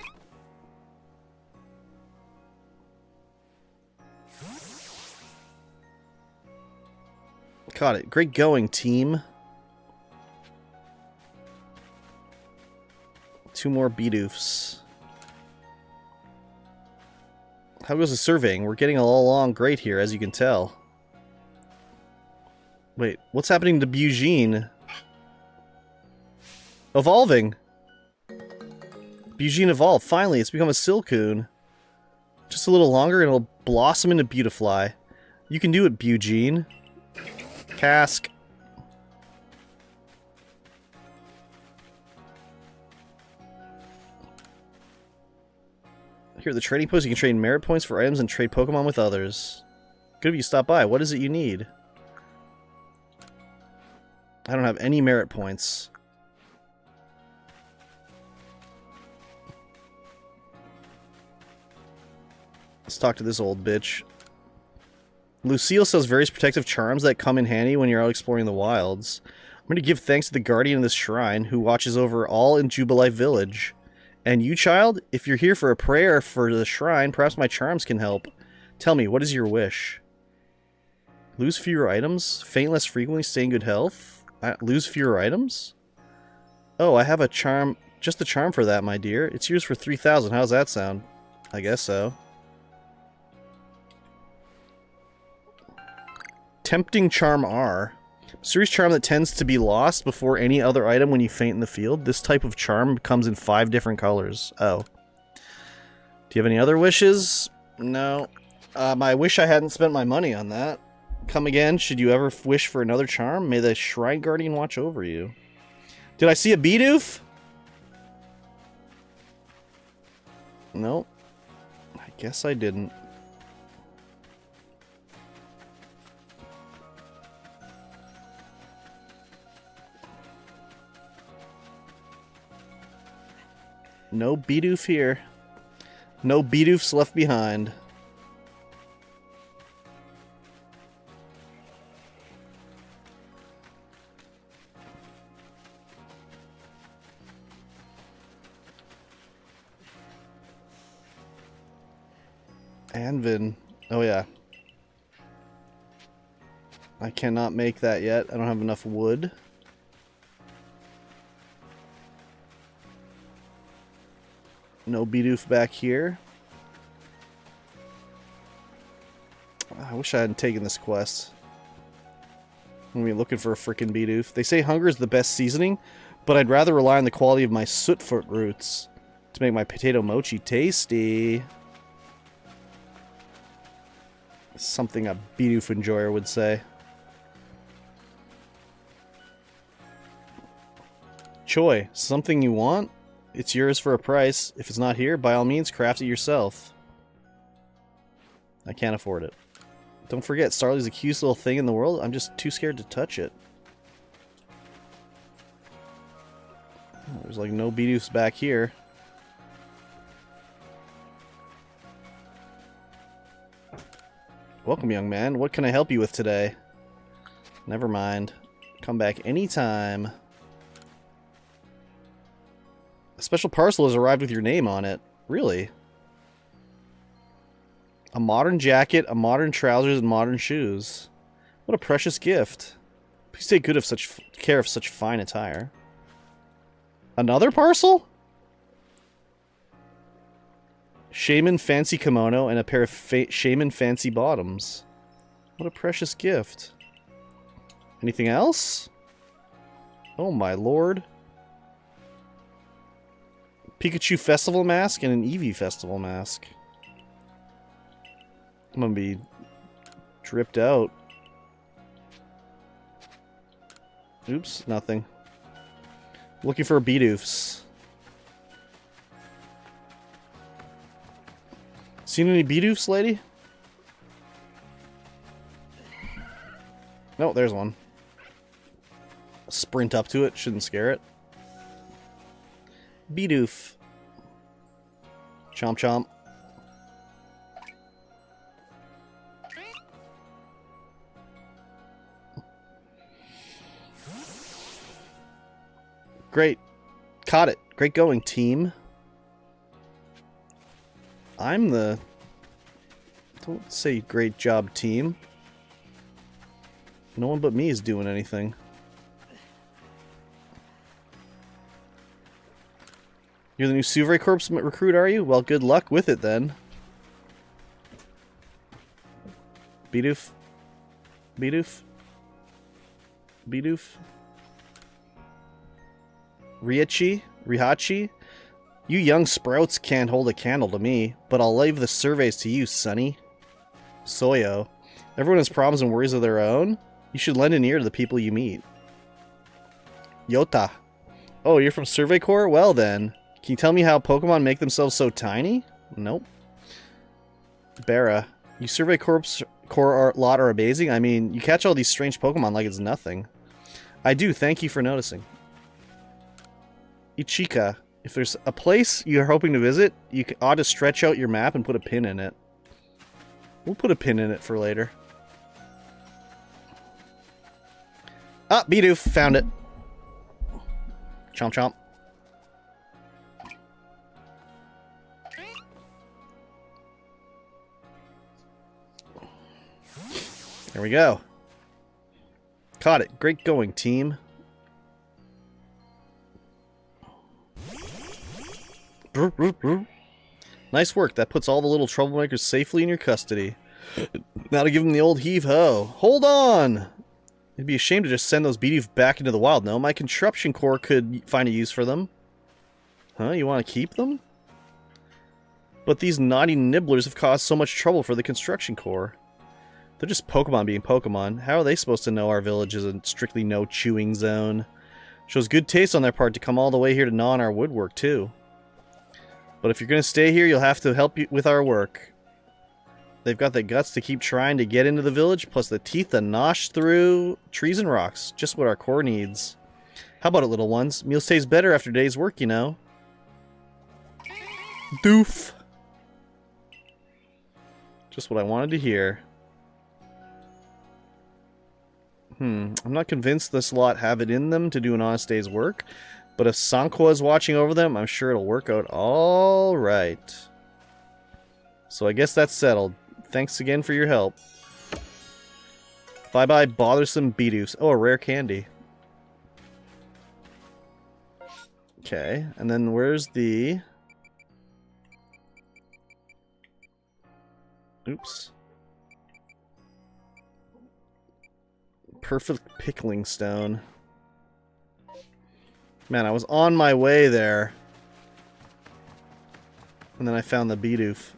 Caught it. Great going, team. 2 more Bidoofs. How goes the surveying? We're getting all along great here, as you can tell. Wait, what's happening to Bugene? Evolving! Bugene evolved. Finally, it's become a Silcoon. Just a little longer and it'll blossom into Beautifly. You can do it, Bugene. Cask. Here at the trading post, you can trade merit points for items and trade Pokemon with others. Good of you stop by. What is it you need? I don't have any merit points. Let's talk to this old bitch. Lucille sells various protective charms that come in handy when you're out exploring the wilds. I'm going to give thanks to the guardian of this shrine, who watches over all in Jubilife Village. And you, child, if you're here for a prayer for the shrine, perhaps my charms can help. Tell me, what is your wish? Lose fewer items? Faint less frequently? Stay in good health? Lose fewer items? Oh, I have a charm. Just a charm for that, my dear. It's yours for 3,000. How's that sound? I guess so. Tempting Charm R. Mysterious charm that tends to be lost before any other item when you faint in the field. This type of charm comes in 5 different colors. Oh. Do you have any other wishes? No. I wish I hadn't spent my money on that. Come again, should you ever wish for another charm? May the Shrine Guardian watch over you. Did I see a Bidoof? Nope. I guess I didn't. No Bidoof here. No Bidoofs left behind. Anvin. Oh yeah. I cannot make that yet. I don't have enough wood. No Bidoof back here. I wish I hadn't taken this quest. I'm gonna be looking for a frickin' Bidoof. They say hunger is the best seasoning, but I'd rather rely on the quality of my sootfoot roots to make my potato mochi tasty. Something a Bidoof enjoyer would say. Choi, something you want? It's yours for a price. If it's not here, by all means, craft it yourself. I can't afford it. Don't forget, Starly's the cutest little thing in the world. I'm just too scared to touch it. There's like no Bidoofs back here. Welcome, young man. What can I help you with today? Never mind. Come back anytime. A special parcel has arrived with your name on it. Really? A modern jacket, a modern trousers, and modern shoes. What a precious gift. Please take good of care of such fine attire. Another parcel? Shaman fancy kimono and a pair of shaman fancy bottoms. What a precious gift. Anything else? Oh my lord. Pikachu Festival Mask and an Eevee Festival Mask. I'm gonna be dripped out. Oops, nothing. Looking for Bidoofs. Seen any Bidoofs, lady? No, there's one. Sprint up to it, shouldn't scare it. Bidoof. Chomp chomp. Great. Caught it. Great going, team. I'm the... Don't say great job, team. No one but me is doing anything. You're the new Hisui Corps recruit, are you? Well, good luck with it, then. Bidoof. Bidoof. Bidoof. Rihachi? You young sprouts can't hold a candle to me, but I'll leave the surveys to you, sonny. Soyo. Everyone has problems and worries of their own. You should lend an ear to the people you meet. Yota. Oh, you're from Survey Corps? Well then. Can you tell me how Pokemon make themselves so tiny? Nope. Bara. You Survey Corps lot are amazing. I mean, you catch all these strange Pokemon like it's nothing. I do, thank you for noticing. Ichika. If there's a place you're hoping to visit, you ought to stretch out your map and put a pin in it. We'll put a pin in it for later. Ah, Bidoof, found it. Chomp chomp. There we go. Caught it. Great going, team. Nice work. That puts all the little troublemakers safely in your custody. Now to give them the old heave-ho. Hold on! It'd be a shame to just send those Bidoof back into the wild. No, my Construction Corps could find a use for them. Huh? You want to keep them? But these naughty nibblers have caused so much trouble for the Construction Corps. They're just Pokemon being Pokemon. How are they supposed to know our village is a strictly no chewing zone? Shows good taste on their part to come all the way here to gnaw on our woodwork, too. But if you're going to stay here, you'll have to help with our work. They've got the guts to keep trying to get into the village, plus the teeth to nosh through trees and rocks. Just what our core needs. How about it, little ones? Meals taste better after day's work, you know. Doof. Just what I wanted to hear. I'm not convinced this lot have it in them to do an honest day's work. But if Sanqua is watching over them, I'm sure it'll work out all right. So I guess that's settled. Thanks again for your help. Bye-bye, bothersome Bidoofs. Oh, a rare candy. Okay, and then where's the... Oops. Perfect pickling stone. Man, I was on my way there. And then I found the Bidoof.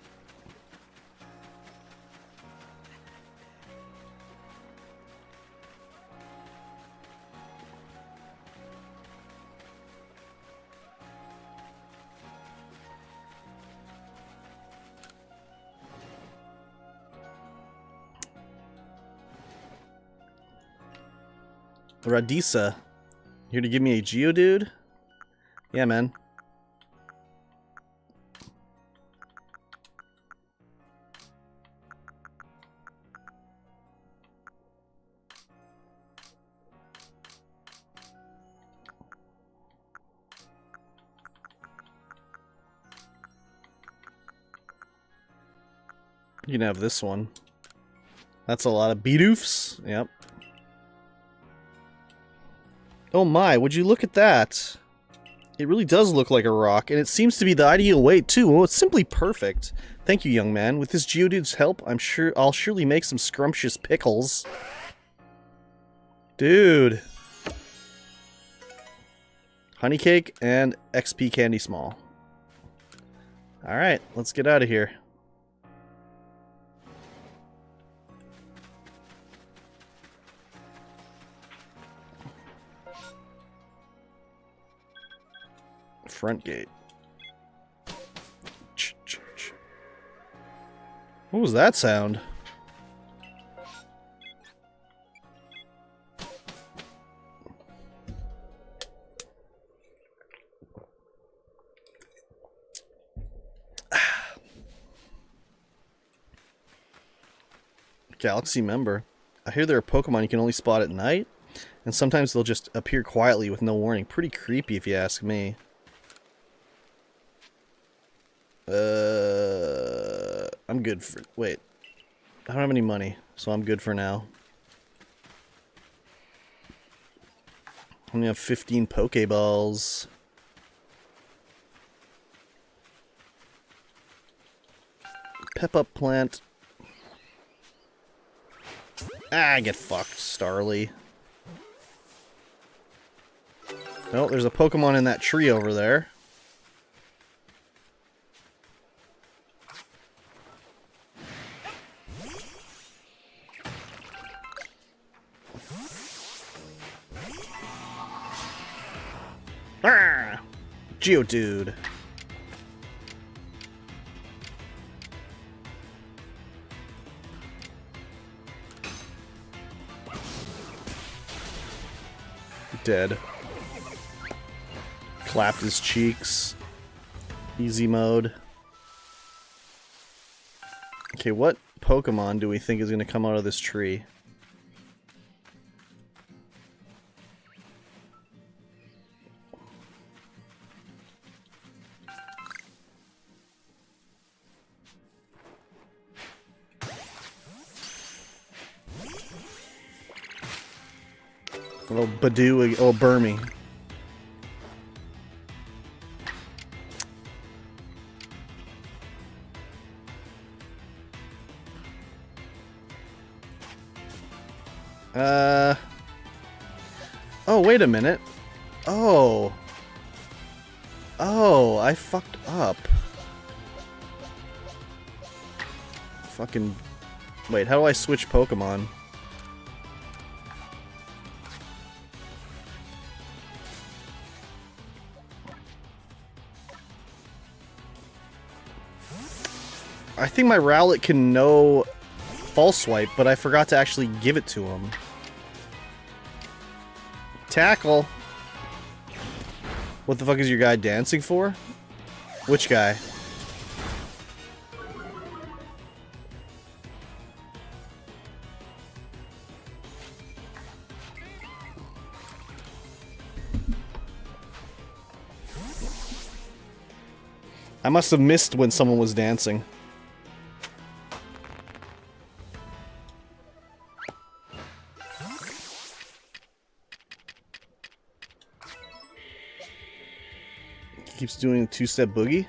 Radisa. Here to give me a Geodude? Yeah, man. You can have this one. That's a lot of Bidoofs. Yep. Oh my, would you look at that? It really does look like a rock, and it seems to be the ideal weight, too. Oh, it's simply perfect. Thank you, young man. With this Geodude's help, I'll surely make some scrumptious pickles. Dude. Honey cake and XP candy small. Alright, let's get out of here. Front gate. What was that sound? Galaxy member. I hear there are Pokemon you can only spot at night. And sometimes they'll just appear quietly with no warning. Pretty creepy if you ask me. I'm good for... Wait. I don't have any money, so I'm good for now. I only have 15 Pokeballs. Pep up plant. Ah, get fucked, Starly. Oh, there's a Pokemon in that tree over there. Ah! Geodude. Dead. Clapped his cheeks. Easy mode. Okay, what Pokemon do we think is going to come out of this tree? Oh, Badoo, oh, Burmy. Oh, wait a minute. Oh. Oh, I fucked up. Fucking... Wait, how do I switch Pokemon? I think my Rowlet can know False Swipe, but I forgot to actually give it to him. Tackle. What the fuck is your guy dancing for? Which guy? I must have missed when someone was dancing. Keeps doing two-step boogie.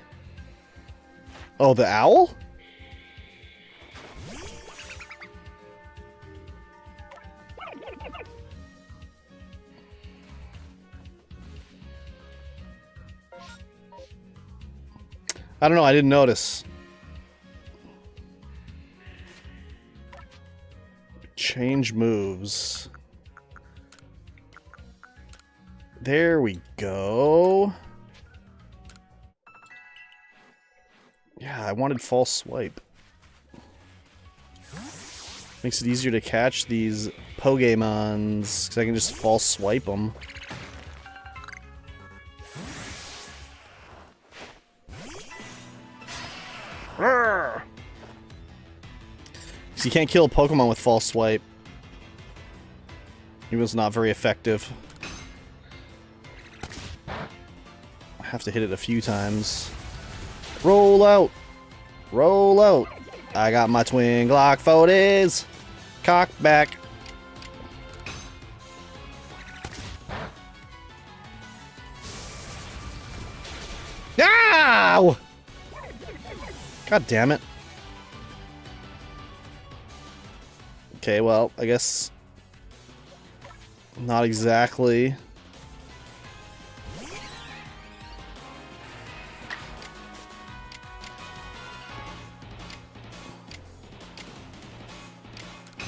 Oh, the owl? I don't know, I didn't notice. Change moves. There we go. Yeah, I wanted False Swipe. Makes it easier to catch these Pokémons, because I can just False Swipe them. So you can't kill a Pokemon with False Swipe. He was not very effective. I have to hit it a few times. Roll out! Roll out! I got my twin Glock 40s! Cock back! Ow! God damn it. Okay, well, I guess... Not exactly...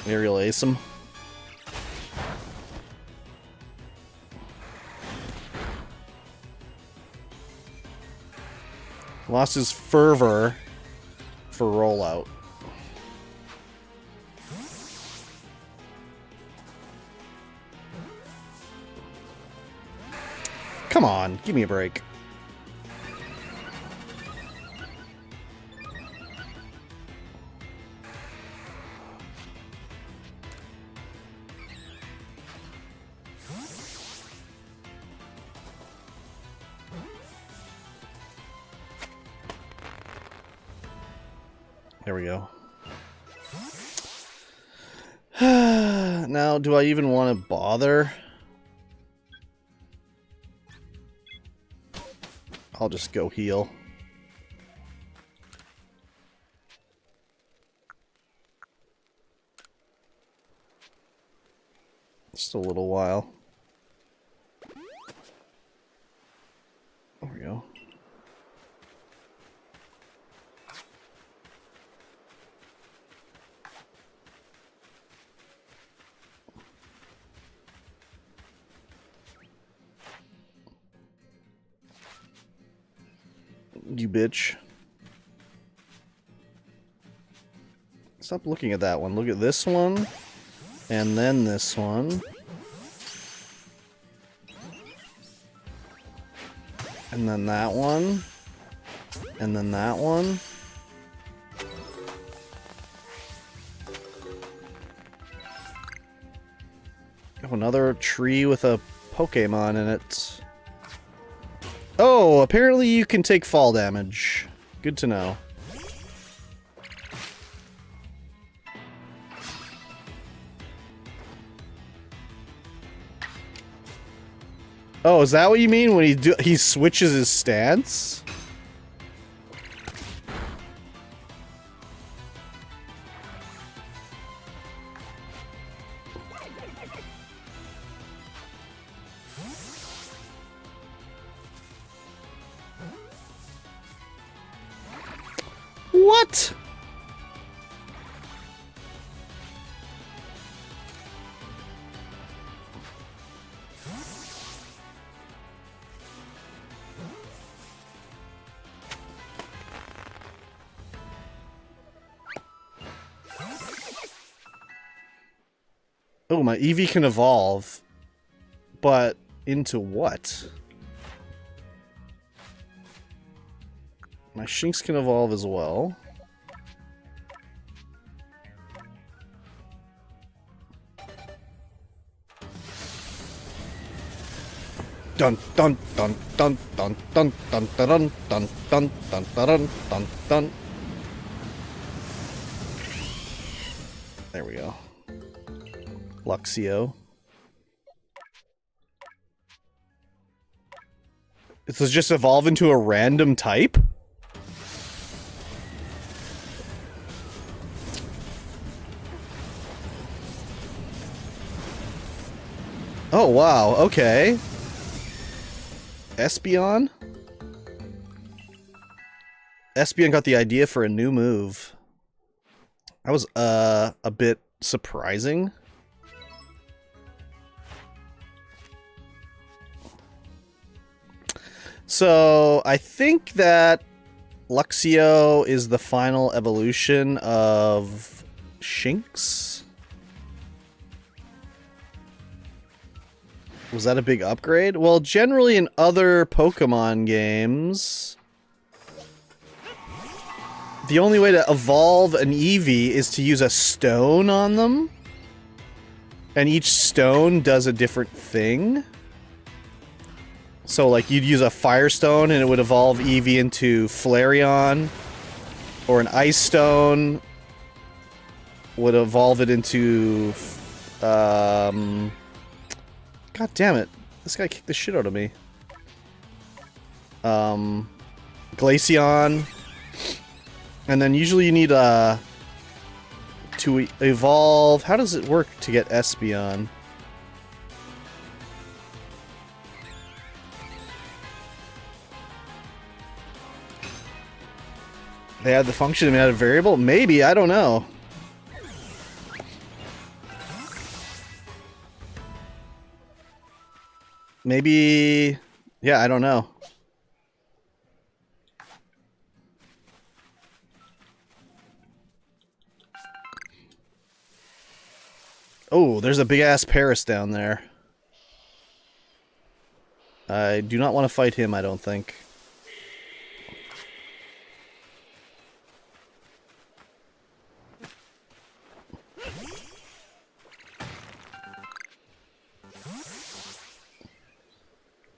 Aerial Ace him. Lost his fervor for rollout. Come on, give me a break. There we go. Now, do I even want to bother? I'll just go heal. Just a little while. There we go. You bitch. Stop looking at that one. Look at this one. And then this one. And then that one. And then that one. Oh, another tree with a Pokemon in it. Oh, apparently you can take fall damage. Good to know. Oh, is that what you mean when he switches his stance? What? Oh, my Eevee can evolve. But into what? My Shinx can evolve as well. Dun dun dun dun dun dun dun dun dun dun dun dun dun dun. There we go. Luxio. Does this just evolve into a random type? Oh, wow, okay. Espeon? Espeon got the idea for a new move. That was, a bit surprising. So, I think that Luxio is the final evolution of Shinx. Was that a big upgrade? Well, generally in other Pokemon games, the only way to evolve an Eevee is to use a stone on them. And each stone does a different thing. So, like, you'd use a Fire Stone and it would evolve Eevee into Flareon. Or an Ice Stone would evolve it into... God damn it. This guy kicked the shit out of me. Glaceon. And then usually you need to evolve... How does it work to get Espeon? They add the function and add a variable? Maybe, I don't know. Maybe... Yeah, I don't know. Oh, there's a big-ass Paris down there. I do not want to fight him, I don't think.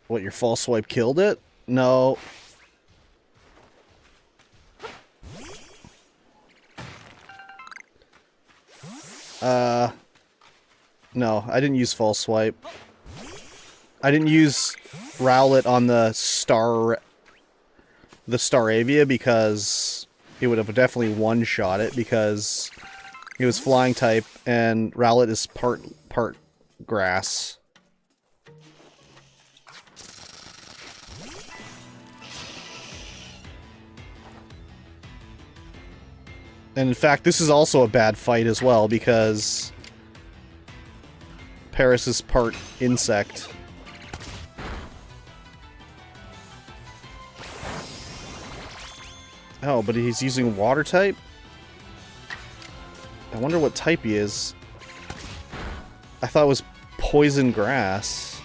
What, your false swipe killed it? No. No, I didn't use false swipe. I didn't use Rowlet on the Staravia because it would have definitely one-shot it because it was flying type and Rowlet is part grass. And in fact, this is also a bad fight as well because Paris is part insect. Oh, but he's using water type? I wonder what type he is. I thought it was poison grass.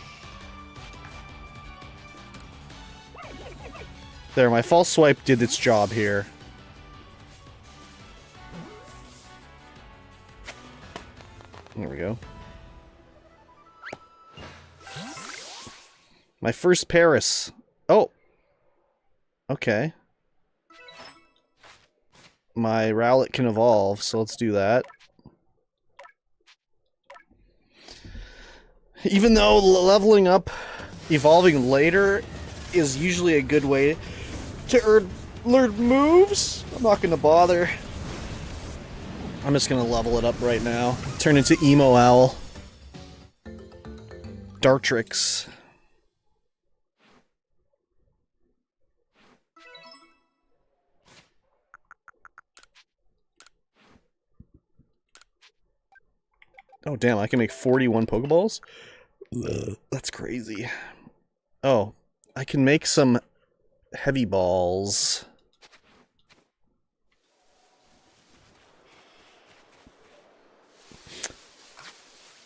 There, my false swipe did its job here. There we go. My first Paris. Oh! Okay. My Rowlet can evolve, so let's do that. Even though leveling up, evolving later is usually a good way to learn moves, I'm not going to bother. I'm just going to level it up right now. Turn into Emo Owl. Dartrix. Oh, damn, I can make 41 Pokeballs? Ugh, that's crazy. Oh, I can make some heavy balls.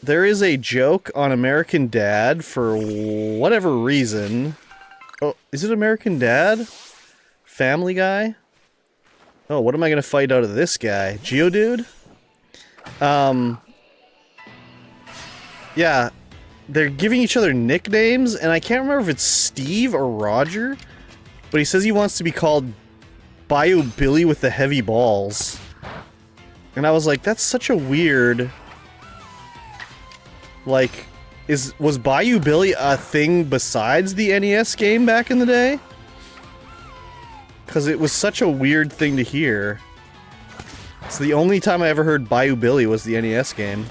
There is a joke on American Dad for whatever reason. Oh, is it American Dad? Family Guy? Oh, what am I gonna fight out of this guy? Geodude? Yeah, they're giving each other nicknames, and I can't remember if it's Steve or Roger, but he says he wants to be called Bayou Billy with the heavy balls. And I was like, that's such a weird... Like, was Bayou Billy a thing besides the NES game back in the day? Because it was such a weird thing to hear. So the only time I ever heard Bayou Billy was the NES game.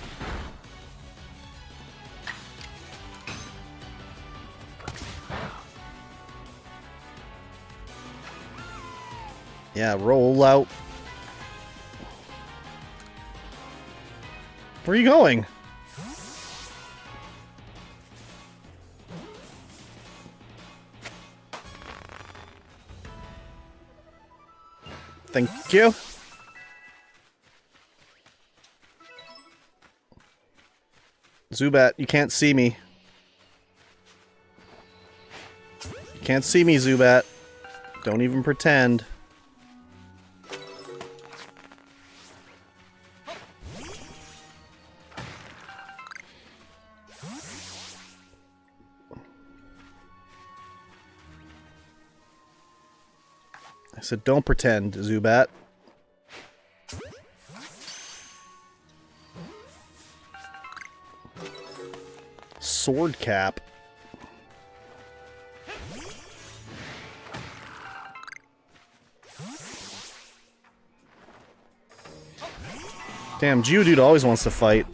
Yeah, roll out. Where are you going? Thank you. Zubat, you can't see me. You can't see me, Zubat. Don't even pretend. I said, don't pretend, Zubat. Sword Cap. Damn, Geodude always wants to fight.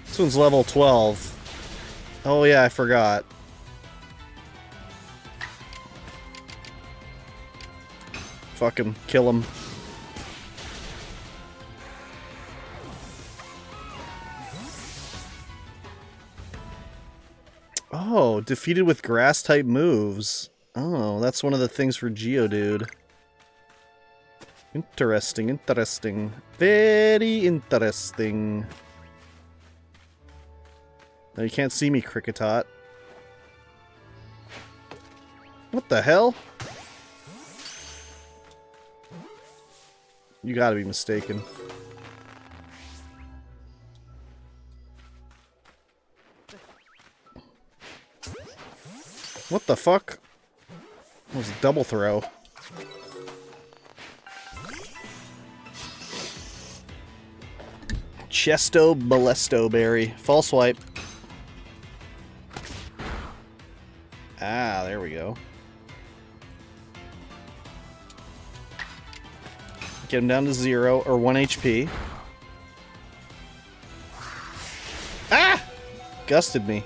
This one's level 12. Oh yeah, I forgot. Fuck him. Kill him. Oh, defeated with grass-type moves. Oh, that's one of the things for Geodude. Interesting, interesting. Very interesting. No, you can't see me, Cricketot. What the hell? You gotta be mistaken. What the fuck? It was a double throw. Chesto Molesto Berry. False swipe. Ah, there we go. Get him down to 0 or 1 HP. Ah! Gusted me.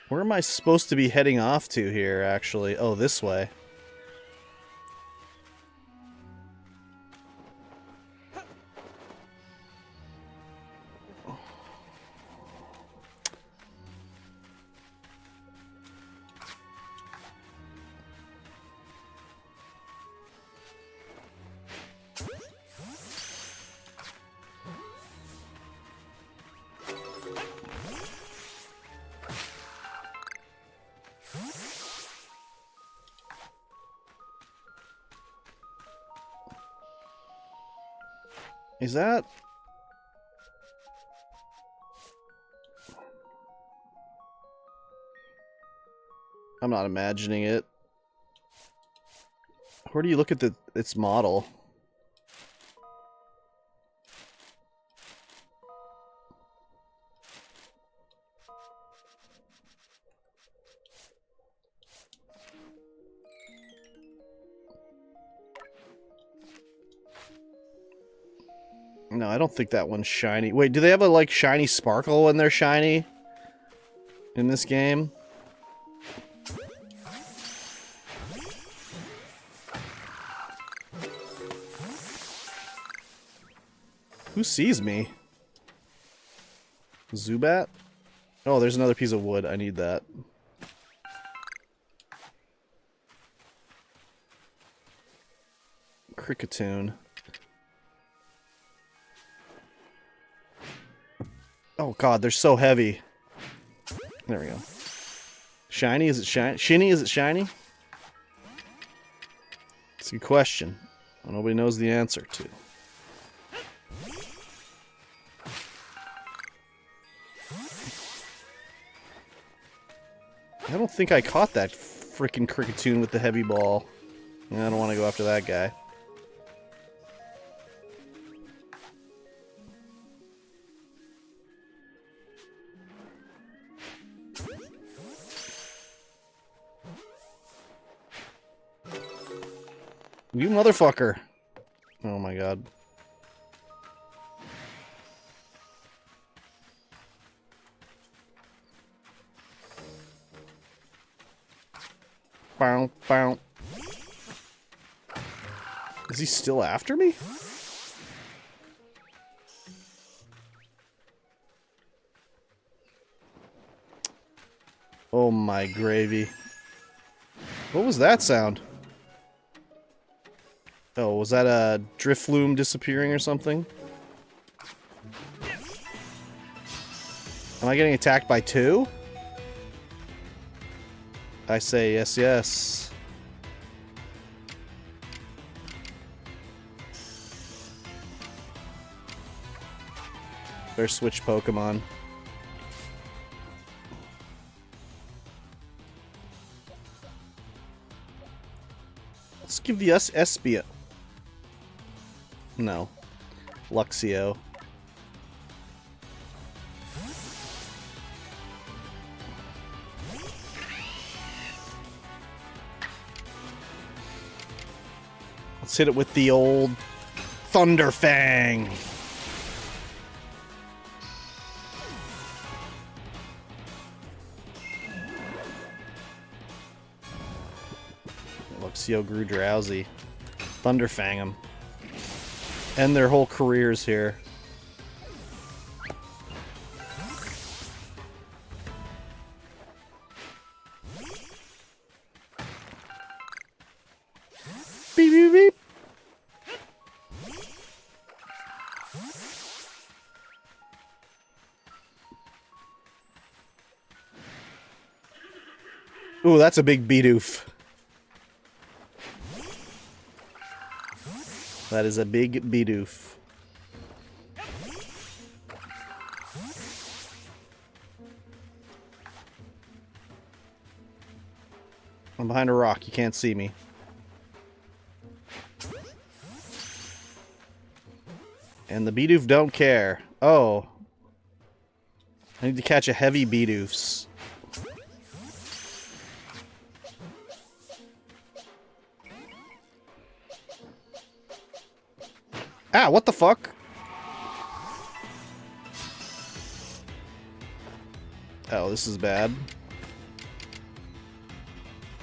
Where am I supposed to be heading off to here, actually? Oh, this way. Is that... I'm not imagining it. Where do you look at its model? No, I don't think that one's shiny. Wait, do they have a, like, shiny sparkle when they're shiny? In this game? Who sees me? Zubat? Oh, there's another piece of wood. I need that. Cricketune. Oh god, they're so heavy. There we go. Shiny? Is it shiny? Shinny? Is it shiny? It's a good question. Nobody knows the answer to. I don't think I caught that freaking Cricketune with the heavy ball. I don't want to go after that guy. You motherfucker. Oh my god. Bow, bow. Is he still after me? Oh my gravy. What was that sound? Oh, was that a Drifloon disappearing or something? Am I getting attacked by 2? I say yes, yes. Better switch Pokemon. Let's give the Espia. No. Luxio. Let's hit it with the old Thunder Fang. Luxio grew drowsy. Thunder Fang him. End their whole careers here. Beep, beep, beep. Ooh, that's a big Bidoof. That is a big Bidoof. I'm behind a rock. You can't see me. And the Bidoof don't care. Oh. I need to catch a heavy Bidoofs. Ah, what the fuck? Oh, this is bad.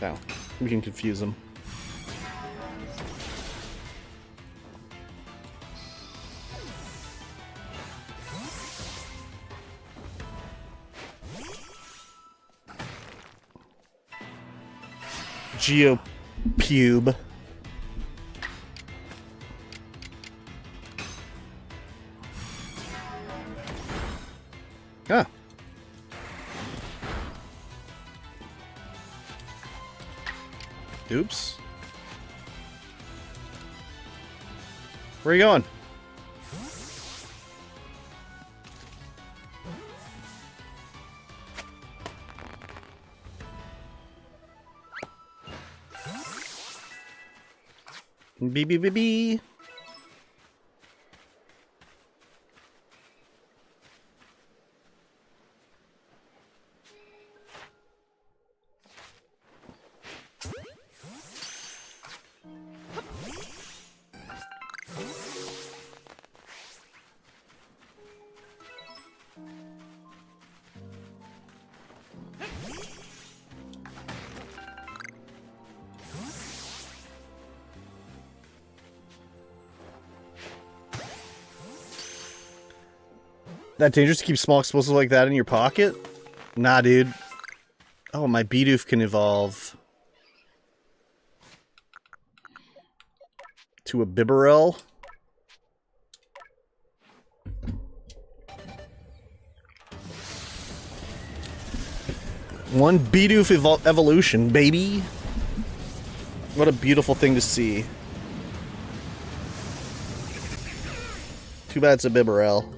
Oh, we can confuse them. Geopube. Ah. Oops. Where are you going? Bee bee bee bee. That dangerous to keep small explosives like that in your pocket? Nah, dude. Oh, my Bidoof can evolve to a Bibarel. One Bidoof evolution, baby. What a beautiful thing to see. Too bad it's a Bibarel.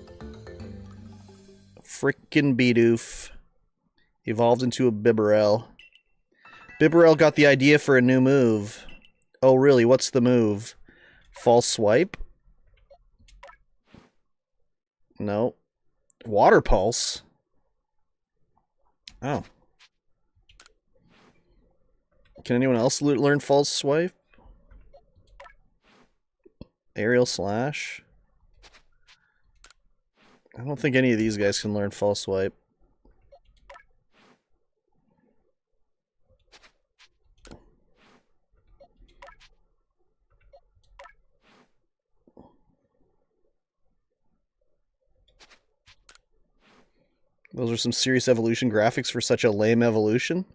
Frickin' Bidoof evolved into a Bibarel. Bibarel got the idea for a new move. Oh, really? What's the move? False swipe? No. Water pulse? Oh. Can anyone else learn false swipe? Aerial slash? I don't think any of these guys can learn false swipe. Those are some serious evolution graphics for such a lame evolution.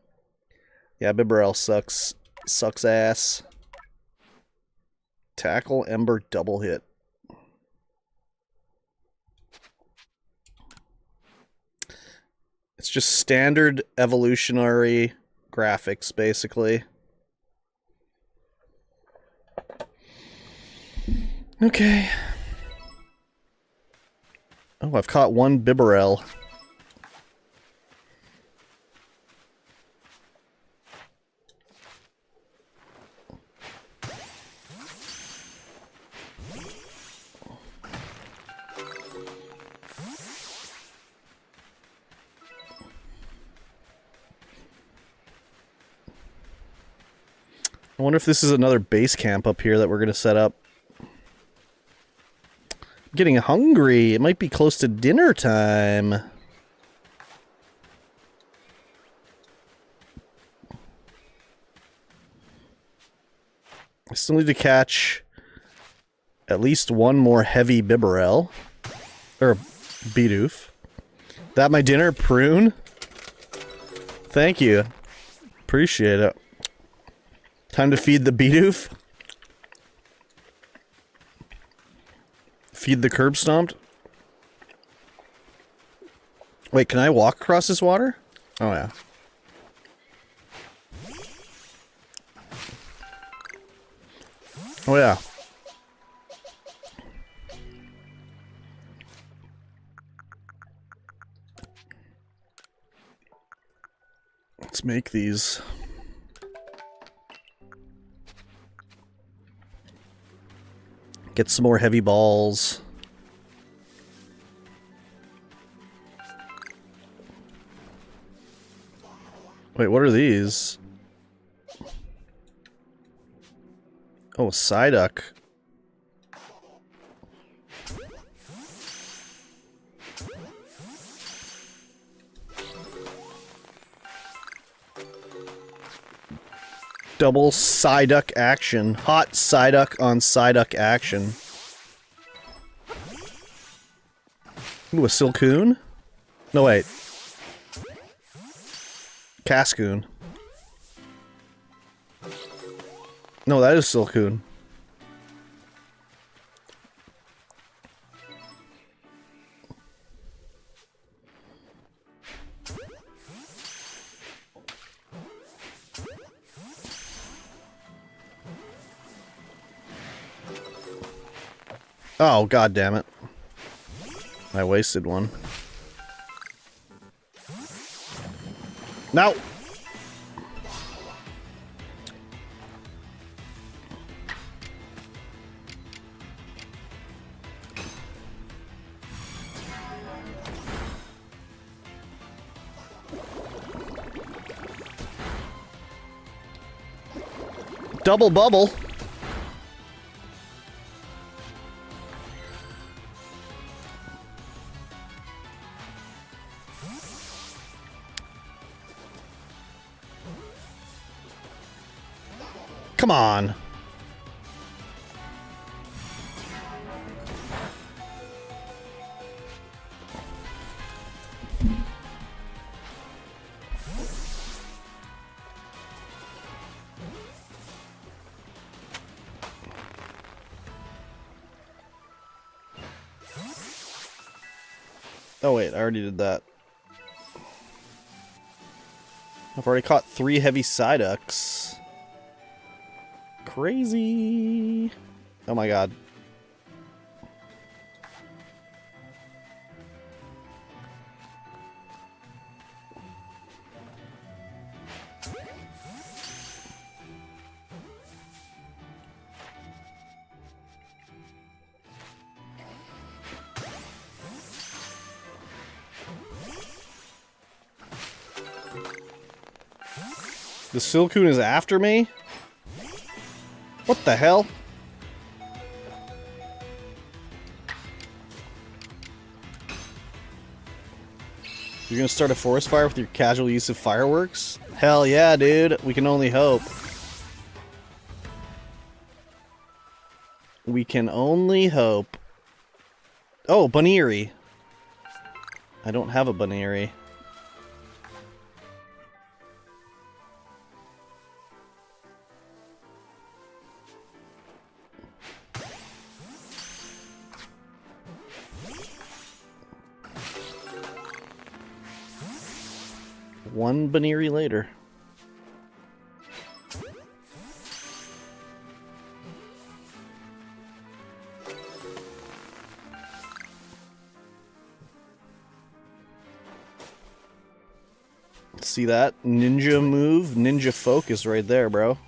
Yeah, Bibarel sucks. Sucks ass. Tackle, Ember, double hit. It's just standard evolutionary graphics, basically. Okay. Oh, I've caught one Bibarel. I wonder if this is another base camp up here that we're going to set up. I'm getting hungry. It might be close to dinner time. I still need to catch at least one more heavy Bibarel. Or Bidoof. That my dinner? Prune? Thank you. Appreciate it. Time to feed the Bidoof. Feed the curb stomped. Wait, can I walk across this water? Oh, yeah. Oh, yeah. Let's make these. Get some more heavy balls. Wait, what are these? Oh, Psyduck. Double Psyduck action. Hot Psyduck on Psyduck action. Ooh, a Silcoon? No, wait. Cascoon. No, that is Silcoon. Oh, god damn it. I wasted one. No! Double bubble. Come on. Oh wait, I already did that. I've already caught 3 heavy Psyducks. Crazy. Oh my god. The Silcoon is after me? What the hell? You're gonna start a forest fire with your casual use of fireworks? Hell yeah, dude. We can only hope. We can only hope. Oh, Bunnery. I don't have a Bunnery. One Bunnery later. See that? Ninja move? Ninja focus right there, bro.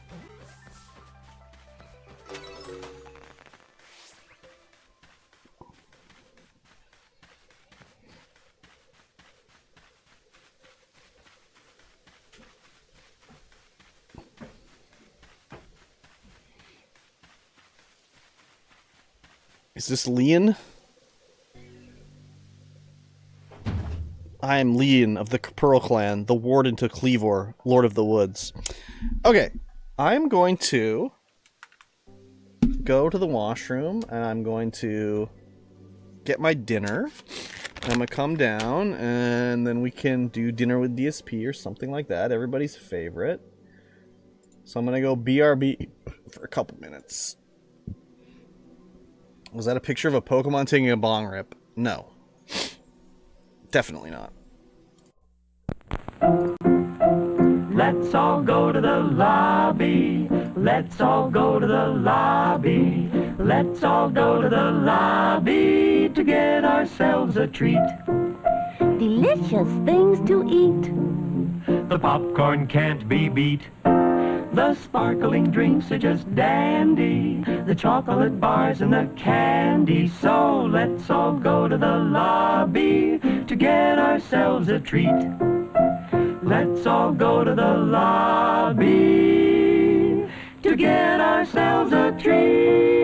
Is this Leon? I am Leon of the Pearl Clan, the warden to Cleavor, Lord of the Woods. Okay, I'm going to go to the washroom, and I'm going to get my dinner. And I'm going to come down, and then we can do dinner with DSP or something like that, everybody's favorite. So I'm going to go BRB for a couple minutes. Was that a picture of a Pokemon taking a bong rip? No. Definitely not. Let's all go to the lobby. let's all go to the lobby. Let's all go to the lobby to get ourselves a treat. Delicious things to eat. The popcorn can't be beat. The sparkling drinks are just dandy. The chocolate bars and the candy. So let's all go to the lobby to get ourselves a treat. Let's all go to the lobby to get ourselves a treat.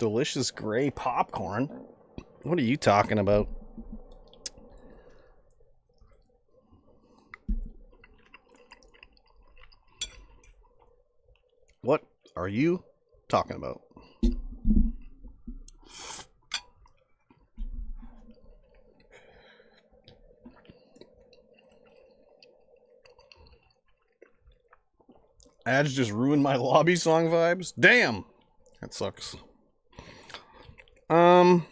Delicious gray popcorn? What are you talking about? What are you talking about? Ads just ruined my lobby song vibes. Damn, that sucks. I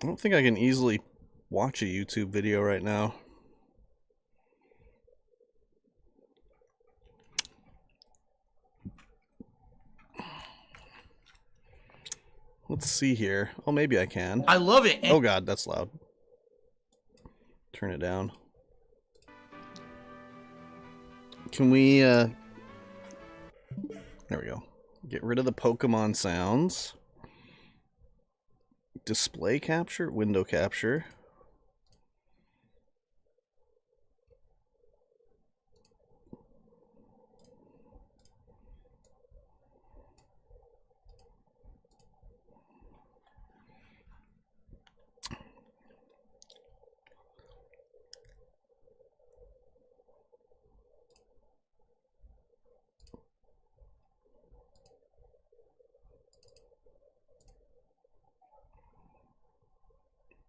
don't think I can easily watch a YouTube video right now. Let's see here. Oh, maybe I can. I love it. Oh god, that's loud. Turn it down. Can we, there we go. Get rid of the Pokemon sounds. Display capture, window capture.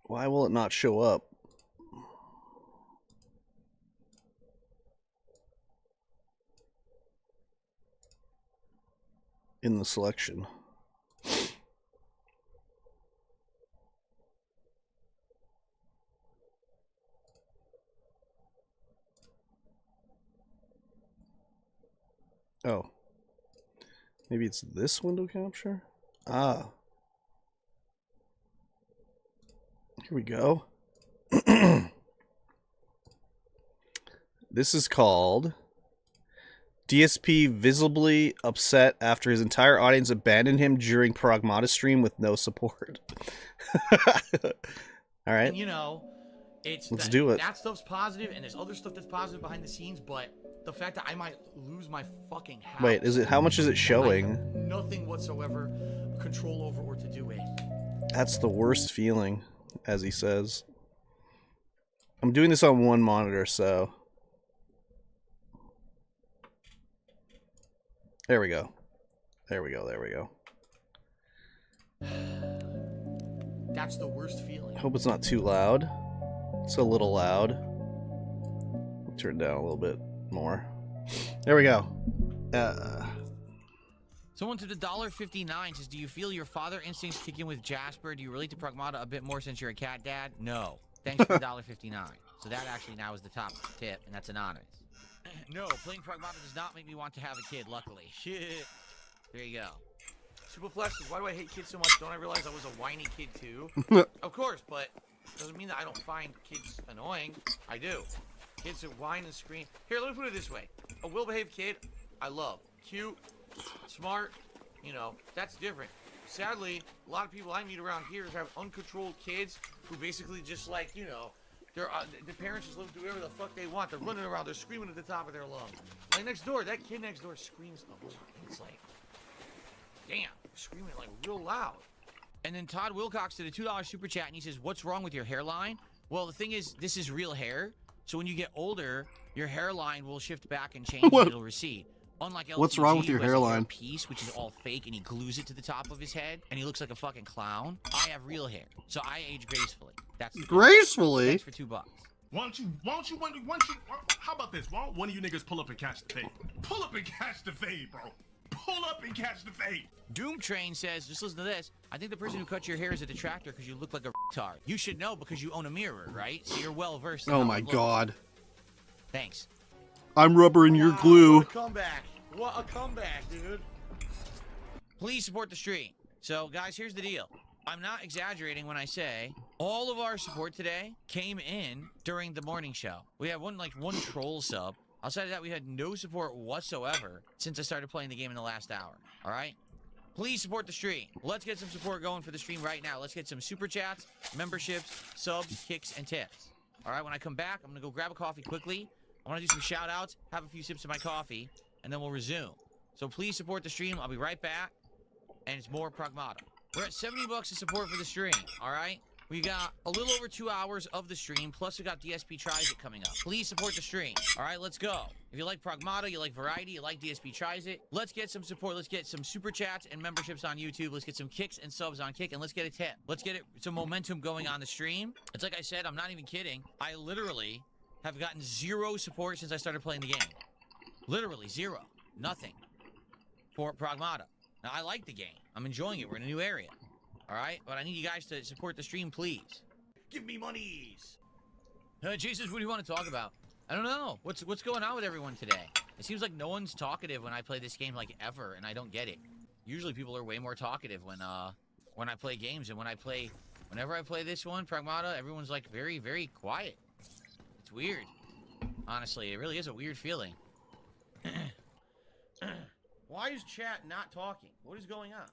Why will it not show up? In the selection. Oh. Maybe it's this window capture? Ah. Here we go. This is called DSP visibly upset after his entire audience abandoned him during Pragmata stream with no support. All right. You know, Let's do it. That stuff's positive, and there's other stuff that's positive behind the scenes, but the fact that I might lose my fucking house. Wait, is it? How much is it showing? I have nothing whatsoever control over or to do with. That's the worst feeling, as he says. I'm doing this on one monitor, so... There we go. There we go, there we go. That's the worst feeling. I hope it's not too loud. It's a little loud. I'll turn it down a little bit more. There we go. Someone to the $1.59 says, do you feel your father instincts kick in with Jasper? Do you relate to Pragmata a bit more since you're a cat dad? No. Thanks for the $1.59. So that actually now is the top tip, and that's anonymous. No, playing Pragmata does not make me want to have a kid, luckily. Shit. There you go. Super Flex says, why do I hate kids so much? Don't I realize I was a whiny kid too? Of course, but doesn't mean that I don't find kids annoying. I do. Kids that whine and scream. Here, let me put it this way. A well-behaved kid, I love. Cute, smart, you know, that's different. Sadly, a lot of people I meet around here have uncontrolled kids who basically just like, you know, the parents just let them do whatever the fuck they want. They're running around, they're screaming at the top of their lungs. Like next door, that kid next door screams a lot. It's like, damn, screaming like real loud. And then Todd Wilcox did a $2 super chat, and he says, what's wrong with your hairline? Well, the thing is, this is real hair. So when you get older, your hairline will shift back and change, and it'll recede. Unlike LTG, What's wrong with your who has a hairline? piece, which is all fake, and he glues it to the top of his head, and he looks like a fucking clown. I have real hair, so I age gracefully. That's Gracefully? Thanks for $2. Why don't you, how about this? Why don't one of you niggas pull up and catch the fade? Pull up and catch the fade, bro. Pull up and catch the fade. Doom Train says, just listen to this. I think the person who cut your hair is a detractor because you look like a retard. You should know because you own a mirror, right? So you're well versed in Oh how my it looks. god. Thanks. I'm rubber and you're Wow, glue. What a comeback. What a comeback, dude. Please support the stream. So, guys, here's the deal. I'm not exaggerating when I say all of our support today came in during the morning show. We had one troll sub. Outside of that, we had no support whatsoever since I started playing the game in the last hour. All right? Please support the stream. Let's get some support going for the stream right now. Let's get some super chats, memberships, subs, kicks, and tips. All right, when I come back, I'm going to go grab a coffee quickly. I want to do some shout outs, have a few sips of my coffee, and then we'll resume. So please support the stream. I'll be right back. And it's more Pragmata. We're at 70 bucks to support for the stream, all right? We got a little over 2 hours of the stream, plus we got DSP Tries It coming up. Please support the stream. All right, let's go. If you like Pragmata, you like Variety, you like DSP Tries It, let's get some support. Let's get some super chats and memberships on YouTube. Let's get some kicks and subs on Kick, and let's get a tip. Let's get some momentum going on the stream. It's like I said, I'm not even kidding. I literally have gotten 0 support since I started playing the game. Literally 0. Nothing for Pragmata. Now, I like the game. I'm enjoying it. We're in a new area. All right? But I need you guys to support the stream, please. Give me monies. Jesus, what do you want to talk about? I don't know. What's going on with everyone today? It seems like no one's talkative when I play this game, like, ever, and I don't get it. Usually people are way more talkative when I play games, and whenever I play this one, Pragmata, everyone's, like, very, very quiet. It's weird. Honestly, it really is a weird feeling. Why is chat not talking? What is going on?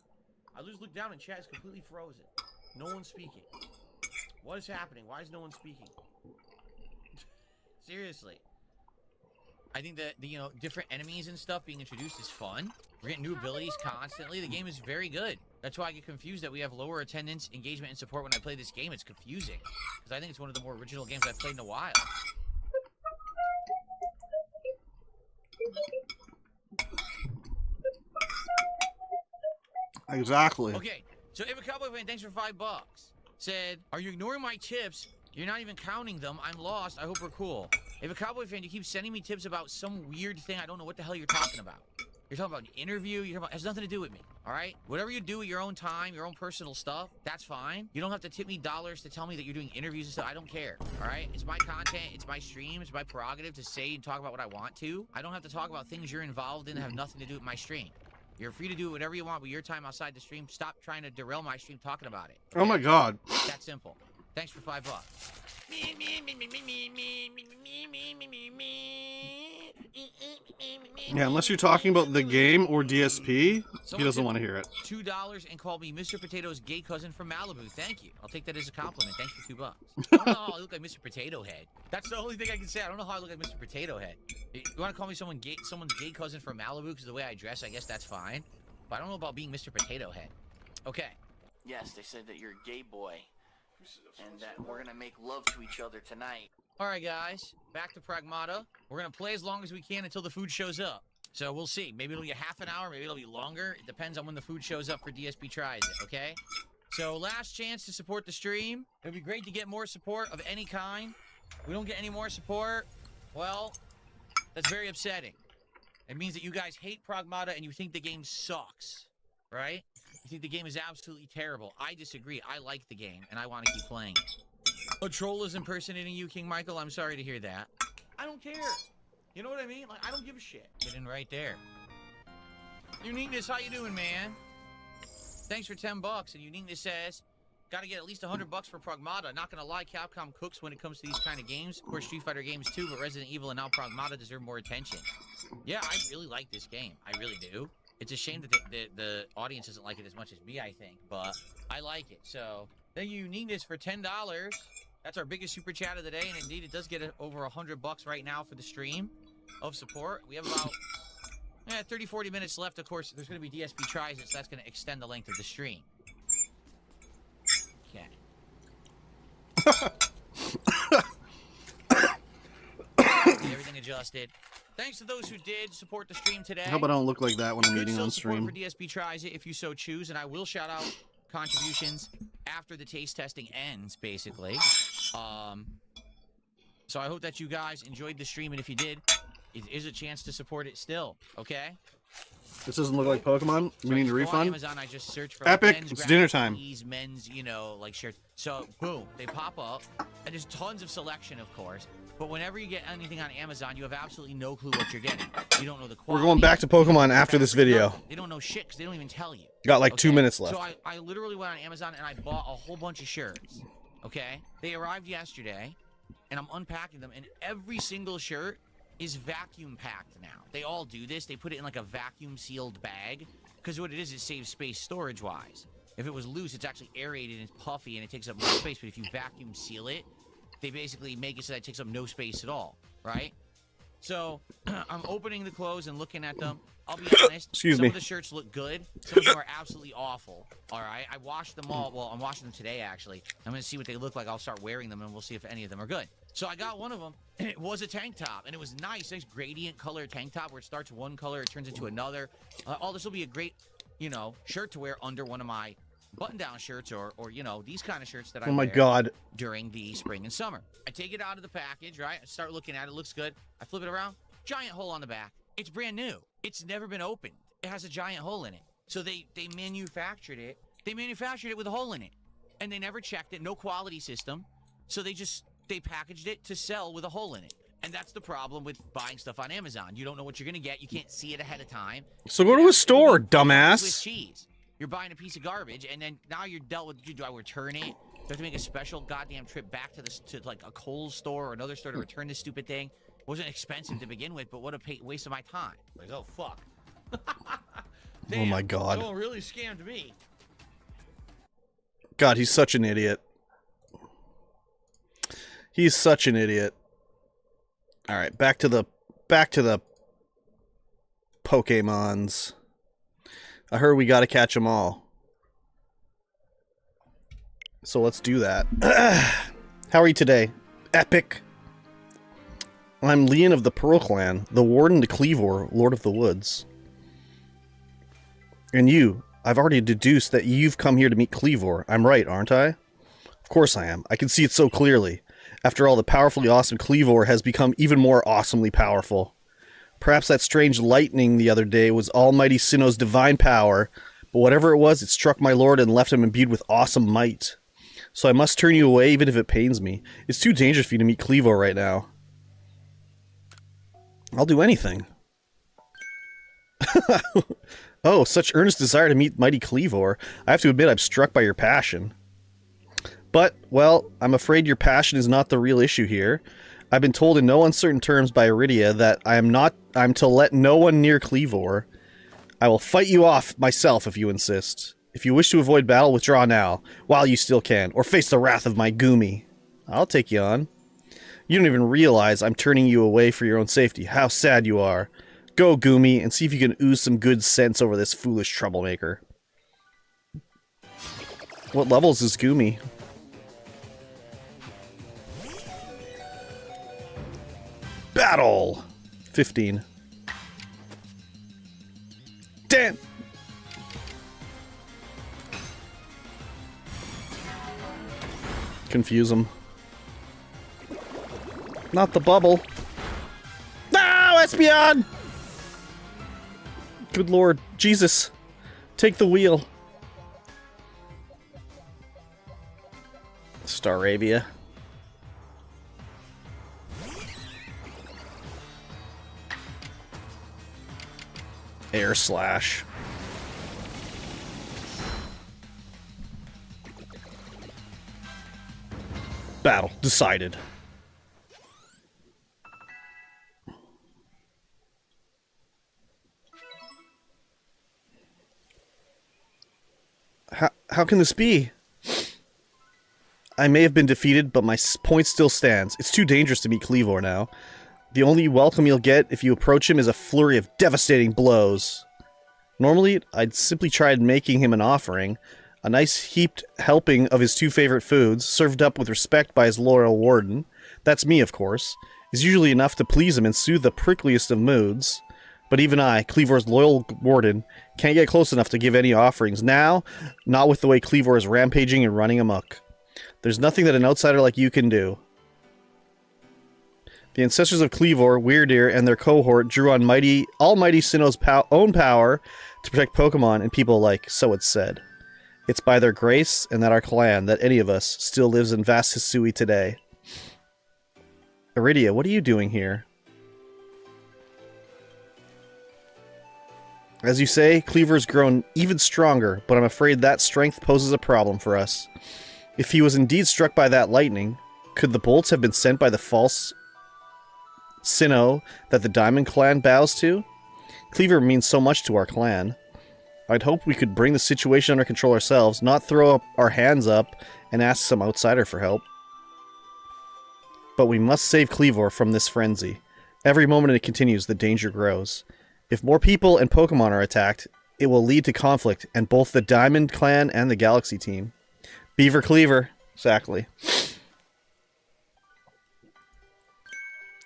I just look down and chat is completely frozen. No one's speaking. What is happening? Why is no one speaking? Seriously. I think that the, different enemies and stuff being introduced is fun. We're getting new abilities constantly. The game is very good. That's why I get confused that we have lower attendance, engagement, and support when I play this game. It's confusing. Because I think it's one of the more original games I've played in a while. Exactly. Okay, so if a Cowboy fan, thanks for $5, said, "Are you ignoring my tips? You're not even counting them. I'm lost. I hope we're cool." If a Cowboy fan, you keep sending me tips about some weird thing. I don't know what the hell you're talking about. You're talking about an interview. It has nothing to do with me. All right? Whatever you do with your own time, your own personal stuff, that's fine. You don't have to tip me dollars to tell me that you're doing interviews and stuff. I don't care. All right? It's my content. It's my stream. It's my prerogative to say and talk about what I want to. I don't have to talk about things you're involved in that have nothing to do with my stream. You're free to do whatever you want with your time outside the stream. Stop trying to derail my stream talking about it. Oh my god. That simple. Thanks for $5. Yeah, unless you're talking about the game or DSP, he Someone doesn't tipped want to hear it. $2 and called me Mr. Potato's gay cousin from Malibu. Thank you. I'll take that as a compliment. Thanks for $2. I don't know how I look like Mr. Potato Head. That's the only thing I can say. I don't know how I look like Mr. Potato Head. You want to call me someone's gay cousin from Malibu because of the way I dress? I guess that's fine. But I don't know about being Mr. Potato Head. Okay. Yes, they said that you're a gay boy, and that we're gonna make love to each other tonight. All right, guys. Back to Pragmata. We're going to play as long as we can until the food shows up. So we'll see. Maybe it'll be a half an hour. Maybe it'll be longer. It depends on when the food shows up for DSP Tries It, okay? So last chance to support the stream. It would be great to get more support of any kind. We don't get any more support. Well, that's very upsetting. It means that you guys hate Pragmata and you think the game sucks, right? You think the game is absolutely terrible. I disagree. I like the game, and I want to keep playing it. A troll is impersonating you, King Michael. I'm sorry to hear that. I don't care. You know what I mean? Like, I don't give a shit. Get in right there. Uniqueness, how you doing, man? Thanks for $10. And Uniqueness says, gotta get at least $100 for Pragmata. Not gonna lie, Capcom cooks when it comes to these kind of games. Of course, Street Fighter games too, but Resident Evil and now Pragmata deserve more attention. Yeah, I really like this game. I really do. It's a shame that the audience doesn't like it as much as me, I think, but I like it. So, thank you, Uniqueness, for $10. That's our biggest super chat of the day, and indeed, it does get over $100 right now for the stream of support. We have about 30, 40 minutes left. Of course, there's going to be DSP Tries It, so that's going to extend the length of the stream. Okay. Everything adjusted. Thanks to those who did support the stream today. I hope I don't look like that when I'm eating on Support stream. for DSP Tries It if you so choose, and I will shout out contributions after the taste testing ends, basically. So I hope that you guys enjoyed the stream, and if you did, it is a chance to support it still, okay? This doesn't look like Pokemon. We need a Go on refund. Amazon, I just searched for Epic, men's it's dinner time. graphic tees, men's, like shirts. So, boom, they pop up, and there's tons of selection, of course. But whenever you get anything on Amazon, you have absolutely no clue what you're getting. You don't know the quality. We're going back to Pokemon after this video. They don't know shit because they don't even tell you. Got like 2 minutes left. So I literally went on Amazon and I bought a whole bunch of shirts. Okay? They arrived yesterday, and I'm unpacking them, and every single shirt is vacuum packed now. They all do this. They put it in like a vacuum sealed bag because what it is saves space storage wise. If it was loose, it's actually aerated and it's puffy and it takes up more space. But if you vacuum seal it, they basically make it so that it takes up no space at all, right? So I'm opening the clothes and looking at them. I'll be honest. Excuse some me. of the shirts look good. Some of them are absolutely awful. All right. I washed them all. Well, I'm washing them today, actually. I'm going to see what they look like. I'll start wearing them, and we'll see if any of them are good. So I got one of them, and it was a tank top, and it was nice gradient color tank top where it starts one color, it turns into another. This will be a great, shirt to wear under one of my button-down shirts or these kind of shirts that I Oh my wear god. during the spring and summer. I take it out of the package, right? I start looking at it. Looks good. I flip it around. Giant hole on the back. It's brand new. It's never been opened. It has a giant hole in it. So they manufactured it. They manufactured it with a hole in it. And they never checked it. No quality system. So they packaged it to sell with a hole in it. And that's the problem with buying stuff on Amazon. You don't know what you're going to get. You can't see it ahead of time. So go to a store, Swiss dumbass. cheese. You're buying a piece of garbage, and then now you're dealt with. Do I return it? Do I have to make a special goddamn trip back to like a Kohl's store or another store to return this stupid thing? It wasn't expensive to begin with, but what a waste of my time. Like, oh fuck. Oh my god. Someone really scammed me. God, he's such an idiot. He's such an idiot. All right, back to the Pokemons. I heard we got to catch them all. So let's do that. How are you today? Epic. I'm Leon of the Pearl Clan, the Warden to Cleavor, Lord of the Woods. And you, I've already deduced that you've come here to meet Cleavor. I'm right, aren't I? Of course I am. I can see it so clearly. After all, the powerfully awesome Cleavor has become even more awesomely powerful. Perhaps that strange lightning the other day was Almighty Sinnoh's divine power, but whatever it was, it struck my lord and left him imbued with awesome might. So I must turn you away even if it pains me. It's too dangerous for you to meet Cleavor right now. I'll do anything. Oh, such earnest desire to meet mighty Cleavor. I have to admit I'm struck by your passion. But, well, I'm afraid your passion is not the real issue here. I've been told in no uncertain terms by Iridia that I'm to let no one near Cleavor. I will fight you off myself if you insist. If you wish to avoid battle, withdraw now, while you still can, or face the wrath of my Goomy. I'll take you on. You don't even realize I'm turning you away for your own safety. How sad you are. Go, Goomy, and see if you can ooze some good sense over this foolish troublemaker. What levels is Goomy? Battle! 15. Damn! Confuse him. Not the bubble. No, Espeon! Good lord. Jesus. Take the wheel. Staravia. Air slash. Battle decided. How can this be? I may have been defeated, but my point still stands. It's too dangerous to meet Cleavor now. The only welcome you'll get if you approach him is a flurry of devastating blows. Normally, I'd simply tried making him an offering, a nice heaped helping of his two favorite foods, served up with respect by his loyal warden. That's me, of course. Is usually enough to please him and soothe the prickliest of moods. But even I, Cleavor's loyal warden, can't get close enough to give any offerings. Now, not with the way Cleavor is rampaging and running amok. There's nothing that an outsider like you can do. The ancestors of Cleavor, Weirdeer, and their cohort drew on Almighty Sinnoh's own power to protect Pokemon and people alike, so it's said. It's by their grace and that our clan that any of us still lives in vast Hisui today. Iridia, what are you doing here? As you say, Cleavor's grown even stronger, but I'm afraid that strength poses a problem for us. If he was indeed struck by that lightning, could the bolts have been sent by the false Sinnoh that the Diamond Clan bows to? Cleavor means so much to our clan. I'd hope we could bring the situation under control ourselves, not throw up our hands up and ask some outsider for help. But we must save Cleavor from this frenzy. Every moment it continues, the danger grows. If more people and Pokemon are attacked, it will lead to conflict in both the Diamond Clan and the Galaxy team. Beaver Cleaver. Exactly.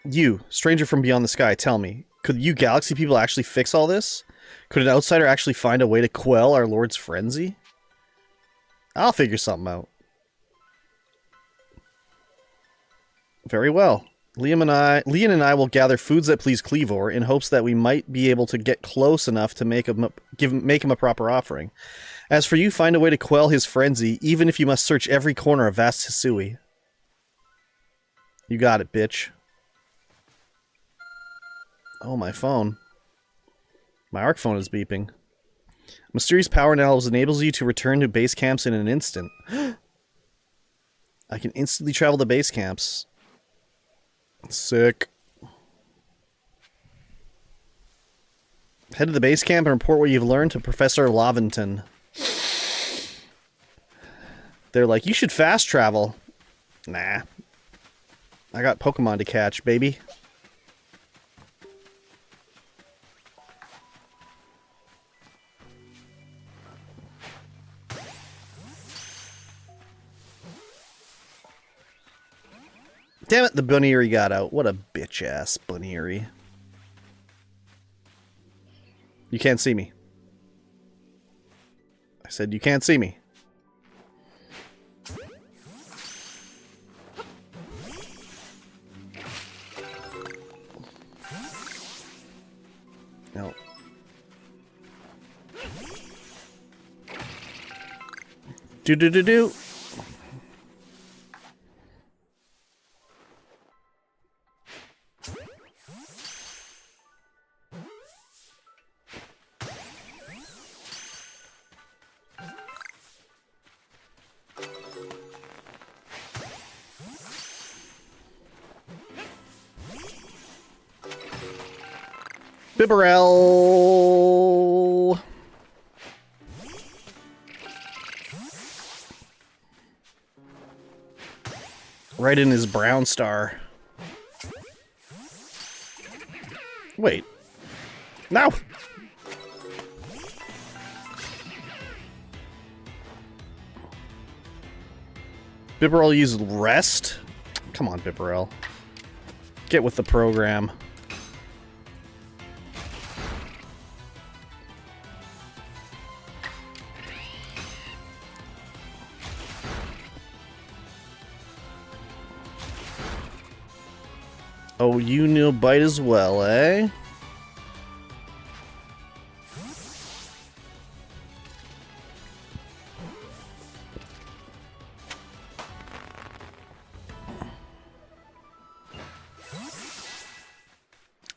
You, stranger from beyond the sky, tell me, could you Galaxy people actually fix all this? Could an outsider actually find a way to quell our Lord's frenzy? I'll figure something out. Very well. Leon and I will gather foods that please Cleavor in hopes that we might be able to get close enough to make him a proper offering. As for you, find a way to quell his frenzy, even if you must search every corner of vast Hisui. You got it, bitch. Oh, my phone. My ARC phone is beeping. Mysterious power now enables you to return to base camps in an instant. I can instantly travel to base camps. Sick. Head to the base camp and report what you've learned to Professor Laventon. They're like, you should fast travel. Nah. I got Pokemon to catch, baby. Damn it, the Bunnery got out. What a bitch-ass Bunnery. You can't see me. I said you can't see me. No. Do-do-do-do. Bibarel. Right in his brown star. Wait. No! Bibarel used rest? Come on, Bibarel. Get with the program. Oh, you know bite as well, eh?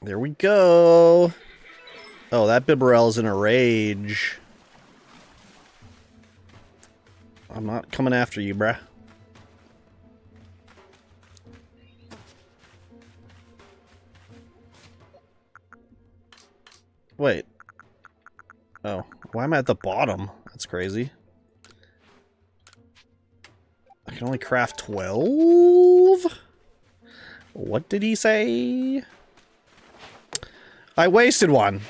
There we go. Oh, that Bibarel's in a rage. I'm not coming after you, bruh. Wait. Oh, why am I at the bottom? That's crazy. I can only craft 12? What did he say? I wasted one.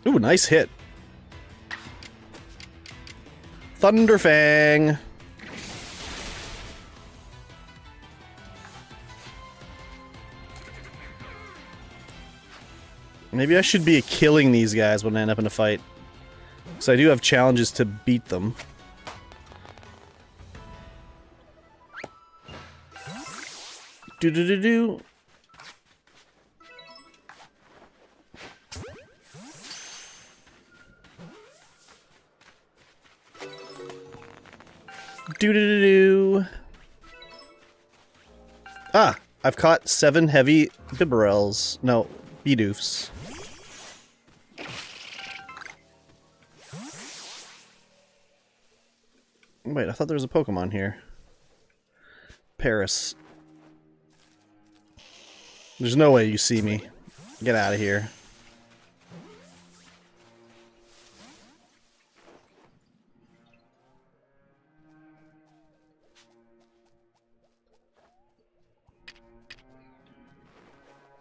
Ooh, nice hit. Thunderfang. Maybe I should be killing these guys when I end up in a fight. Because I do have challenges to beat them. Do-do-do-do. Do-do-do-do. Ah, I've caught 7 heavy Bibarels. No, Bidoofs. Wait, I thought there was a Pokemon here. Paris. There's no way you see me. Get out of here.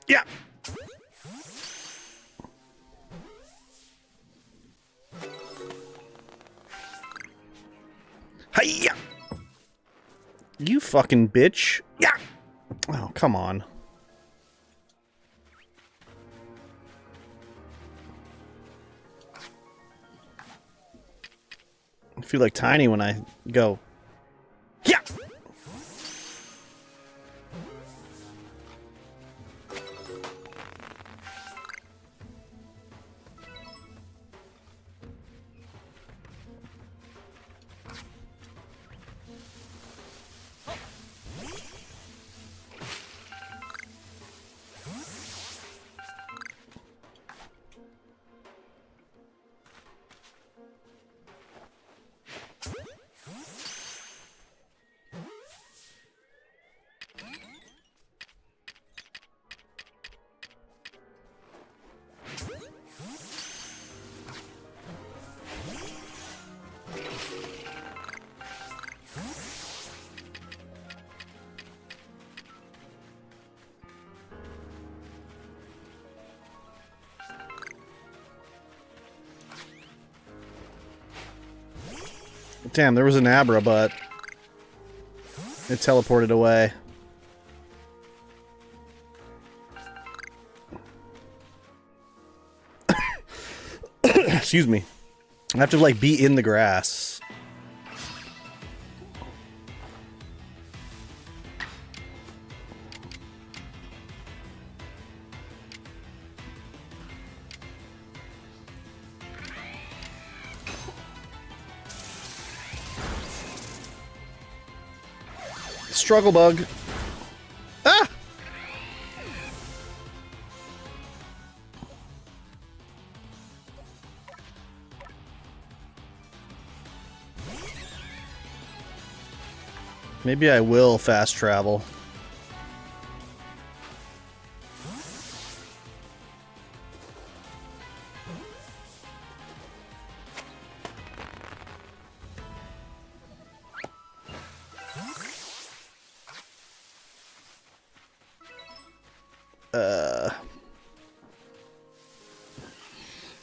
Yeah. Hiya! You fucking bitch. Yeah. Oh, come on. I feel like Tiny when I go. Yeah. Damn, there was an Abra, but it teleported away. Excuse me. I have to, like, be in the grass. Struggle bug. Ah! Maybe I will fast travel.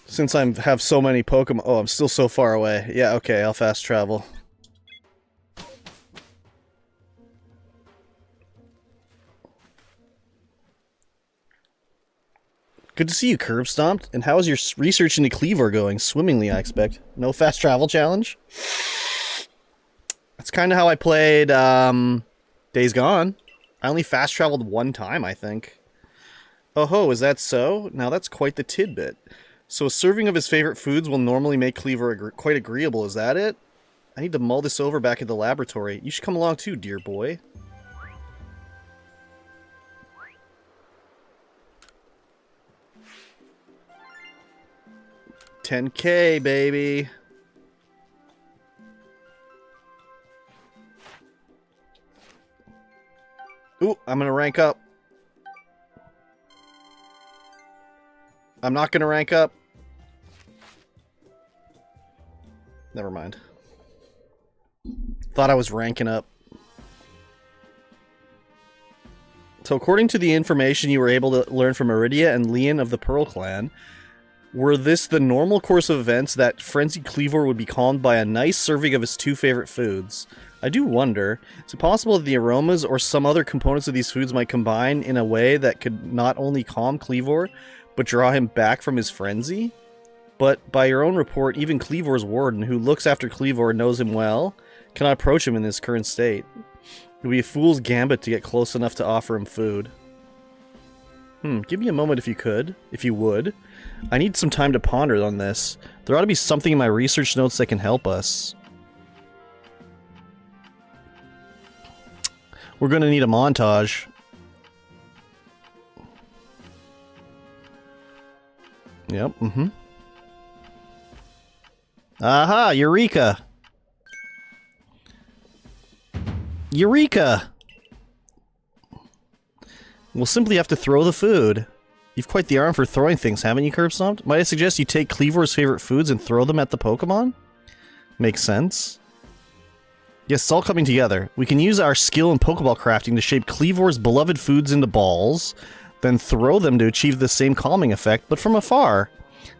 Since I have so many Pokemon... Oh, I'm still so far away. Yeah, okay, I'll fast travel. Good to see you, Curb Stomped. And how is your research into Cleavor going? Swimmingly, I expect. No fast travel challenge? That's kind of how I played Days Gone. I only fast traveled one time, I think. Oh ho, is that so? Now that's quite the tidbit. So a serving of his favorite foods will normally make Cleavor quite agreeable, is that it? I need to mull this over back at the laboratory. You should come along too, dear boy. $10K, baby. Ooh, I'm gonna rank up. I'm not gonna rank up. Never mind. Thought I was ranking up. So according to the information you were able to learn from Iridia and Leon of the Pearl Clan, were this the normal course of events that frenzied Cleavor would be calmed by a nice serving of his two favorite foods? I do wonder, is it possible that the aromas or some other components of these foods might combine in a way that could not only calm Cleavor, but draw him back from his frenzy? But by your own report, even Cleavor's warden, who looks after Cleavor and knows him well, cannot approach him in this current state. It would be a fool's gambit to get close enough to offer him food. Give me a moment if you could, if you would. I need some time to ponder on this. There ought to be something in my research notes that can help us. We're going to need a montage. Yep, Aha, Eureka! Eureka! We'll simply have to throw the food. You've quite the arm for throwing things, haven't you, Curb Stomped? Might I suggest you take Cleavor's favorite foods and throw them at the Pokemon? Makes sense. Yes, it's all coming together. We can use our skill in Pokeball crafting to shape Cleavor's beloved foods into balls, then throw them to achieve the same calming effect, but from afar.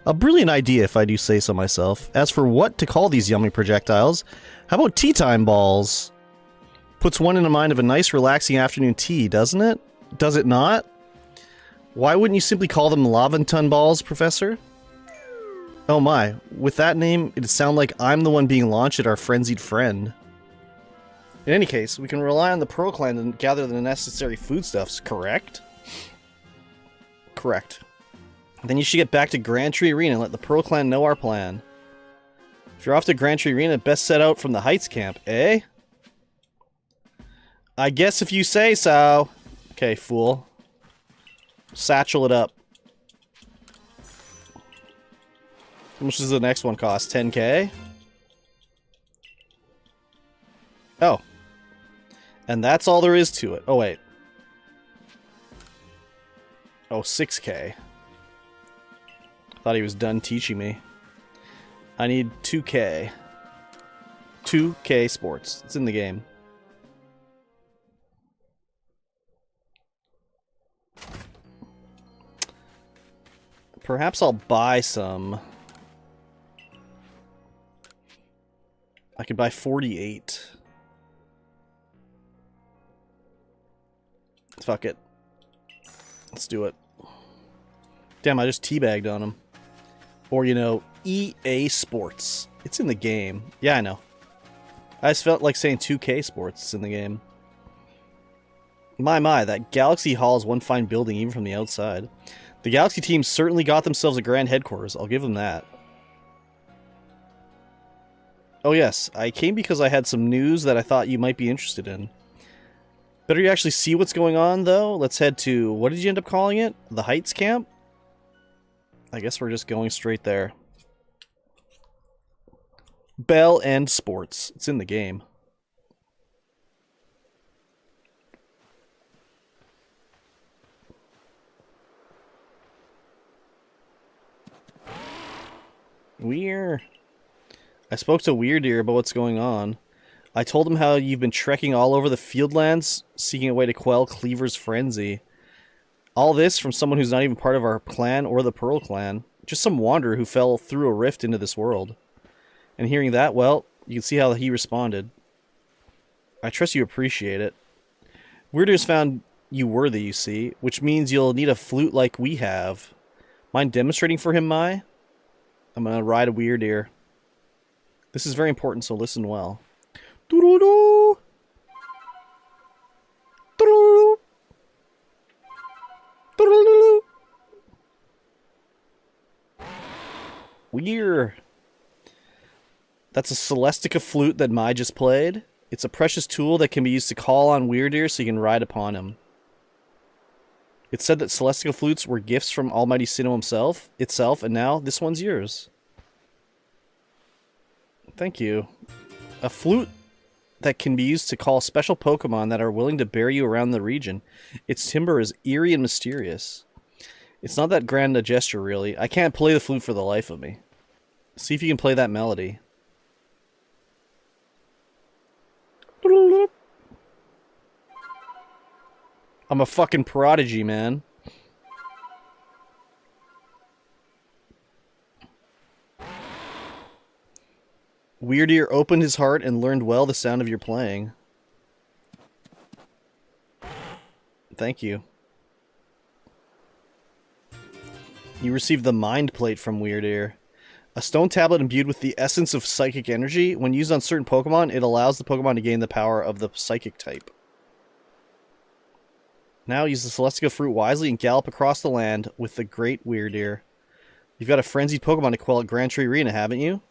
A brilliant idea, if I do say so myself. As for what to call these yummy projectiles, how about tea time balls? Puts one in the mind of a nice, relaxing afternoon tea, doesn't it? Does it not? Why wouldn't you simply call them Laventon balls, Professor? Oh my, with that name, it'd sound like I'm the one being launched at our frenzied friend. In any case, we can rely on the Pearl Clan to gather the necessary foodstuffs, correct? Correct. Then you should get back to Grand Tree Arena and let the Pearl Clan know our plan. If you're off to Grand Tree Arena, best set out from the Heights camp, eh? I guess if you say so. Okay, fool. Satchel it up. How much does the next one cost? 10k? Oh. And that's all there is to it. Oh, wait. Oh, 6k. Thought he was done teaching me. I need 2k. 2k sports. It's in the game. Perhaps I'll buy some. I could buy 48. Fuck it. Let's do it. Damn, I just teabagged on him. Or, you know, EA Sports. It's in the game. Yeah, I know. I just felt like saying 2K Sports. It's in the game. My, that Galaxy Hall is one fine building even from the outside. The Galaxy team certainly got themselves a grand headquarters. I'll give them that. Oh yes, I came because I had some news that I thought you might be interested in. Better you actually see what's going on, though. Let's head to... What did you end up calling it? The Heights camp? I guess we're just going straight there. Bell and Sports. It's in the game. Weird. I spoke to Weirdeer about what's going on. I told him how you've been trekking all over the Fieldlands, seeking a way to quell Cleaver's frenzy. All this from someone who's not even part of our clan or the Pearl clan. Just some wanderer who fell through a rift into this world. And hearing that, well, you can see how he responded. I trust you appreciate it. Weirdeer's found you worthy, you see, which means you'll need a flute like we have. Mind demonstrating for him, Mai? I'm gonna ride a Weirdeer. This is very important, so listen well. Doo-doo-doo! Doo-doo-doo! Doo-doo-doo-doo! Weird. That's a Celestica flute that Mai just played. It's a precious tool that can be used to call on Weirdeer so you can ride upon him. It's said that Celestica flutes were gifts from Almighty Sinnoh itself, and now this one's yours. Thank you. A flute that can be used to call special Pokemon that are willing to bear you around the region. Its timbre is eerie and mysterious. It's not that grand a gesture, really. I can't play the flute for the life of me. See if you can play that melody. I'm a fucking prodigy, man. Weirdeer opened his heart and learned well the sound of your playing. Thank you. You received the Mind Plate from Weirdeer. A stone tablet imbued with the essence of psychic energy. When used on certain Pokemon, it allows the Pokemon to gain the power of the psychic type. Now use the Celestica fruit wisely and gallop across the land with the great Weirdeer. You've got a frenzied Pokemon to quell at Grand Tree Arena, haven't you?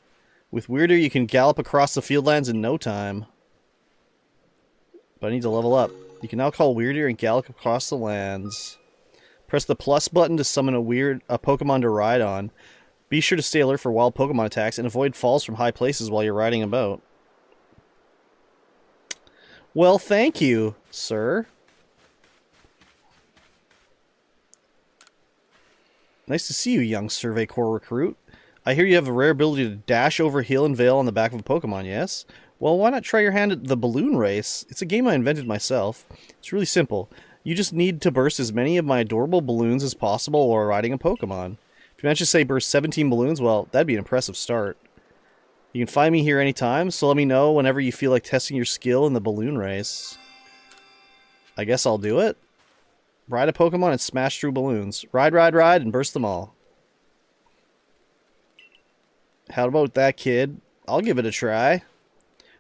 With Weirdeer, you can gallop across the Fieldlands in no time. But I need to level up. You can now call Weirdeer and gallop across the lands. Press the plus button to summon a Pokemon to ride on. Be sure to stay alert for wild Pokemon attacks and avoid falls from high places while you're riding about. Well, thank you, sir. Nice to see you, young Survey Corps recruit. I hear you have a rare ability to dash over hill and vale on the back of a Pokemon, yes? Well, why not try your hand at the balloon race? It's a game I invented myself. It's really simple. You just need to burst as many of my adorable balloons as possible while riding a Pokemon. If you manage to say burst 17 balloons, well, that'd be an impressive start. You can find me here anytime, so let me know whenever you feel like testing your skill in the balloon race. I guess I'll do it. Ride a Pokemon and smash through balloons. Ride, ride, ride, and burst them all. How about that, kid? I'll give it a try.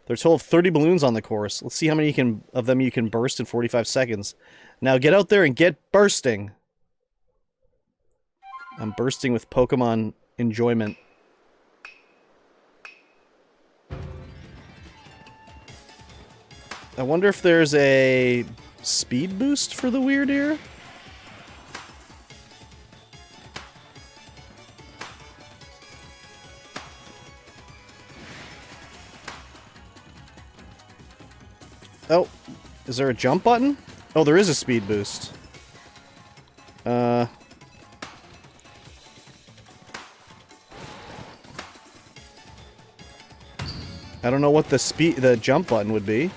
There's a total of 30 balloons on the course. Let's see how many of them you can burst in 45 seconds. Now get out there and get bursting. I'm bursting with Pokemon enjoyment. I wonder if there's a speed boost for the Weirdeer? Oh, is there a jump button? Oh, there is a speed boost. I don't know what the jump button would be.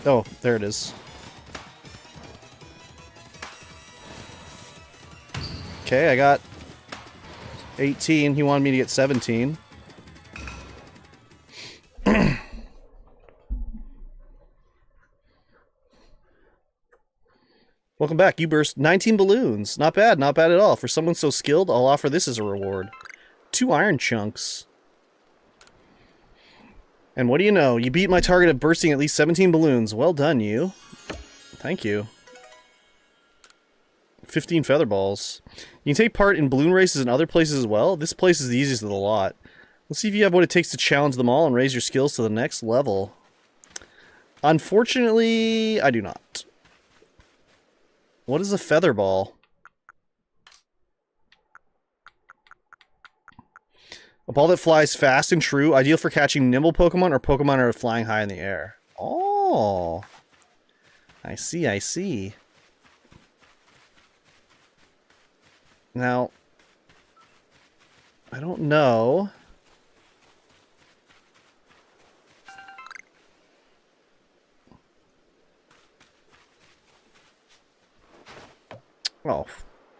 Oh, there it is. Okay, I got 18. He wanted me to get 17. Welcome back. You burst 19 balloons. Not bad, not bad at all. For someone so skilled, I'll offer this as a reward. 2 iron chunks. And what do you know? You beat my target of bursting at least 17 balloons. Well done, you. Thank you. 15 feather balls. You can take part in balloon races in other places as well. This place is the easiest of the lot. Let's see if you have what it takes to challenge them all and raise your skills to the next level. Unfortunately, I do not. What is a feather ball? A ball that flies fast and true, ideal for catching nimble Pokemon or Pokemon that are flying high in the air. Oh, I see, I see. Now, I don't know. Oh,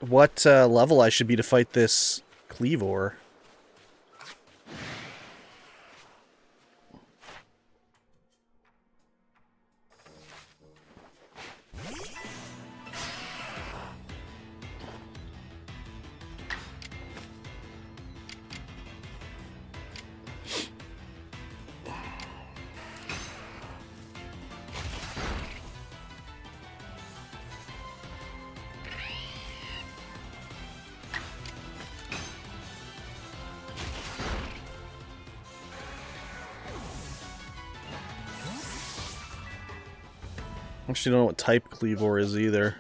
what level I should be to fight this Cleavor? Actually, don't know what type Cleavor is either.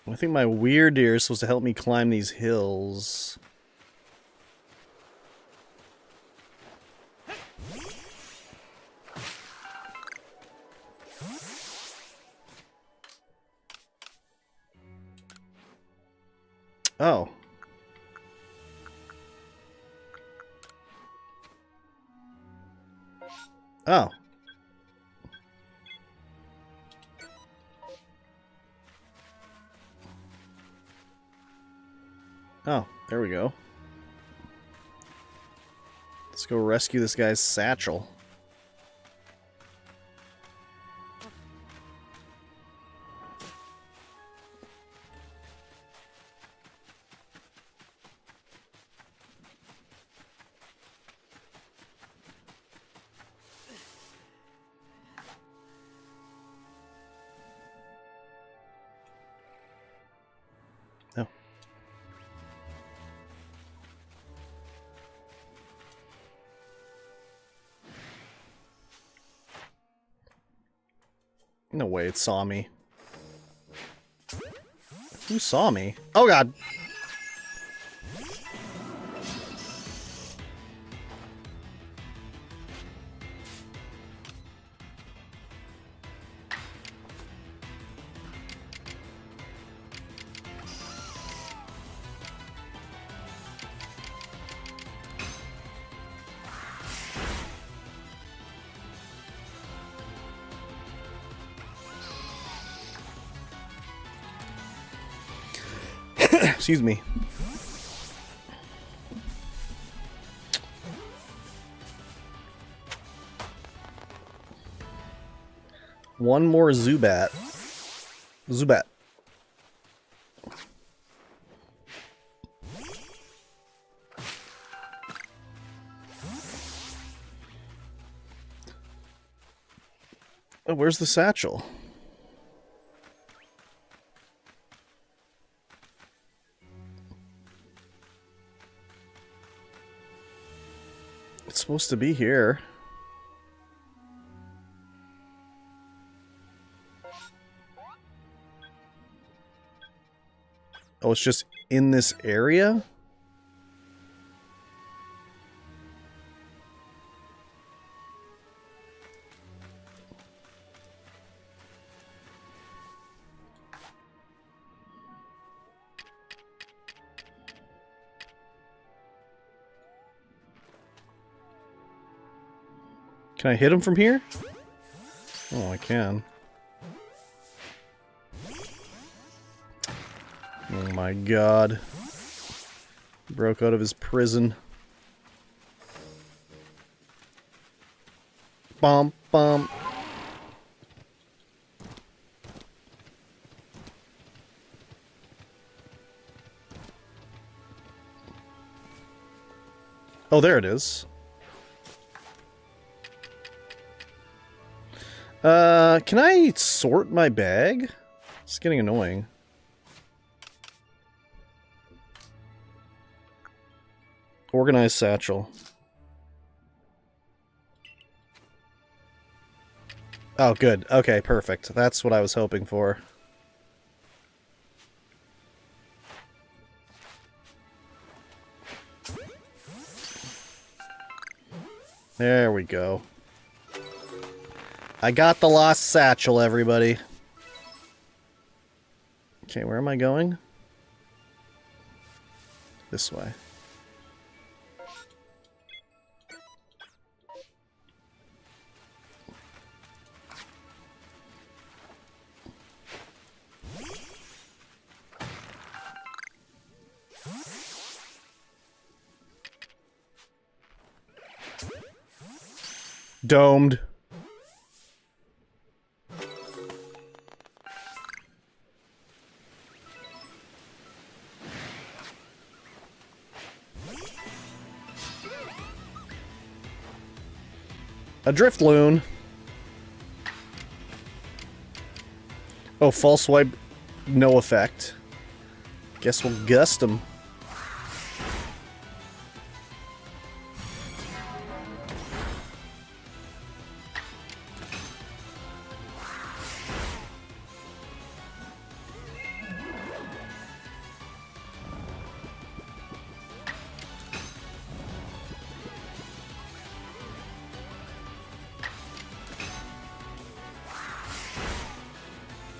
I think my Weirdeer is supposed to help me climb these hills. Oh. Oh. Oh, there we go. Let's go rescue this guy's satchel. Oh. No way it saw me. Who saw me? Oh god! Excuse me. One more Zubat. Zubat. Oh, where's the satchel? It's supposed to be here. Oh, it's just in this area? Can I hit him from here? Oh, I can. Oh my god. Broke out of his prison. Bum bum. Oh, there it is. Can I sort my bag? It's getting annoying. Organized satchel. Oh, good. Okay, perfect. That's what I was hoping for. There we go. I got the lost satchel, everybody. Okay, where am I going? This way. Domed. A drift loon. Oh, false swipe, no effect. Guess we'll gust him.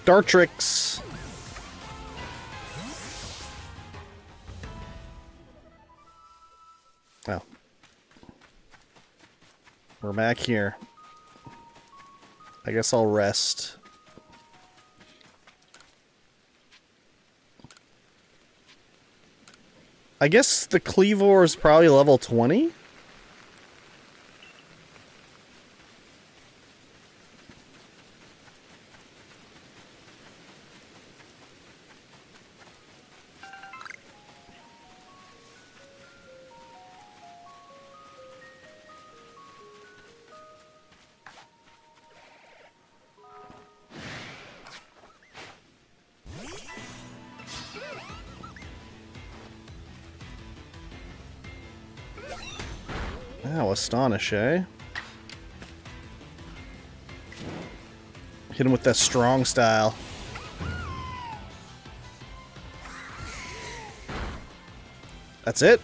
Dartrix. Oh. We're back here. I guess I'll rest. I guess the Cleavor is probably level 20? Wow, astonish, eh? Hit him with that strong style. That's it?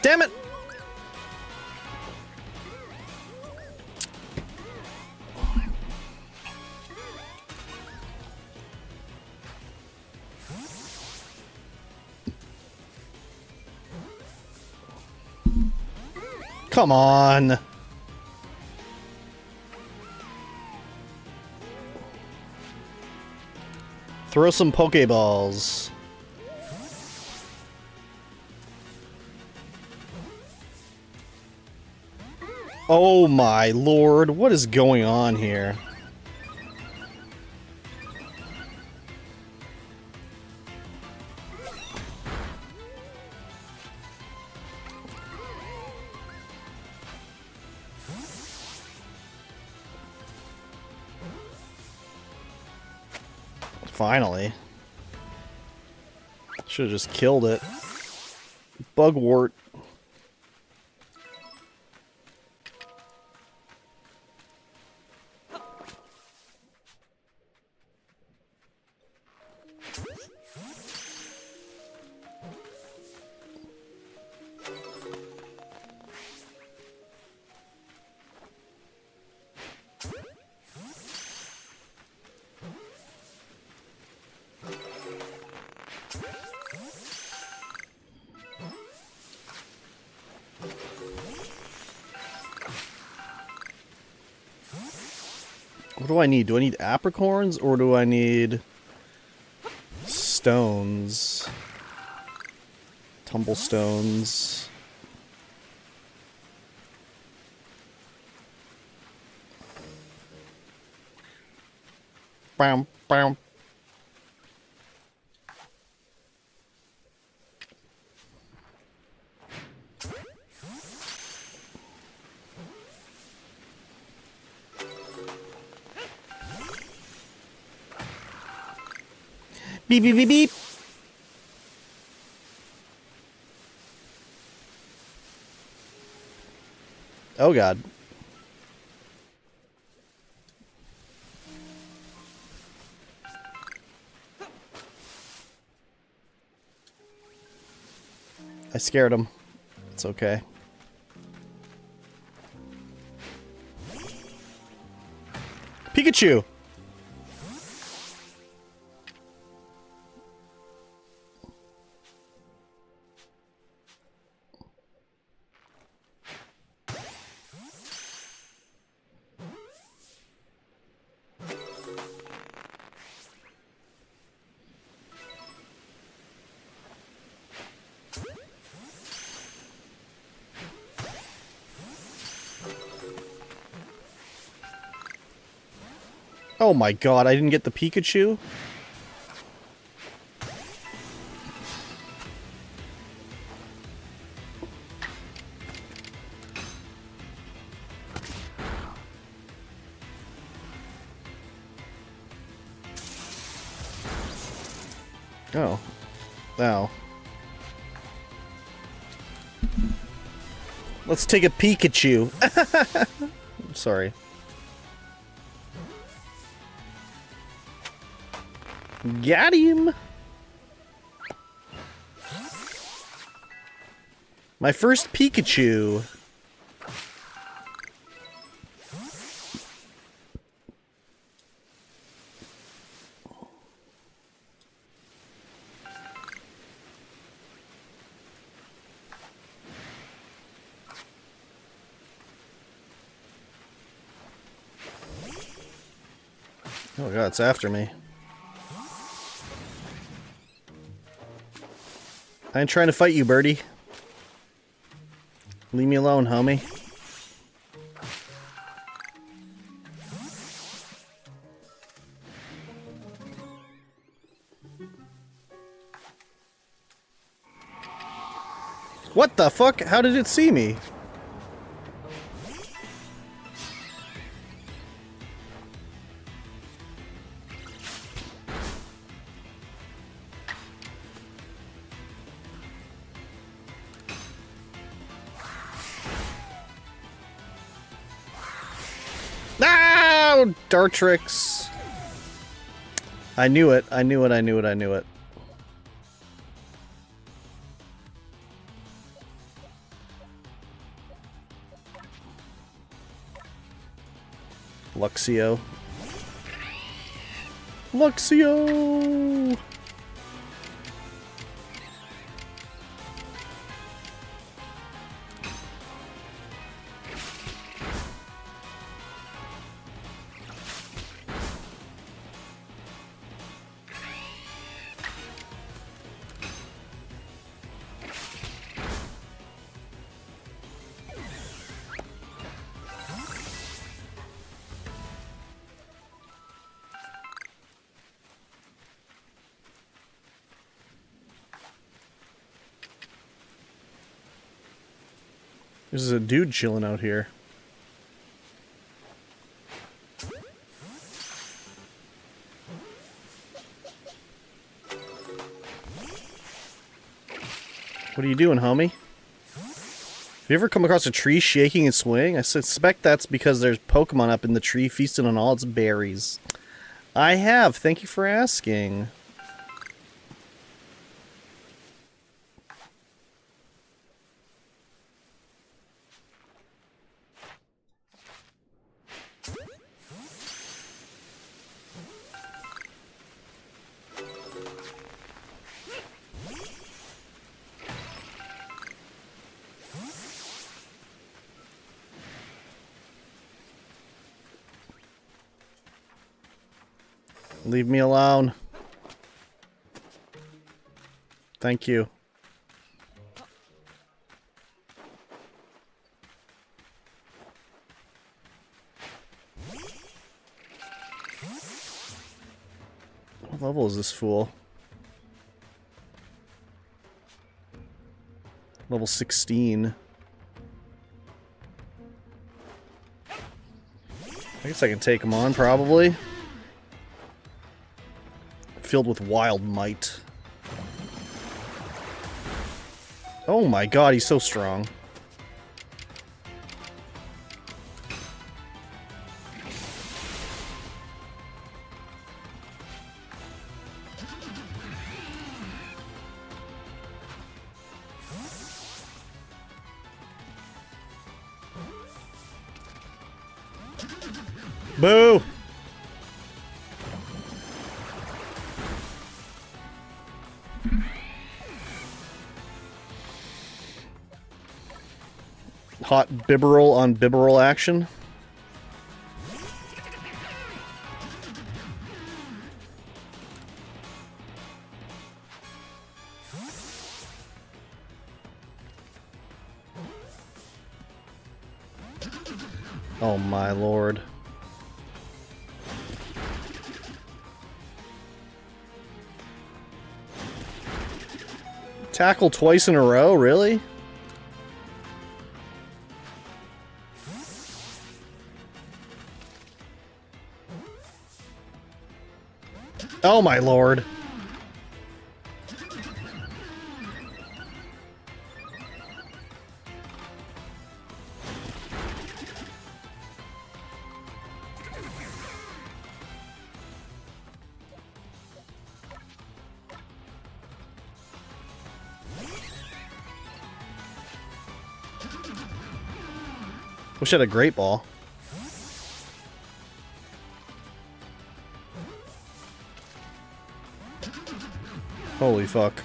Damn it! Come on. Throw some Pokeballs. Oh my lord, what is going on here? Finally. Should have just killed it. Bugwort. What do I need? Do I need apricorns or do I need stones? Tumblestones. Bam, bam. Beep, beep, beep, beep. Oh, God. I scared him. It's okay. Pikachu! Oh my god, I didn't get the Pikachu? Oh. Ow. Let's take a Pikachu. Sorry. Got him! My first Pikachu! Oh god, it's after me. I ain't trying to fight you, birdie. Leave me alone, homie. What the fuck? How did it see me? No! Dartrix. I knew it. I knew it. I knew it. I knew it. Luxio. Luxio! There's a dude chilling out here. What are you doing, homie? Have you ever come across a tree shaking and swaying? I suspect that's because there's Pokemon up in the tree feasting on all its berries. I have. Thank you for asking. Leave me alone. Thank you. What level is this fool? Level 16. I guess I can take him on, probably. Filled with wild might. Oh my god, he's so strong. Boo! Hot Bibarel on Bibarel action. Oh my lord. Tackle twice in a row, really? Oh my lord. Wish I had a great ball. Holy fuck.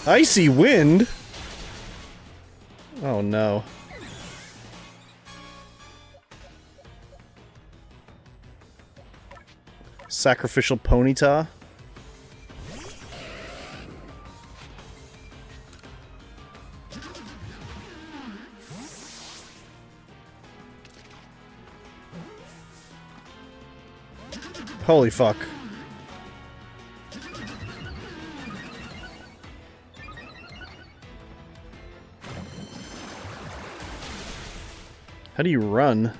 Icy wind? Oh no. Sacrificial Ponyta? Holy fuck. How do you run?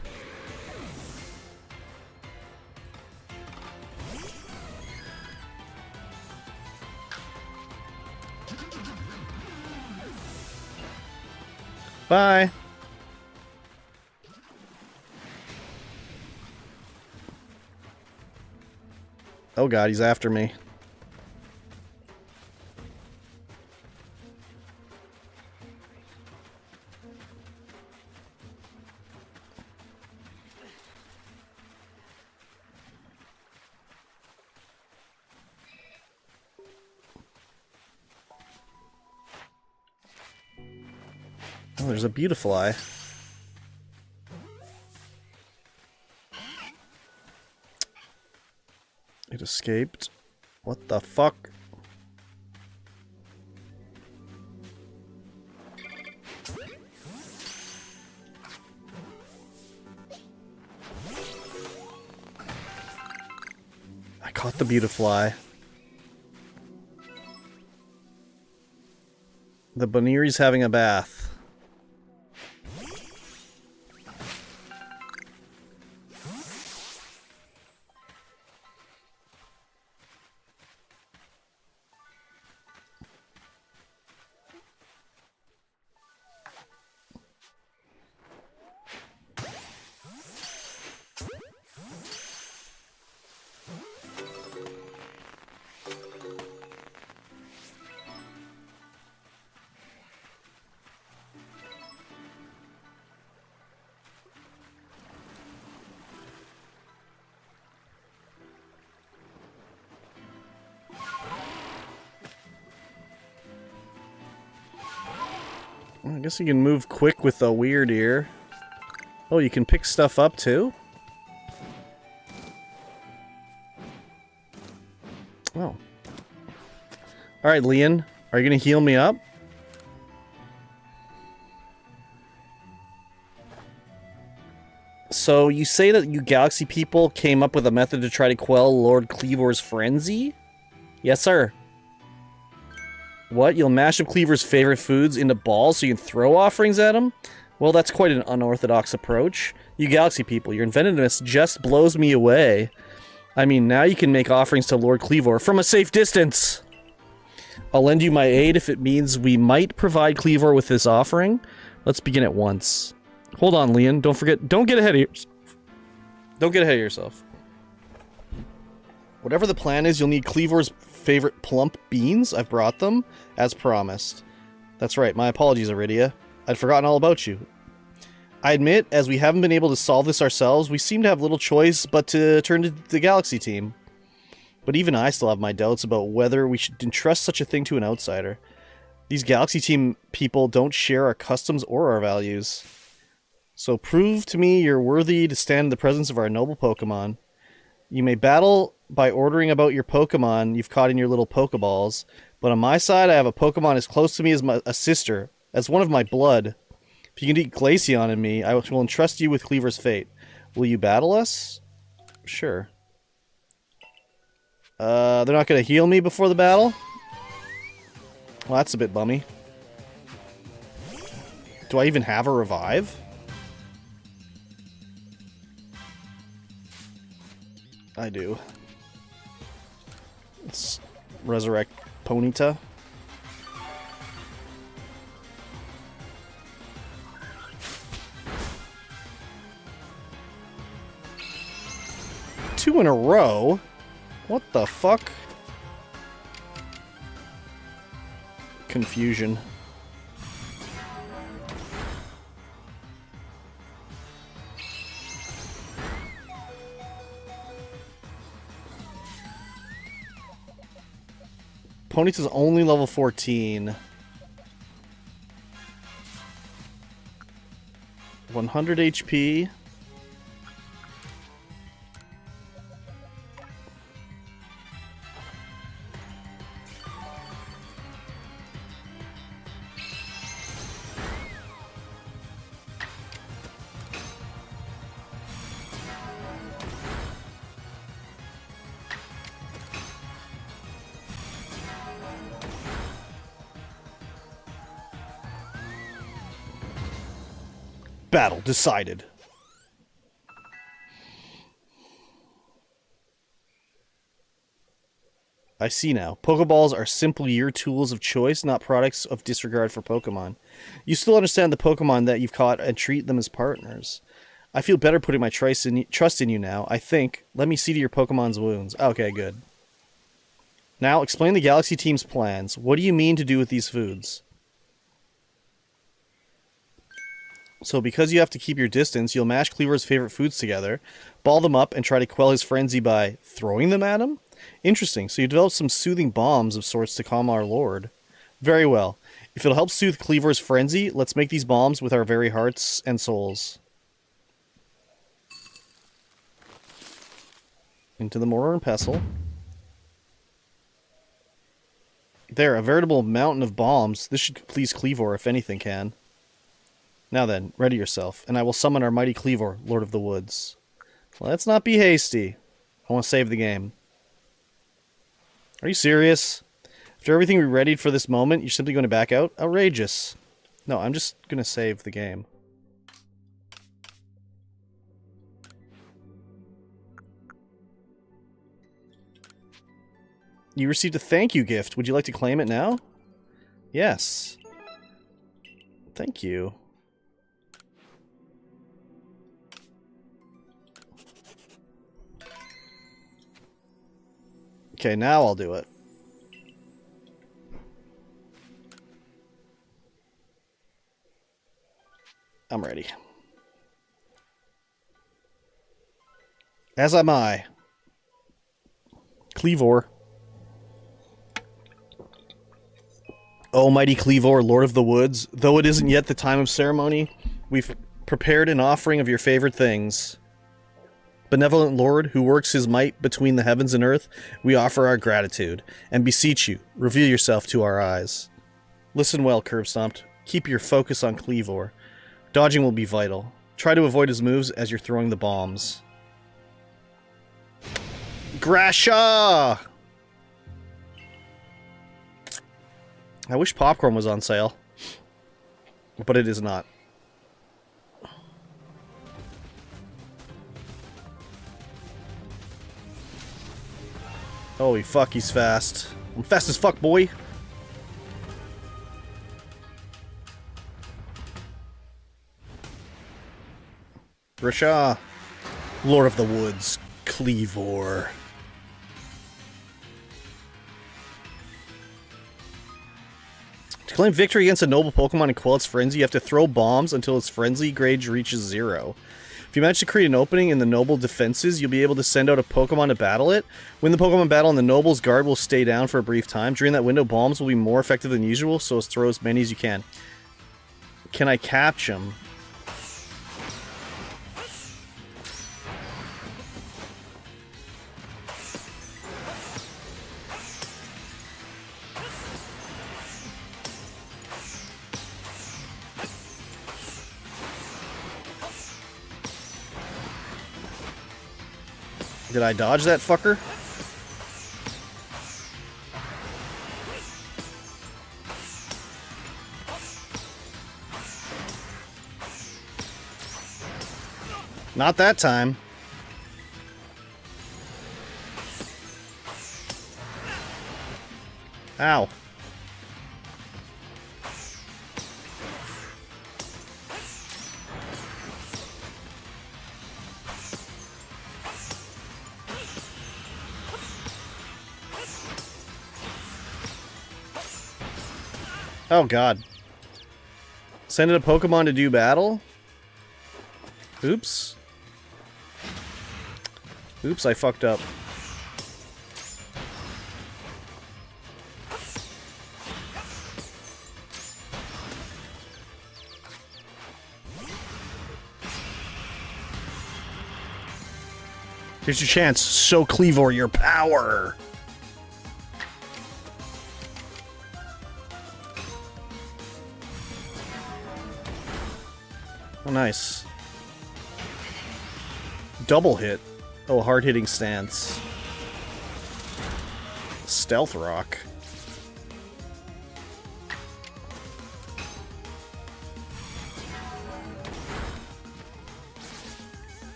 Bye. Oh god, he's after me. Oh, there's a beautiful eye. It escaped. What the fuck? I caught the beautiful eye. The Boniri's having a bath. I guess you can move quick with the weird ear. Oh, you can pick stuff up too? Oh. Alright, Leon. Are you going to heal me up? So, you say that you Galaxy people came up with a method to try to quell Lord Cleavor's frenzy? Yes, sir. What? You'll mash up Cleavor's favorite foods into balls so you can throw offerings at him? Well, that's quite an unorthodox approach. You Galaxy people, your inventiveness just blows me away. I mean, now you can make offerings to Lord Cleavor from a safe distance! I'll lend you my aid if it means we might provide Cleavor with this offering. Let's begin at once. Hold on, Leon. Don't forget. Don't get ahead of yourself. Don't get ahead of yourself. Whatever the plan is, you'll need Cleavor's favorite plump beans. I've brought them, as promised. That's right. My apologies, Iridia. I'd forgotten all about you. I admit, as we haven't been able to solve this ourselves, we seem to have little choice but to turn to the Galaxy team. But even I still have my doubts about whether we should entrust such a thing to an outsider. These Galaxy team people don't share our customs or our values. So prove to me you're worthy to stand in the presence of our noble Pokemon. You may battle by ordering about your Pokemon you've caught in your little Pokeballs, but on my side I have a Pokemon as close to me as a sister, as one of my blood. If you can beat Glaceon and me, I will entrust you with Cleavor's fate. Will you battle us? Sure. They're not going to heal me before the battle? Well, that's a bit bummy. Do I even have a revive? I do. Let's resurrect Ponyta. Two in a row? What the fuck? Confusion. Ponyta's only level 14. 100 HP. Battle decided. I see now. Pokeballs are simply your tools of choice, not products of disregard for Pokemon. You still understand the Pokemon that you've caught and treat them as partners. I feel better putting my trust in you now, I think. Let me see to your Pokemon's wounds. Okay, good. Now, explain the Galaxy team's plans. What do you mean to do with these foods? So because you have to keep your distance, you'll mash Cleavor's favorite foods together, ball them up, and try to quell his frenzy by throwing them at him? Interesting, so you develop some soothing bombs of sorts to calm our lord. Very well. If it'll help soothe Cleavor's frenzy, let's make these bombs with our very hearts and souls. Into the mortar and pestle. There, a veritable mountain of bombs. This should please Cleavor if anything can. Now then, ready yourself, and I will summon our mighty Cleavor, Lord of the Woods. Let's not be hasty. I want to save the game. Are you serious? After everything we readied for this moment, you're simply going to back out? Outrageous. No, I'm just going to save the game. You received a thank you gift. Would you like to claim it now? Yes. Thank you. Okay, now I'll do it. I'm ready. As am I. Cleavor. O mighty Cleavor, Lord of the Woods, though it isn't yet the time of ceremony, we've prepared an offering of your favorite things. Benevolent Lord, who works his might between the heavens and earth, we offer our gratitude, and beseech you, reveal yourself to our eyes. Listen well, Curb Stomped. Keep your focus on Cleavor. Dodging will be vital. Try to avoid his moves as you're throwing the bombs. Grasha! I wish popcorn was on sale, but it is not. Holy fuck, he's fast. I'm fast as fuck, boy. Rasha, Lord of the Woods, Cleavor. To claim victory against a noble Pokemon and quell its frenzy, you have to throw bombs until its frenzy grade reaches 0. If you manage to create an opening in the noble defenses, you'll be able to send out a Pokemon to battle it. When the Pokemon battle and the noble's guard will stay down for a brief time. During that window, bombs will be more effective than usual, so throw as many as you can. Can I catch him? Did I dodge that fucker? Not that time. Ow. Oh god. Send in a Pokemon to do battle? Oops. Oops, I fucked up. Here's your chance. Show Cleavor your power. Oh, nice. Double hit. Oh, hard-hitting stance. Stealth Rock.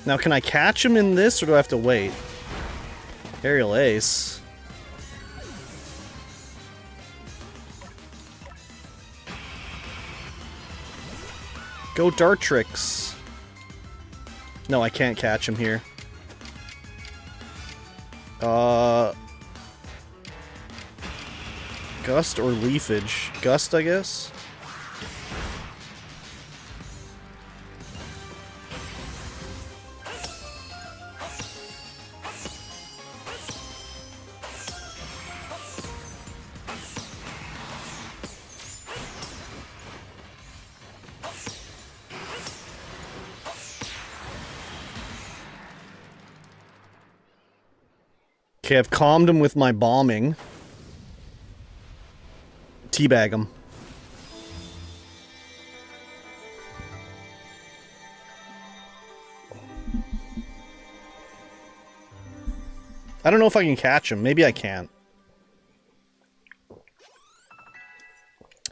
Now, can I catch him in this, or do I have to wait? Aerial Ace. Go Dartrix. No, I can't catch him here. Gust or Leafage? Gust, I guess? Okay, I've calmed him with my bombing. Teabag him. I don't know if I can catch him. Maybe I can't.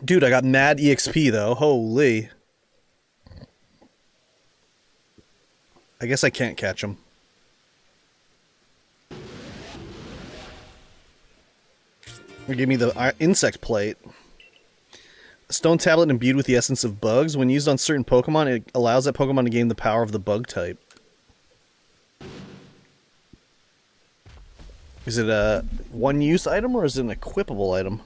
Dude, I got mad EXP though. Holy. I guess I can't catch him. Or give me the insect plate. A stone tablet imbued with the essence of bugs. When used on certain Pokemon, it allows that Pokemon to gain the power of the bug type. Is it a one-use item or is it an equipable item?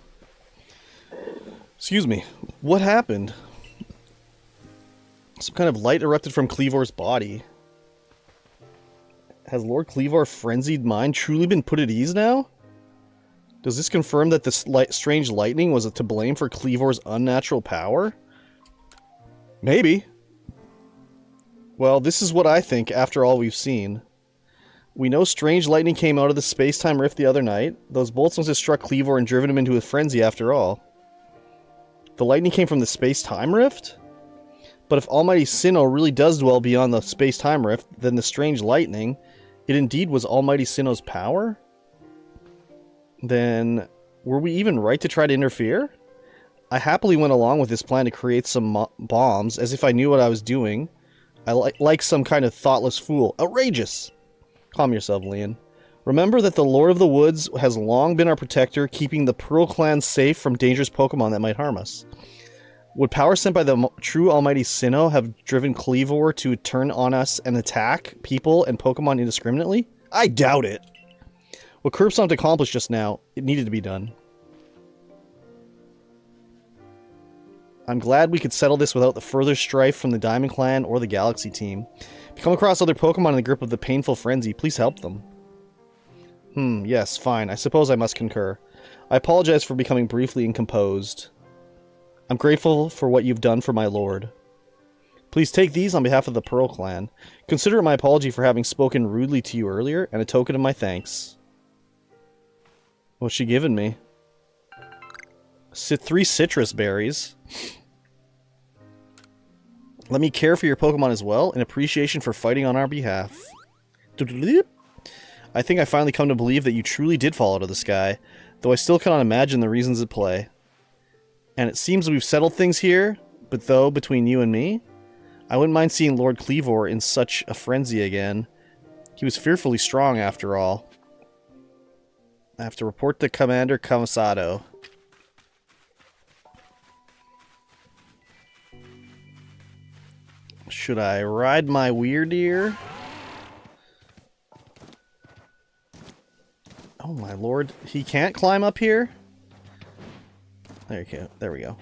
Excuse me. What happened? Some kind of light erupted from Cleavor's body. Has Lord Cleavor Frenzied Mind truly been put at ease now? Does this confirm that this strange lightning was to blame for Cleavor's unnatural power? Maybe. Well, this is what I think after all we've seen. We know strange lightning came out of the space-time rift the other night. Those bolts must have struck Cleavor and driven him into a frenzy after all. The lightning came from the space-time rift? But if Almighty Sinnoh really does dwell beyond the space-time rift, then the strange lightning, it indeed was Almighty Sinnoh's power? Then, were we even right to try to interfere? I happily went along with this plan to create some bombs, as if I knew what I was doing. I like some kind of thoughtless fool. Outrageous! Calm yourself, Leon. Remember that the Lord of the Woods has long been our protector, keeping the Pearl Clan safe from dangerous Pokemon that might harm us. Would power sent by the true Almighty Sinnoh have driven Cleavor to turn on us and attack people and Pokemon indiscriminately? I doubt it. What Curbstomp accomplished just now, it needed to be done. I'm glad we could settle this without the further strife from the Diamond Clan or the Galaxy team. If you come across other Pokemon in the grip of the painful frenzy, please help them. Yes, fine. I suppose I must concur. I apologize for becoming briefly incomposed. I'm grateful for what you've done for my lord. Please take these on behalf of the Pearl Clan. Consider it my apology for having spoken rudely to you earlier, and a token of my thanks. What's she given me? 3 citrus berries. Let me care for your Pokemon as well, in appreciation for fighting on our behalf. I think I finally come to believe that you truly did fall out of the sky, though I still cannot imagine the reasons at play. And it seems we've settled things here, but though, between you and me, I wouldn't mind seeing Lord Cleavor in such a frenzy again. He was fearfully strong after all. I have to report to Commander Kamisado. Should I ride my Weirdeer? Oh my lord, he can't climb up here? There you go. There we go.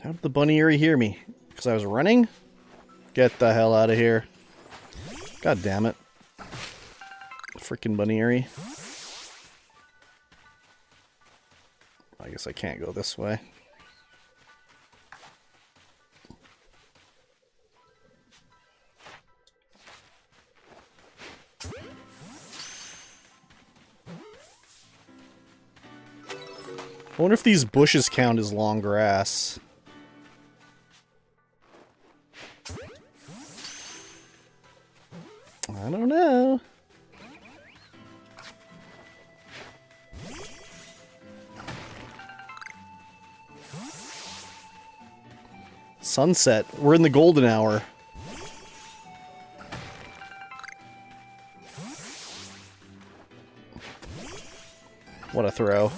How did the Bunny Eerie hear me? Because I was running? Get the hell out of here. God damn it. Freaking Bunny Eerie. I guess I can't go this way. I wonder if these bushes count as long grass. I don't know. Sunset. We're in the golden hour. What a throw.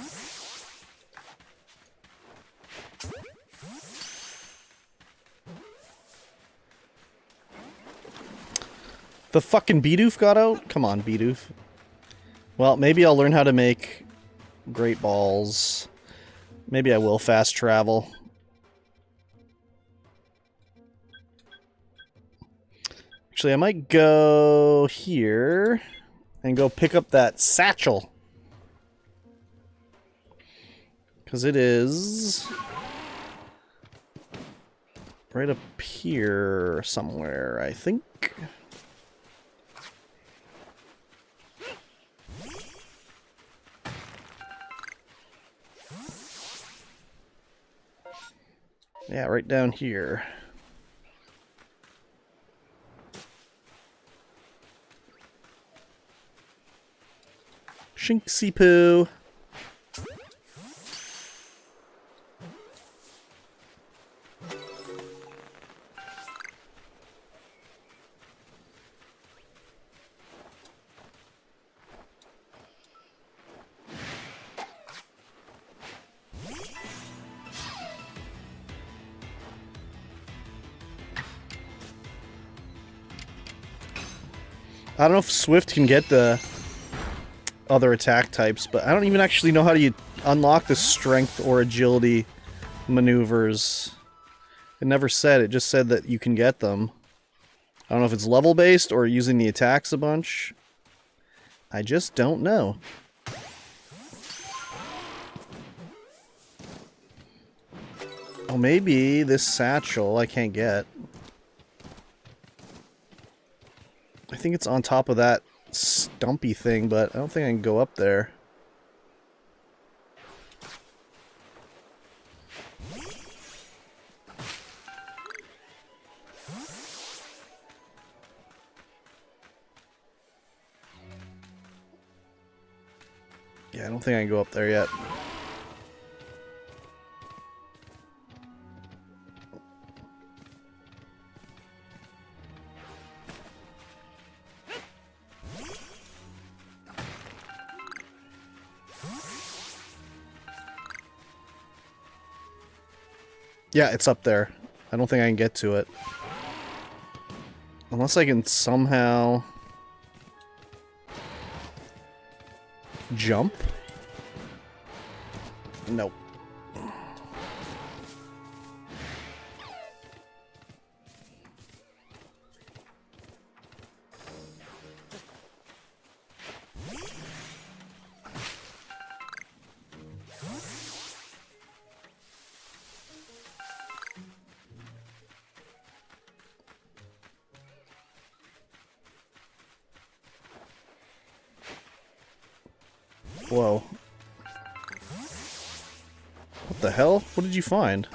The fucking Bidoof got out? Come on, Bidoof. Well, maybe I'll learn how to make great balls. Maybe I will fast travel. Actually, I might go here and go pick up that satchel. Because it is right up here somewhere, I think. Yeah, right down here. Shinksy poo. I don't know if Swift can get the other attack types, but I don't even actually know how to unlock the strength or agility maneuvers. It never said, it just said that you can get them. I don't know if it's level based or using the attacks a bunch. I just don't know. Oh, maybe this satchel I can't get. I think it's on top of that stumpy thing, but I don't think I can go up there. Yeah, I don't think I can go up there yet. Yeah, it's up there. I don't think I can get to it. Unless I can somehow jump? Nope. Whoa. What the hell? What did you find?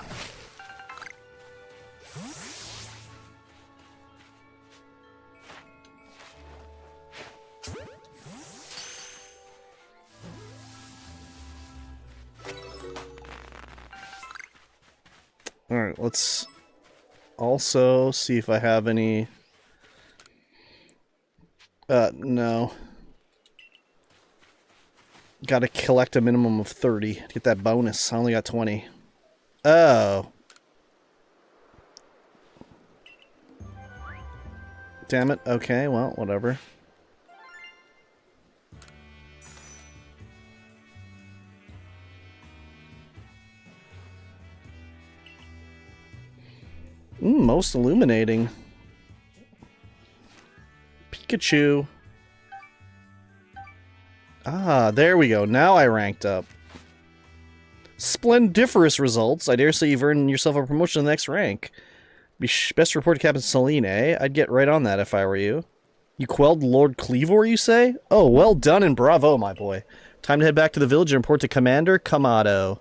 Alright, let's also see if I have any... no. Gotta collect a minimum of 30 to get that bonus. I only got 20. Oh. Damn it. Okay, well, whatever. Most illuminating. Pikachu. Ah, there we go. Now I ranked up. Splendiferous results. I dare say you've earned yourself a promotion to the next rank. Best report to Captain Celine, eh? I'd get right on that if I were you. You quelled Lord Cleavor, you say? Oh, well done and bravo, my boy. Time to head back to the village and report to Commander Kamado.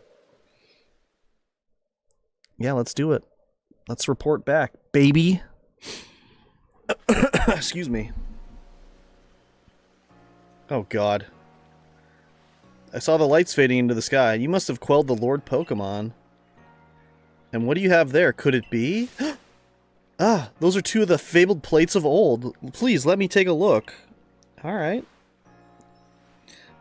Yeah, let's do it. Let's report back, baby. Excuse me. Oh, God. I saw the lights fading into the sky. You must have quelled the Lord Pokemon. And what do you have there? Could it be? Ah, those are two of the fabled plates of old. Please, let me take a look. Alright.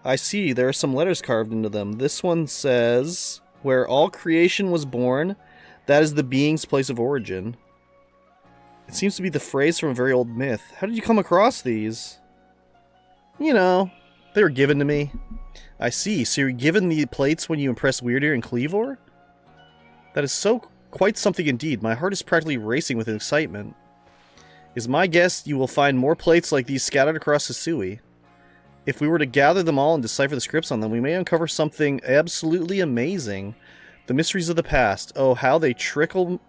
I see, there are some letters carved into them. This one says, where all creation was born, that is the being's place of origin. It seems to be the phrase from a very old myth. How did you come across these? You know, they were given to me. I see, so you're given the plates when you impress Weirdeer and Cleavor? That is quite something indeed. My heart is practically racing with excitement. Is my guess you will find more plates like these scattered across Hisui. If we were to gather them all and decipher the scripts on them, we may uncover something absolutely amazing. The mysteries of the past. Oh, how they trickle,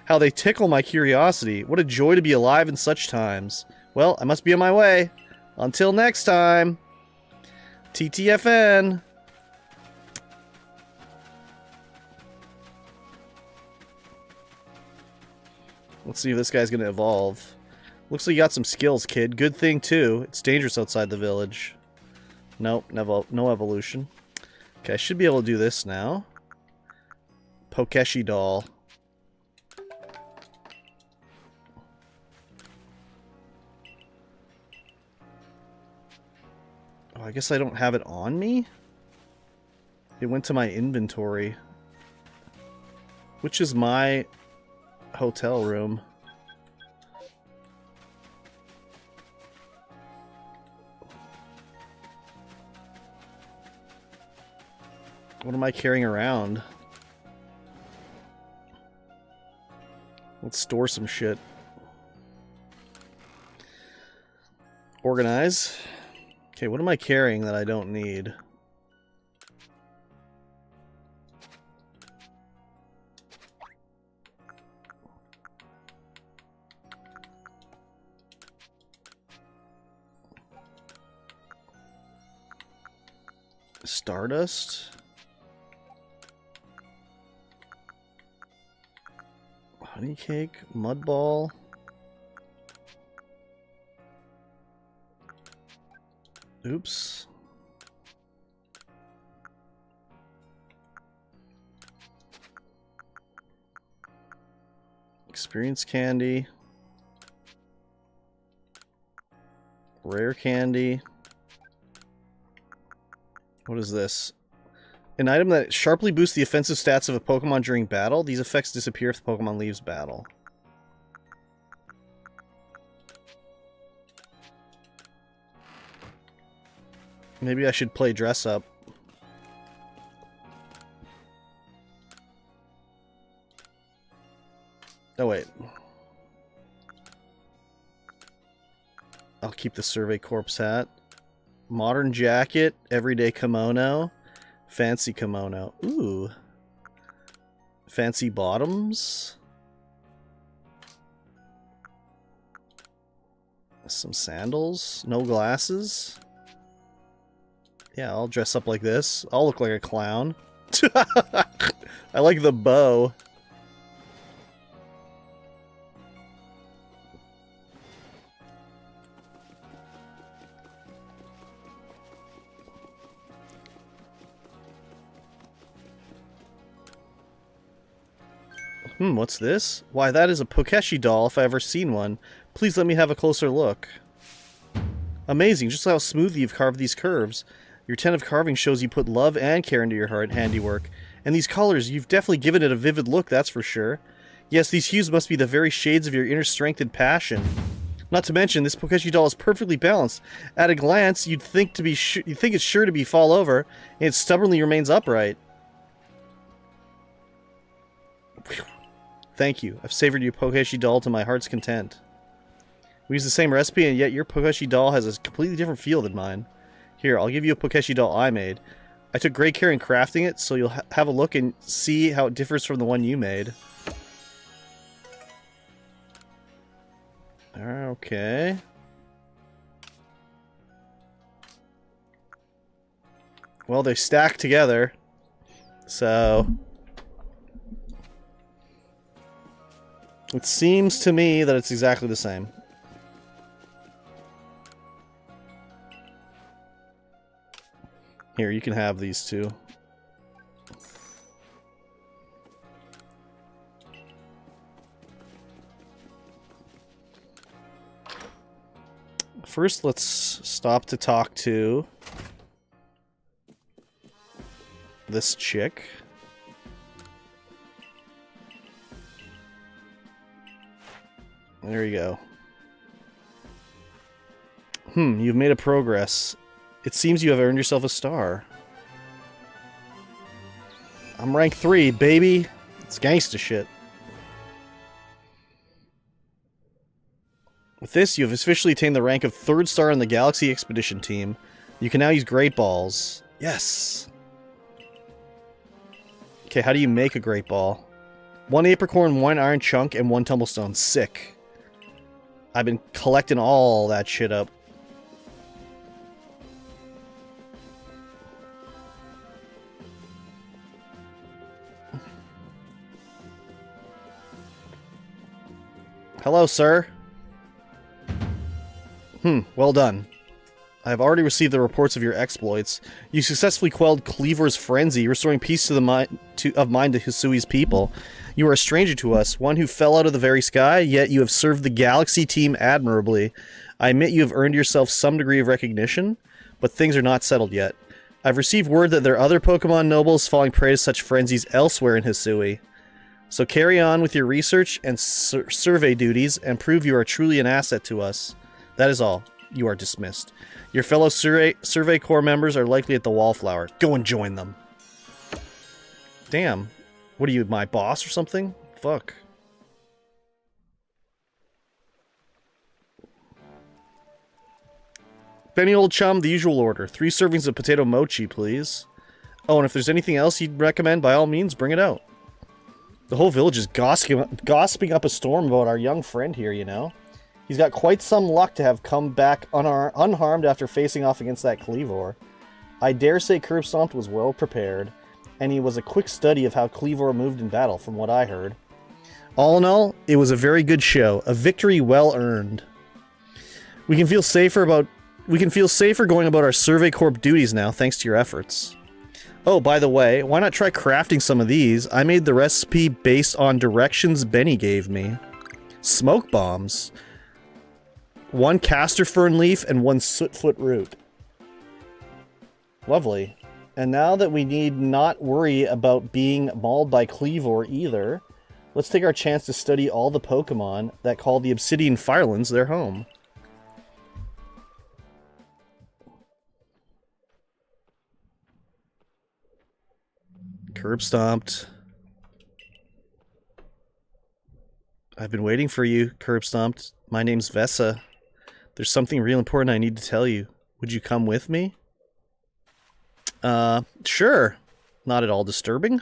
how they tickle my curiosity. What a joy to be alive in such times. Well, I must be on my way. Until next time. TTFN. Let's see if this guy's gonna evolve. Looks like you got some skills, kid. Good thing, too. It's dangerous outside the village. Nope, no evolution. Okay, I should be able to do this now. Pokeshi doll. Oh, I guess I don't have it on me? It went to my inventory. Which is my hotel room. What am I carrying around? Let's store some shit. Organize. Okay, what am I carrying that I don't need? Stardust? Honey cake? Mud ball? Oops. Experience candy. Rare candy. What is this? An item that sharply boosts the offensive stats of a Pokemon during battle. These effects disappear if the Pokemon leaves battle. Maybe I should play dress up. Oh, wait. I'll keep the Survey Corpse hat. Modern jacket, everyday kimono, fancy kimono. Ooh. Fancy bottoms. Some sandals, no glasses. Yeah, I'll dress up like this. I'll look like a clown. I like the bow. What's this? Why, that is a Pokeshi doll if I ever seen one. Please let me have a closer look. Amazing, just how smooth you've carved these curves. Your 10 of carving shows you put love and care into your handiwork. And these colors, you've definitely given it a vivid look, that's for sure. Yes, these hues must be the very shades of your inner strength and passion. Not to mention, this Pokeshi doll is perfectly balanced. At a glance, you'd think it's sure to be fall over, and it stubbornly remains upright. Whew. Thank you. I've savored your Pokeshi doll to my heart's content. We use the same recipe, and yet your Pokeshi doll has a completely different feel than mine. Here, I'll give you a Pokeshi doll I made. I took great care in crafting it, so you'll have a look and see how it differs from the one you made. Okay. Well, they stack together, so... it seems to me that it's exactly the same. Here, you can have these two. First, let's stop to talk to this chick. There you go. You've made a progress. It seems you have earned yourself a star. I'm rank 3, baby. It's gangsta shit. With this, you have officially attained the rank of 3rd star on the Galaxy Expedition team. You can now use Great Balls. Yes! Okay, how do you make a Great Ball? 1 Apricorn, 1 Iron Chunk, and 1 Tumblestone. Sick. I've been collecting all that shit up. Hello, sir. Well done. I have already received the reports of your exploits. You successfully quelled Cleaver's frenzy, restoring peace to the mind to Hisui's people. You are a stranger to us, one who fell out of the very sky, yet you have served the Galaxy team admirably. I admit you have earned yourself some degree of recognition, but things are not settled yet. I've received word that there are other Pokemon nobles falling prey to such frenzies elsewhere in Hisui. So carry on with your research and survey duties, and prove you are truly an asset to us. That is all. You are dismissed. Your fellow Survey Corps members are likely at the Wallflower. Go and join them. Damn. What are you, my boss or something? Fuck. Benny old chum, the usual order. 3 servings of potato mochi, please. Oh, and if there's anything else you'd recommend, by all means, bring it out. The whole village is gossiping up a storm about our young friend here, you know? He's got quite some luck to have come back unharmed after facing off against that Cleavor. I dare say Curb Stomped was well prepared, and he was a quick study of how Cleavor moved in battle, from what I heard. All in all, it was a very good show, a victory well earned. We can feel safer going about our Survey Corp duties now, thanks to your efforts. Oh, by the way, why not try crafting some of these? I made the recipe based on directions Benny gave me. Smoke bombs. 1 castor fern leaf and 1 sootfoot root. Lovely. And now that we need not worry about being mauled by Cleavor either, let's take our chance to study all the Pokemon that call the Obsidian Firelands their home. Curb Stomped. I've been waiting for you, Curb Stomped. My name's Vessa. There's something real important I need to tell you. Would you come with me? Sure. Not at all disturbing.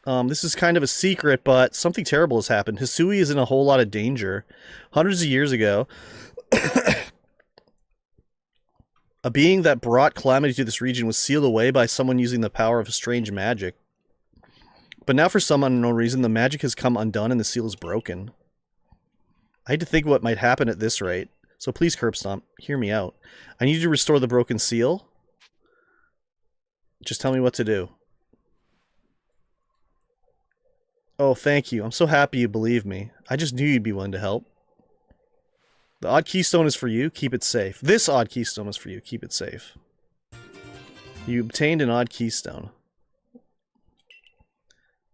This is kind of a secret, but something terrible has happened. Hisui is in a whole lot of danger. Hundreds of years ago, a being that brought calamity to this region was sealed away by someone using the power of strange magic. But now for some unknown reason, the magic has come undone and the seal is broken. I hate to think what might happen at this rate, so please, Curb Stomp, hear me out. I need you to restore the broken seal. Just tell me what to do. Oh, thank you. I'm so happy you believe me. I just knew you'd be willing to help. The odd keystone is for you. Keep it safe. This odd keystone is for you. Keep it safe. You obtained an odd keystone.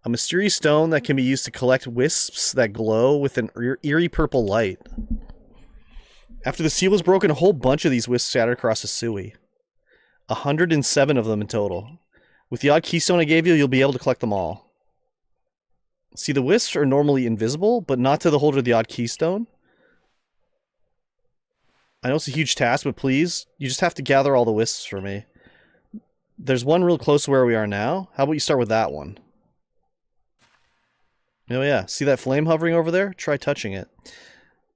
A mysterious stone that can be used to collect wisps that glow with an eerie purple light. After the seal was broken, a whole bunch of these wisps scattered across Hisui. 107 of them in total. With the odd keystone I gave you, you'll be able to collect them all. See, the wisps are normally invisible, but not to the holder of the odd keystone. I know it's a huge task, but please, you just have to gather all the wisps for me. There's one real close to where we are now. How about you start with that one? Oh yeah, see that flame hovering over there? Try touching it.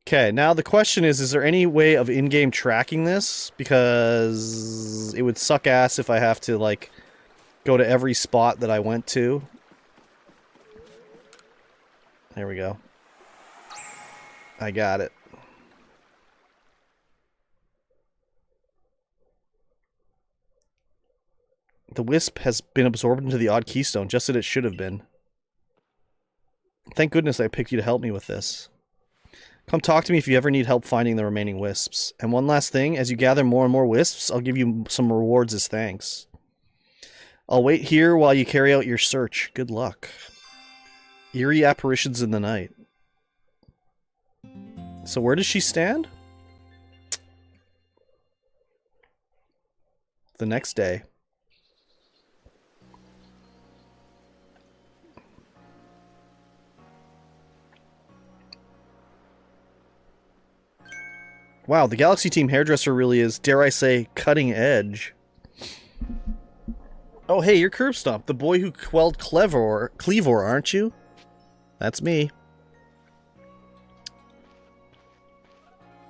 Okay, now the question is there any way of in-game tracking this? Because it would suck ass if I have to, like, go to every spot that I went to. There we go. I got it. The wisp has been absorbed into the odd keystone, just as it should have been. Thank goodness I picked you to help me with this. Come talk to me if you ever need help finding the remaining wisps. And one last thing, as you gather more and more wisps, I'll give you some rewards as thanks. I'll wait here while you carry out your search. Good luck. Eerie apparitions in the night. So where does she stand? The next day. Wow, the Galaxy Team hairdresser really is, dare I say, cutting edge. Oh, hey, you're Curb Stomp, the boy who quelled Cleavor, aren't you? That's me.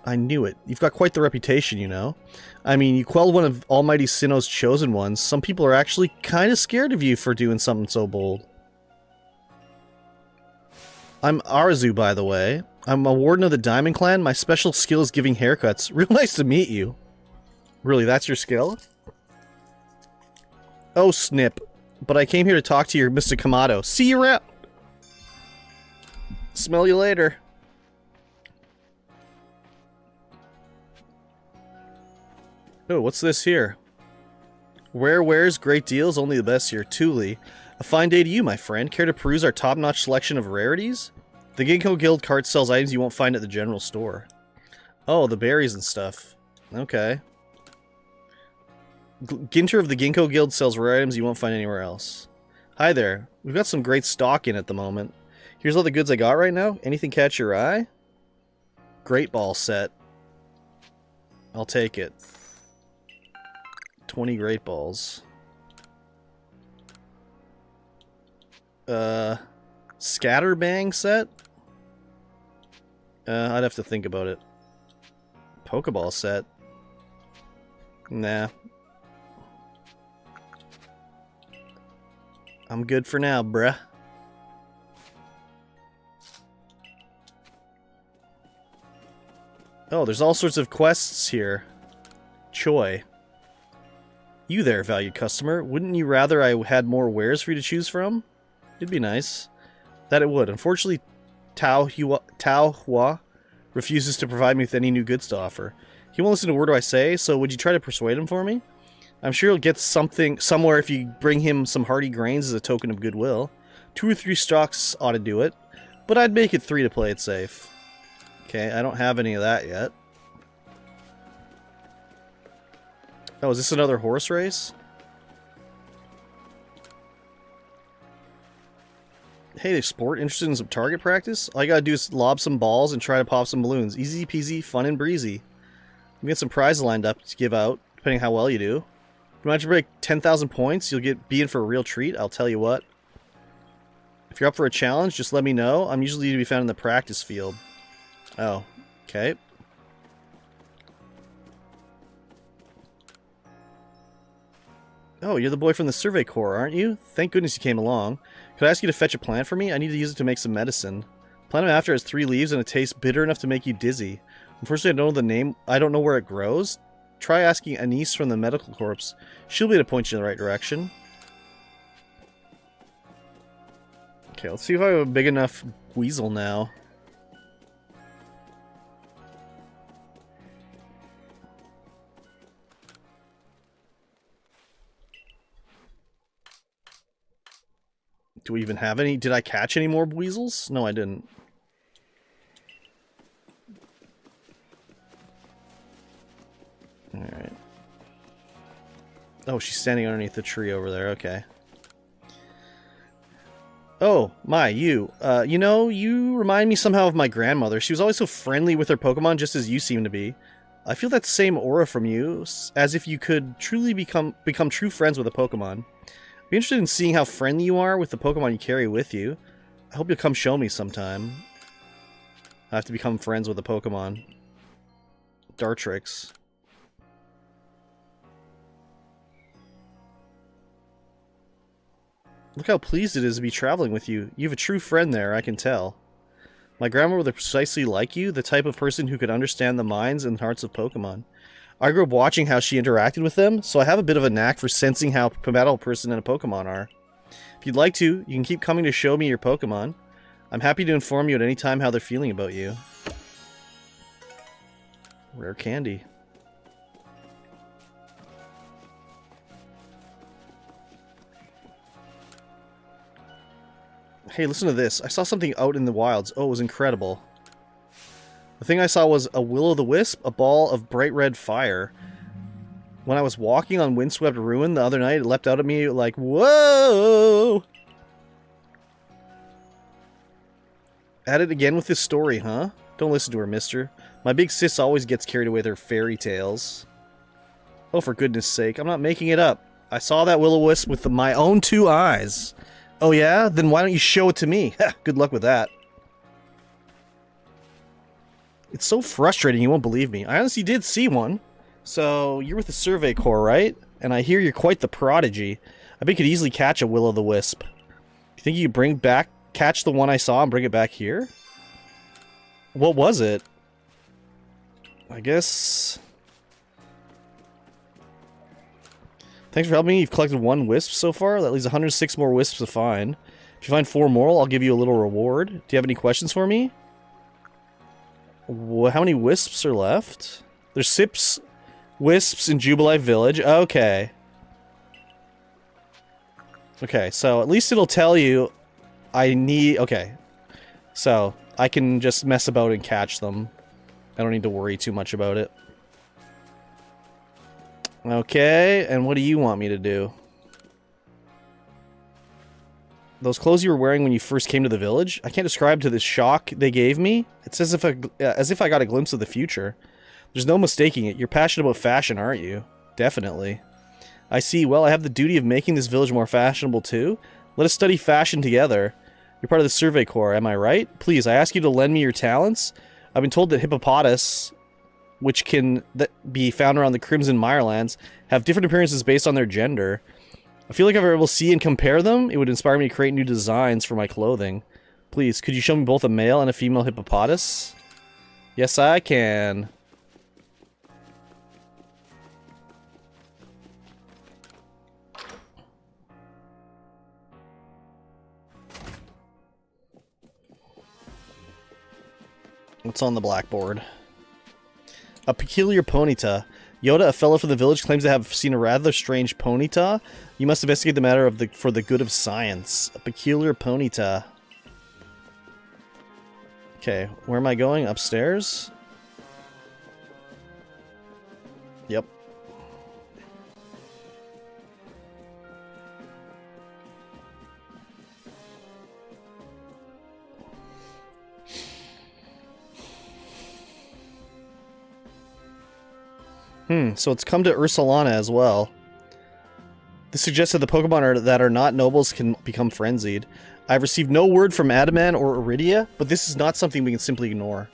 I knew it. You've got quite the reputation, you know. I mean, you quelled one of Almighty Sinnoh's chosen ones. Some people are actually kind of scared of you for doing something so bold. I'm Arzu, by the way. I'm a warden of the Diamond Clan. My special skill is giving haircuts. Real nice to meet you. Really, that's your skill? Oh, snip. But I came here to talk to you, Mr. Kamado. See you around! Smell you later. Oh, what's this here? Rare wares, great deals, only the best here. Thule. A fine day to you, my friend. Care to peruse our top-notch selection of rarities? The Ginkgo Guild cart sells items you won't find at the general store. Oh, the berries and stuff. Okay. Ginter of the Ginkgo Guild sells rare items you won't find anywhere else. Hi there. We've got some great stock in at the moment. Here's all the goods I got right now. Anything catch your eye? Great ball set. I'll take it. 20 great balls. Scatterbang set? I'd have to think about it. Pokeball set? Nah. I'm good for now, bruh. Oh, there's all sorts of quests here. Choi. You there, valued customer. Wouldn't you rather I had more wares for you to choose from? It'd be nice. That it would. Unfortunately, Tao Hua refuses to provide me with any new goods to offer. He won't listen to a word I say, so would you try to persuade him for me? I'm sure he'll get something somewhere if you bring him some hearty grains as a token of goodwill. 2 or 3 stocks ought to do it, but I'd make it 3 to play it safe. Okay, I don't have any of that yet. Oh, is this another horse race? Hey, sport, interested in some target practice? All you gotta do is lob some balls and try to pop some balloons. Easy peasy, fun and breezy. We get some prizes lined up to give out, depending how well you do. If you manage to break 10,000 points, you'll be in for a real treat, I'll tell you what. If you're up for a challenge, just let me know. I'm usually to be found in the practice field. Oh, okay. Oh, you're the boy from the Survey Corps, aren't you? Thank goodness you came along. Could I ask you to fetch a plant for me? I need to use it to make some medicine. The plant I'm after has 3 leaves and it tastes bitter enough to make you dizzy. Unfortunately, I don't know the name. I don't know where it grows. Try asking Anise from the Medical Corps. She'll be able to point you in the right direction. Okay, let's see if I have a big enough weasel now. Do we even have any? Did I catch any more weasels? No, I didn't. Alright. Oh, she's standing underneath the tree over there. Okay. Oh, my, you. You know, you remind me somehow of my grandmother. She was always so friendly with her Pokemon, just as you seem to be. I feel that same aura from you, as if you could truly become true friends with a Pokemon. Be interested in seeing how friendly you are with the Pokemon you carry with you. I hope you'll come show me sometime. I have to become friends with a Pokemon. Dartrix. Look how pleased it is to be traveling with you. You have a true friend there, I can tell. My grandmother was precisely like you, the type of person who could understand the minds and hearts of Pokemon. I grew up watching how she interacted with them, so I have a bit of a knack for sensing how compatible a person and a Pokemon are. If you'd like to, you can keep coming to show me your Pokemon. I'm happy to inform you at any time how they're feeling about you. Rare candy. Hey, listen to this. I saw something out in the wilds. Oh, it was incredible. The thing I saw was a will-o'-the-wisp, a ball of bright red fire. When I was walking on Windswept Ruin the other night, it leapt out at me like, whoa! At it again with this story, huh? Don't listen to her, mister. My big sis always gets carried away with her fairy tales. Oh, for goodness sake, I'm not making it up. I saw that will-o'-wisp with my own 2 eyes. Oh yeah? Then why don't you show it to me? Good luck with that. It's so frustrating, you won't believe me. I honestly did see one. So, you're with the Survey Corps, right? And I hear you're quite the prodigy. I bet you could easily catch a will-o'-the-wisp. You think you could catch the one I saw and bring it back here? What was it? I guess... Thanks for helping me. You've collected 1 wisp so far. That leaves 106 more wisps to find. If you find 4 more, I'll give you a little reward. Do you have any questions for me? How many wisps are left? There's 6 wisps in Jubilee Village. Okay. Okay, so at least it'll tell you I need... Okay. So, I can just mess about and catch them. I don't need to worry too much about it. Okay, and what do you want me to do? Those clothes you were wearing when you first came to the village? I can't describe to the shock they gave me. It's as if I got a glimpse of the future. There's no mistaking it. You're passionate about fashion, aren't you? Definitely. I see. Well, I have the duty of making this village more fashionable too. Let us study fashion together. You're part of the Survey Corps, am I right? Please, I ask you to lend me your talents. I've been told that hippopotamus, which can be found around the Crimson Mirelands, have different appearances based on their gender. I feel like if I were able to see and compare them, it would inspire me to create new designs for my clothing. Please, could you show me both a male and a female hippopotamus? Yes, I can. What's on the blackboard? A peculiar ponyta. Yoda, a fellow from the village, claims to have seen a rather strange ponyta. You must investigate the matter for the good of science. A peculiar ponyta. Okay, where am I going? Upstairs? Yep. So it's come to Ursulana as well. This suggests that the Pokemon that are not nobles can become frenzied. I've received no word from Adaman or Iridia, but this is not something we can simply ignore.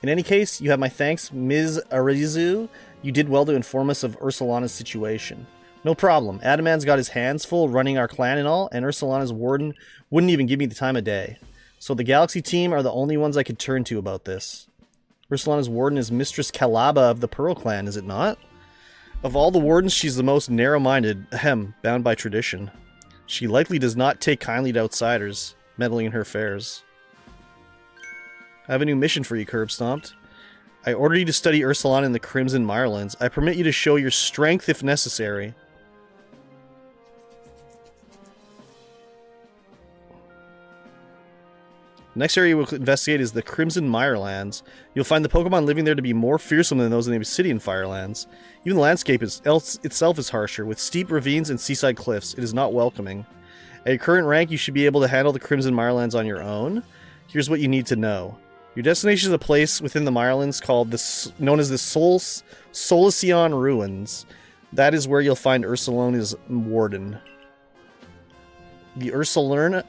In any case, you have my thanks, Ms. Arizu. You did well to inform us of Ursulana's situation. No problem. Adaman's got his hands full running our clan and all, and Ursulana's warden wouldn't even give me the time of day. So the Galaxy team are the only ones I could turn to about this. Ursulana's warden is Mistress Calaba of the Pearl Clan, is it not? Of all the wardens, she's the most narrow-minded, bound by tradition. She likely does not take kindly to outsiders, meddling in her affairs. I have a new mission for you, Curb Stomped. I order you to study Ursulana in the Crimson Mirelands. I permit you to show your strength if necessary. The next area we'll investigate is the Crimson Mirelands. You'll find the Pokemon living there to be more fearsome than those in the Obsidian Firelands. Even the landscape itself is harsher, with steep ravines and seaside cliffs. It is not welcoming. At your current rank, you should be able to handle the Crimson Mirelands on your own. Here's what you need to know. Your destination is a place within the Mirelands known as the Solaceon Ruins. That is where you'll find Ursaluna's warden. The Ursaluna,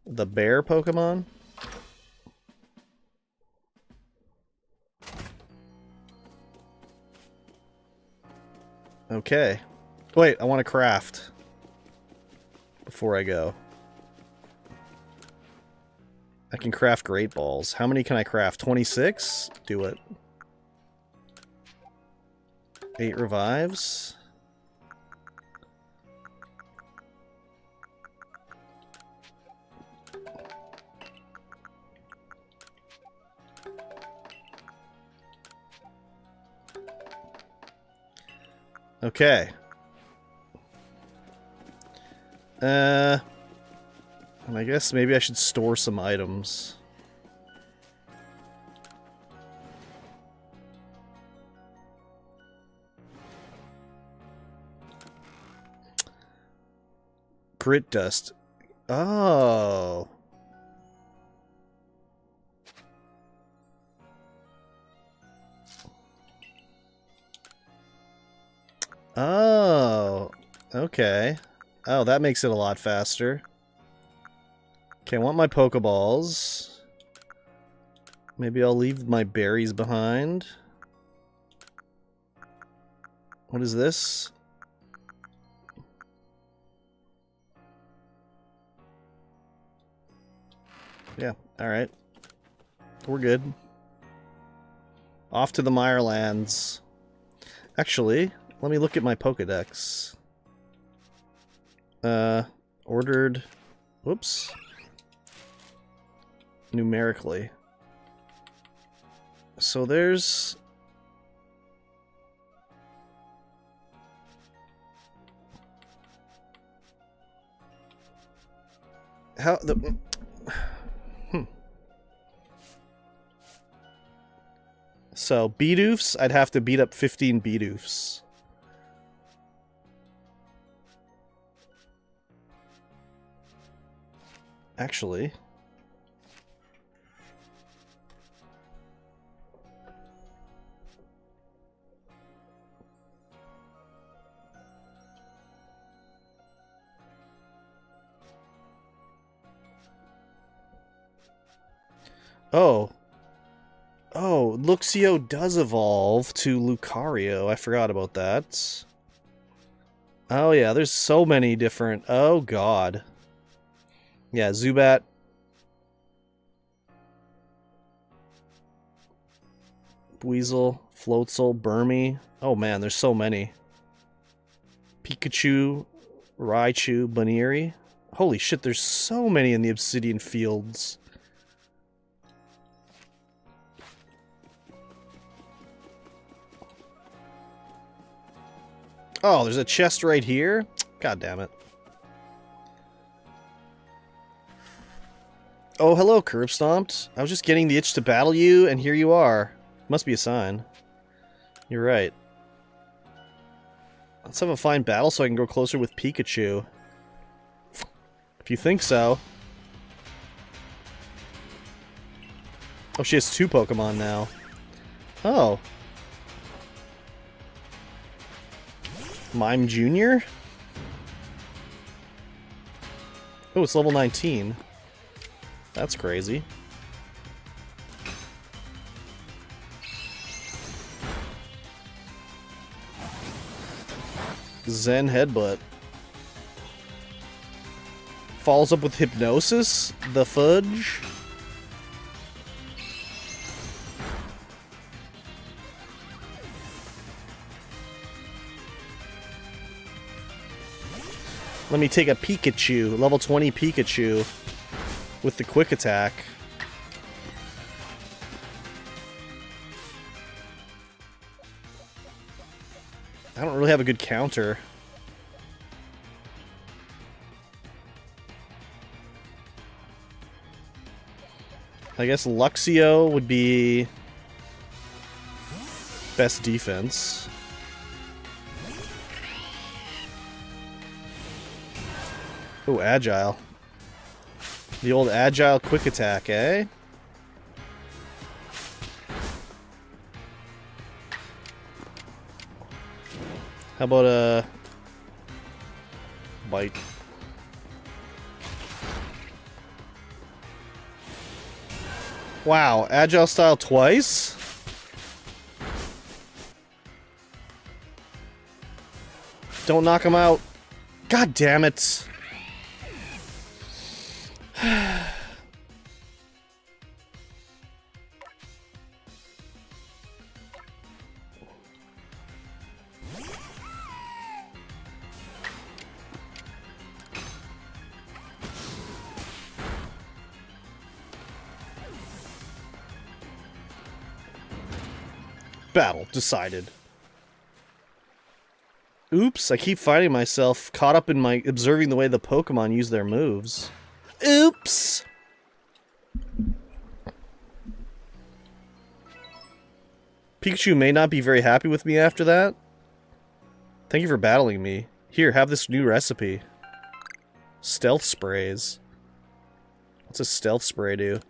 the bear Pokemon? Okay. Wait, I want to craft before I go. I can craft Great Balls. How many can I craft? 26? Do it. 8 revives. Okay. And I guess maybe I should store some items. Grit dust. Oh. Oh. Okay. Oh, that makes it a lot faster. Okay, I want my Pokeballs. Maybe I'll leave my berries behind. What is this? Yeah, alright. We're good. Off to the Mirelands. Actually, let me look at my Pokedex. Ordered... Whoops. Numerically. So there's... How the... So, Beedoofs, I'd have to beat up 15 Beedoofs. Actually... Oh. Oh, Luxio does evolve to Lucario. I forgot about that. Oh yeah, there's so many different... Oh god. Yeah, Zubat. Weasel, Floatzel, Burmy. Oh man, there's so many. Pikachu, Raichu, Baneri. Holy shit, there's so many in the Obsidian Fields. Oh, there's a chest right here? God damn it. Oh, hello, Curb Stomped. I was just getting the itch to battle you, and here you are. Must be a sign. You're right. Let's have a fine battle so I can go closer with Pikachu. If you think so. Oh, she has 2 Pokemon now. Oh. Mime Jr.? Oh, it's level 19. That's crazy. Zen Headbutt. Follows up with Hypnosis? The fudge? Let me take a Pikachu, level 20 Pikachu, with the quick attack. I don't really have a good counter. I guess Luxio would be best defense. Oh, Agile. The old Agile quick attack, eh? How about a bite? Wow, Agile style twice? Don't knock him out. God damn it. Battle decided. Oops, I keep finding myself caught up in my observing the way the Pokemon use their moves. Oops! Pikachu may not be very happy with me after that. Thank you for battling me. Here, have this new recipe. Stealth sprays. What's a stealth spray do?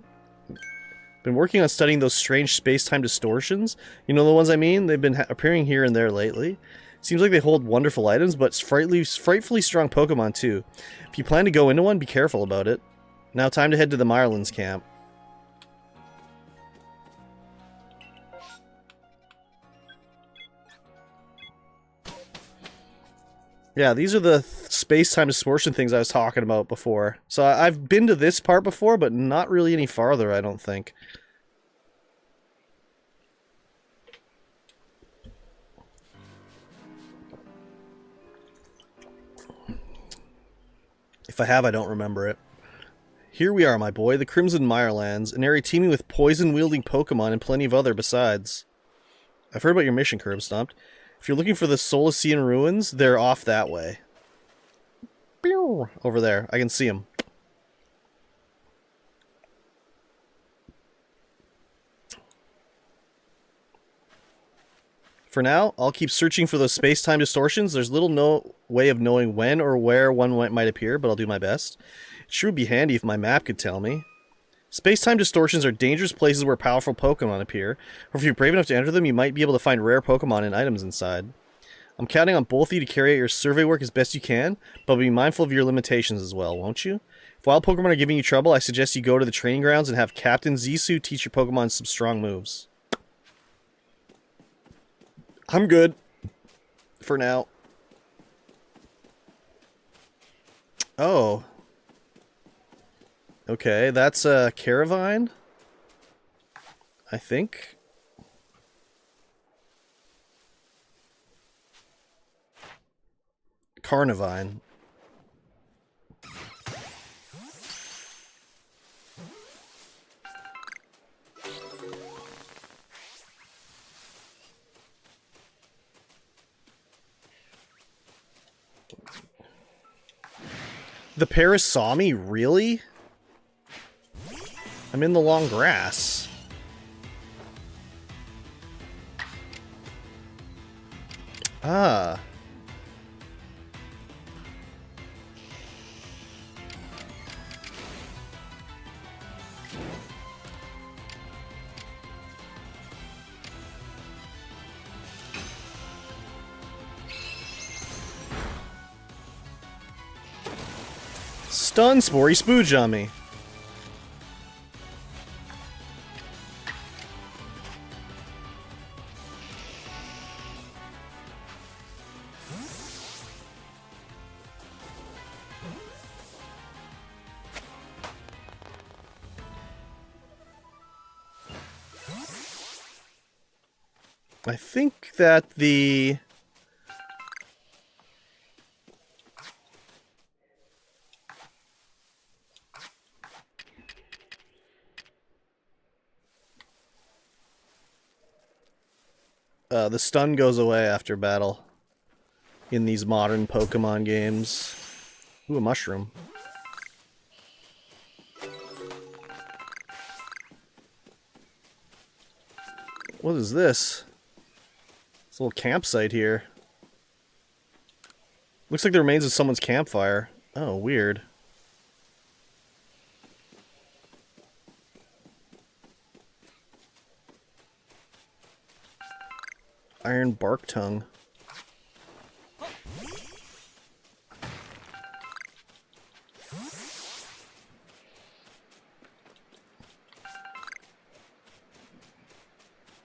Been working on studying those strange space-time distortions. You know the ones I mean? They've been appearing here and there lately. Seems like they hold wonderful items, but frightfully strong Pokemon too. If you plan to go into one, be careful about it. Now time to head to the Mirelands camp. Yeah, these are the space-time distortion things I was talking about before. So I've been to this part before, but not really any farther, I don't think. If I have, I don't remember it. Here we are, my boy, the Crimson Mirelands, an area teeming with poison-wielding Pokemon and plenty of other besides. I've heard about your mission, Curb Stomped. If you're looking for the Solician ruins, they're off that way. Over there. I can see them. For now, I'll keep searching for those space-time distortions. There's no way of knowing when or where one might appear, but I'll do my best. It sure would be handy if my map could tell me. Space-time distortions are dangerous places where powerful Pokemon appear, or if you're brave enough to enter them, you might be able to find rare Pokemon and items inside. I'm counting on both of you to carry out your survey work as best you can, but be mindful of your limitations as well, won't you? If wild Pokemon are giving you trouble, I suggest you go to the training grounds and have Captain Hisui teach your Pokemon some strong moves. I'm good. For now. Oh. Okay, that's a Caravine, I think. Carnivine. The Paris saw me? Really? I'm in the long grass. Ah. Stun Spory Spooge on me. I think that the stun goes away after battle in these modern Pokemon games. Ooh, a mushroom. What is this? It's a little campsite here. Looks like the remains of someone's campfire. Oh, weird. Iron bark tongue.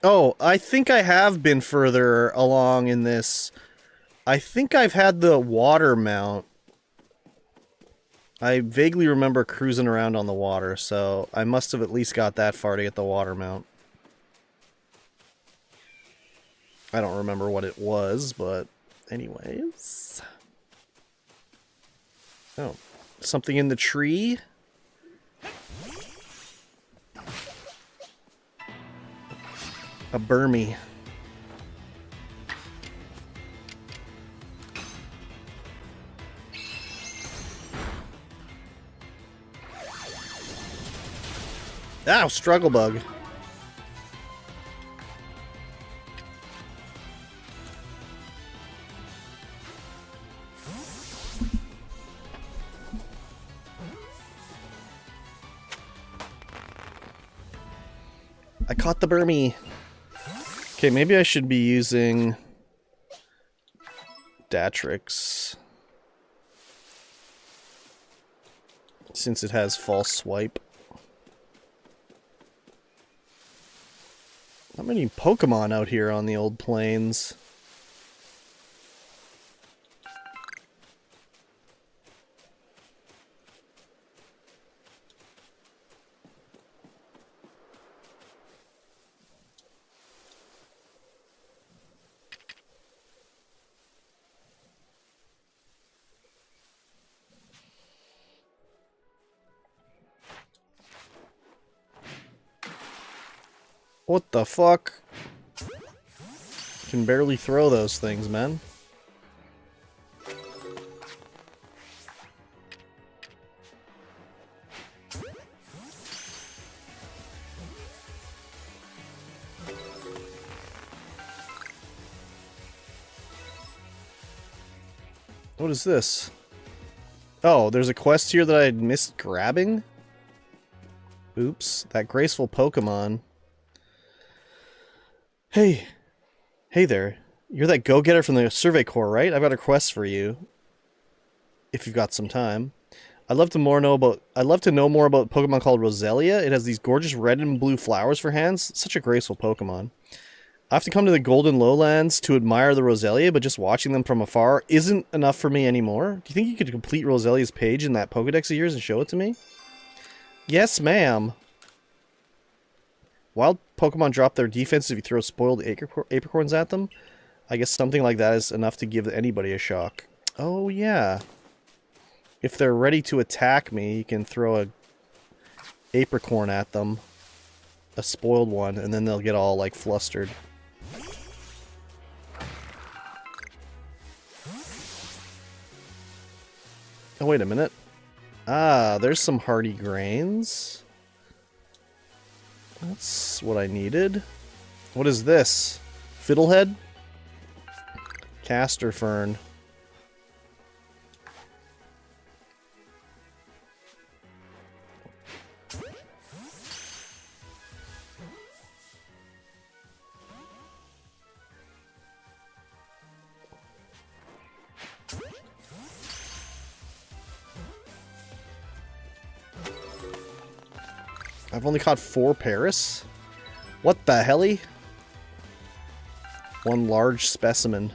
Oh, I think I have been further along in this. I think I've had the water mount. I vaguely remember cruising around on the water, so I must have at least got that far to get the water mount. I don't remember what it was, but anyways. Oh, something in the tree? A Burmy. Ow, struggle bug. I caught the Burmy. Okay, maybe I should be using Datrix, since it has false swipe. Not many Pokemon out here on the old plains. What the fuck? Can barely throw those things, man. What is this? Oh, there's a quest here that I missed grabbing? Oops, that graceful Pokemon. Hey. Hey there. You're that go-getter from the Survey Corps, right? I've got a quest for you. If you've got some time. I'd love to know more about Pokemon called Roselia. It has these gorgeous red and blue flowers for hands. Such a graceful Pokemon. I have to come to the Golden Lowlands to admire the Roselia, but just watching them from afar isn't enough for me anymore. Do you think you could complete Roselia's page in that Pokedex of yours and show it to me? Yes, ma'am. Wild Pokemon drop their defense if you throw spoiled apricorns at them. I guess something like that is enough to give anybody a shock. Oh, yeah. If they're ready to attack me, you can throw a apricorn at them. A spoiled one, and then they'll get all, like, flustered. Oh, wait a minute. Ah, there's some hardy grains. That's what I needed. What is this? Fiddlehead? Castor Fern. I've only caught 4 Paris? What the helly? One large specimen.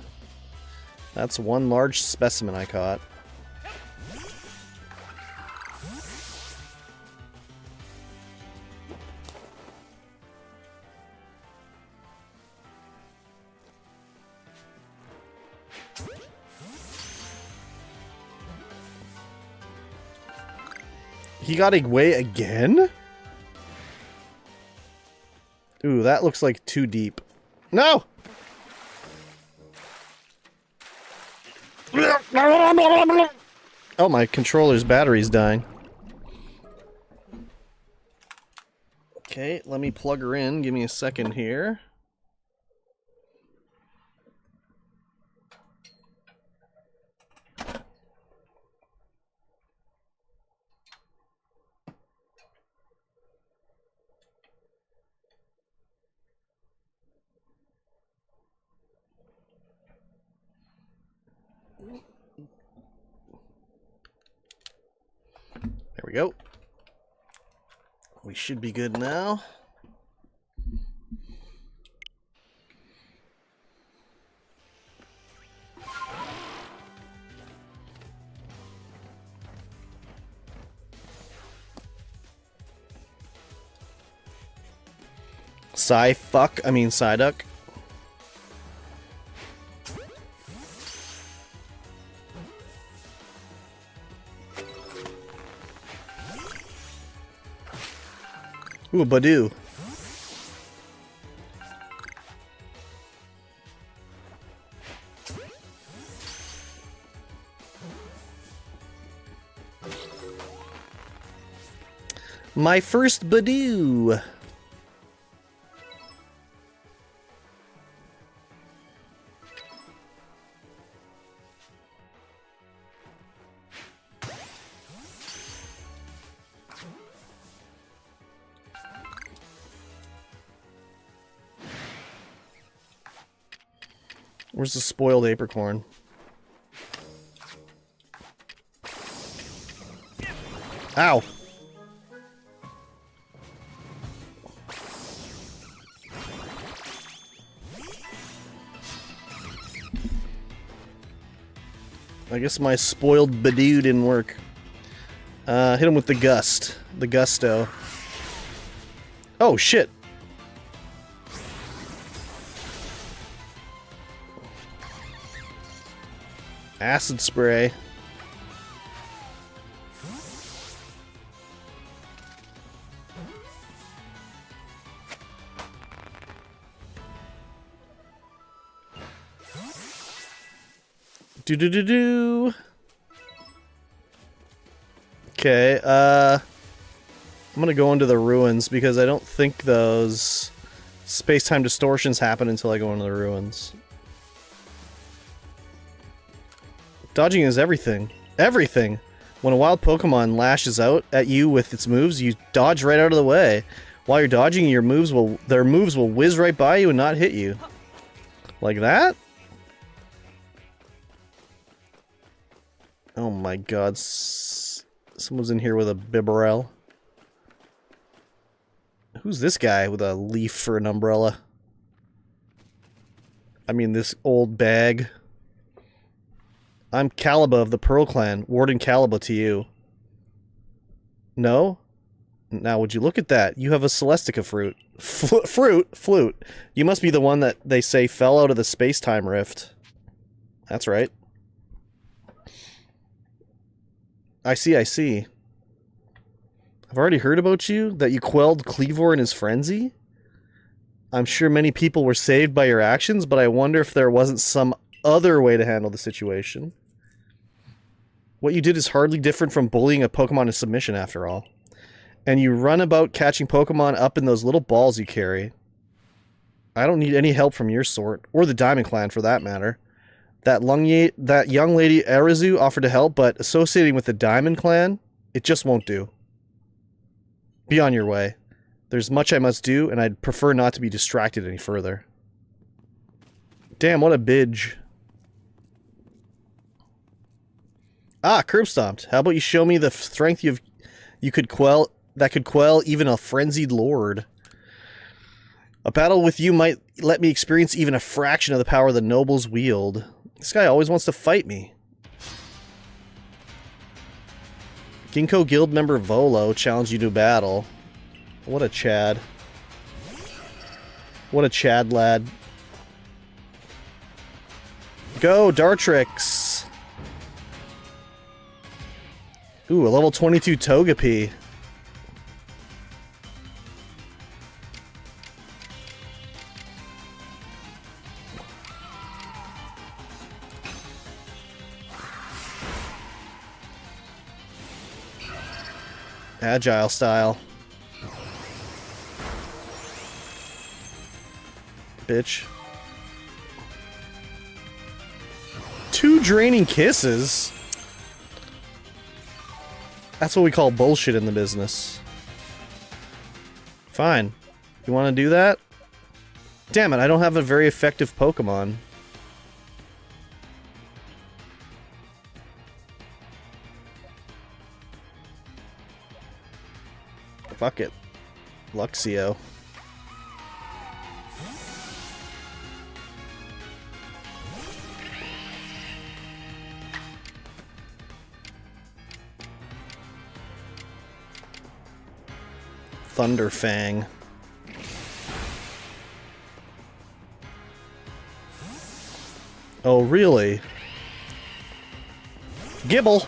That's one large specimen I caught. He got away again? Ooh, that looks like too deep. No! Oh, my controller's battery's dying. Okay, let me plug her in. Give me a second here. There we go. We should be good now. Psyduck. Ooh, Badoo. My first Badoo. Where's the spoiled apricorn? Ow! I guess my spoiled Badoo didn't work. Hit him with the gust. The gusto. Oh, shit! Acid spray. Do do do do. Okay, I'm gonna go into the ruins because I don't think those space-time distortions happen until I go into the ruins. Dodging is everything. Everything! When a wild Pokemon lashes out at you with its moves, you dodge right out of the way. While you're dodging, their moves will whiz right by you and not hit you. Like that? Oh my god. Someone's in here with a Bibarel. Who's this guy with a leaf for an umbrella? I mean, this old bag. I'm Caliba of the Pearl Clan. Warden Caliba to you. No? Now, would you look at that? You have a Celestica fruit. Flute. You must be the one that they say fell out of the space-time rift. That's right. I see. I've already heard about you, that you quelled Cleavor in his frenzy. I'm sure many people were saved by your actions, but I wonder if there wasn't some other way to handle the situation. What you did is hardly different from bullying a Pokemon to submission, after all. And you run about catching Pokemon up in those little balls you carry. I don't need any help from your sort, or the Diamond Clan for that matter. That young lady Arizu offered to help, but associating with the Diamond Clan, it just won't do. Be on your way. There's much I must do, and I'd prefer not to be distracted any further. Damn, what a bidge. Ah, curb stomped. How about you show me the strength you could quell even a frenzied lord. A battle with you might let me experience even a fraction of the power the nobles wield. This guy always wants to fight me. Ginkgo Guild member Volo challenged you to battle. What a Chad. What a Chad lad. Go, Dartrix! Ooh, a level 22 Togepi. Agile style. Bitch. 2 draining kisses? That's what we call bullshit in the business. Fine. You want to do that? Damn it, I don't have a very effective Pokemon. Fuck it. Luxio. Thunderfang. Oh, really? Gibble!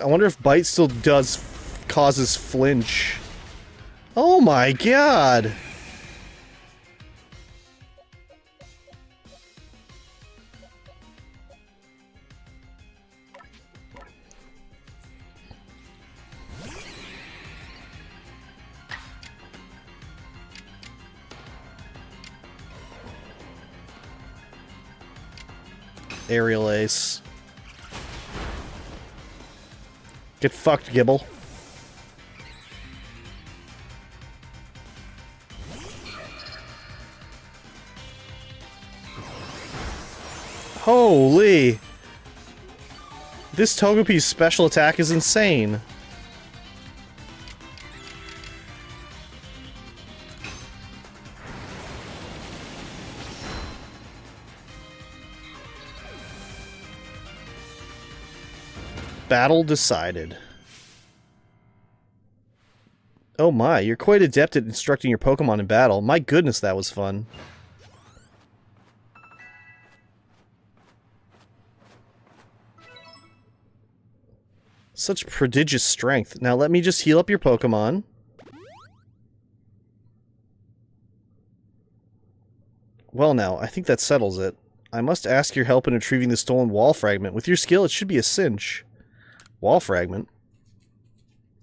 I wonder if Bite still causes flinch. Oh my god! Aerial Ace. Get fucked, Gibble. Holy! This Togepi's special attack is insane. Battle decided. Oh my, you're quite adept at instructing your Pokemon in battle. My goodness, that was fun. Such prodigious strength. Now let me just heal up your Pokemon. Well now, I think that settles it. I must ask your help in retrieving the stolen wall fragment. With your skill, it should be a cinch. Wall fragment?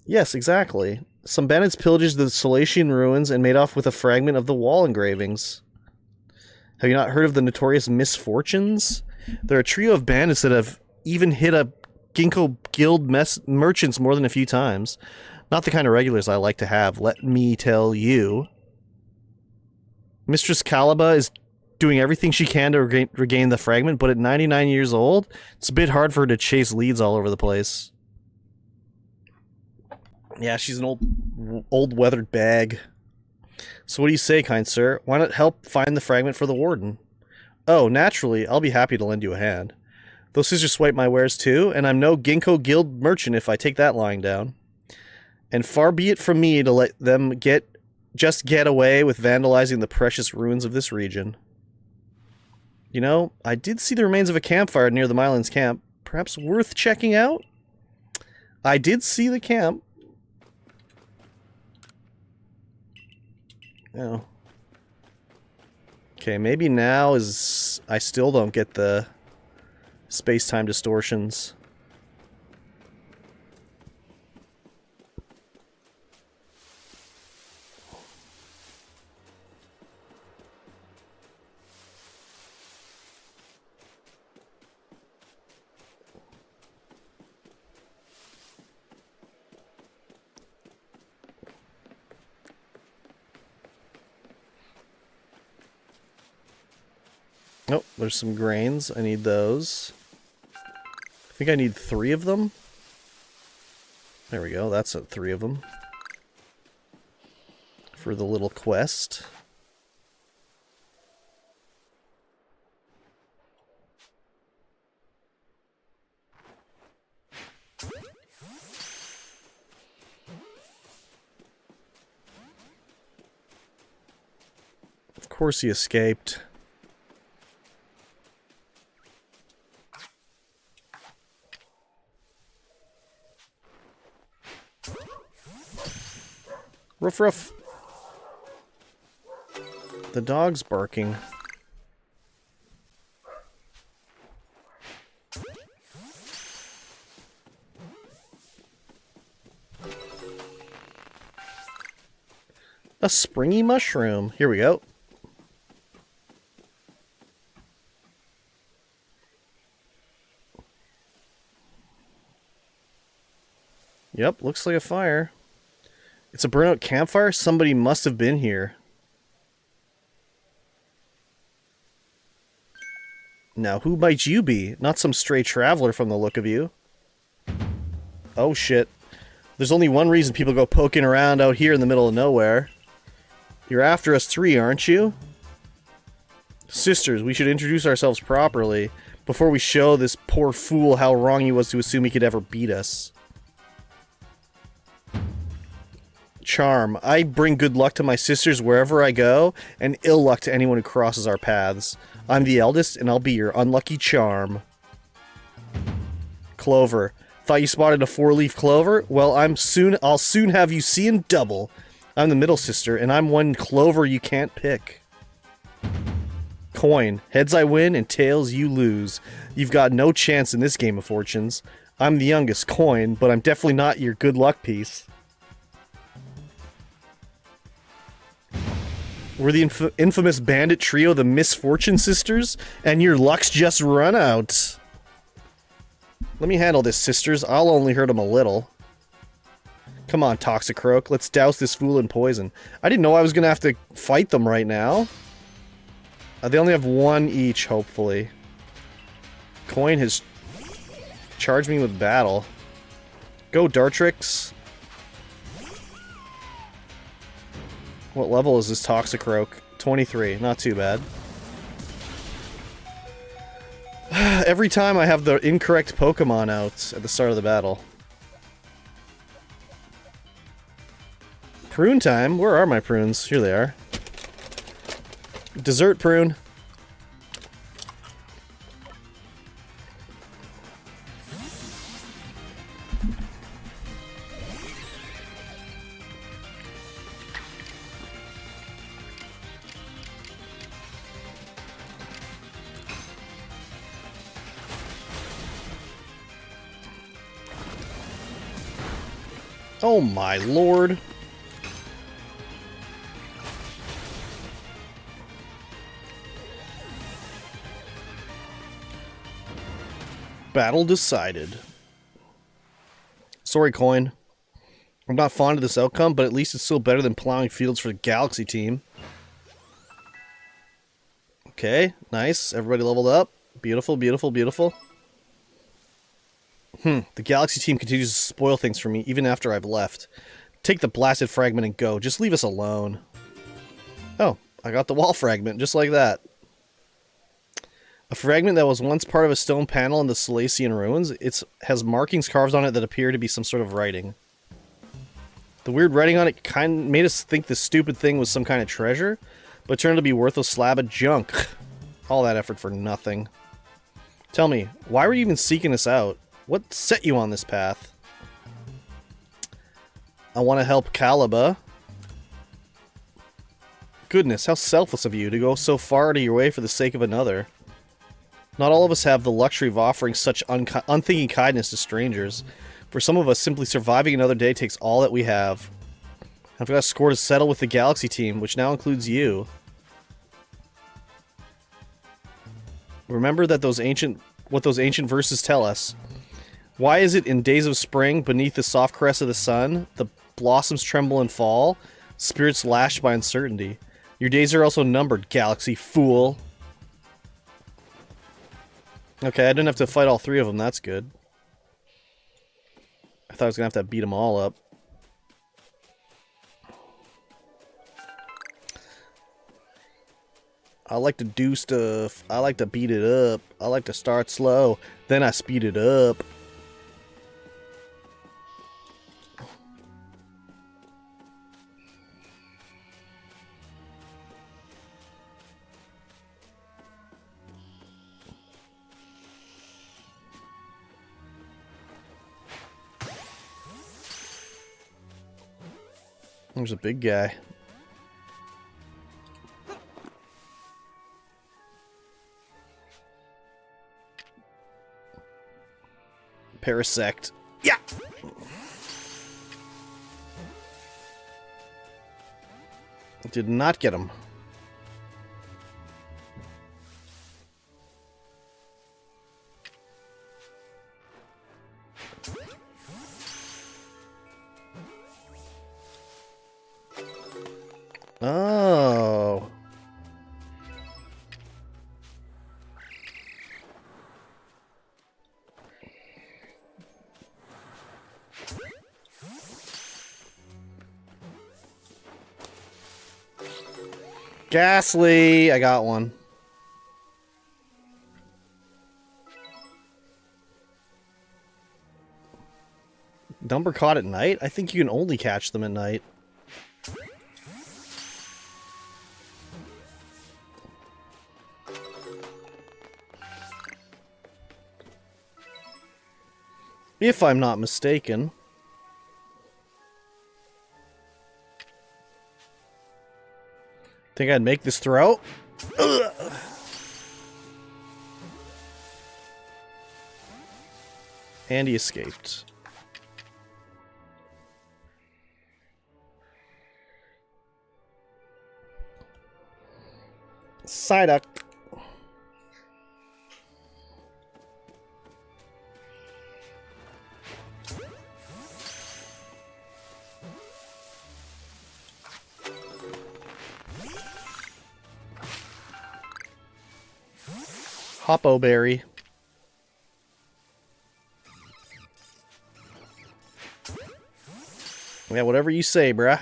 Yes, exactly. Some bandits pillaged the Solatian ruins and made off with a fragment of the wall engravings. Have you not heard of the notorious misfortunes? They're a trio of bandits that have even hit a Ginkgo Guild merchants more than a few times. Not the kind of regulars I like to have, let me tell you. Mistress Caliba is doing everything she can to regain the fragment, but at 99 years old, it's a bit hard for her to chase leads all over the place. Yeah, she's an old weathered bag. So what do you say, kind sir? Why not help find the fragment for the warden? Oh, naturally, I'll be happy to lend you a hand. Those scissors swipe my wares too, and I'm no Ginkgo Guild merchant if I take that lying down. And far be it from me to let them just get away with vandalizing the precious ruins of this region. You know, I did see the remains of a campfire near the Mylands camp. Perhaps worth checking out? I did see the camp. Oh. Okay, maybe now is... I still don't get the space-time distortions. Oh, there's some grains. I need those. I think I need 3 of them. There we go. That's 3 of them. For the little quest. Of course he escaped. Ruff ruff. The dog's barking. A springy mushroom. Here we go. Yep, looks like a fire. It's a burnout campfire? Somebody must have been here. Now, who might you be? Not some stray traveler from the look of you. Oh shit. There's only one reason people go poking around out here in the middle of nowhere. You're after us 3, aren't you? Sisters, we should introduce ourselves properly before we show this poor fool how wrong he was to assume he could ever beat us. Charm. I bring good luck to my sisters wherever I go, and ill luck to anyone who crosses our paths. I'm the eldest, and I'll be your unlucky charm. Clover. Thought you spotted a 4-leaf clover? Well, I'll soon have you seeing double. I'm the middle sister, and I'm one clover you can't pick. Coin. Heads I win, and tails you lose. You've got no chance in this game of fortunes. I'm the youngest, Coin, but I'm definitely not your good luck piece. We're the infamous bandit trio, the Misfortune Sisters, and your luck's just run out. Let me handle this, sisters. I'll only hurt him a little. Come on, Toxicroak. Let's douse this fool in poison. I didn't know I was going to have to fight them right now. They only have 1 each, hopefully. Coin has charged me with battle. Go, Dartrix. What level is this Toxicroak? 23. Not too bad. Every time I have the incorrect Pokemon out at the start of the battle. Prune time? Where are my prunes? Here they are. Dessert prune. Oh my lord. Battle decided. Sorry, Coin. I'm not fond of this outcome, but at least it's still better than plowing fields for the Galaxy team. Okay, nice. Everybody leveled up. Beautiful, beautiful, beautiful. The Galaxy team continues to spoil things for me even after I've left. Take the blasted fragment and go. Just leave us alone. Oh, I got the wall fragment, just like that. A fragment that was once part of a stone panel in the Silesian ruins. It has markings carved on it that appear to be some sort of writing. The weird writing on it kind of made us think this stupid thing was some kind of treasure, but turned out to be a worthless slab of junk. All that effort for nothing. Tell me, why were you even seeking us out? What set you on this path? I want to help Caliba. Goodness, how selfless of you to go so far out of your way for the sake of another. Not all of us have the luxury of offering such unthinking kindness to strangers. For some of us, simply surviving another day takes all that we have. I've got a score to settle with the Galaxy team, which now includes you. Remember that what those ancient verses tell us. Why is it in days of spring, beneath the soft caress of the sun, the blossoms tremble and fall, spirits lashed by uncertainty? Your days are also numbered, Galaxy fool. Okay, I didn't have to fight all three of them, that's good. I thought I was going to have to beat them all up. I like to do stuff. I like to beat it up. I like to start slow, then I speed it up. There's a big guy. Parasect. Yeah! Did not get him. Oh. Ghastly! I got one. Number caught at night? I think you can only catch them at night. If I'm not mistaken. Think I'd make this throw? Ugh. And he escaped. Psyduck. Hoppo Berry. Yeah, whatever you say, bruh.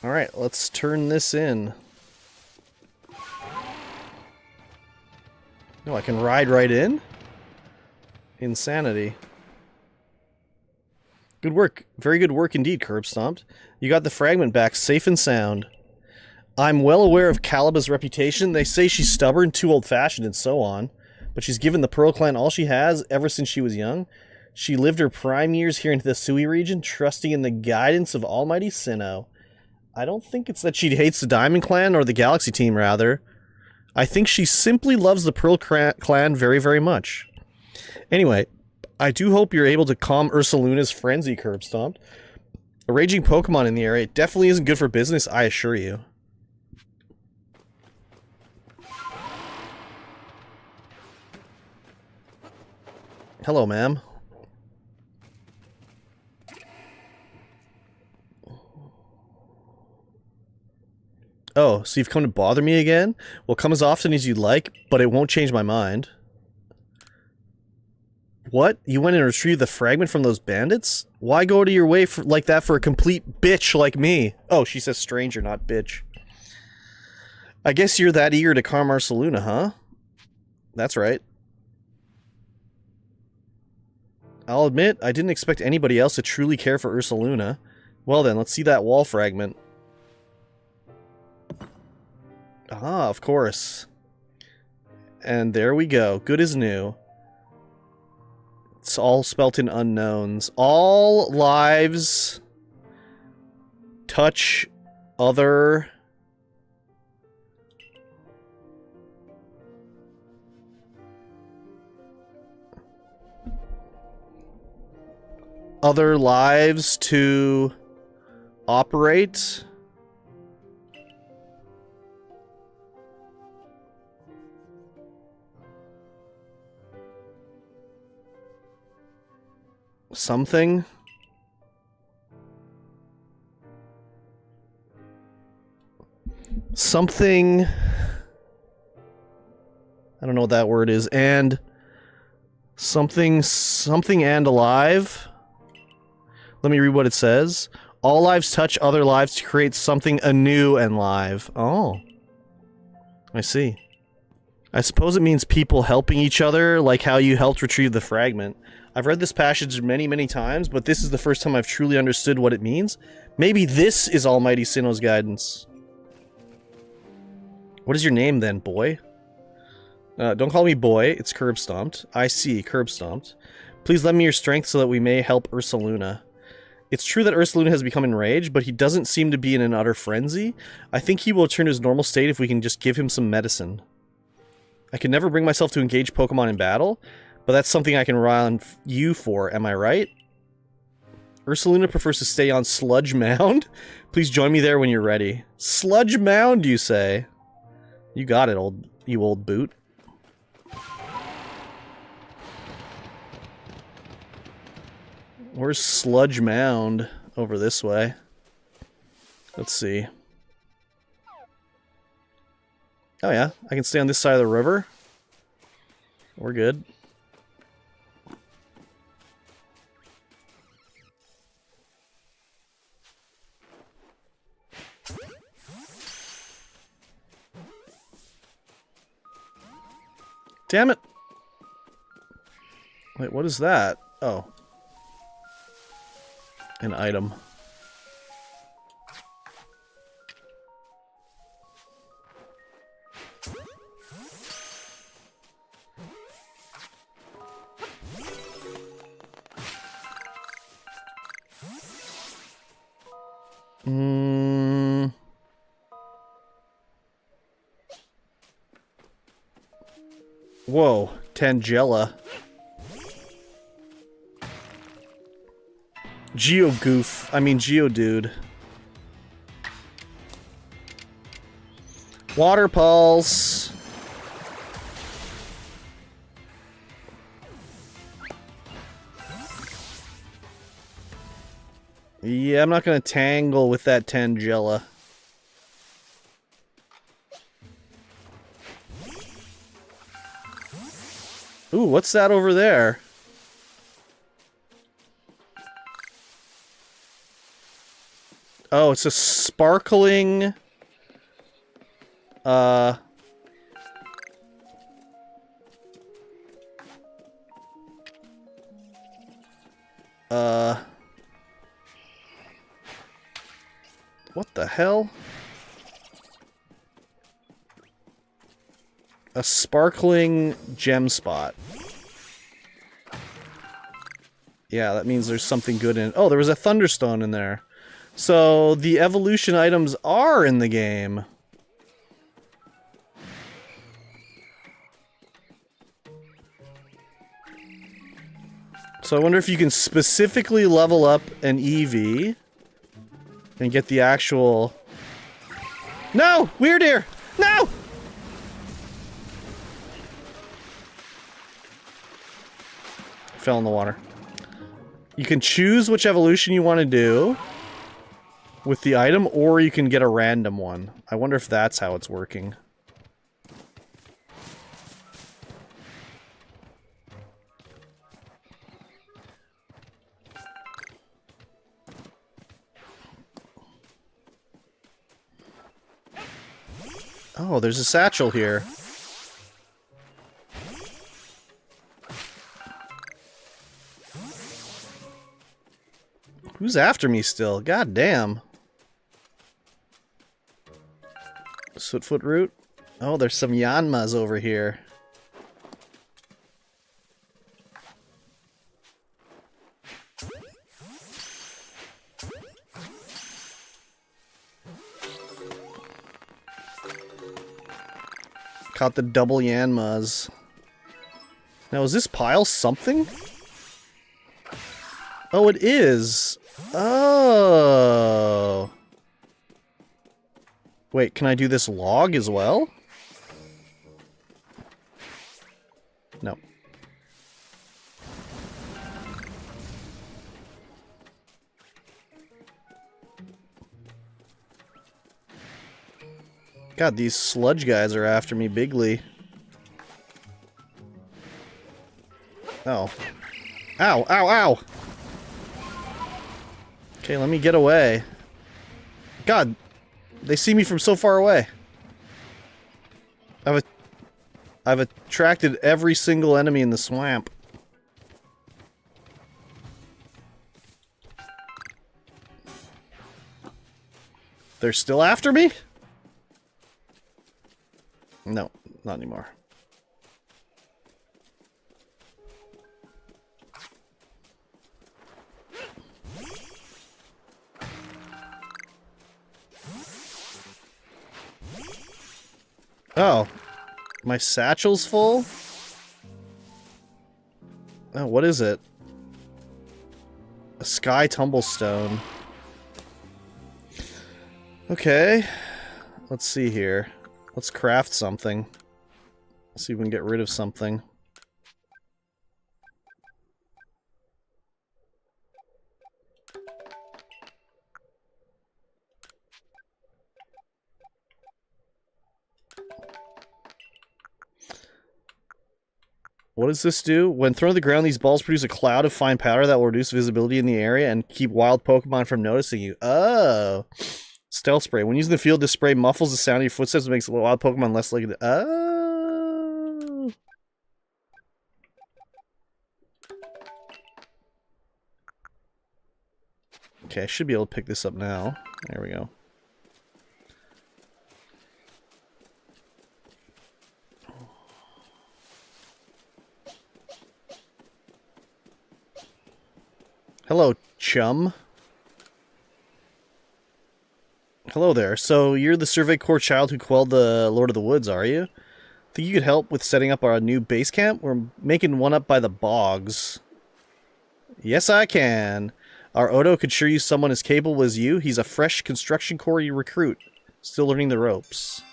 Alright, let's turn this in. No, I can ride right in? Insanity. Good work. Very good work indeed, Curb Stomped. You got the fragment back safe and sound. I'm well aware of Caliba's reputation. They say she's stubborn, too old-fashioned, and so on. But she's given the Pearl Clan all she has ever since she was young. She lived her prime years here in the Hisui region, trusting in the guidance of Almighty Sinnoh. I don't think it's that she hates the Diamond Clan or the Galaxy Team, rather. I think she simply loves the Pearl Clan very, very much. Anyway, I do hope you're able to calm Ursaluna's frenzy, Curb Stomped. A raging Pokemon in the area definitely isn't good for business, I assure you. Hello, ma'am. Oh, so you've come to bother me again? Well, come as often as you'd like, but it won't change my mind. What? You went and retrieved the fragment from those bandits? Why go to your way like that for a complete bitch like me? Oh, she says stranger, not bitch. I guess you're that eager to calm Ursaluna, huh? That's right. I'll admit, I didn't expect anybody else to truly care for Ursaluna. Well then, let's see that wall fragment. Ah, of course. And there we go. Good as new. It's all spelt in unknowns. All lives touch other... other lives to operate. Something. Something. I don't know what that word is. And something and alive. Let me read what it says. All lives touch other lives to create something anew and live. Oh. I see. I suppose it means people helping each other, like how you helped retrieve the fragment. I've read this passage many, many times, but this is the first time I've truly understood what it means. Maybe this is Almighty Sinnoh's guidance. What is your name then, boy? Don't call me boy, it's Curb Stomped. I see, Curb Stomped. Please lend me your strength so that we may help Ursaluna. It's true that Ursaluna has become enraged, but he doesn't seem to be in an utter frenzy. I think he will return to his normal state if we can just give him some medicine. I can never bring myself to engage Pokemon in battle, but that's something I can rely on you for, am I right? Ursaluna prefers to stay on Sludge Mound? Please join me there when you're ready. Sludge Mound, you say? You got it, you old boot. Where's Sludge Mound? Over this way. Let's see. Oh yeah, I can stay on this side of the river. We're good. Damn it! Wait, what is that? Oh. An item. Whoa, Tangela. Geodude. Water Pulse. Yeah, I'm not gonna tangle with that Tangela. Ooh, what's that over there? Oh, it's a sparkling... What the hell? A sparkling gem spot. Yeah, that means there's something good in it. Oh, there was a Thunderstone in there. So the evolution items are in the game. So I wonder if you can specifically level up an EV and get the actual... No! Weird ear! No! Fell in the water. You can choose which evolution you want to do with the item, or you can get a random one. I wonder if that's how it's working. Oh, there's a satchel here. Who's after me still? God damn. Sootfoot root? Oh, there's some Yanmas over here. Caught the double Yanmas. Now, is this pile something? Oh, it is. Oh. Wait, can I do this log as well? No. God, these sludge guys are after me bigly. Oh. Ow, ow, ow! Okay, let me get away. God, they see me from so far away. I've attracted every single enemy in the swamp. They're still after me? No, not anymore. Oh, my satchel's full? Oh, what is it? A sky tumblestone. Okay, let's see here. Let's craft something. Let's see if we can get rid of something. What does this do? When thrown to the ground, these balls produce a cloud of fine powder that will reduce visibility in the area and keep wild Pokemon from noticing you. Oh. Stealth spray. When using the field, this spray muffles the sound of your footsteps and makes wild Pokemon less likely to... Oh. Okay, I should be able to pick this up now. There we go. Hello, chum. Hello there. So, you're the Survey Corps child who quelled the Lord of the Woods, are you? Think you could help with setting up our new base camp? We're making one up by the bogs. Yes, I can. Our Odo could sure use someone as capable as you. He's a fresh construction corps recruit. Still learning the ropes.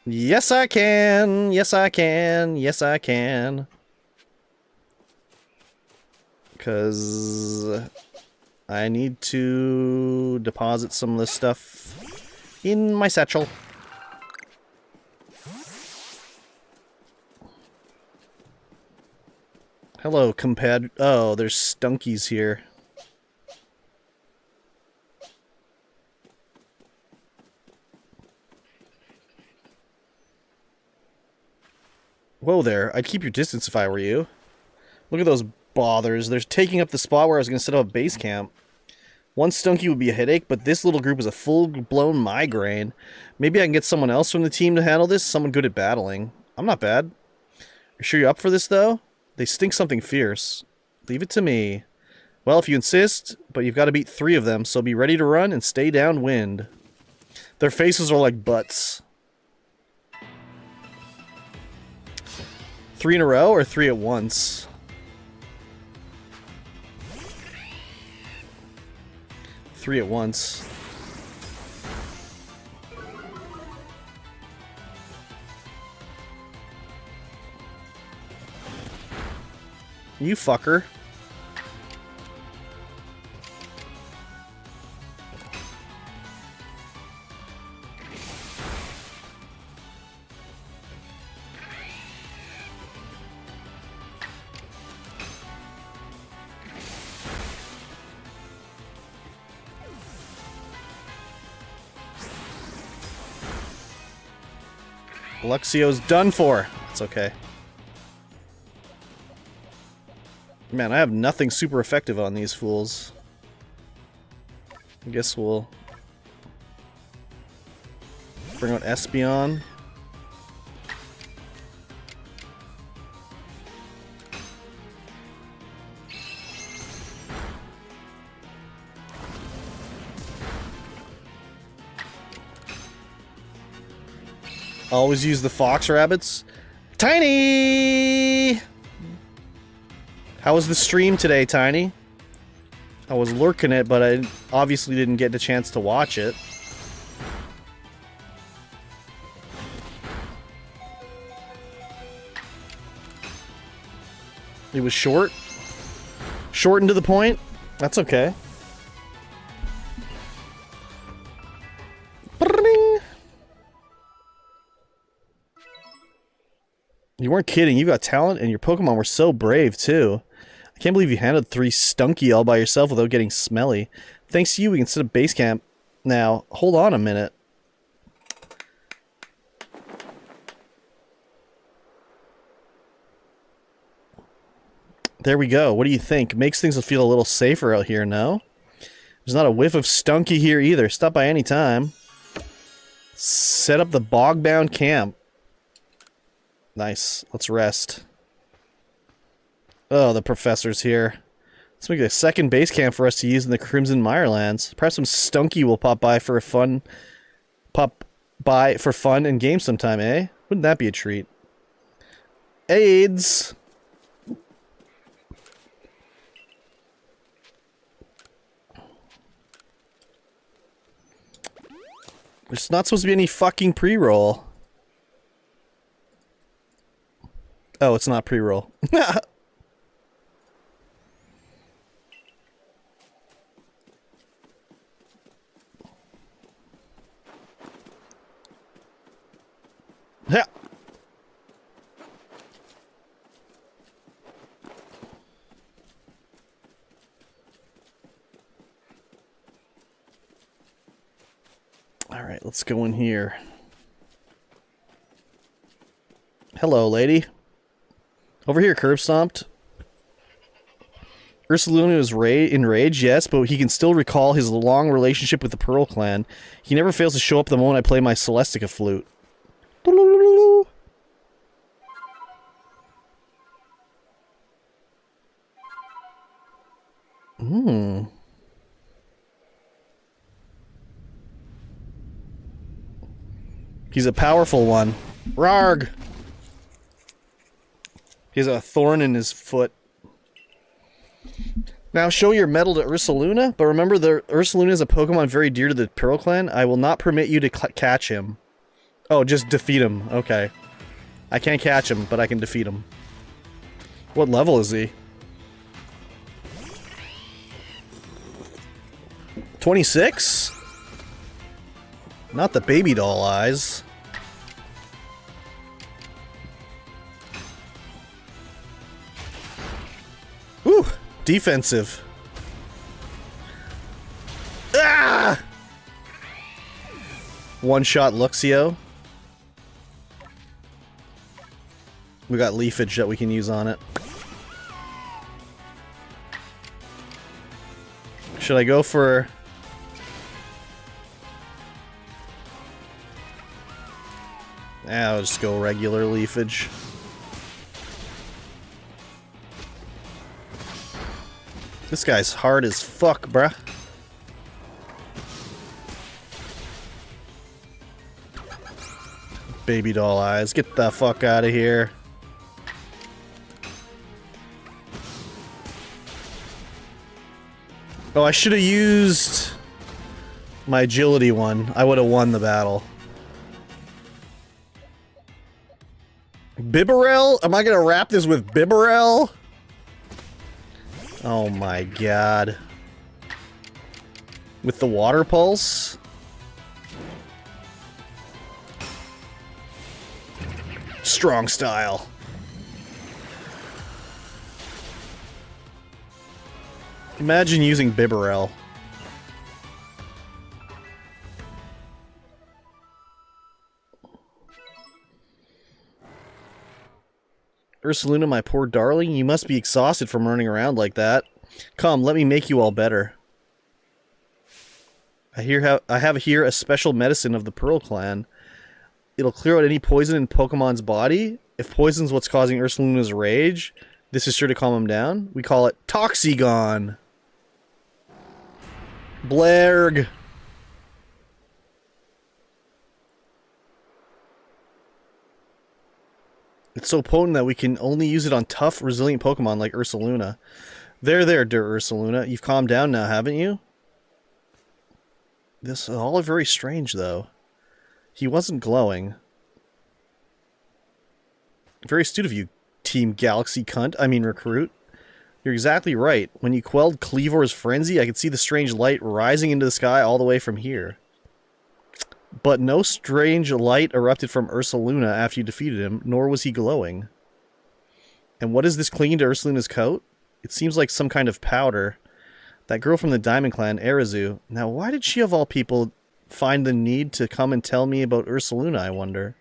Yes, I can. Yes, I can. Yes, I can. Because I need to deposit some of this stuff in my satchel. Hello, compad. Oh, there's stunkies here. Whoa there. I'd keep your distance if I were you. Look at those bothers. They're taking up the spot where I was going to set up a base camp. One stunky would be a headache, but this little group is a full-blown migraine. Maybe I can get someone else from the team to handle this? Someone good at battling. I'm not bad. You sure you're up for this, though? They stink something fierce. Leave it to me. Well, if you insist, but you've got to beat 3 of them, so be ready to run and stay downwind. Their faces are like butts. 3 in a row or 3 at once? 3 at once. You fucker. Luxio's done for. It's okay. Man, I have nothing super effective on these fools. I guess we'll bring out Espeon. Always use the fox rabbits. Tiny! How was the stream today, Tiny? I was lurking it, but I obviously didn't get the chance to watch it. It was short. Short and to the point. That's okay. You weren't kidding. You got talent, and your Pokemon were so brave, too. I can't believe you handled 3 Stunky all by yourself without getting smelly. Thanks to you, we can set up base camp. Now, hold on a minute. There we go. What do you think? Makes things feel a little safer out here, no? There's not a whiff of Stunky here either. Stop by any time. Set up the bog-bound camp. Nice. Let's rest. Oh, the professor's here. Let's make a second base camp for us to use in the Crimson Mirelands. Perhaps some Stunky will pop by for fun and games sometime, eh? Wouldn't that be a treat? AIDS! There's not supposed to be any fucking pre-roll. Oh, it's not pre-roll. Yeah. All right, let's go in here. Hello, lady. Over here, curb stomped. Ursaluna is enraged, yes, but he can still recall his long relationship with the Pearl Clan. He never fails to show up the moment I play my Celestica flute. He's a powerful one. Rarg! He has a thorn in his foot. Now show your medal to Ursaluna, but remember the Ursaluna is a Pokemon very dear to the Pearl Clan. I will not permit you to catch him. Oh, just defeat him. Okay. I can't catch him, but I can defeat him. What level is he? 26? Not the baby doll eyes. Ooh, defensive. Ah! One-shot Luxio. We got leafage that we can use on it. Should I go for... I'll just go regular leafage. This guy's hard as fuck, bruh. Baby doll eyes. Get the fuck out of here. Oh, I should have used my agility one. I would have won the battle. Bibarel? Am I gonna wrap this with Bibarel? Oh my god. With the water pulse? Strong style. Imagine using Bibarel. Ursaluna, my poor darling, you must be exhausted from running around like that. Come, let me make you all better. I have here a special medicine of the Pearl Clan. It'll clear out any poison in Pokemon's body. If poison's what's causing Ursaluna's rage, this is sure to calm him down. We call it Toxicon. Blarg. It's so potent that we can only use it on tough, resilient Pokemon like Ursaluna. There, dear Ursaluna. You've calmed down now, haven't you? This is all very strange, though. He wasn't glowing. Very astute of you, Team Galaxy cunt. I mean recruit. You're exactly right. When you quelled Cleavor's frenzy, I could see the strange light rising into the sky all the way from here. But no strange light erupted from Ursaluna after you defeated him, nor was he glowing. And what is this clinging to Ursaluna's coat? It seems like some kind of powder. That girl from the Diamond Clan, Arizu. Now, why did she, of all people, find the need to come and tell me about Ursaluna, I wonder?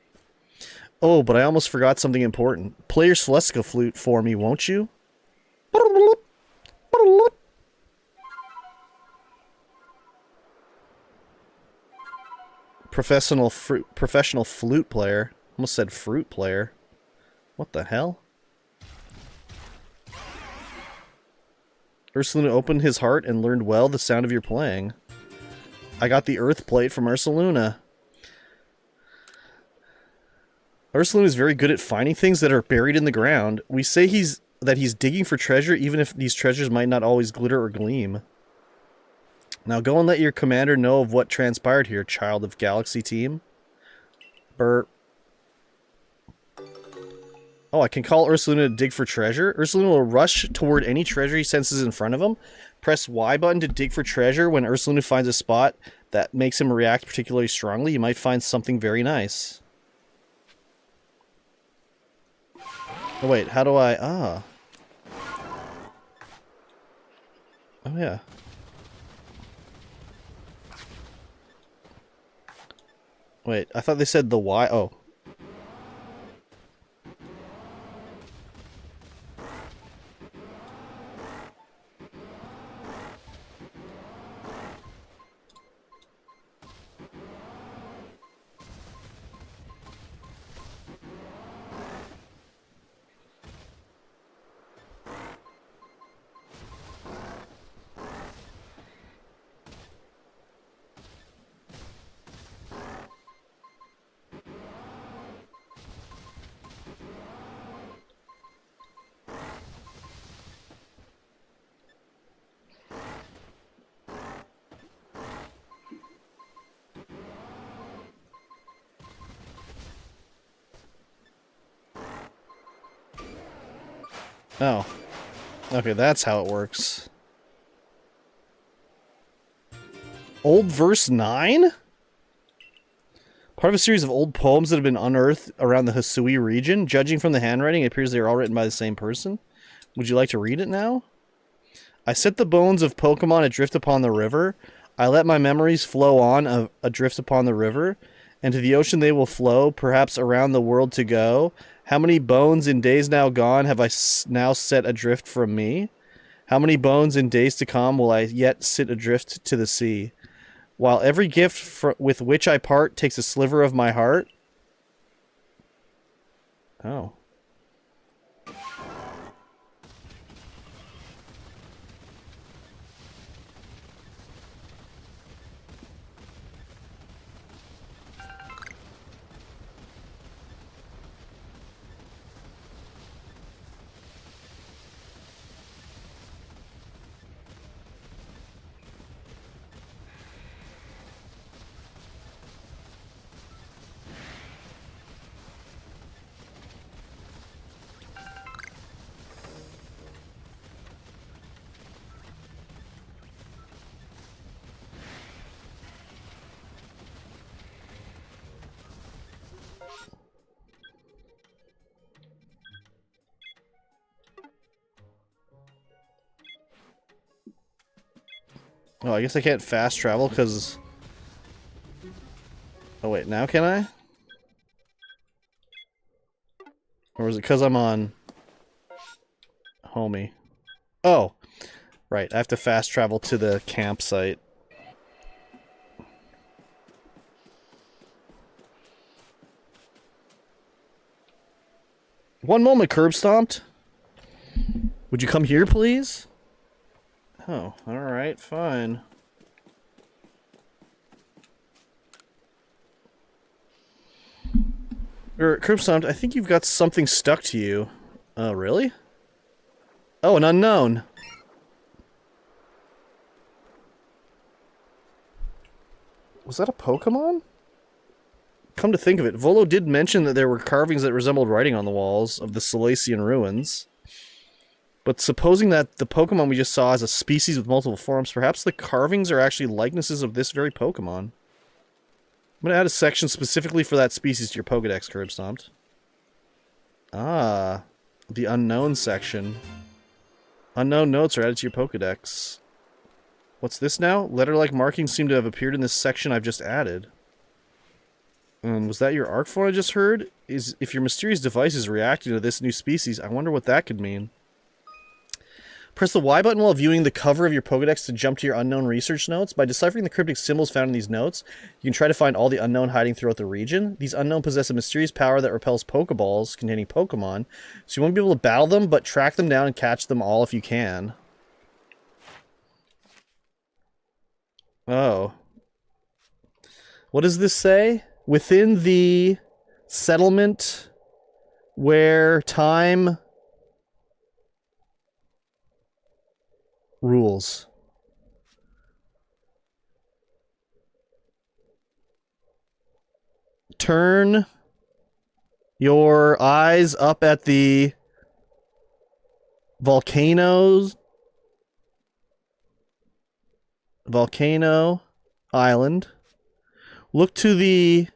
Oh, but I almost forgot something important. Play your Celestica flute for me, won't you? Professional flute player. Almost said fruit player. What the hell? Ursaluna opened his heart and learned well the sound of your playing. I got the earth plate from Ursaluna. Ursaluna is very good at finding things that are buried in the ground. We say that he's digging for treasure, even if these treasures might not always glitter or gleam. Now go and let your commander know of what transpired here, child of Galaxy Team. Burp. Oh, I can call Ursaluna to dig for treasure. Ursaluna will rush toward any treasure he senses in front of him. Press Y button to dig for treasure. When Ursaluna finds a spot that makes him react particularly strongly, you might find something very nice. Oh wait, how do I... Ah. Oh yeah. Wait, I thought they said the Y... Oh. Oh. Okay, that's how it works. Old verse 9? Part of a series of old poems that have been unearthed around the Hisui region. Judging from the handwriting, it appears they are all written by the same person. Would you like to read it now? I set the bones of Pokemon adrift upon the river. I let my memories flow on adrift upon the river. And to the ocean they will flow, perhaps around the world to go. How many bones in days now gone have I now set adrift from me? How many bones in days to come will I yet sit adrift to the sea? While every gift with which I part takes a sliver of my heart. Oh. Oh, I guess I can't fast travel because... Oh wait, now can I? Or is it because I'm on... Homie? Oh! Right, I have to fast travel to the campsite. One moment, curb stomped. Would you come here, please? Oh, alright, fine. Curb stomped, I think you've got something stuck to you. Oh, really? Oh, an unknown. Was that a Pokemon? Come to think of it, Volo did mention that there were carvings that resembled writing on the walls of the Silesian ruins. But supposing that the Pokemon we just saw is a species with multiple forms, perhaps the carvings are actually likenesses of this very Pokemon. I'm gonna add a section specifically for that species to your Pokedex, Curb Stomped. Ah, the unknown section. Unknown notes are added to your Pokedex. What's this now? Letter-like markings seem to have appeared in this section I've just added. Was that your arc phone I just heard? If your mysterious device is reacting to this new species, I wonder what that could mean. Press the Y button while viewing the cover of your Pokedex to jump to your unknown research notes. By deciphering the cryptic symbols found in these notes, you can try to find all the unknown hiding throughout the region. These unknown possess a mysterious power that repels Pokeballs containing Pokemon, so you won't be able to battle them, but track them down and catch them all if you can. Oh. What does this say? Within the settlement where time rules. Turn your eyes up at the volcano island. Look to the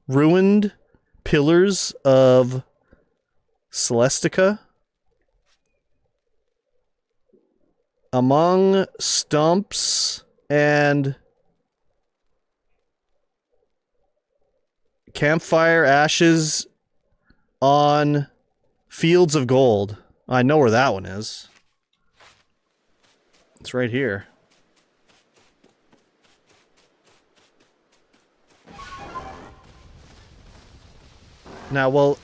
ruined pillars of Celestica. Among stumps and campfire ashes on fields of gold. I know where that one is. It's right here. Now, well...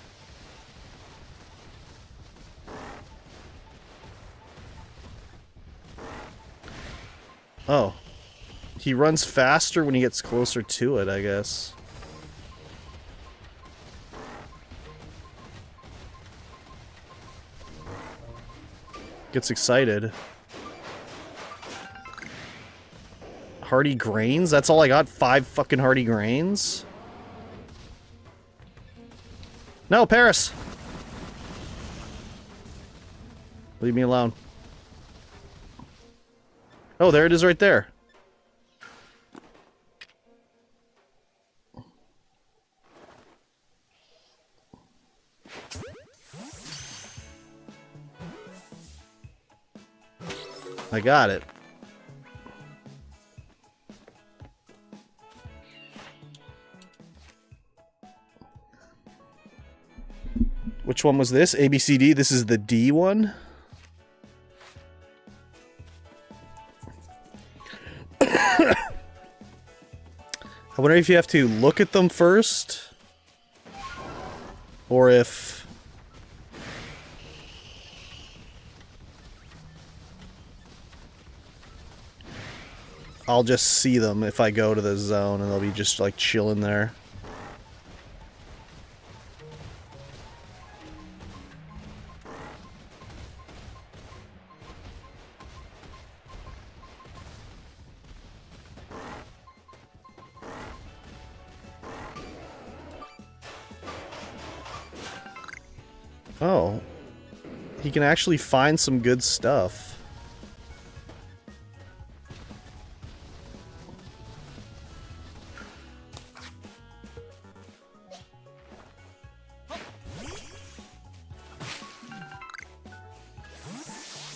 Oh. He runs faster when he gets closer to it, I guess. Gets excited. Hardy grains? That's all I got? 5 fucking hardy grains? No, Paris! Leave me alone. Oh, there it is right there. I got it. Which one was this? A, B, C, D. This is the D one. I wonder if you have to look at them first, or if... I'll just see them if I go to the zone and they'll be just like chilling there. Oh. He can actually find some good stuff.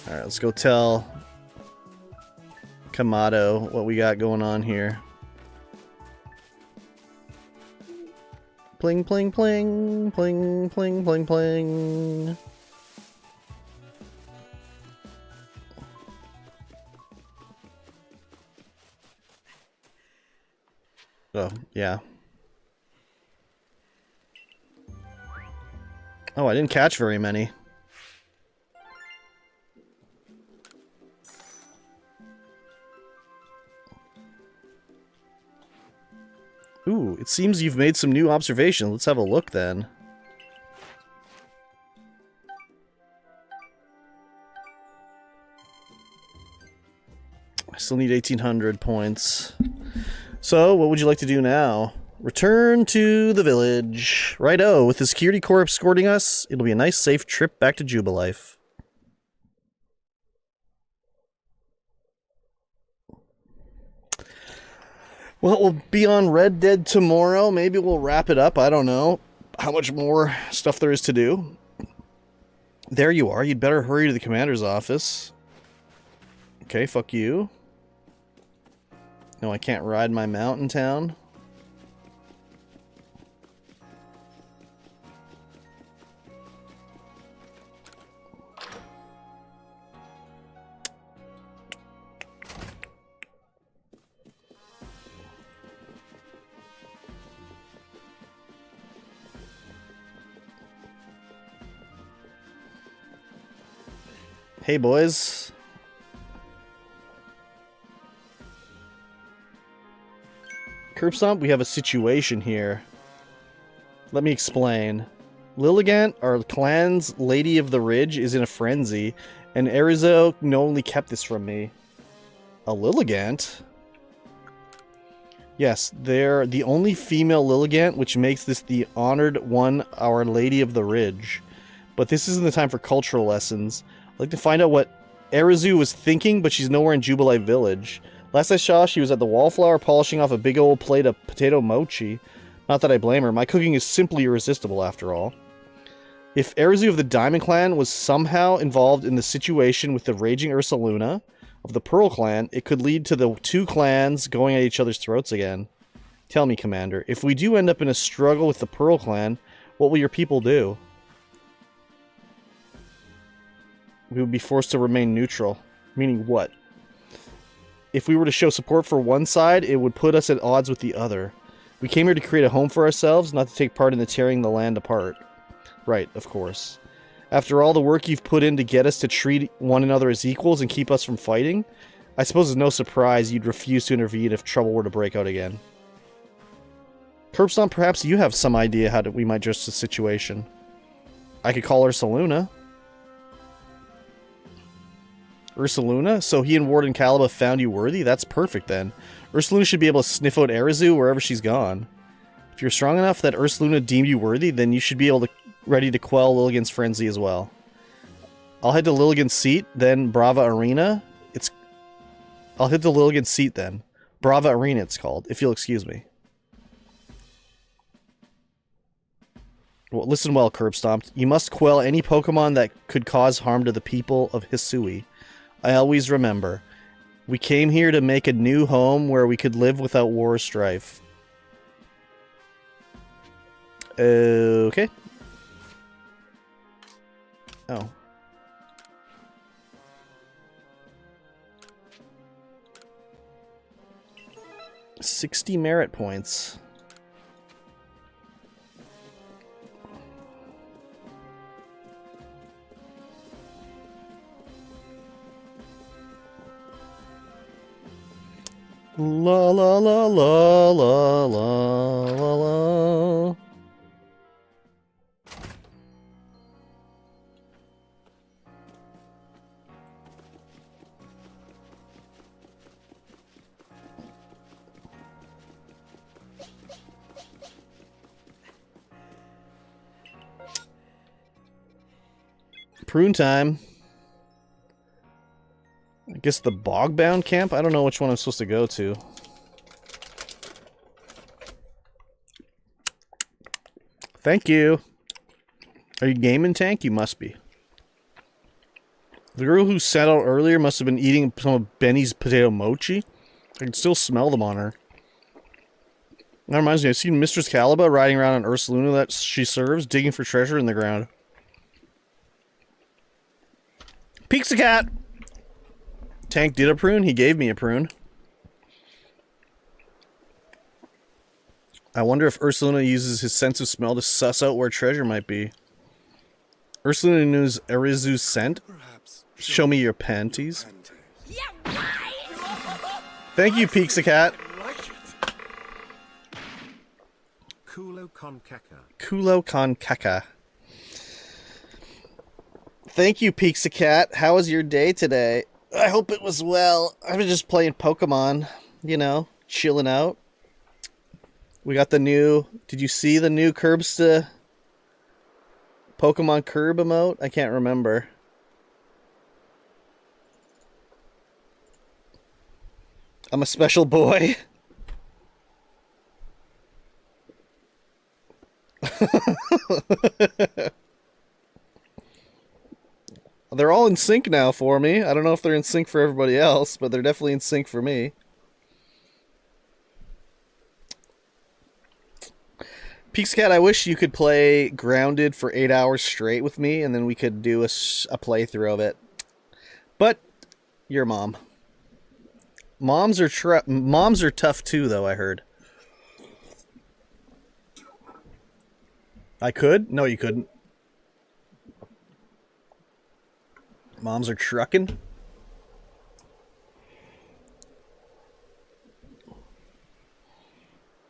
Alright, let's go tell Kamado what we got going on here. Pling, pling, pling, pling, pling, pling, pling. Oh, yeah. Oh, I didn't catch very many. Ooh, it seems you've made some new observations. Let's have a look then. I still need 1,800 points. So, what would you like to do now? Return to the village. Righto, with the security corps escorting us, it'll be a nice, safe trip back to Jubilife. Well, we'll be on Red Dead tomorrow. Maybe we'll wrap it up. I don't know how much more stuff there is to do. There you are. You'd better hurry to the commander's office. Okay, fuck you. No, I can't ride my mount in town. Hey, boys. Curb Stomp, we have a situation here. Let me explain. Lilligant, our clan's Lady of the Ridge, is in a frenzy, and Arizo knowingly kept this from me. A Lilligant? Yes, they're the only female Lilligant, which makes this the honored one, our Lady of the Ridge. But this isn't the time for cultural lessons. I'd like to find out what Arizu was thinking, but she's nowhere in Jubilife Village. Last I saw, she was at the Wallflower polishing off a big old plate of potato mochi. Not that I blame her. My cooking is simply irresistible, after all. If Arizu of the Diamond Clan was somehow involved in the situation with the raging Ursaluna of the Pearl Clan, it could lead to the two clans going at each other's throats again. Tell me, Commander, if we do end up in a struggle with the Pearl Clan, what will your people do? We would be forced to remain neutral. Meaning what? If we were to show support for one side, it would put us at odds with the other. We came here to create a home for ourselves, not to take part in the tearing the land apart. Right, of course. After all the work you've put in to get us to treat one another as equals and keep us from fighting, I suppose it's no surprise you'd refuse to intervene if trouble were to break out again. Curbstomp, perhaps you have some idea how we might address the situation. I could call Ursaluna. Ursaluna? So he and Warden Calaba found you worthy? That's perfect then. Ursaluna should be able to sniff out Arizu wherever she's gone. If you're strong enough that Ursaluna deemed you worthy, then you should be able to ready to quell Lilligant's frenzy as well. I'll head to Lilligant's seat, then Brava Arena. I'll head to Lilligant's seat then. Brava Arena it's called, if you'll excuse me. Well, listen well, Curb Stomped. You must quell any Pokemon that could cause harm to the people of Hisui. I always remember. We came here to make a new home where we could live without war or strife. Okay. Oh. $60 merit points. La la la la la la la la. Prune time. I guess the Bogbound camp? I don't know which one I'm supposed to go to. Thank you. Are you gaming, Tank? You must be. The girl who sat out earlier must have been eating some of Benny's potato mochi. I can still smell them on her. That reminds me, I've seen Mistress Caliba riding around on Ursaluna that she serves, digging for treasure in the ground. Pizza Cat! Tank did a prune? He gave me a prune. I wonder if Ursaluna uses his sense of smell to suss out where treasure might be. Ursaluna knows Erizu's scent. Show me your panties. Yeah, right! Thank you, Pizza Cat. Kulo con caca. Kulo con caca. Thank you, Pizza Cat. How was your day today? I hope it was well. I've been just playing Pokemon, you know, chilling out. We got the new... Did you see the new Curbs to... Pokemon Curb emote? I can't remember. I'm a special boy. They're all in sync now for me. I don't know if they're in sync for everybody else, but they're definitely in sync for me. Peakscat, I wish you could play Grounded for 8 hours straight with me, and then we could do a playthrough of it. But your mom. Moms are tough too, though, I heard. I could? No, you couldn't. Moms are trucking.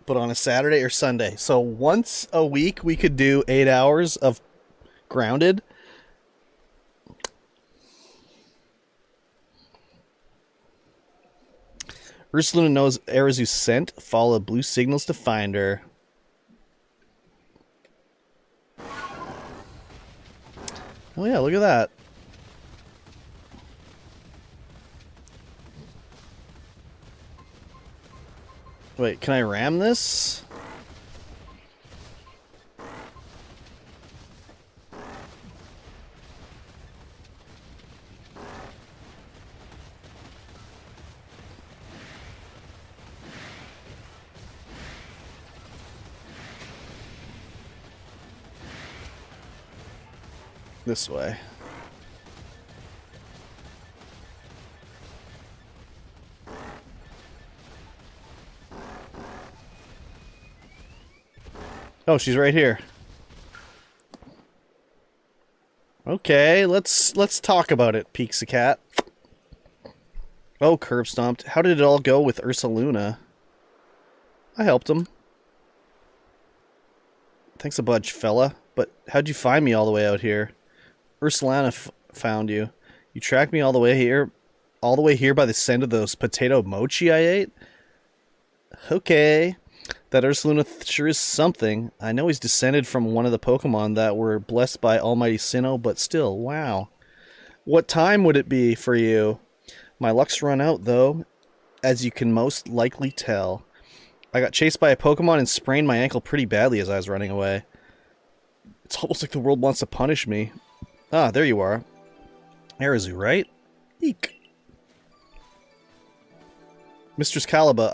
But on a Saturday or Sunday. So once a week we could do 8 hours of Grounded. Ursaluna knows Erizu's scent. Follow blue signals to find her. Oh yeah, look at that. Wait, can I ram this? This way. Oh, she's right here. Okay, let's talk about it, Peakscat. Oh, curb stomped. How did it all go with Ursaluna? I helped him. Thanks a bunch, fella. But how'd you find me all the way out here? Ursaluna found you. You tracked me all the way here by the scent of those potato mochi I ate? Okay. That Ursaluna sure is something. I know he's descended from one of the Pokemon that were blessed by Almighty Sinnoh, but still, wow. What time would it be for you? My luck's run out, though, as you can most likely tell. I got chased by a Pokemon and sprained my ankle pretty badly as I was running away. It's almost like the world wants to punish me. Ah, there you are. Erizu, right? Eek. Mistress Caliba,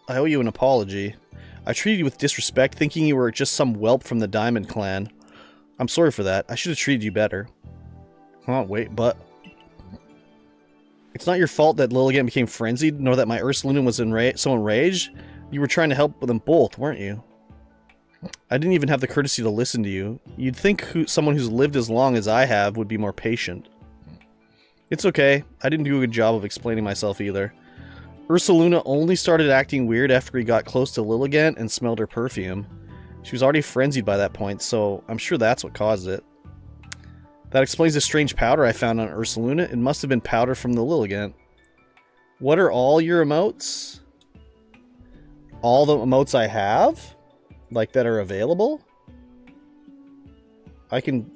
I owe you an apology. I treated you with disrespect, thinking you were just some whelp from the Diamond Clan. I'm sorry for that. I should have treated you better. Oh, wait, but... It's not your fault that Lilligant became frenzied, nor that my Ursaluna was so enraged. You were trying to help them both, weren't you? I didn't even have the courtesy to listen to you. You'd think someone who's lived as long as I have would be more patient. It's okay. I didn't do a good job of explaining myself either. Ursaluna only started acting weird after he got close to Lilligant and smelled her perfume. She was already frenzied by that point, so I'm sure that's what caused it. That explains the strange powder I found on Ursaluna. It must have been powder from the Lilligant. What are all your emotes? All the emotes I have? Like, that are available? I can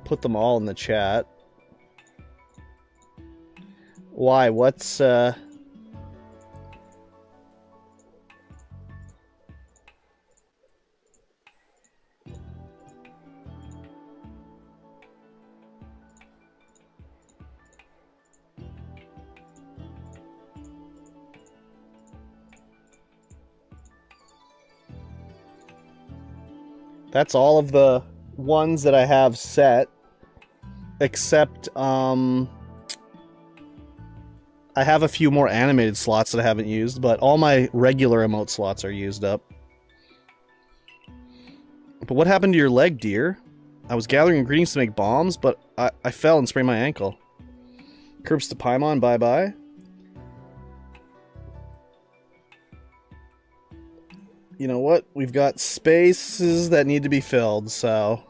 put them all in the chat. Why? What's, That's all of the ones that I have set. Except, I have a few more animated slots that I haven't used, but all my regular emote slots are used up. But what happened to your leg, dear? I was gathering ingredients to make bombs, but I fell and sprained my ankle. Curbs to Paimon, bye-bye. You know what? We've got spaces that need to be filled, so...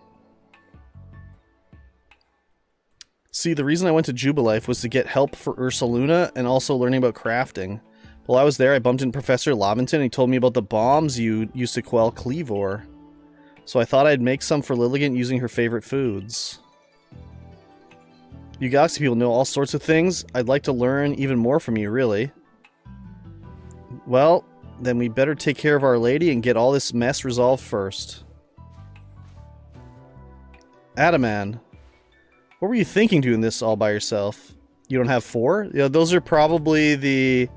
See, the reason I went to Jubilife was to get help for Ursaluna and also learning about crafting. While I was there, I bumped into Professor Laventon and he told me about the bombs you used to quell Cleavor. So I thought I'd make some for Lilligant using her favorite foods. You Galaxy people know all sorts of things. I'd like to learn even more from you, really. Well, then we better take care of Our Lady and get all this mess resolved first. Adaman. What were you thinking doing this all by yourself? You don't have 4? Yeah, those are probably the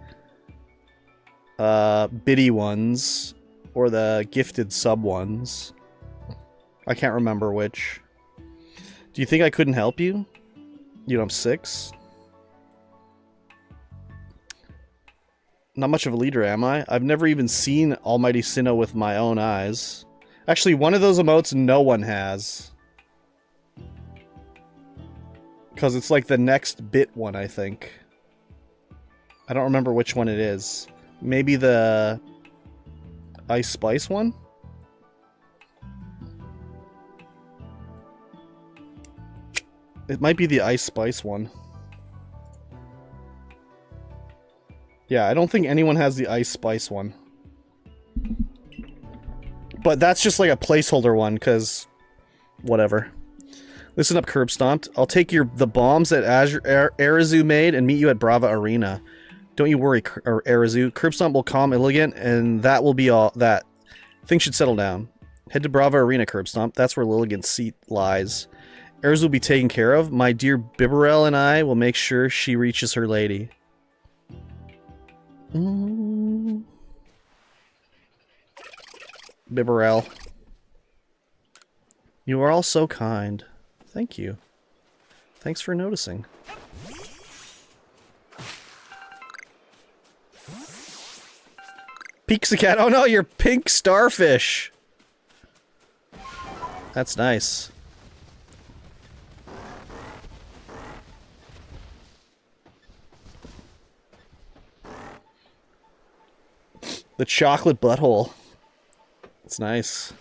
biddy ones or the gifted sub ones. I can't remember which. Do you think I couldn't help you? You know, I'm 6. Not much of a leader, am I? I've never even seen Almighty Sinnoh with my own eyes. Actually, one of those emotes no one has. Because it's like the next bit one, I think. I don't remember which one it is. Maybe the Ice Spice one? It might be the Ice Spice one. Yeah, I don't think anyone has the Ice Spice one. But that's just like a placeholder one, because... whatever. Listen up, Curb Stomped. I'll take the bombs that Arazu made and meet you at Brava Arena. Don't you worry, Arazu. Curb Stomp will calm Illigant, and that will be all that. Things should settle down. Head to Brava Arena, Curb Stomp. That's where Lilligant's seat lies. Arazu will be taken care of. My dear Bibarel and I will make sure she reaches her lady. Bibarel. You are all so kind. Thank you. Thanks for noticing. Pixacat. Oh no, you're pink starfish. That's nice. The chocolate butthole. It's nice.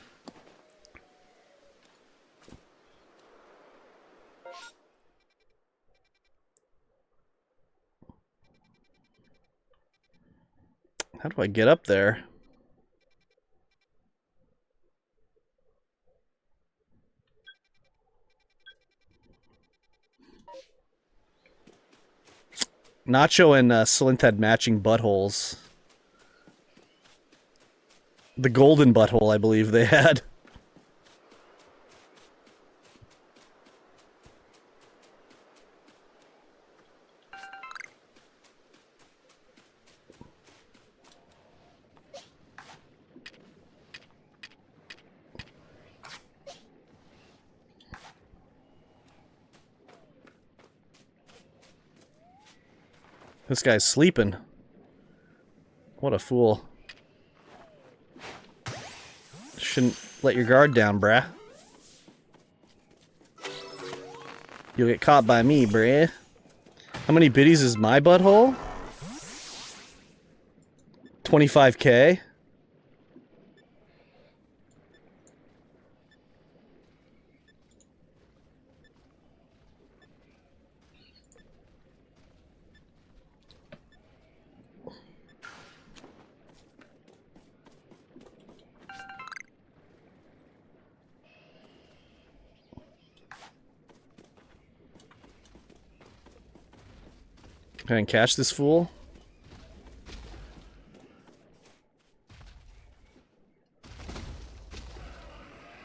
How do I get up there? Nacho and Slinth had matching buttholes. The golden butthole, I believe they had. This guy's sleeping. What a fool. Shouldn't let your guard down, brah. You'll get caught by me, brah. How many biddies is my butthole? 25k? Can I catch this fool?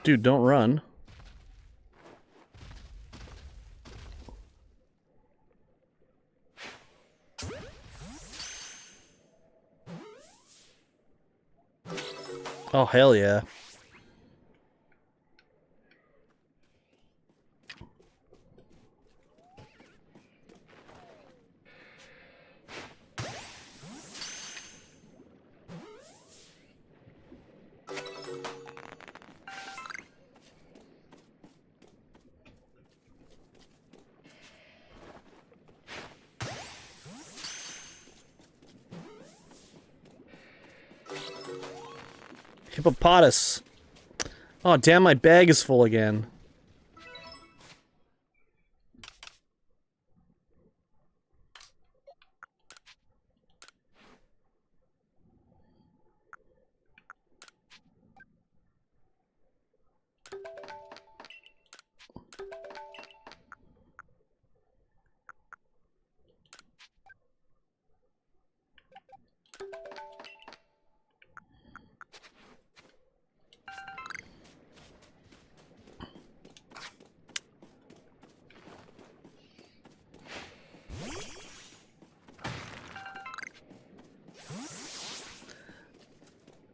Dude, don't run. Oh, hell yeah. Hippopotamus. Oh, damn, my bag is full again.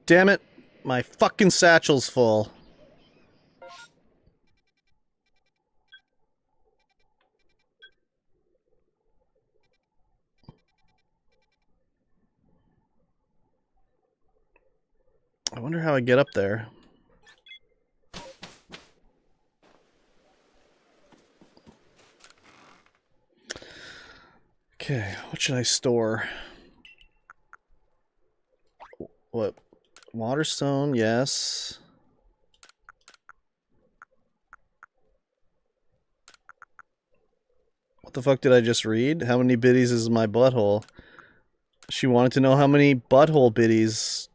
Damn it, my fucking satchel's full. I wonder how I get up there. Okay, what should I store? What? Waterstone, yes. What the fuck did I just read? How many biddies is my butthole? She wanted to know how many butthole biddies.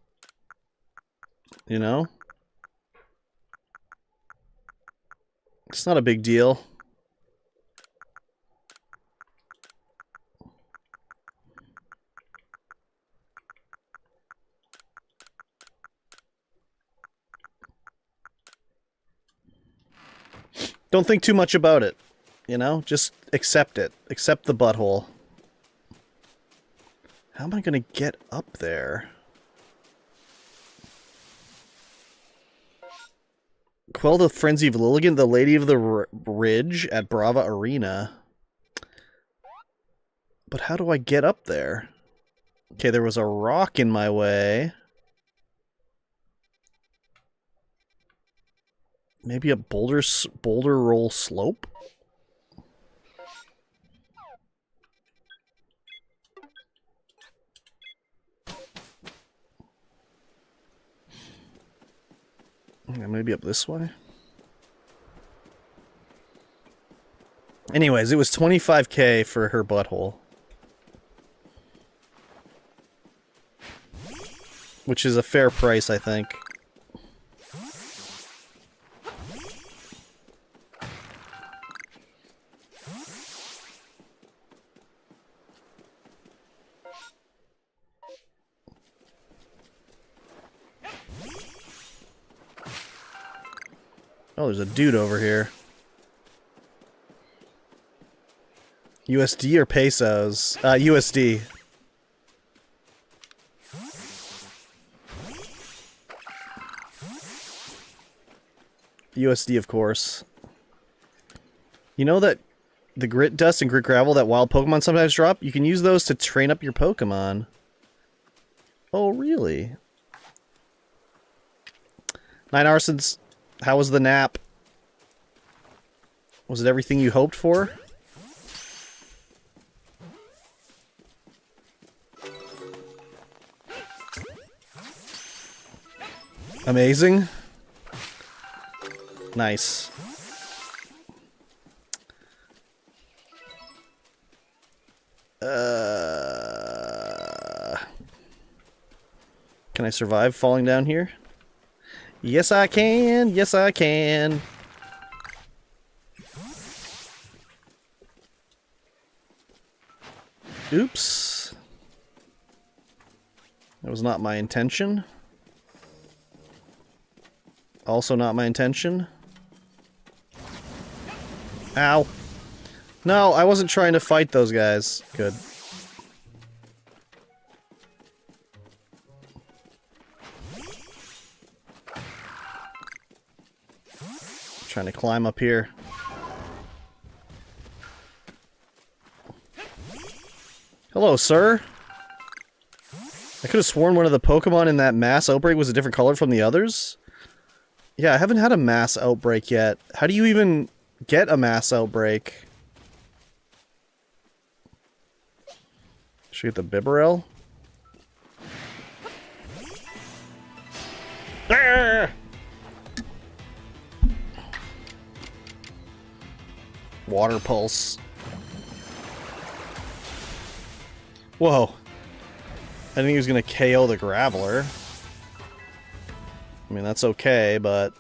You know? It's not a big deal. Don't think too much about it. You know? Just accept it. Accept the butthole. How am I gonna get up there? Quell the Frenzy of Lilligant, the Lady of the Ridge at Brava Arena. But how do I get up there? Okay, there was a rock in my way. Maybe a boulder roll slope? Yeah, maybe up this way? Anyways, it was 25k for her butthole. Which is a fair price, I think. Oh, there's a dude over here. USD or pesos? USD. USD, of course. You know that the grit dust and grit gravel that wild Pokemon sometimes drop? You can use those to train up your Pokemon. Oh, really? 9 Arsons, how was the nap? Was it everything you hoped for? Amazing. Nice. Can I survive falling down here? Yes, I can. Yes, I can. Oops. That was not my intention. Also not my intention. Ow. No, I wasn't trying to fight those guys. Good. Trying to climb up here. Hello, sir. I could have sworn one of the Pokemon in that mass outbreak was a different color from the others. Yeah, I haven't had a mass outbreak yet. How do you even get a mass outbreak? Should we get the Bibarel? Ah! water pulse. Whoa. I think he was going to KO the Graveler. I mean, that's okay, but...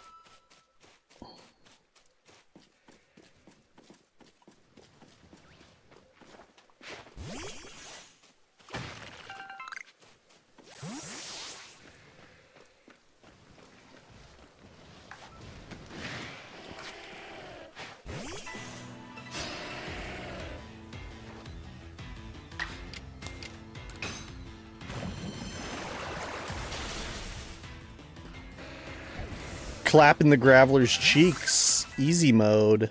Clapping the Graveler's cheeks. Easy mode.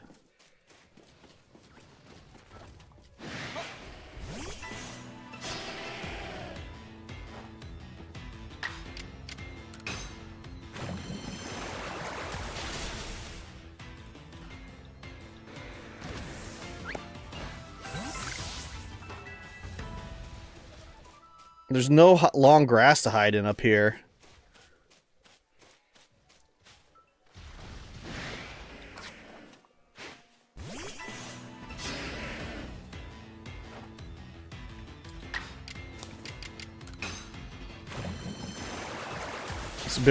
There's no long grass to hide in up here.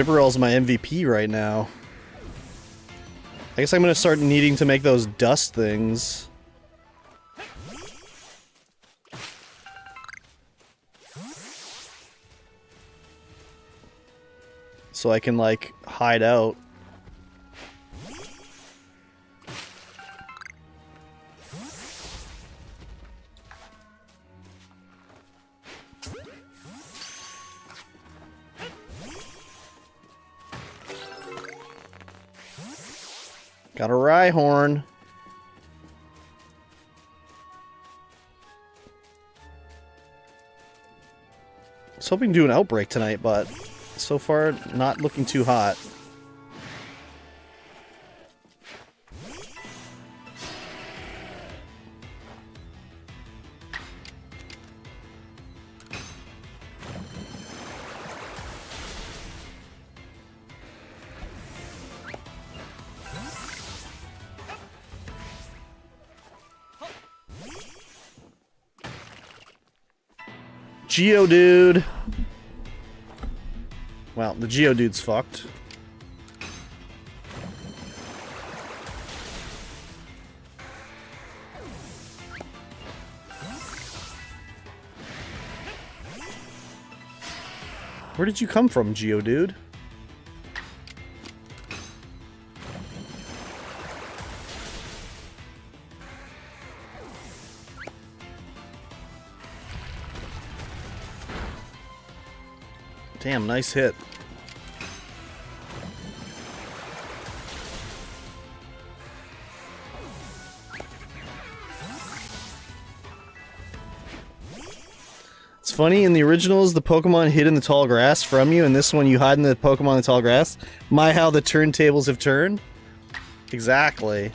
Bibarel's my MVP right now. I guess I'm gonna start needing to make those dust things. So I can, like, hide out. Got a Rhyhorn. I was hoping to do an outbreak tonight, but so far not looking too hot. Geodude. Well, the Geodude's fucked. Where did you come from, Geodude? Damn, nice hit. It's funny, in the originals, the Pokemon hid in the tall grass from you, and this one you hide in the Pokemon in the tall grass. My, how the turntables have turned. Exactly.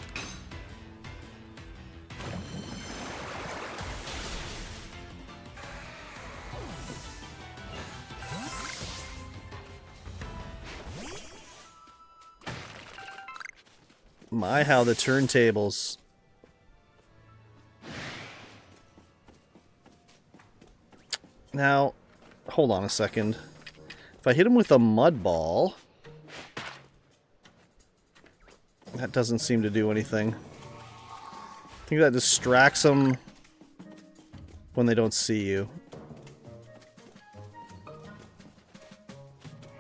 My, how the turntables. Now, hold on a second. If I hit him with a mud ball, that doesn't seem to do anything. I think that distracts them when they don't see you.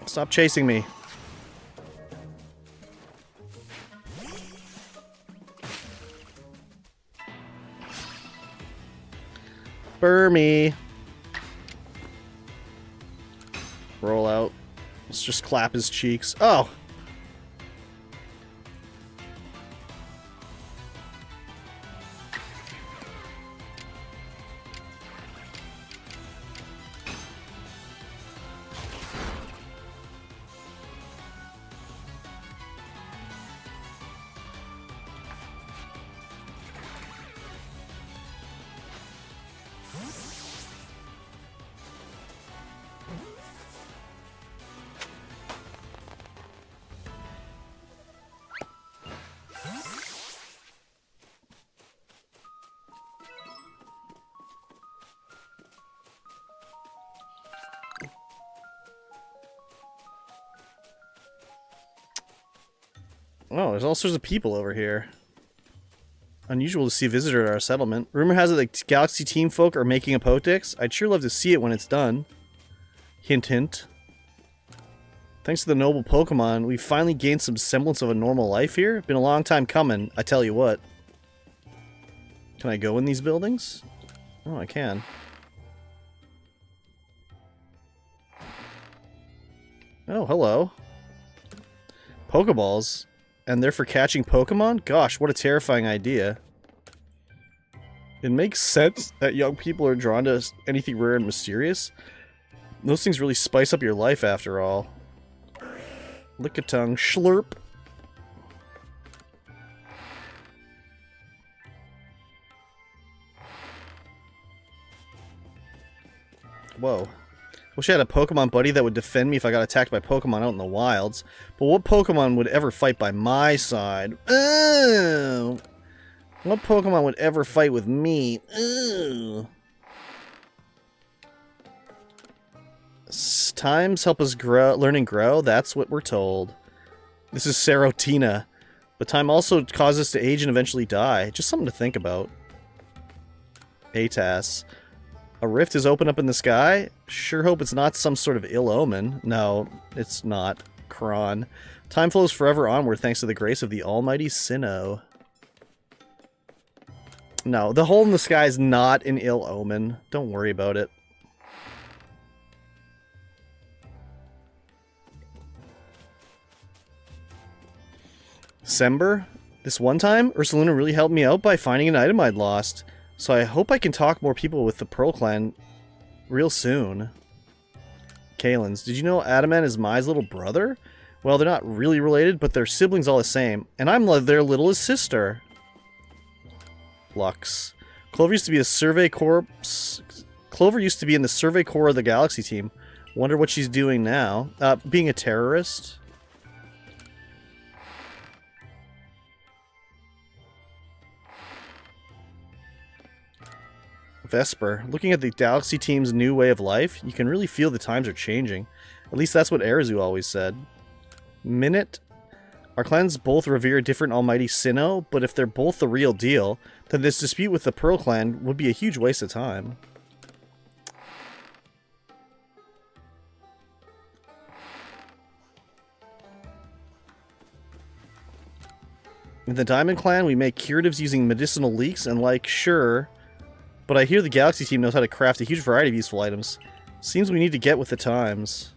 Stop chasing me. Burmy. Roll out. Let's just clap his cheeks. Oh! Oh, there's all sorts of people over here. Unusual to see a visitor at our settlement. Rumor has it that Galaxy Team folk are making a Potex. I'd sure love to see it when it's done. Hint, hint. Thanks to the noble Pokemon, we've finally gained some semblance of a normal life here. Been a long time coming, I tell you what. Can I go in these buildings? Oh, I can. Oh, hello. Pokeballs. And they're for catching Pokemon? Gosh, what a terrifying idea. It makes sense that young people are drawn to anything rare and mysterious. Those things really spice up your life after all. Lick a tongue, slurp. Whoa. Wish I had a Pokemon buddy that would defend me if I got attacked by Pokemon out in the wilds. But what Pokemon would ever fight by my side? Oh! What Pokemon would ever fight with me? Oh! Times help us grow, learn and grow. That's what we're told. This is Serotina. But time also causes us to age and eventually die. Just something to think about. ATAS. A rift has opened up in the sky? Sure hope it's not some sort of ill omen. No, it's not. Kron. Time flows forever onward thanks to the grace of the almighty Sinnoh. No, the hole in the sky is not an ill omen. Don't worry about it. Sember? This one time, Ursaluna really helped me out by finding an item I'd lost. So I hope I can talk more people with the Pearl Clan real soon. Kalens, did you know Adamant is Mai's little brother? Well, they're not really related, but they're siblings all the same. And I'm their littlest sister. Lux. Clover used to be a Survey Corps... Clover used to be in the Survey Corps of the Galaxy team. Wonder what she's doing now. Being a terrorist? Vesper. Looking at the Galaxy team's new way of life, you can really feel the times are changing. At least that's what Arizu always said. Minute. Our clans both revere a different almighty Sinnoh, but if they're both the real deal, then this dispute with the Pearl Clan would be a huge waste of time. In the Diamond Clan, we make curatives using medicinal leeks and like, sure... But I hear the Galaxy team knows how to craft a huge variety of useful items. Seems we need to get with the times.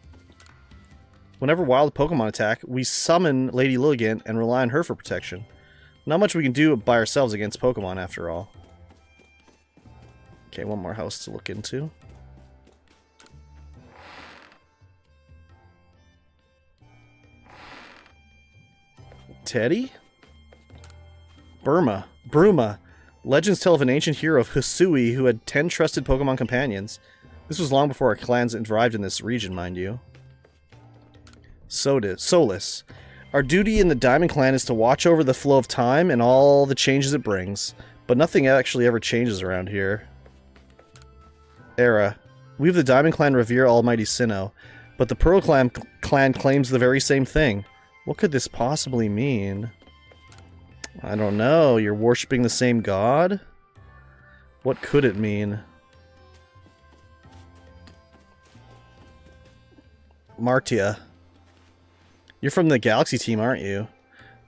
Whenever wild Pokemon attack, we summon Lady Lilligant and rely on her for protection. Not much we can do by ourselves against Pokemon, after all. Okay, one more house to look into. Teddy? Bruma. Legends tell of an ancient hero of Hisui who had 10 trusted Pokemon companions. This was long before our clans arrived in this region, mind you. Solis. Our duty in the Diamond Clan is to watch over the flow of time and all the changes it brings, but nothing actually ever changes around here. Era. We of the Diamond Clan revere Almighty Sinnoh, but the Pearl Clan claims the very same thing. What could this possibly mean? I don't know. You're worshipping the same god? What could it mean? Martia. You're from the Galaxy team, aren't you?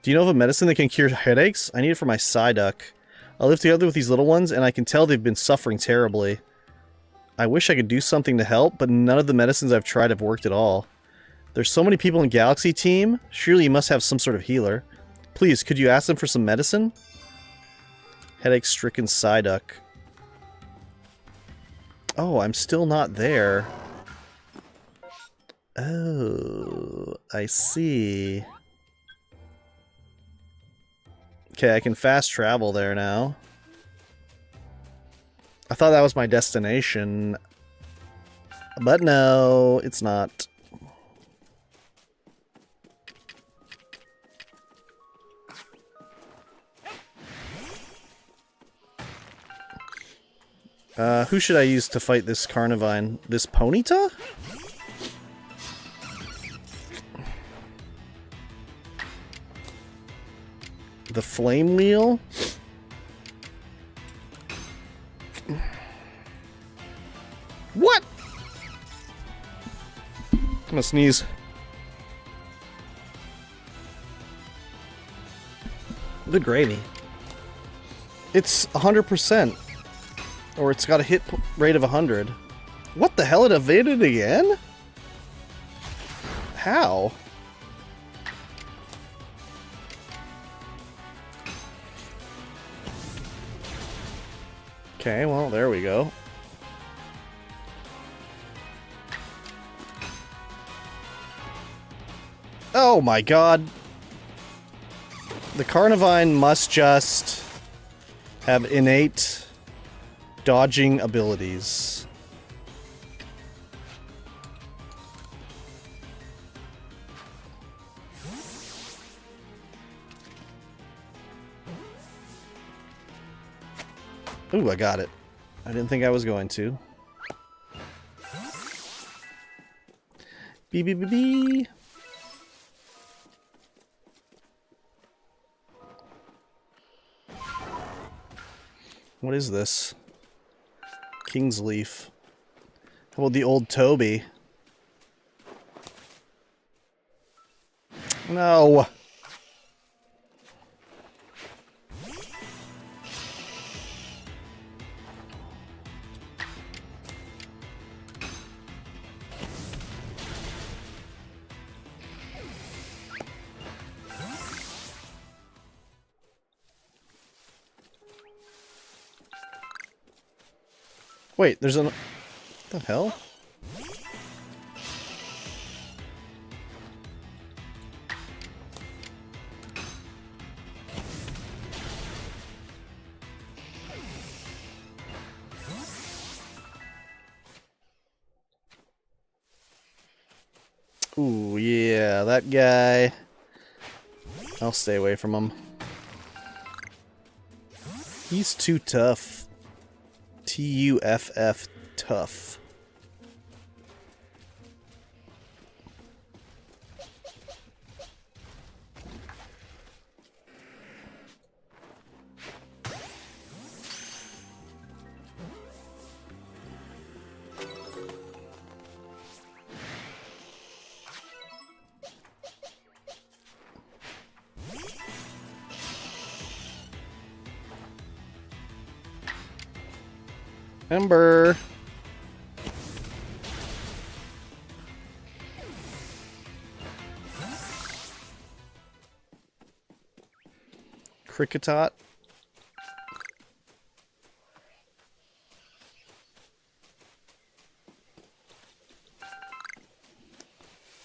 Do you know of a medicine that can cure headaches? I need it for my Psyduck. I live together with these little ones, and I can tell they've been suffering terribly. I wish I could do something to help, but none of the medicines I've tried have worked at all. There's so many people in Galaxy team. Surely you must have some sort of healer. Please, could you ask them for some medicine? Headache-stricken Psyduck. Oh, I'm still not there. Oh, I see. Okay, I can fast travel there now. I thought that was my destination. But no, it's not. Who should I use to fight this Carnivine? This Ponyta? The flame wheel? What? I'm gonna sneeze. Good gravy. It's 100%. Or it's got a hit rate of 100. What the hell? It evaded again? How? Okay, well, there we go. Oh my god. The Carnivine must just have innate dodging abilities. Ooh, I got it. I didn't think I was going to. Bee bee bee bee. What is this? King's Leaf. How about the old Toby? No. Wait, there's an... What the hell? Ooh, yeah, that guy. I'll stay away from him. He's too tough. T-U-F-F, tough. Ember. Cricketot.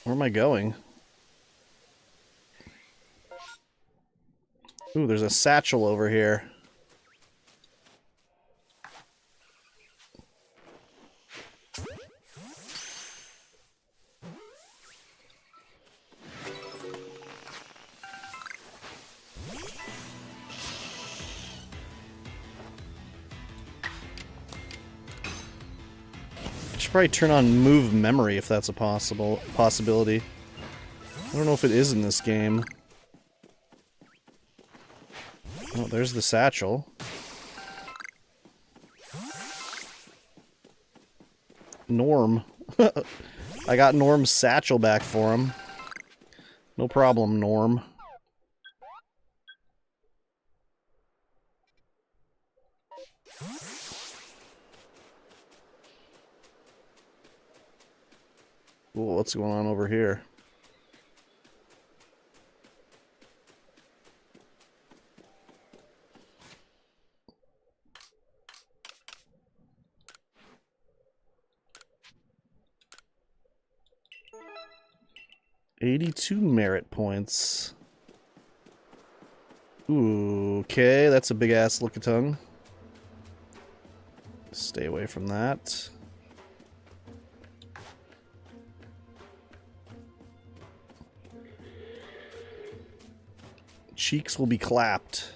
Where am I going? Ooh, there's a satchel over here. Should probably turn on move memory if that's a possibility. I don't know if it is in this game. Oh, there's the satchel. Norm. I got Norm's satchel back for him. No problem, Norm. Ooh, what's going on over here? $82 merit points. Ooh, okay, that's a big ass Lickitung. Stay away from that. Cheeks will be clapped.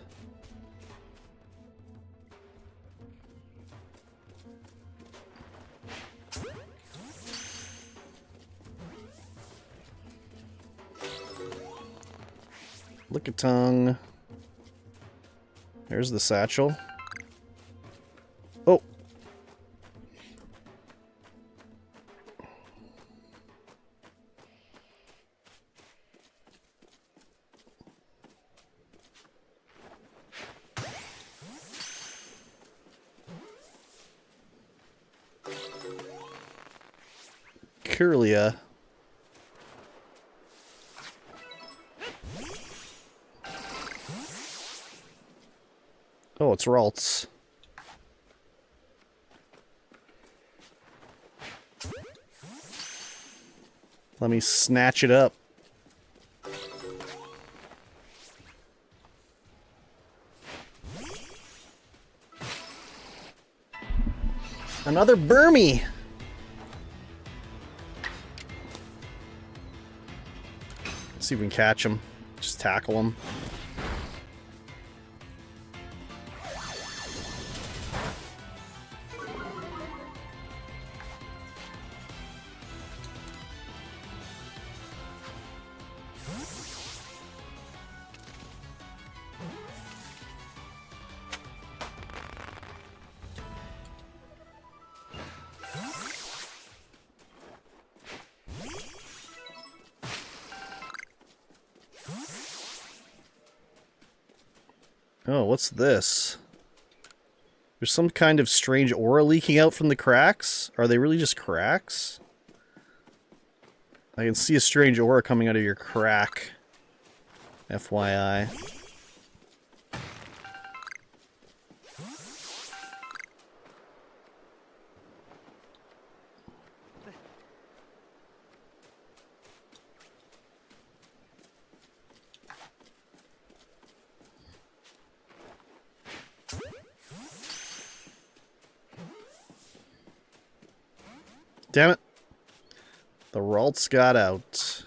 Lickitung. There's the satchel. Oh. Curlia. Oh, it's Ralts. Let me snatch it up. Another Burmy! See if we can catch him. Just tackle him. Oh, what's this? There's some kind of strange aura leaking out from the cracks? Are they really just cracks? I can see a strange aura coming out of your crack. FYI. Damn it. The Ralts got out.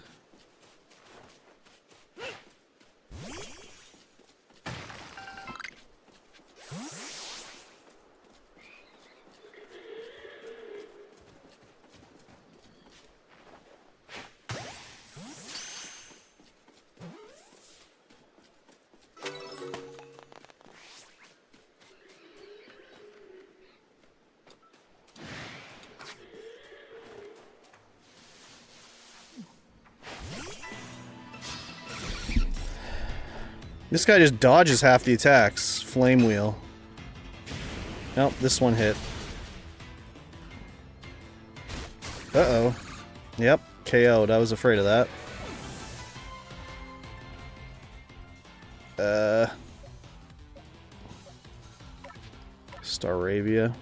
This guy just dodges half the attacks. Flame wheel. Nope, this one hit. Uh-oh. Yep, KO'd. I was afraid of that. Staravia.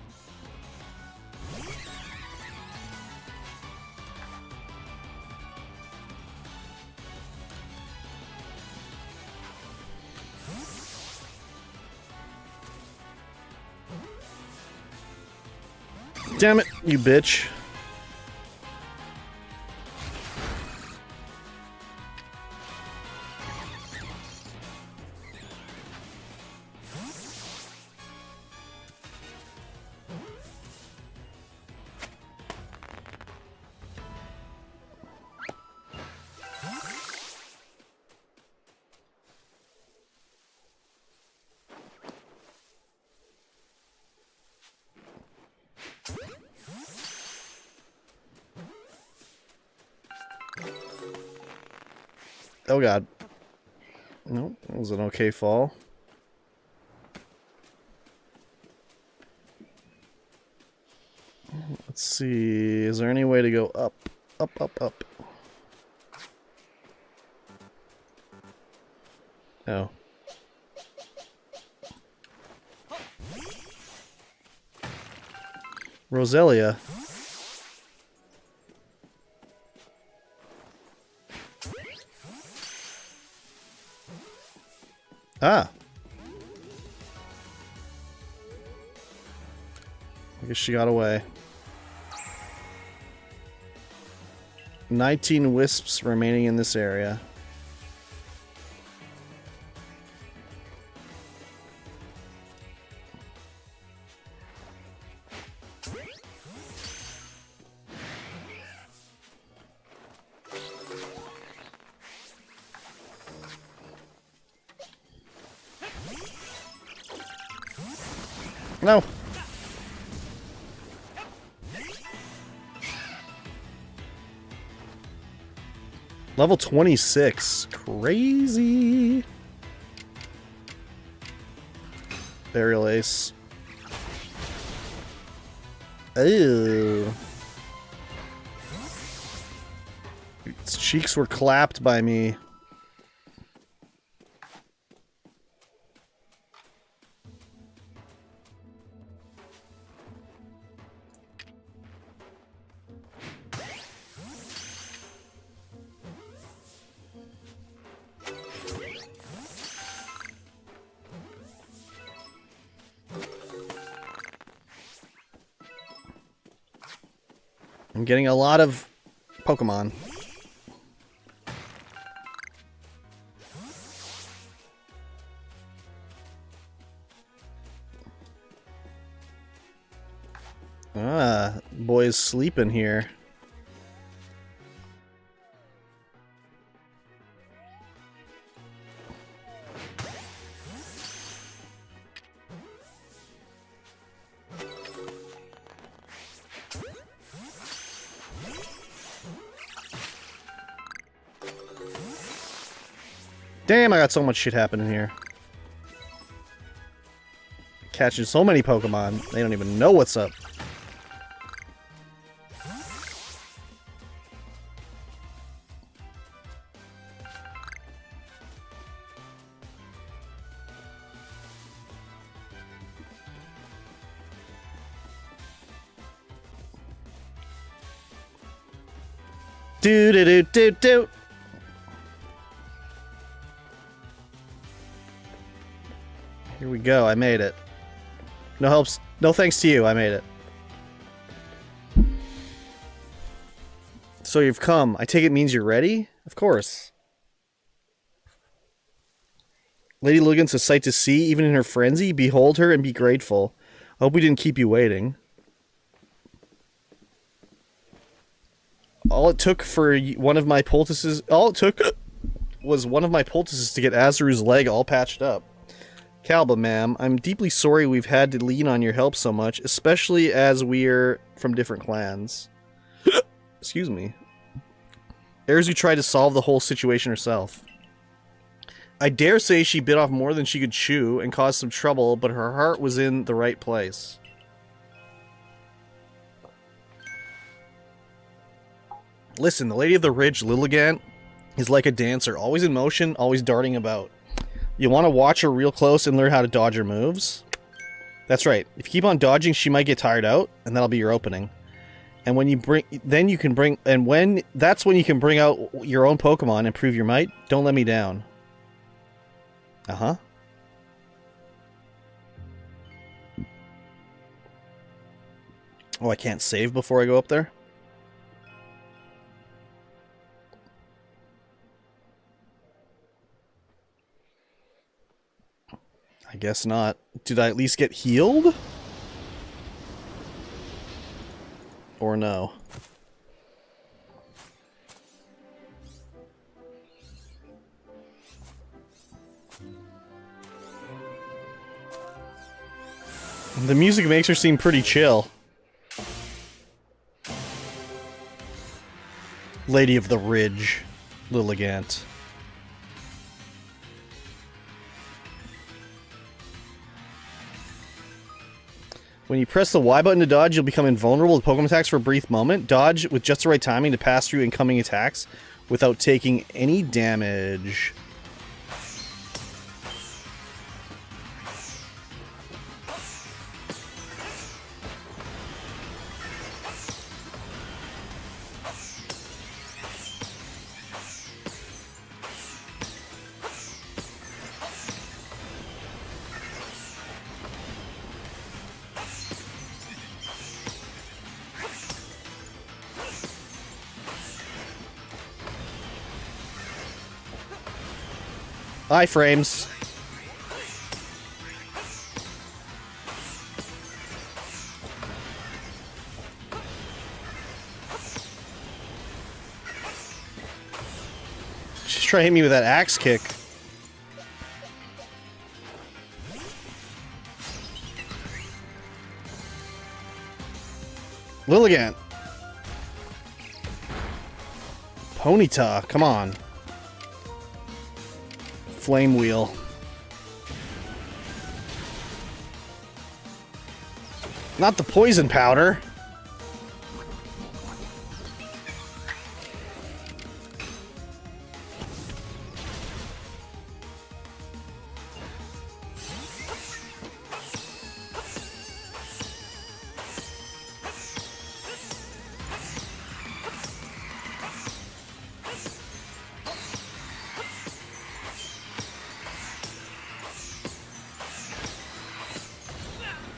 Damn it, you bitch. Oh god. Nope, that was an okay fall. Let's see, is there any way to go up? Up, up, up. Oh. Roselia. Ah. I guess she got away. 19 wisps remaining in this area. No. Level 26. Crazy. Burial Ace. Ew. Its cheeks were clapped by me. I'm getting a lot of Pokemon. Ah, boy's sleeping here. Damn, I got so much shit happening here. Catching so many Pokemon, they don't even know what's up. Do do do do do. Here we go. I made it. No helps. No thanks to you. I made it. So you've come. I take it means you're ready? Of course. Lady Lugan's a sight to see, even in her frenzy. Behold her and be grateful. I hope we didn't keep you waiting. All it took for one of my poultices... All it took was one of my poultices to get Azaru's leg all patched up. Kalba, ma'am, I'm deeply sorry we've had to lean on your help so much, especially as we're from different clans. Excuse me. Erzu tried to solve the whole situation herself. I dare say she bit off more than she could chew and caused some trouble, but her heart was in the right place. Listen, the Lady of the Ridge, Lilligant, is like a dancer, always in motion, always darting about. You want to watch her real close and learn how to dodge her moves? That's right. If you keep on dodging, she might get tired out, and that'll be your opening. And when you bring, then you can bring, and when, that's when you can bring out your own Pokemon and prove your might. Don't let me down. Uh-huh. Oh, I can't save before I go up there? I guess not. Did I at least get healed? Or no? The music makes her seem pretty chill. Lady of the Ridge, Lilligant. When you press the Y button to dodge, you'll become invulnerable to Pokemon attacks for a brief moment. Dodge with just the right timing to pass through incoming attacks without taking any damage. Iframes. She's trying to hit me with that axe kick. Lilligant. Ponyta, come on. Flame Wheel. Not the poison powder.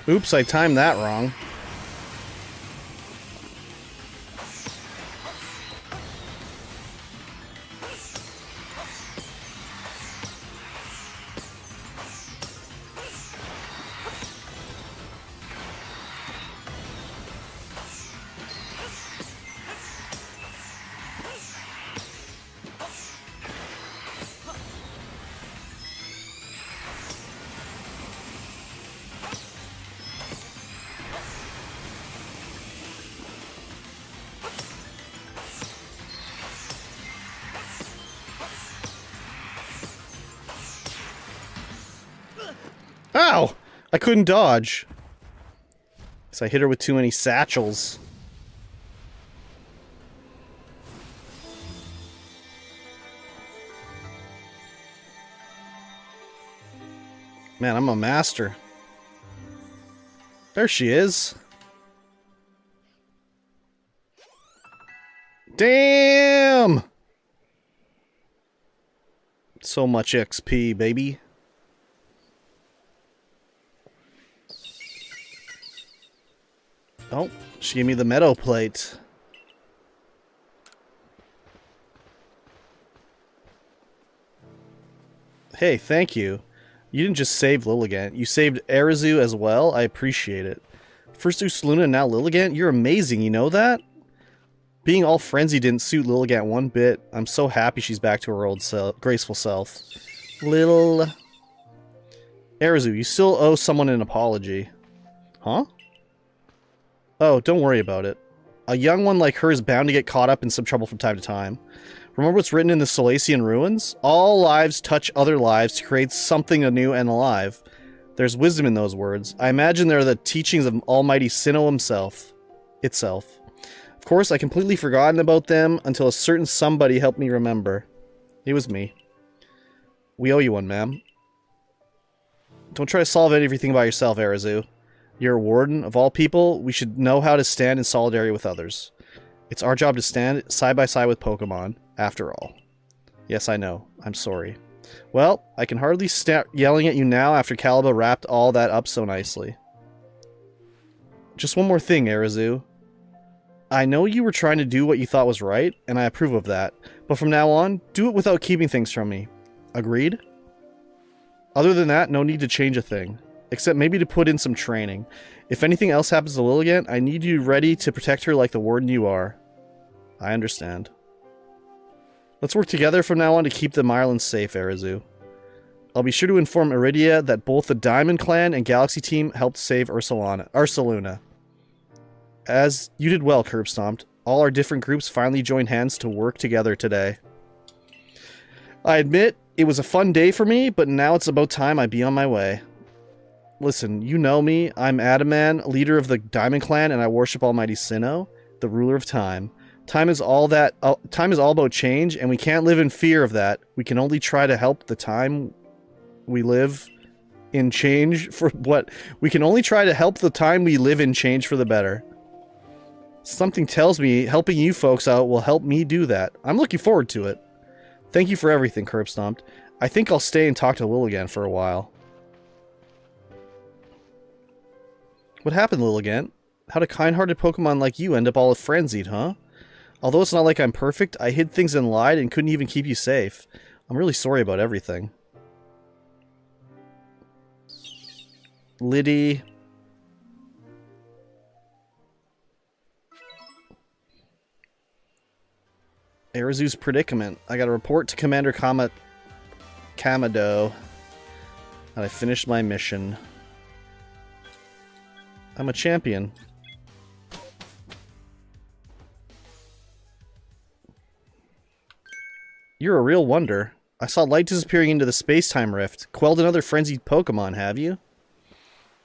Oops, I timed that wrong. Ow! I couldn't dodge. So I hit her with too many satchels. Man, I'm a master. There she is. Damn! So much XP, baby. Oh, she gave me the meadow plate. Hey, thank you. You didn't just save Lilligant. You saved Arizu as well. I appreciate it. First Ursaluna and now Lilligant? You're amazing, you know that? Being all frenzied didn't suit Lilligant one bit. I'm so happy she's back to her old graceful self. Arizu, you still owe someone an apology. Huh? Oh, don't worry about it. A young one like her is bound to get caught up in some trouble from time to time. Remember what's written in the Solacian ruins? All lives touch other lives to create something new and alive. There's wisdom in those words. I imagine they're the teachings of Almighty Sinnoh himself. Itself. Of course, I completely forgotten about them until a certain somebody helped me remember. It was me. We owe you one, ma'am. Don't try to solve everything by yourself, Arizu. You're a warden. Of all people, we should know how to stand in solidarity with others. It's our job to stand side by side with Pokemon, after all. Yes, I know. I'm sorry. Well, I can hardly start yelling at you now after Caliba wrapped all that up so nicely. Just one more thing, Arizu. I know you were trying to do what you thought was right, and I approve of that. But from now on, do it without keeping things from me. Agreed? Other than that, no need to change a thing. Except maybe to put in some training. If anything else happens to Lilligant, I need you ready to protect her like the warden you are. I understand. Let's work together from now on to keep the Mirelans safe, Arizu. I'll be sure to inform Iridia that both the Diamond Clan and Galaxy Team helped save Ursaluna. As you did well, Curb Stomped. All our different groups finally joined hands to work together today. I admit, it was a fun day for me, but now it's about time I be on my way. Listen, you know me. I'm Adaman, leader of the Diamond Clan, and I worship Almighty Sinnoh, the ruler of time. Time is all about change, and we can't live in fear of that. We can only try to help the time we live in change for what? We can only try to help the time we live in change for the better. Something tells me helping you folks out will help me do that. I'm looking forward to it. Thank you for everything, Curb Stomped. I think I'll stay and talk to Lilligant for a while. What happened, Lilligant? How'd a kind-hearted Pokemon like you end up all frenzied, huh? Although it's not like I'm perfect, I hid things and lied and couldn't even keep you safe. I'm really sorry about everything. Liddy. Arizu's predicament. I got a report to Commander Kamado that I finished my mission. I'm a champion. You're a real wonder. I saw light disappearing into the space-time rift. Quelled another frenzied Pokemon, have you?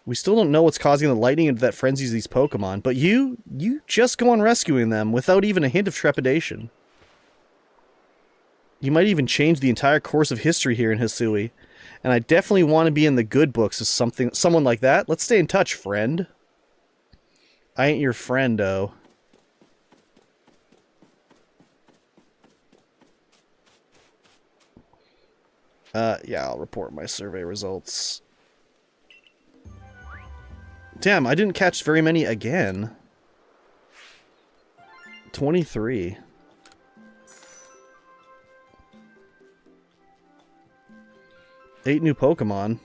We still don't know what's causing the lightning that frenzies these Pokemon, but you just go on rescuing them without even a hint of trepidation. You might even change the entire course of history here in Hisui, and I definitely want to be in the good books as someone like that. Let's stay in touch, friend. I ain't your friendo. Yeah, I'll report my survey results. Damn, I didn't catch very many again. 23. Eight new Pokemon.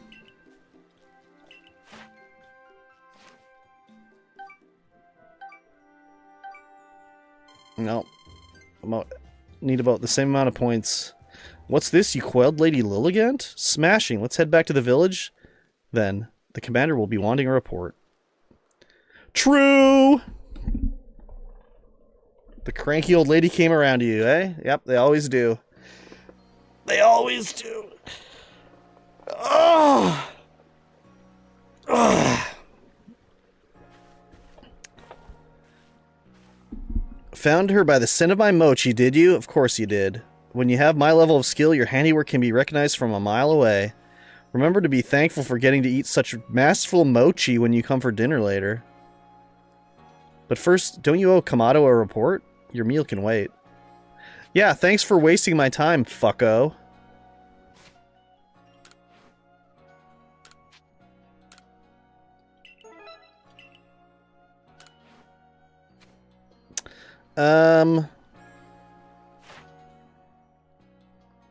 No. Need about the same amount of points. What's this? You quelled Lady Lilligant? Smashing. Let's head back to the village. Then, the commander will be wanting a report. True! The cranky old lady came around to you, eh? Yep, they always do. They always do. Oh! Oh! Found her by the scent of my mochi, did you? Of course you did. When you have my level of skill, your handiwork can be recognized from a mile away. Remember to be thankful for getting to eat such masterful mochi when you come for dinner later. But first, don't you owe Kamato a report? Your meal can wait. Yeah, thanks for wasting my time, fucko.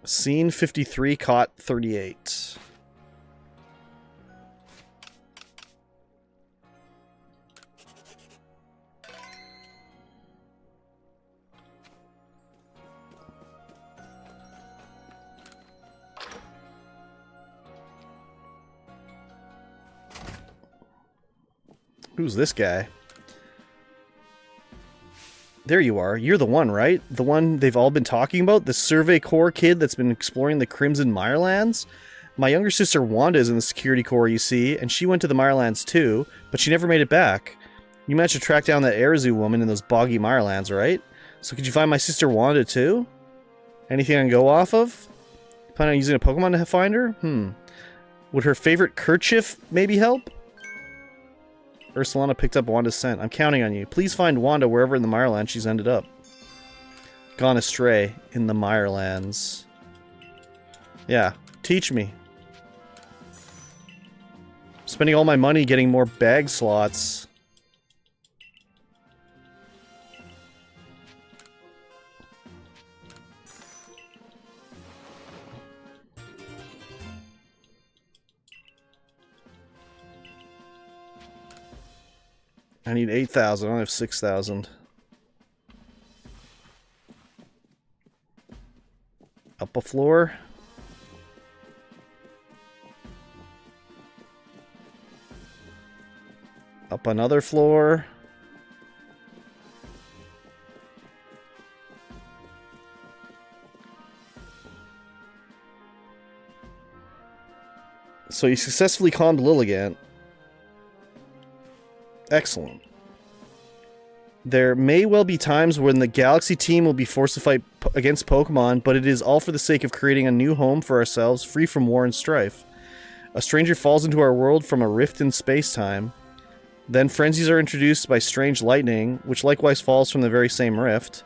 Scene 53, caught 38. Who's this guy? There you are. You're the one, right? The one they've all been talking about? The Survey Corps kid that's been exploring the Crimson Mirelands? My younger sister Wanda is in the Security Corps, you see, and she went to the Mirelands too, but she never made it back. You managed to track down that Airzu woman in those boggy Mirelands, right? So could you find my sister Wanda too? Anything I can go off of? Plan on using a Pokemon to find her? Would her favorite kerchief maybe help? Ursulana picked up Wanda's scent. I'm counting on you. Please find Wanda wherever in the Mirelands she's ended up. Gone astray in the Mirelands. Yeah, teach me. Spending all my money getting more bag slots. I need 8,000. I only have 6,000. Up a floor. Up another floor. So you successfully calmed Lilligant. Excellent. There may well be times when the Galaxy team will be forced to fight against Pokemon, but it is all for the sake of creating a new home for ourselves, free from war and strife. A stranger falls into our world from a rift in space-time. Then frenzies are introduced by strange lightning, which likewise falls from the very same rift.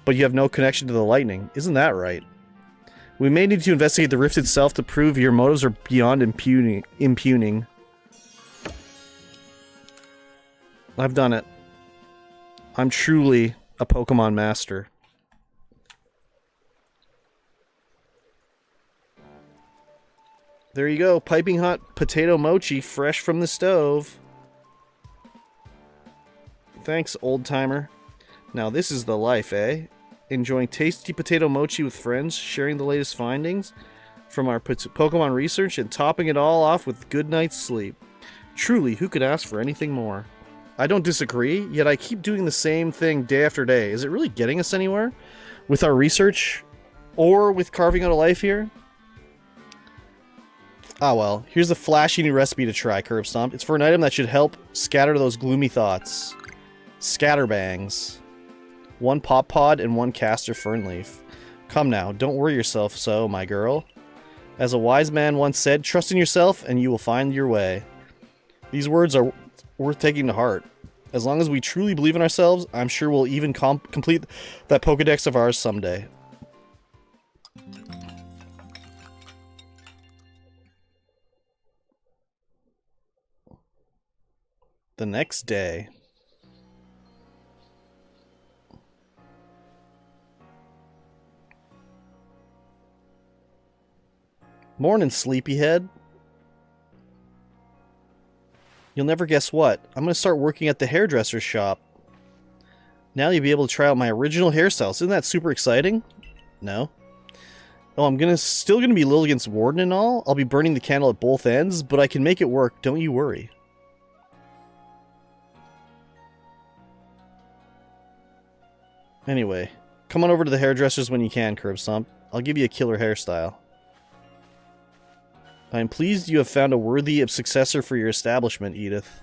But you have no connection to the lightning. Isn't that right? We may need to investigate the rift itself to prove your motives are beyond impugning. I've done it. I'm truly a Pokemon master. There you go, piping hot potato mochi fresh from the stove. Thanks, old timer. Now this is the life, eh? Enjoying tasty potato mochi with friends, sharing the latest findings from our Pokemon research, and topping it all off with a good night's sleep. Truly, who could ask for anything more? I don't disagree, yet I keep doing the same thing day after day. Is it really getting us anywhere? With our research, or with carving out a life here? Ah well, here's a flashy new recipe to try, Curb Stomp. It's for an item that should help scatter those gloomy thoughts. Scatterbangs. 1 pop pod and 1 caster fern leaf. Come now, don't worry yourself so, my girl. As a wise man once said, trust in yourself and you will find your way. These words are worth taking to heart. As long as we truly believe in ourselves, I'm sure we'll even complete that Pokedex of ours someday. The next day. Morning, sleepyhead. You'll never guess what. I'm going to start working at the hairdresser's shop. Now you'll be able to try out my original hairstyles. Isn't that super exciting? No. Oh, I'm still gonna be Lilligant's warden and all. I'll be burning the candle at both ends, but I can make it work. Don't you worry. Anyway, come on over to the hairdresser's when you can, Curb Stomp. I'll give you a killer hairstyle. I am pleased you have found a worthy successor for your establishment, Edith.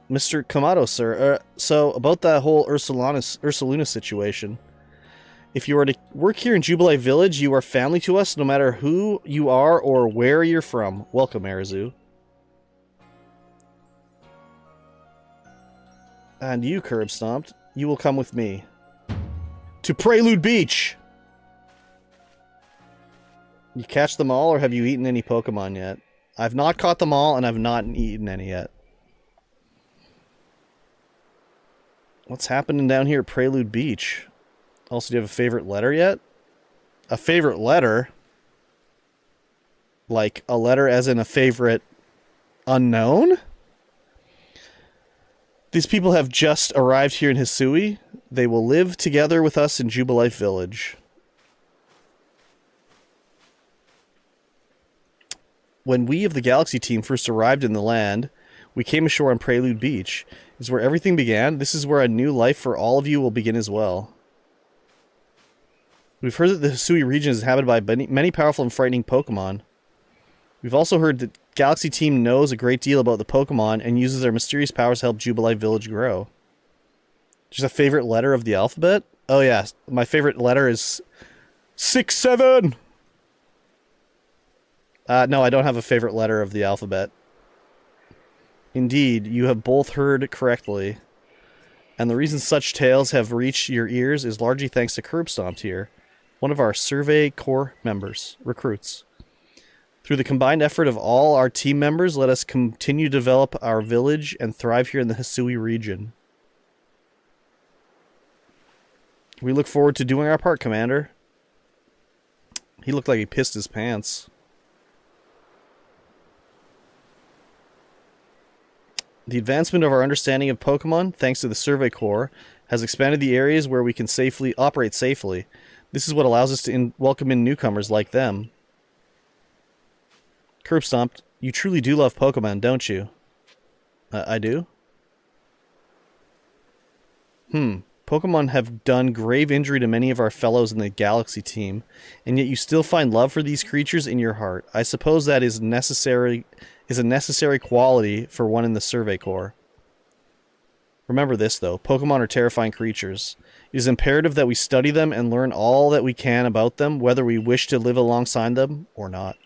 Mr. Kamado, sir. So, about that whole Ursaluna situation. If you are to work here in Jubilee Village, you are family to us, no matter who you are or where you're from. Welcome, Arizu. And you, Curb Stomped, you will come with me. To Prelude Beach! You catch them all, or have you eaten any Pokemon yet? I've not caught them all, and I've not eaten any yet. What's happening down here at Prelude Beach? Also, do you have a favorite letter yet? A favorite letter? Like, a letter as in a favorite unknown? These people have just arrived here in Hisui. They will live together with us in Jubilee Village. When we of the Galaxy team first arrived in the land, we came ashore on Prelude Beach. It's where everything began. This is where a new life for all of you will begin as well. We've heard that the Hisui region is inhabited by many powerful and frightening Pokemon. We've also heard that Galaxy Team knows a great deal about the Pokemon and uses their mysterious powers to help Jubilee Village grow. Just a favorite letter of the alphabet? Oh yeah, my favorite letter is 6, 7! No, I don't have a favorite letter of the alphabet. Indeed, you have both heard correctly. And the reason such tales have reached your ears is largely thanks to Curb Stomped here, one of our Survey Corps recruits. Through the combined effort of all our team members, let us continue to develop our village and thrive here in the Hisui region. We look forward to doing our part, Commander. He looked like he pissed his pants. The advancement of our understanding of Pokemon, thanks to the Survey Corps, has expanded the areas where we can operate safely. This is what allows us to welcome in newcomers like them. Curb Stomped, you truly do love Pokemon, don't you? I do? Pokemon have done grave injury to many of our fellows in the Galaxy team, and yet you still find love for these creatures in your heart. I suppose that is a necessary quality for one in the Survey Corps. Remember this, though. Pokemon are terrifying creatures. It is imperative that we study them and learn all that we can about them, whether we wish to live alongside them or not.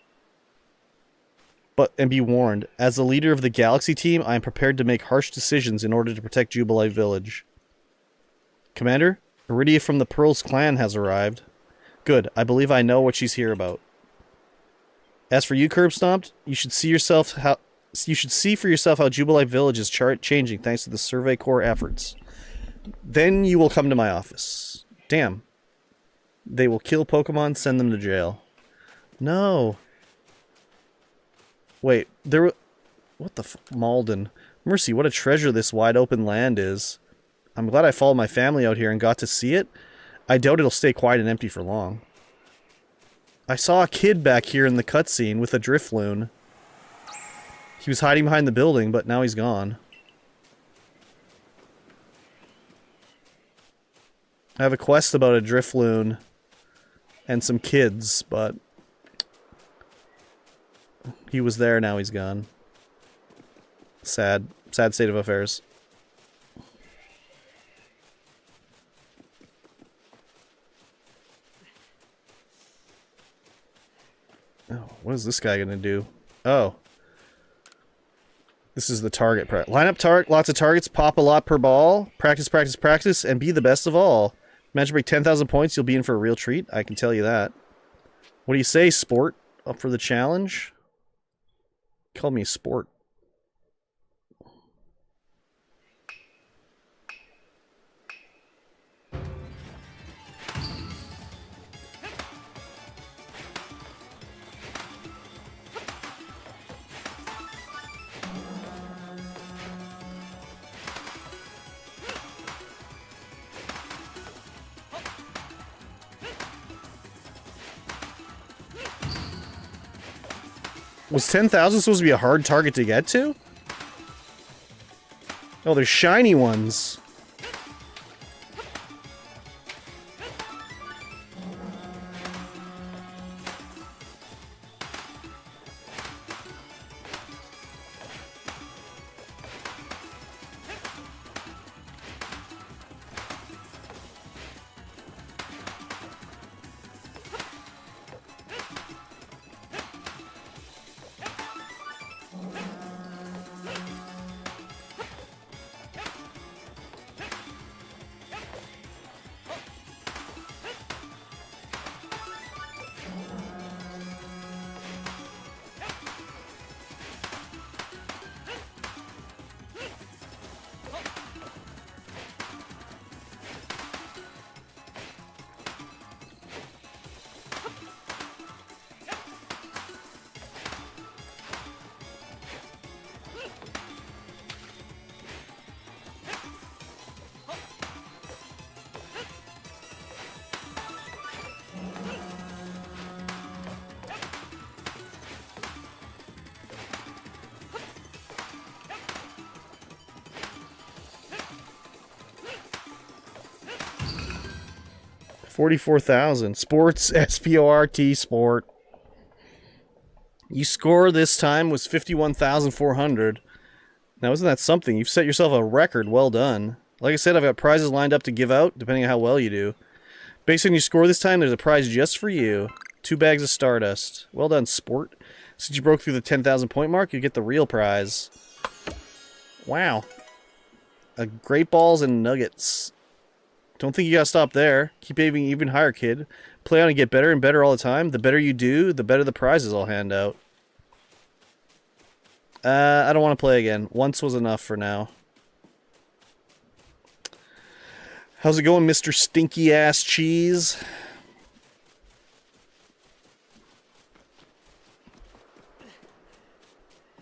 And be warned, as the leader of the Galaxy team, I am prepared to make harsh decisions in order to protect Jubilee Village. Commander, Iridia from the Pearls clan has arrived. Good, I believe I know what she's here about. As for you, Curb Stomped, you should see for yourself how Jubilee Village is changing thanks to the Survey Corps efforts. Then you will come to my office. Damn. They will kill Pokemon, send them to jail. No. Wait, what the Malden. Mercy, what a treasure this wide open land is. I'm glad I followed my family out here and got to see it. I doubt it'll stay quiet and empty for long. I saw a kid back here in the cutscene with a Drifloon. He was hiding behind the building, but now he's gone. I have a quest about a Drifloon and some kids, but he was there, now he's gone. Sad state of affairs. Oh, what is this guy gonna do? Oh. This is the target. Line up lots of targets, pop a lot per ball, practice, practice, practice, and be the best of all. Match break 10,000 points, you'll be in for a real treat. I can tell you that. What do you say, sport? Up for the challenge? Call me sport. Was 10,000 supposed to be a hard target to get to? Oh, there's shiny ones. $44,000. Sports, S-P-O-R-T, sport. You score this time was 51,400. Now, isn't that something? You've set yourself a record. Well done. Like I said, I've got prizes lined up to give out, depending on how well you do. Based on your score this time, there's a prize just for you. 2 bags of Stardust. Well done, sport. Since you broke through the 10,000 point mark, you get the real prize. Wow. Great balls and nuggets. Don't think you gotta stop there. Keep aiming even higher, kid. Play on and get better and better all the time. The better you do, the better the prizes I'll hand out. I don't want to play again. Once was enough for now. How's it going, Mr. Stinky Ass Cheese?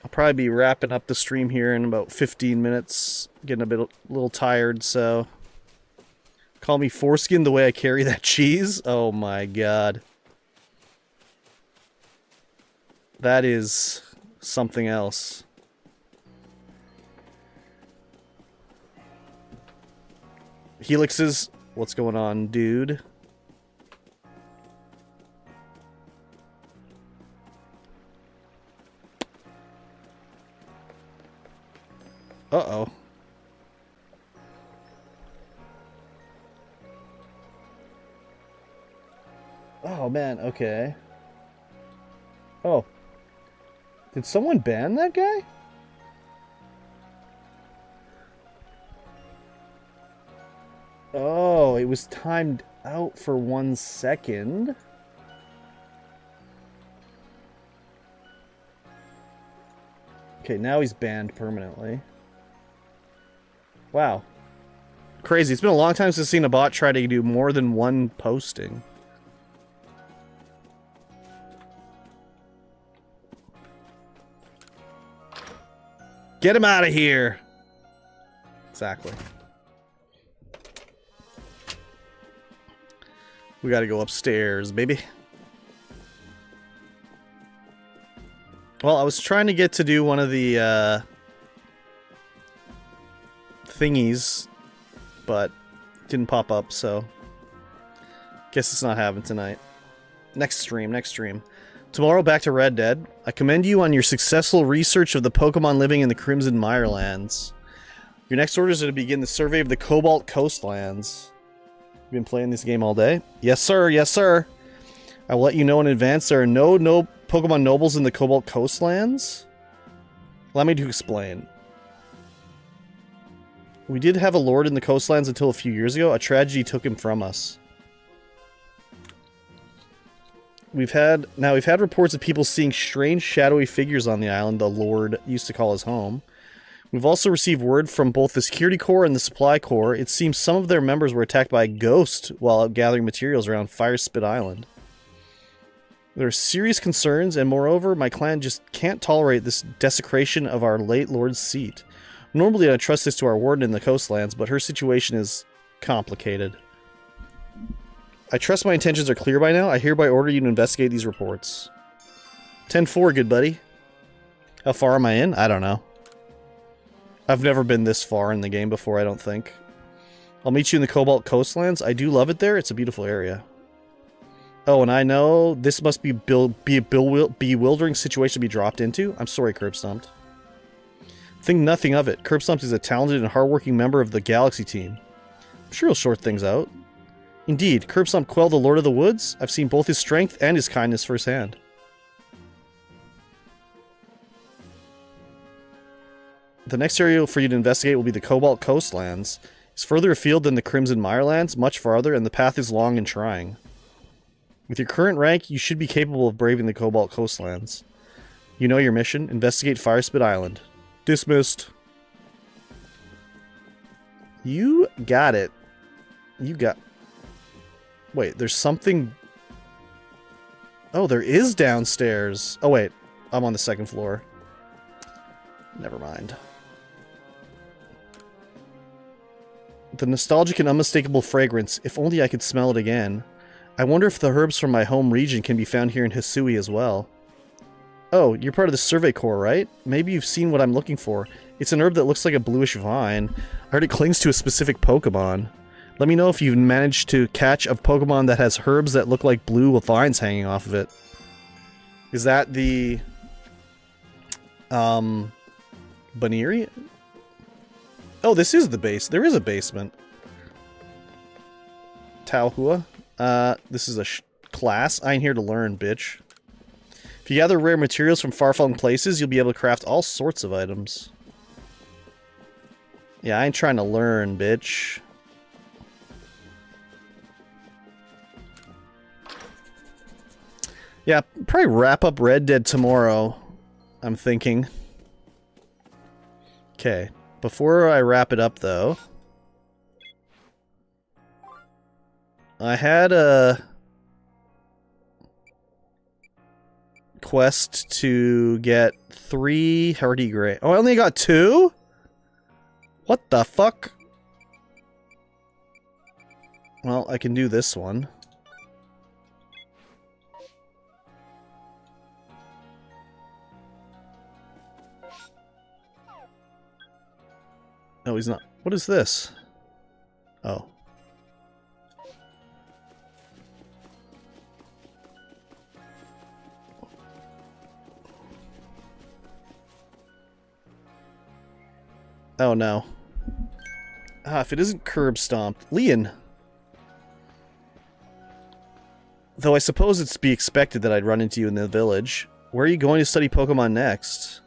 I'll probably be wrapping up the stream here in about 15 minutes. Getting a little tired, so... Call me foreskin the way I carry that cheese? Oh my god. That is something else. Helixes, what's going on, dude? Uh-oh. Oh, man, okay. Oh. Did someone ban that guy? Oh, it was timed out for 1 second. Okay, now he's banned permanently. Wow. Crazy. It's been a long time since I've seen a bot try to do more than one posting. Get him out of here! Exactly. We gotta go upstairs, baby. Well, I was trying to get to do one of the, thingies, but didn't pop up, so... Guess it's not happening tonight. Next stream. Tomorrow, back to Red Dead. I commend you on your successful research of the Pokemon living in the Crimson Mirelands. Your next orders are to begin the survey of the Cobalt Coastlands. You've been playing this game all day? Yes, sir. Yes, sir. I will let you know in advance there are no Pokemon nobles in the Cobalt Coastlands. Allow me to explain. We did have a lord in the coastlands until a few years ago. A tragedy took him from us. We've had reports of people seeing strange shadowy figures on the island the Lord used to call his home. We've also received word from both the Security Corps and the Supply Corps. It seems some of their members were attacked by a ghost while out gathering materials around Firespit Island. There are serious concerns, and moreover, my clan just can't tolerate this desecration of our late Lord's seat. Normally I'd trust this to our warden in the coastlands, but her situation is complicated. I trust my intentions are clear by now. I hereby order you to investigate these reports. 10-4, good buddy. How far am I in? I don't know. I've never been this far in the game before, I don't think. I'll meet you in the Cobalt Coastlands. I do love it there. It's a beautiful area. Oh, and I know this must be a bewildering situation to be dropped into. I'm sorry, Curb Stomped. Think nothing of it. Curb Stomped is a talented and hardworking member of the Galaxy team. I'm sure he'll sort things out. Indeed, Curb Stomp quelled the Lord of the Woods. I've seen both his strength and his kindness firsthand. The next area for you to investigate will be the Cobalt Coastlands. It's further afield than the Crimson Mirelands, much farther, and the path is long and trying. With your current rank, you should be capable of braving the Cobalt Coastlands. You know your mission. Investigate Firespit Island. Dismissed. You got it. You got... Wait, there's something... Oh, there is downstairs. Oh, wait. I'm on the second floor. Never mind. The nostalgic and unmistakable fragrance. If only I could smell it again. I wonder if the herbs from my home region can be found here in Hisui as well. Oh, you're part of the Survey Corps, right? Maybe you've seen what I'm looking for. It's an herb that looks like a bluish vine. I heard it clings to a specific Pokemon. Let me know if you've managed to catch a Pokemon that has herbs that look like blue with vines hanging off of it. Is that the... Baneri? Oh, this is the base. There is a basement. Taohua? This is a class. I ain't here to learn, bitch. If you gather rare materials from far-flung places, you'll be able to craft all sorts of items. Yeah, I ain't trying to learn, bitch. Yeah, probably wrap up Red Dead tomorrow, I'm thinking. Okay, before I wrap it up, though... I had a quest to get 3 hardy grain. Oh, I only got 2? What the fuck? Well, I can do this one. No, he's not. What is this? Oh. Oh no. Ah, if it isn't Curb Stomped. Leon! Though I suppose it's to be expected that I'd run into you in the village. Where are you going to study Pokemon next?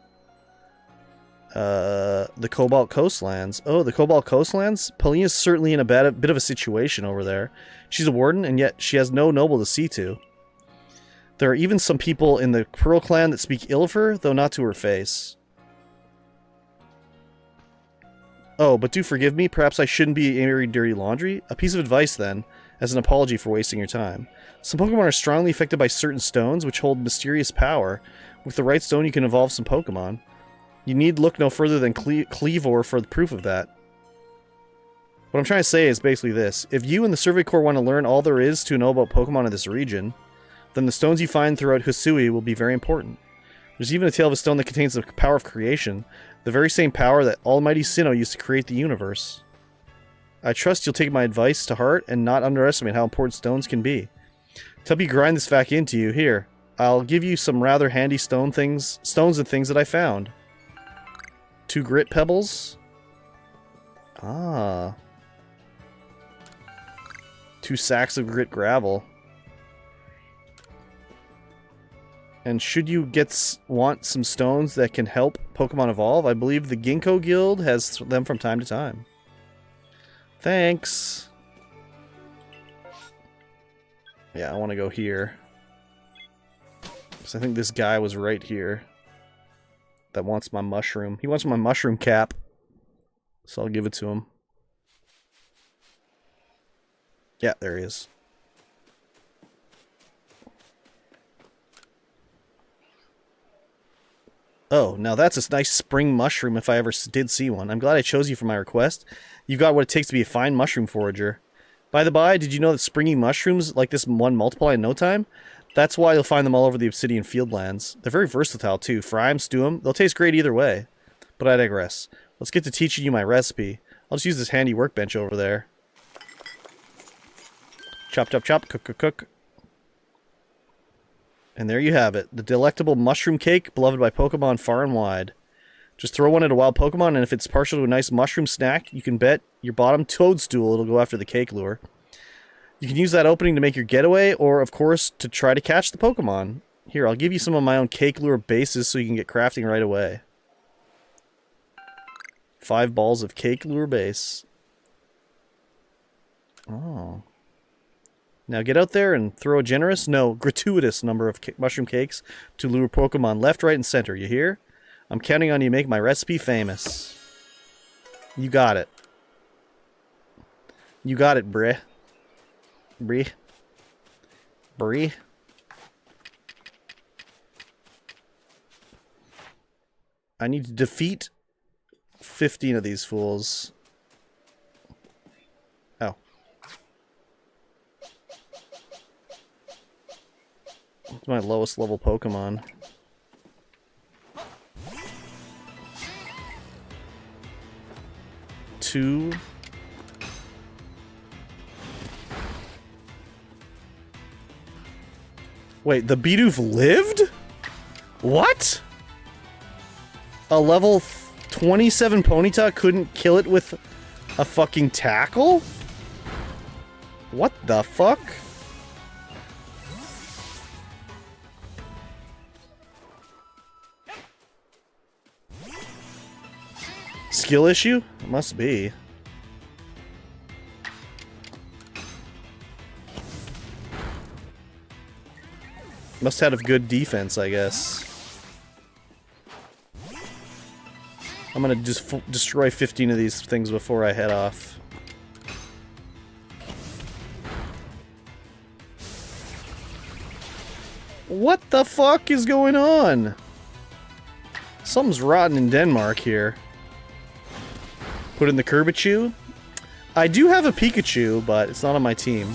The Cobalt Coastlands. Oh, the Cobalt Coastlands? Paulina's certainly in a bit of a situation over there. She's a warden, and yet she has no noble to see to. There are even some people in the Pearl clan that speak ill of her, though not to her face. Oh, but do forgive me, perhaps I shouldn't be airing dirty laundry? A piece of advice, then, as an apology for wasting your time. Some Pokemon are strongly affected by certain stones, which hold mysterious power. With the right stone, you can evolve some Pokemon. You need look no further than Cleavor for the proof of that. What I'm trying to say is basically this. If you and the Survey Corps want to learn all there is to know about Pokemon in this region, then the stones you find throughout Hisui will be very important. There's even a tale of a stone that contains the power of creation, the very same power that Almighty Sinnoh used to create the universe. I trust you'll take my advice to heart and not underestimate how important stones can be. To help you grind this back into you, here, I'll give you some rather handy stones and things that I found. 2 grit pebbles. Ah. 2 sacks of grit gravel. And should you want some stones that can help Pokemon evolve, I believe the Ginkgo Guild has them from time to time. Thanks. Yeah, I want to go here. Because I think this guy was right here. That wants my mushroom. He wants my mushroom cap. So I'll give it to him. Yeah, there he is. Oh, now that's a nice spring mushroom if I ever did see one. I'm glad I chose you for my request. You've got what it takes to be a fine mushroom forager. By the by, did you know that springy mushrooms like this one multiply in no time? That's why you'll find them all over the Obsidian Fieldlands. They're very versatile too. Fry them, stew them, they'll taste great either way. But I digress. Let's get to teaching you my recipe. I'll just use this handy workbench over there. Chop, chop, chop, cook, cook, cook. And there you have it. The delectable mushroom cake, beloved by Pokemon far and wide. Just throw one at a wild Pokemon, and if it's partial to a nice mushroom snack, you can bet your bottom toadstool it'll go after the cake lure. You can use that opening to make your getaway, or, of course, to try to catch the Pokemon. Here, I'll give you some of my own cake lure bases so you can get crafting right away. 5 balls of cake lure base. Oh. Now get out there and throw a generous, no, gratuitous number of mushroom cakes to lure Pokemon left, right, and center. You hear? I'm counting on you to make my recipe famous. You got it. You got it, breh. Bree. Bree. I need to defeat 15 of these fools. Oh. It's my lowest level Pokemon. Two. Wait, the Bidoof lived? What? A level 27 Ponyta couldn't kill it with a fucking tackle? What the fuck? Skill issue? It must be. Must have a good defense, I guess. I'm gonna just destroy 15 of these things before I head off. What the fuck is going on? Something's rotten in Denmark here. Put in the Curbichew. I do have a Pikachu, but it's not on my team.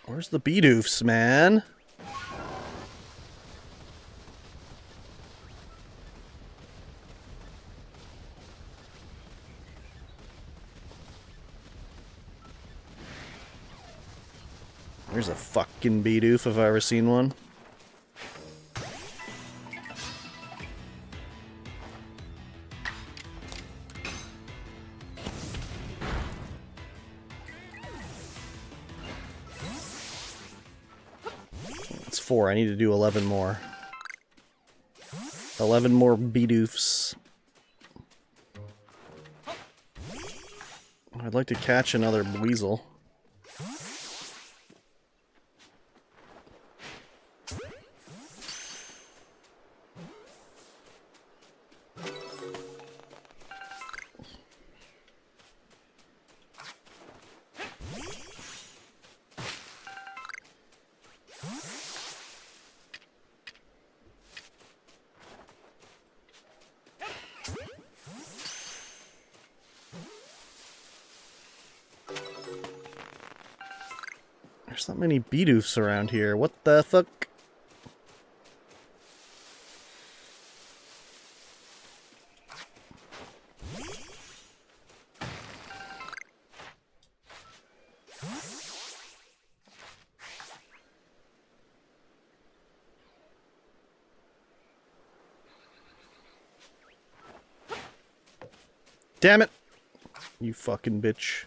Where's the Bidoofs, man? There's a fucking Bidoof if I've ever seen one. It's 4. I need to do 11 more. 11 more Bidoofs. I'd like to catch another Weasel. There's not many Bidoofs around here. What the fuck? Damn it! You fucking bitch.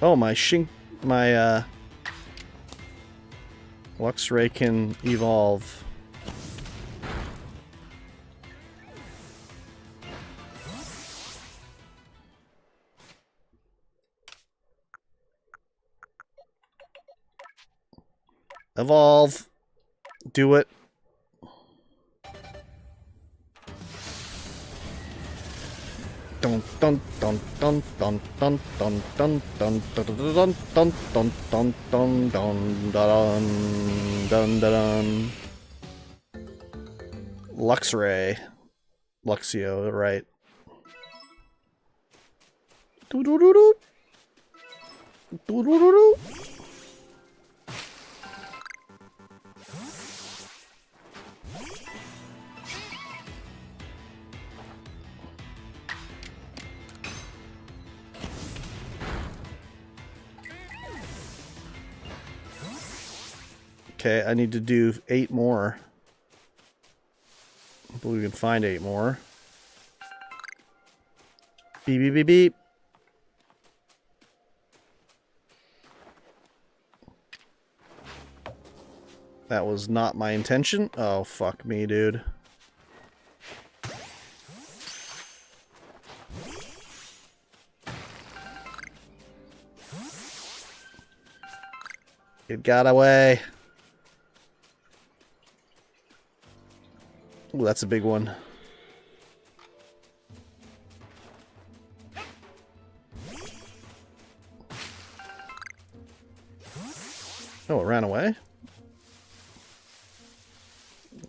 Oh, my Luxray can evolve. Evolve. Do it. Dun dun dun dun dun dun dun dun dun dun dun dun dun dun dun dun dun dun dun. Luxray. Luxio, right. Doo doo doo doo. Doo doo doo doo. Okay, I need to do 8 more. I believe we can find 8 more. Beep, beep, beep, beep. That was not my intention. Oh, fuck me, dude. It got away. Ooh, that's a big one. Oh, it ran away?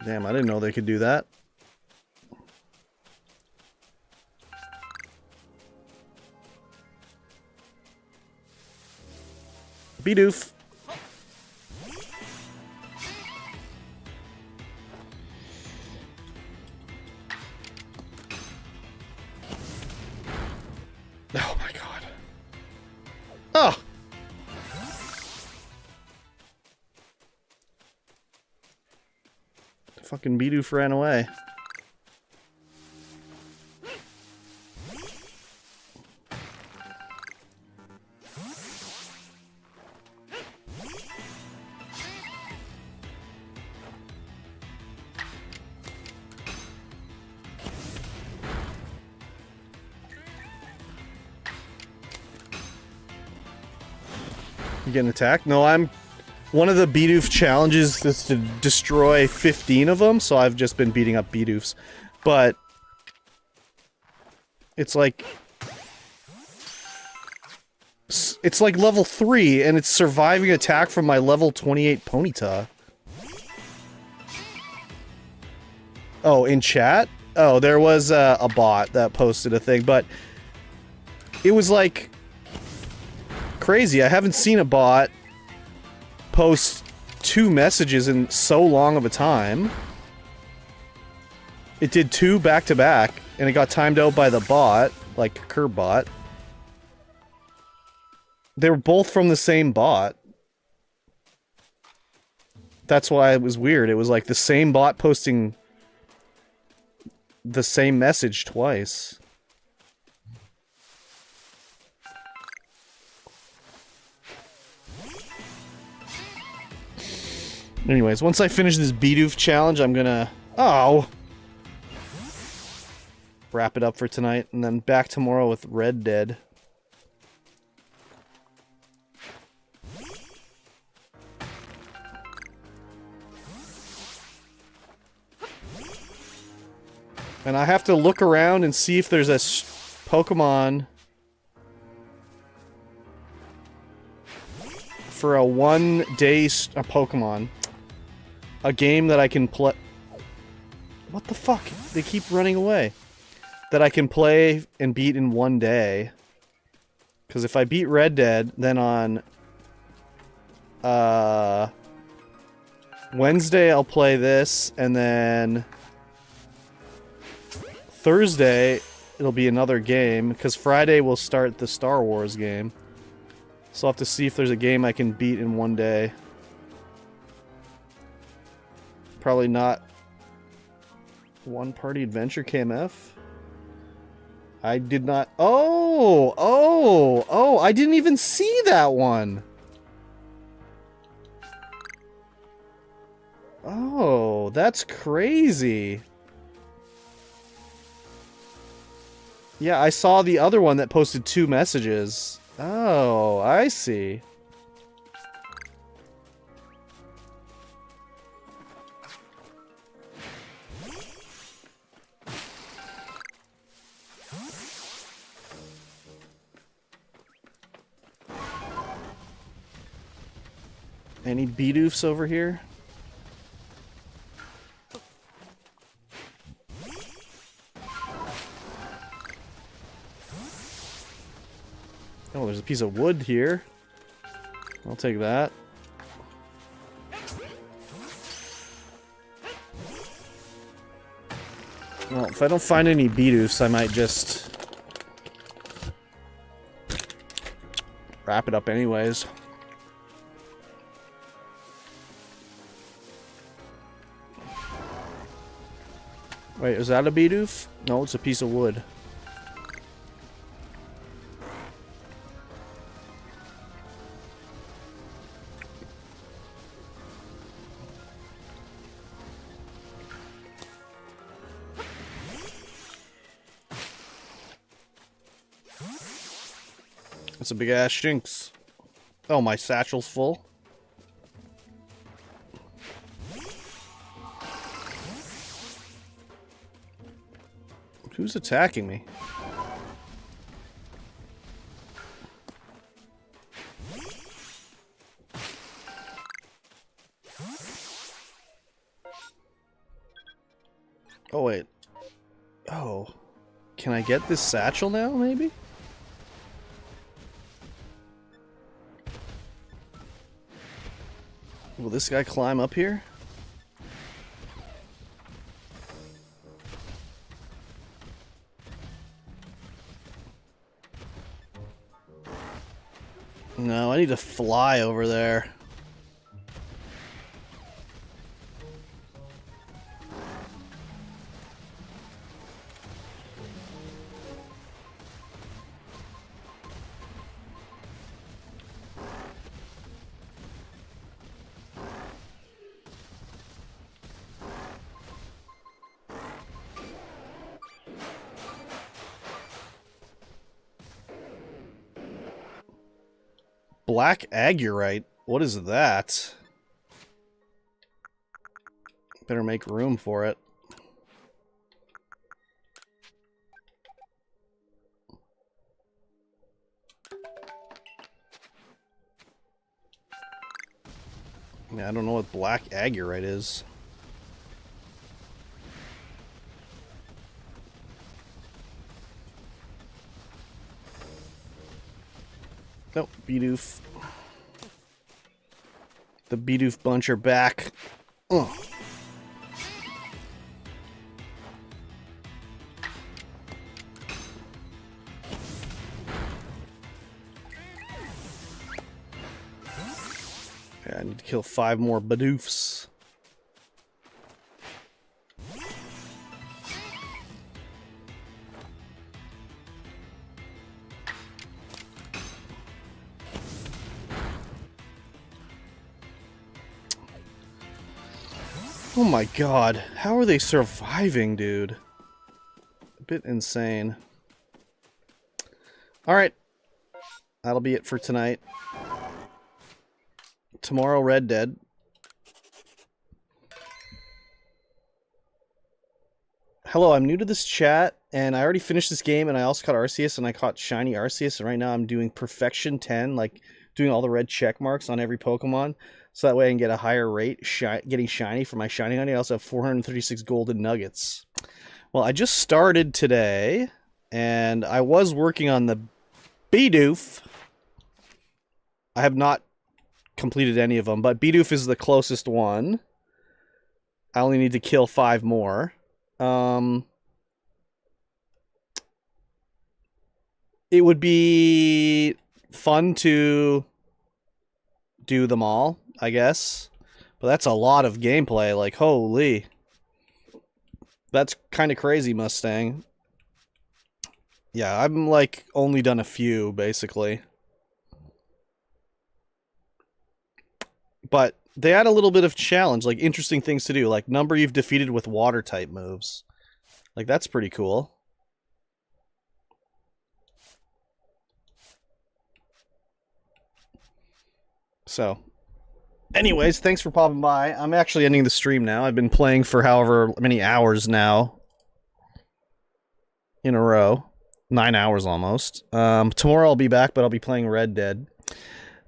Damn, I didn't know they could do that. Bidoof. Oh my god. Oh! Fucking Bidoof ran away. You getting attacked? No, I'm... One of the Bidoof challenges is to destroy 15 of them, so I've just been beating up Bidoofs. But... It's like... It's like level 3, and it's surviving attack from my level 28 Ponyta. Oh, in chat? Oh, there was a bot that posted a thing, but... It was like... Crazy. I haven't seen a bot post 2 messages in so long of a time. It did 2 back to back, and it got timed out by the bot, like curb bot. They were both from the same bot. That's why it was weird. It was like the same bot posting the same message twice. Anyways, once I finish this Bidoof challenge, I'm gonna... Oh! Wrap it up for tonight, and then back tomorrow with Red Dead. And I have to look around and see if there's a Pokemon... for a 1-day... a Pokemon. A game that I can play... What the fuck? They keep running away. That I can play and beat in 1 day. Because if I beat Red Dead, then on... Wednesday I'll play this, and then... Thursday, it'll be another game, because Friday we'll start the Star Wars game. So I'll have to see if there's a game I can beat in one day. Probably not One Party Adventure KMF. I did not... Oh, I didn't even see that one. Oh, that's crazy. Yeah, I saw the other one that posted 2 messages. Oh, I see. Any bedoofs over here? Oh, there's a piece of wood here. I'll take that. Well, if I don't find any bedoofs, I might just wrap it up anyways. Wait, is that a bidoof? No, it's a piece of wood. That's a big ass shinx. Oh, my satchel's full. Who's attacking me? Oh, wait. Oh. Can I get this satchel now, maybe? Will this guy climb up here? No, I need to fly over there. Black agurite? What is that? Better make room for it. Yeah, I don't know what black agurite is. Nope, Bidoof. The Bidoof bunch are back. Ugh. Okay, I need to kill 5 more Bidoofs. Oh my god, how are they surviving, dude? A bit insane. Alright. That'll be it for tonight. Tomorrow, Red Dead. Hello, I'm new to this chat, and I already finished this game, and I also caught Arceus, and I caught Shiny Arceus, and right now I'm doing Perfection 10, like, doing all the red check marks on every Pokemon. So that way I can get a higher rate getting shiny for my shiny honey. I also have 436 golden nuggets. Well, I just started today, and I was working on the Bidoof. I have not completed any of them, but Bidoof is the closest one. I only need to kill 5 more. it would be fun to do them all, I guess. But that's a lot of gameplay. Like, holy. That's kind of crazy, Mustang. Yeah, I'm like only done a few, basically. But they add a little bit of challenge, like interesting things to do, like number you've defeated with water type moves. Like, that's pretty cool. So, anyways, thanks for popping by. I'm actually ending the stream now. I've been playing for however many hours now in a row. 9 hours almost. Tomorrow I'll be back, but I'll be playing Red Dead.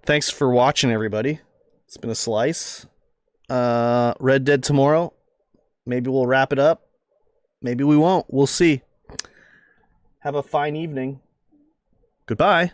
Thanks for watching, everybody. It's been a slice. Red Dead tomorrow. Maybe we'll wrap it up. Maybe we won't. We'll see. Have a fine evening. Goodbye.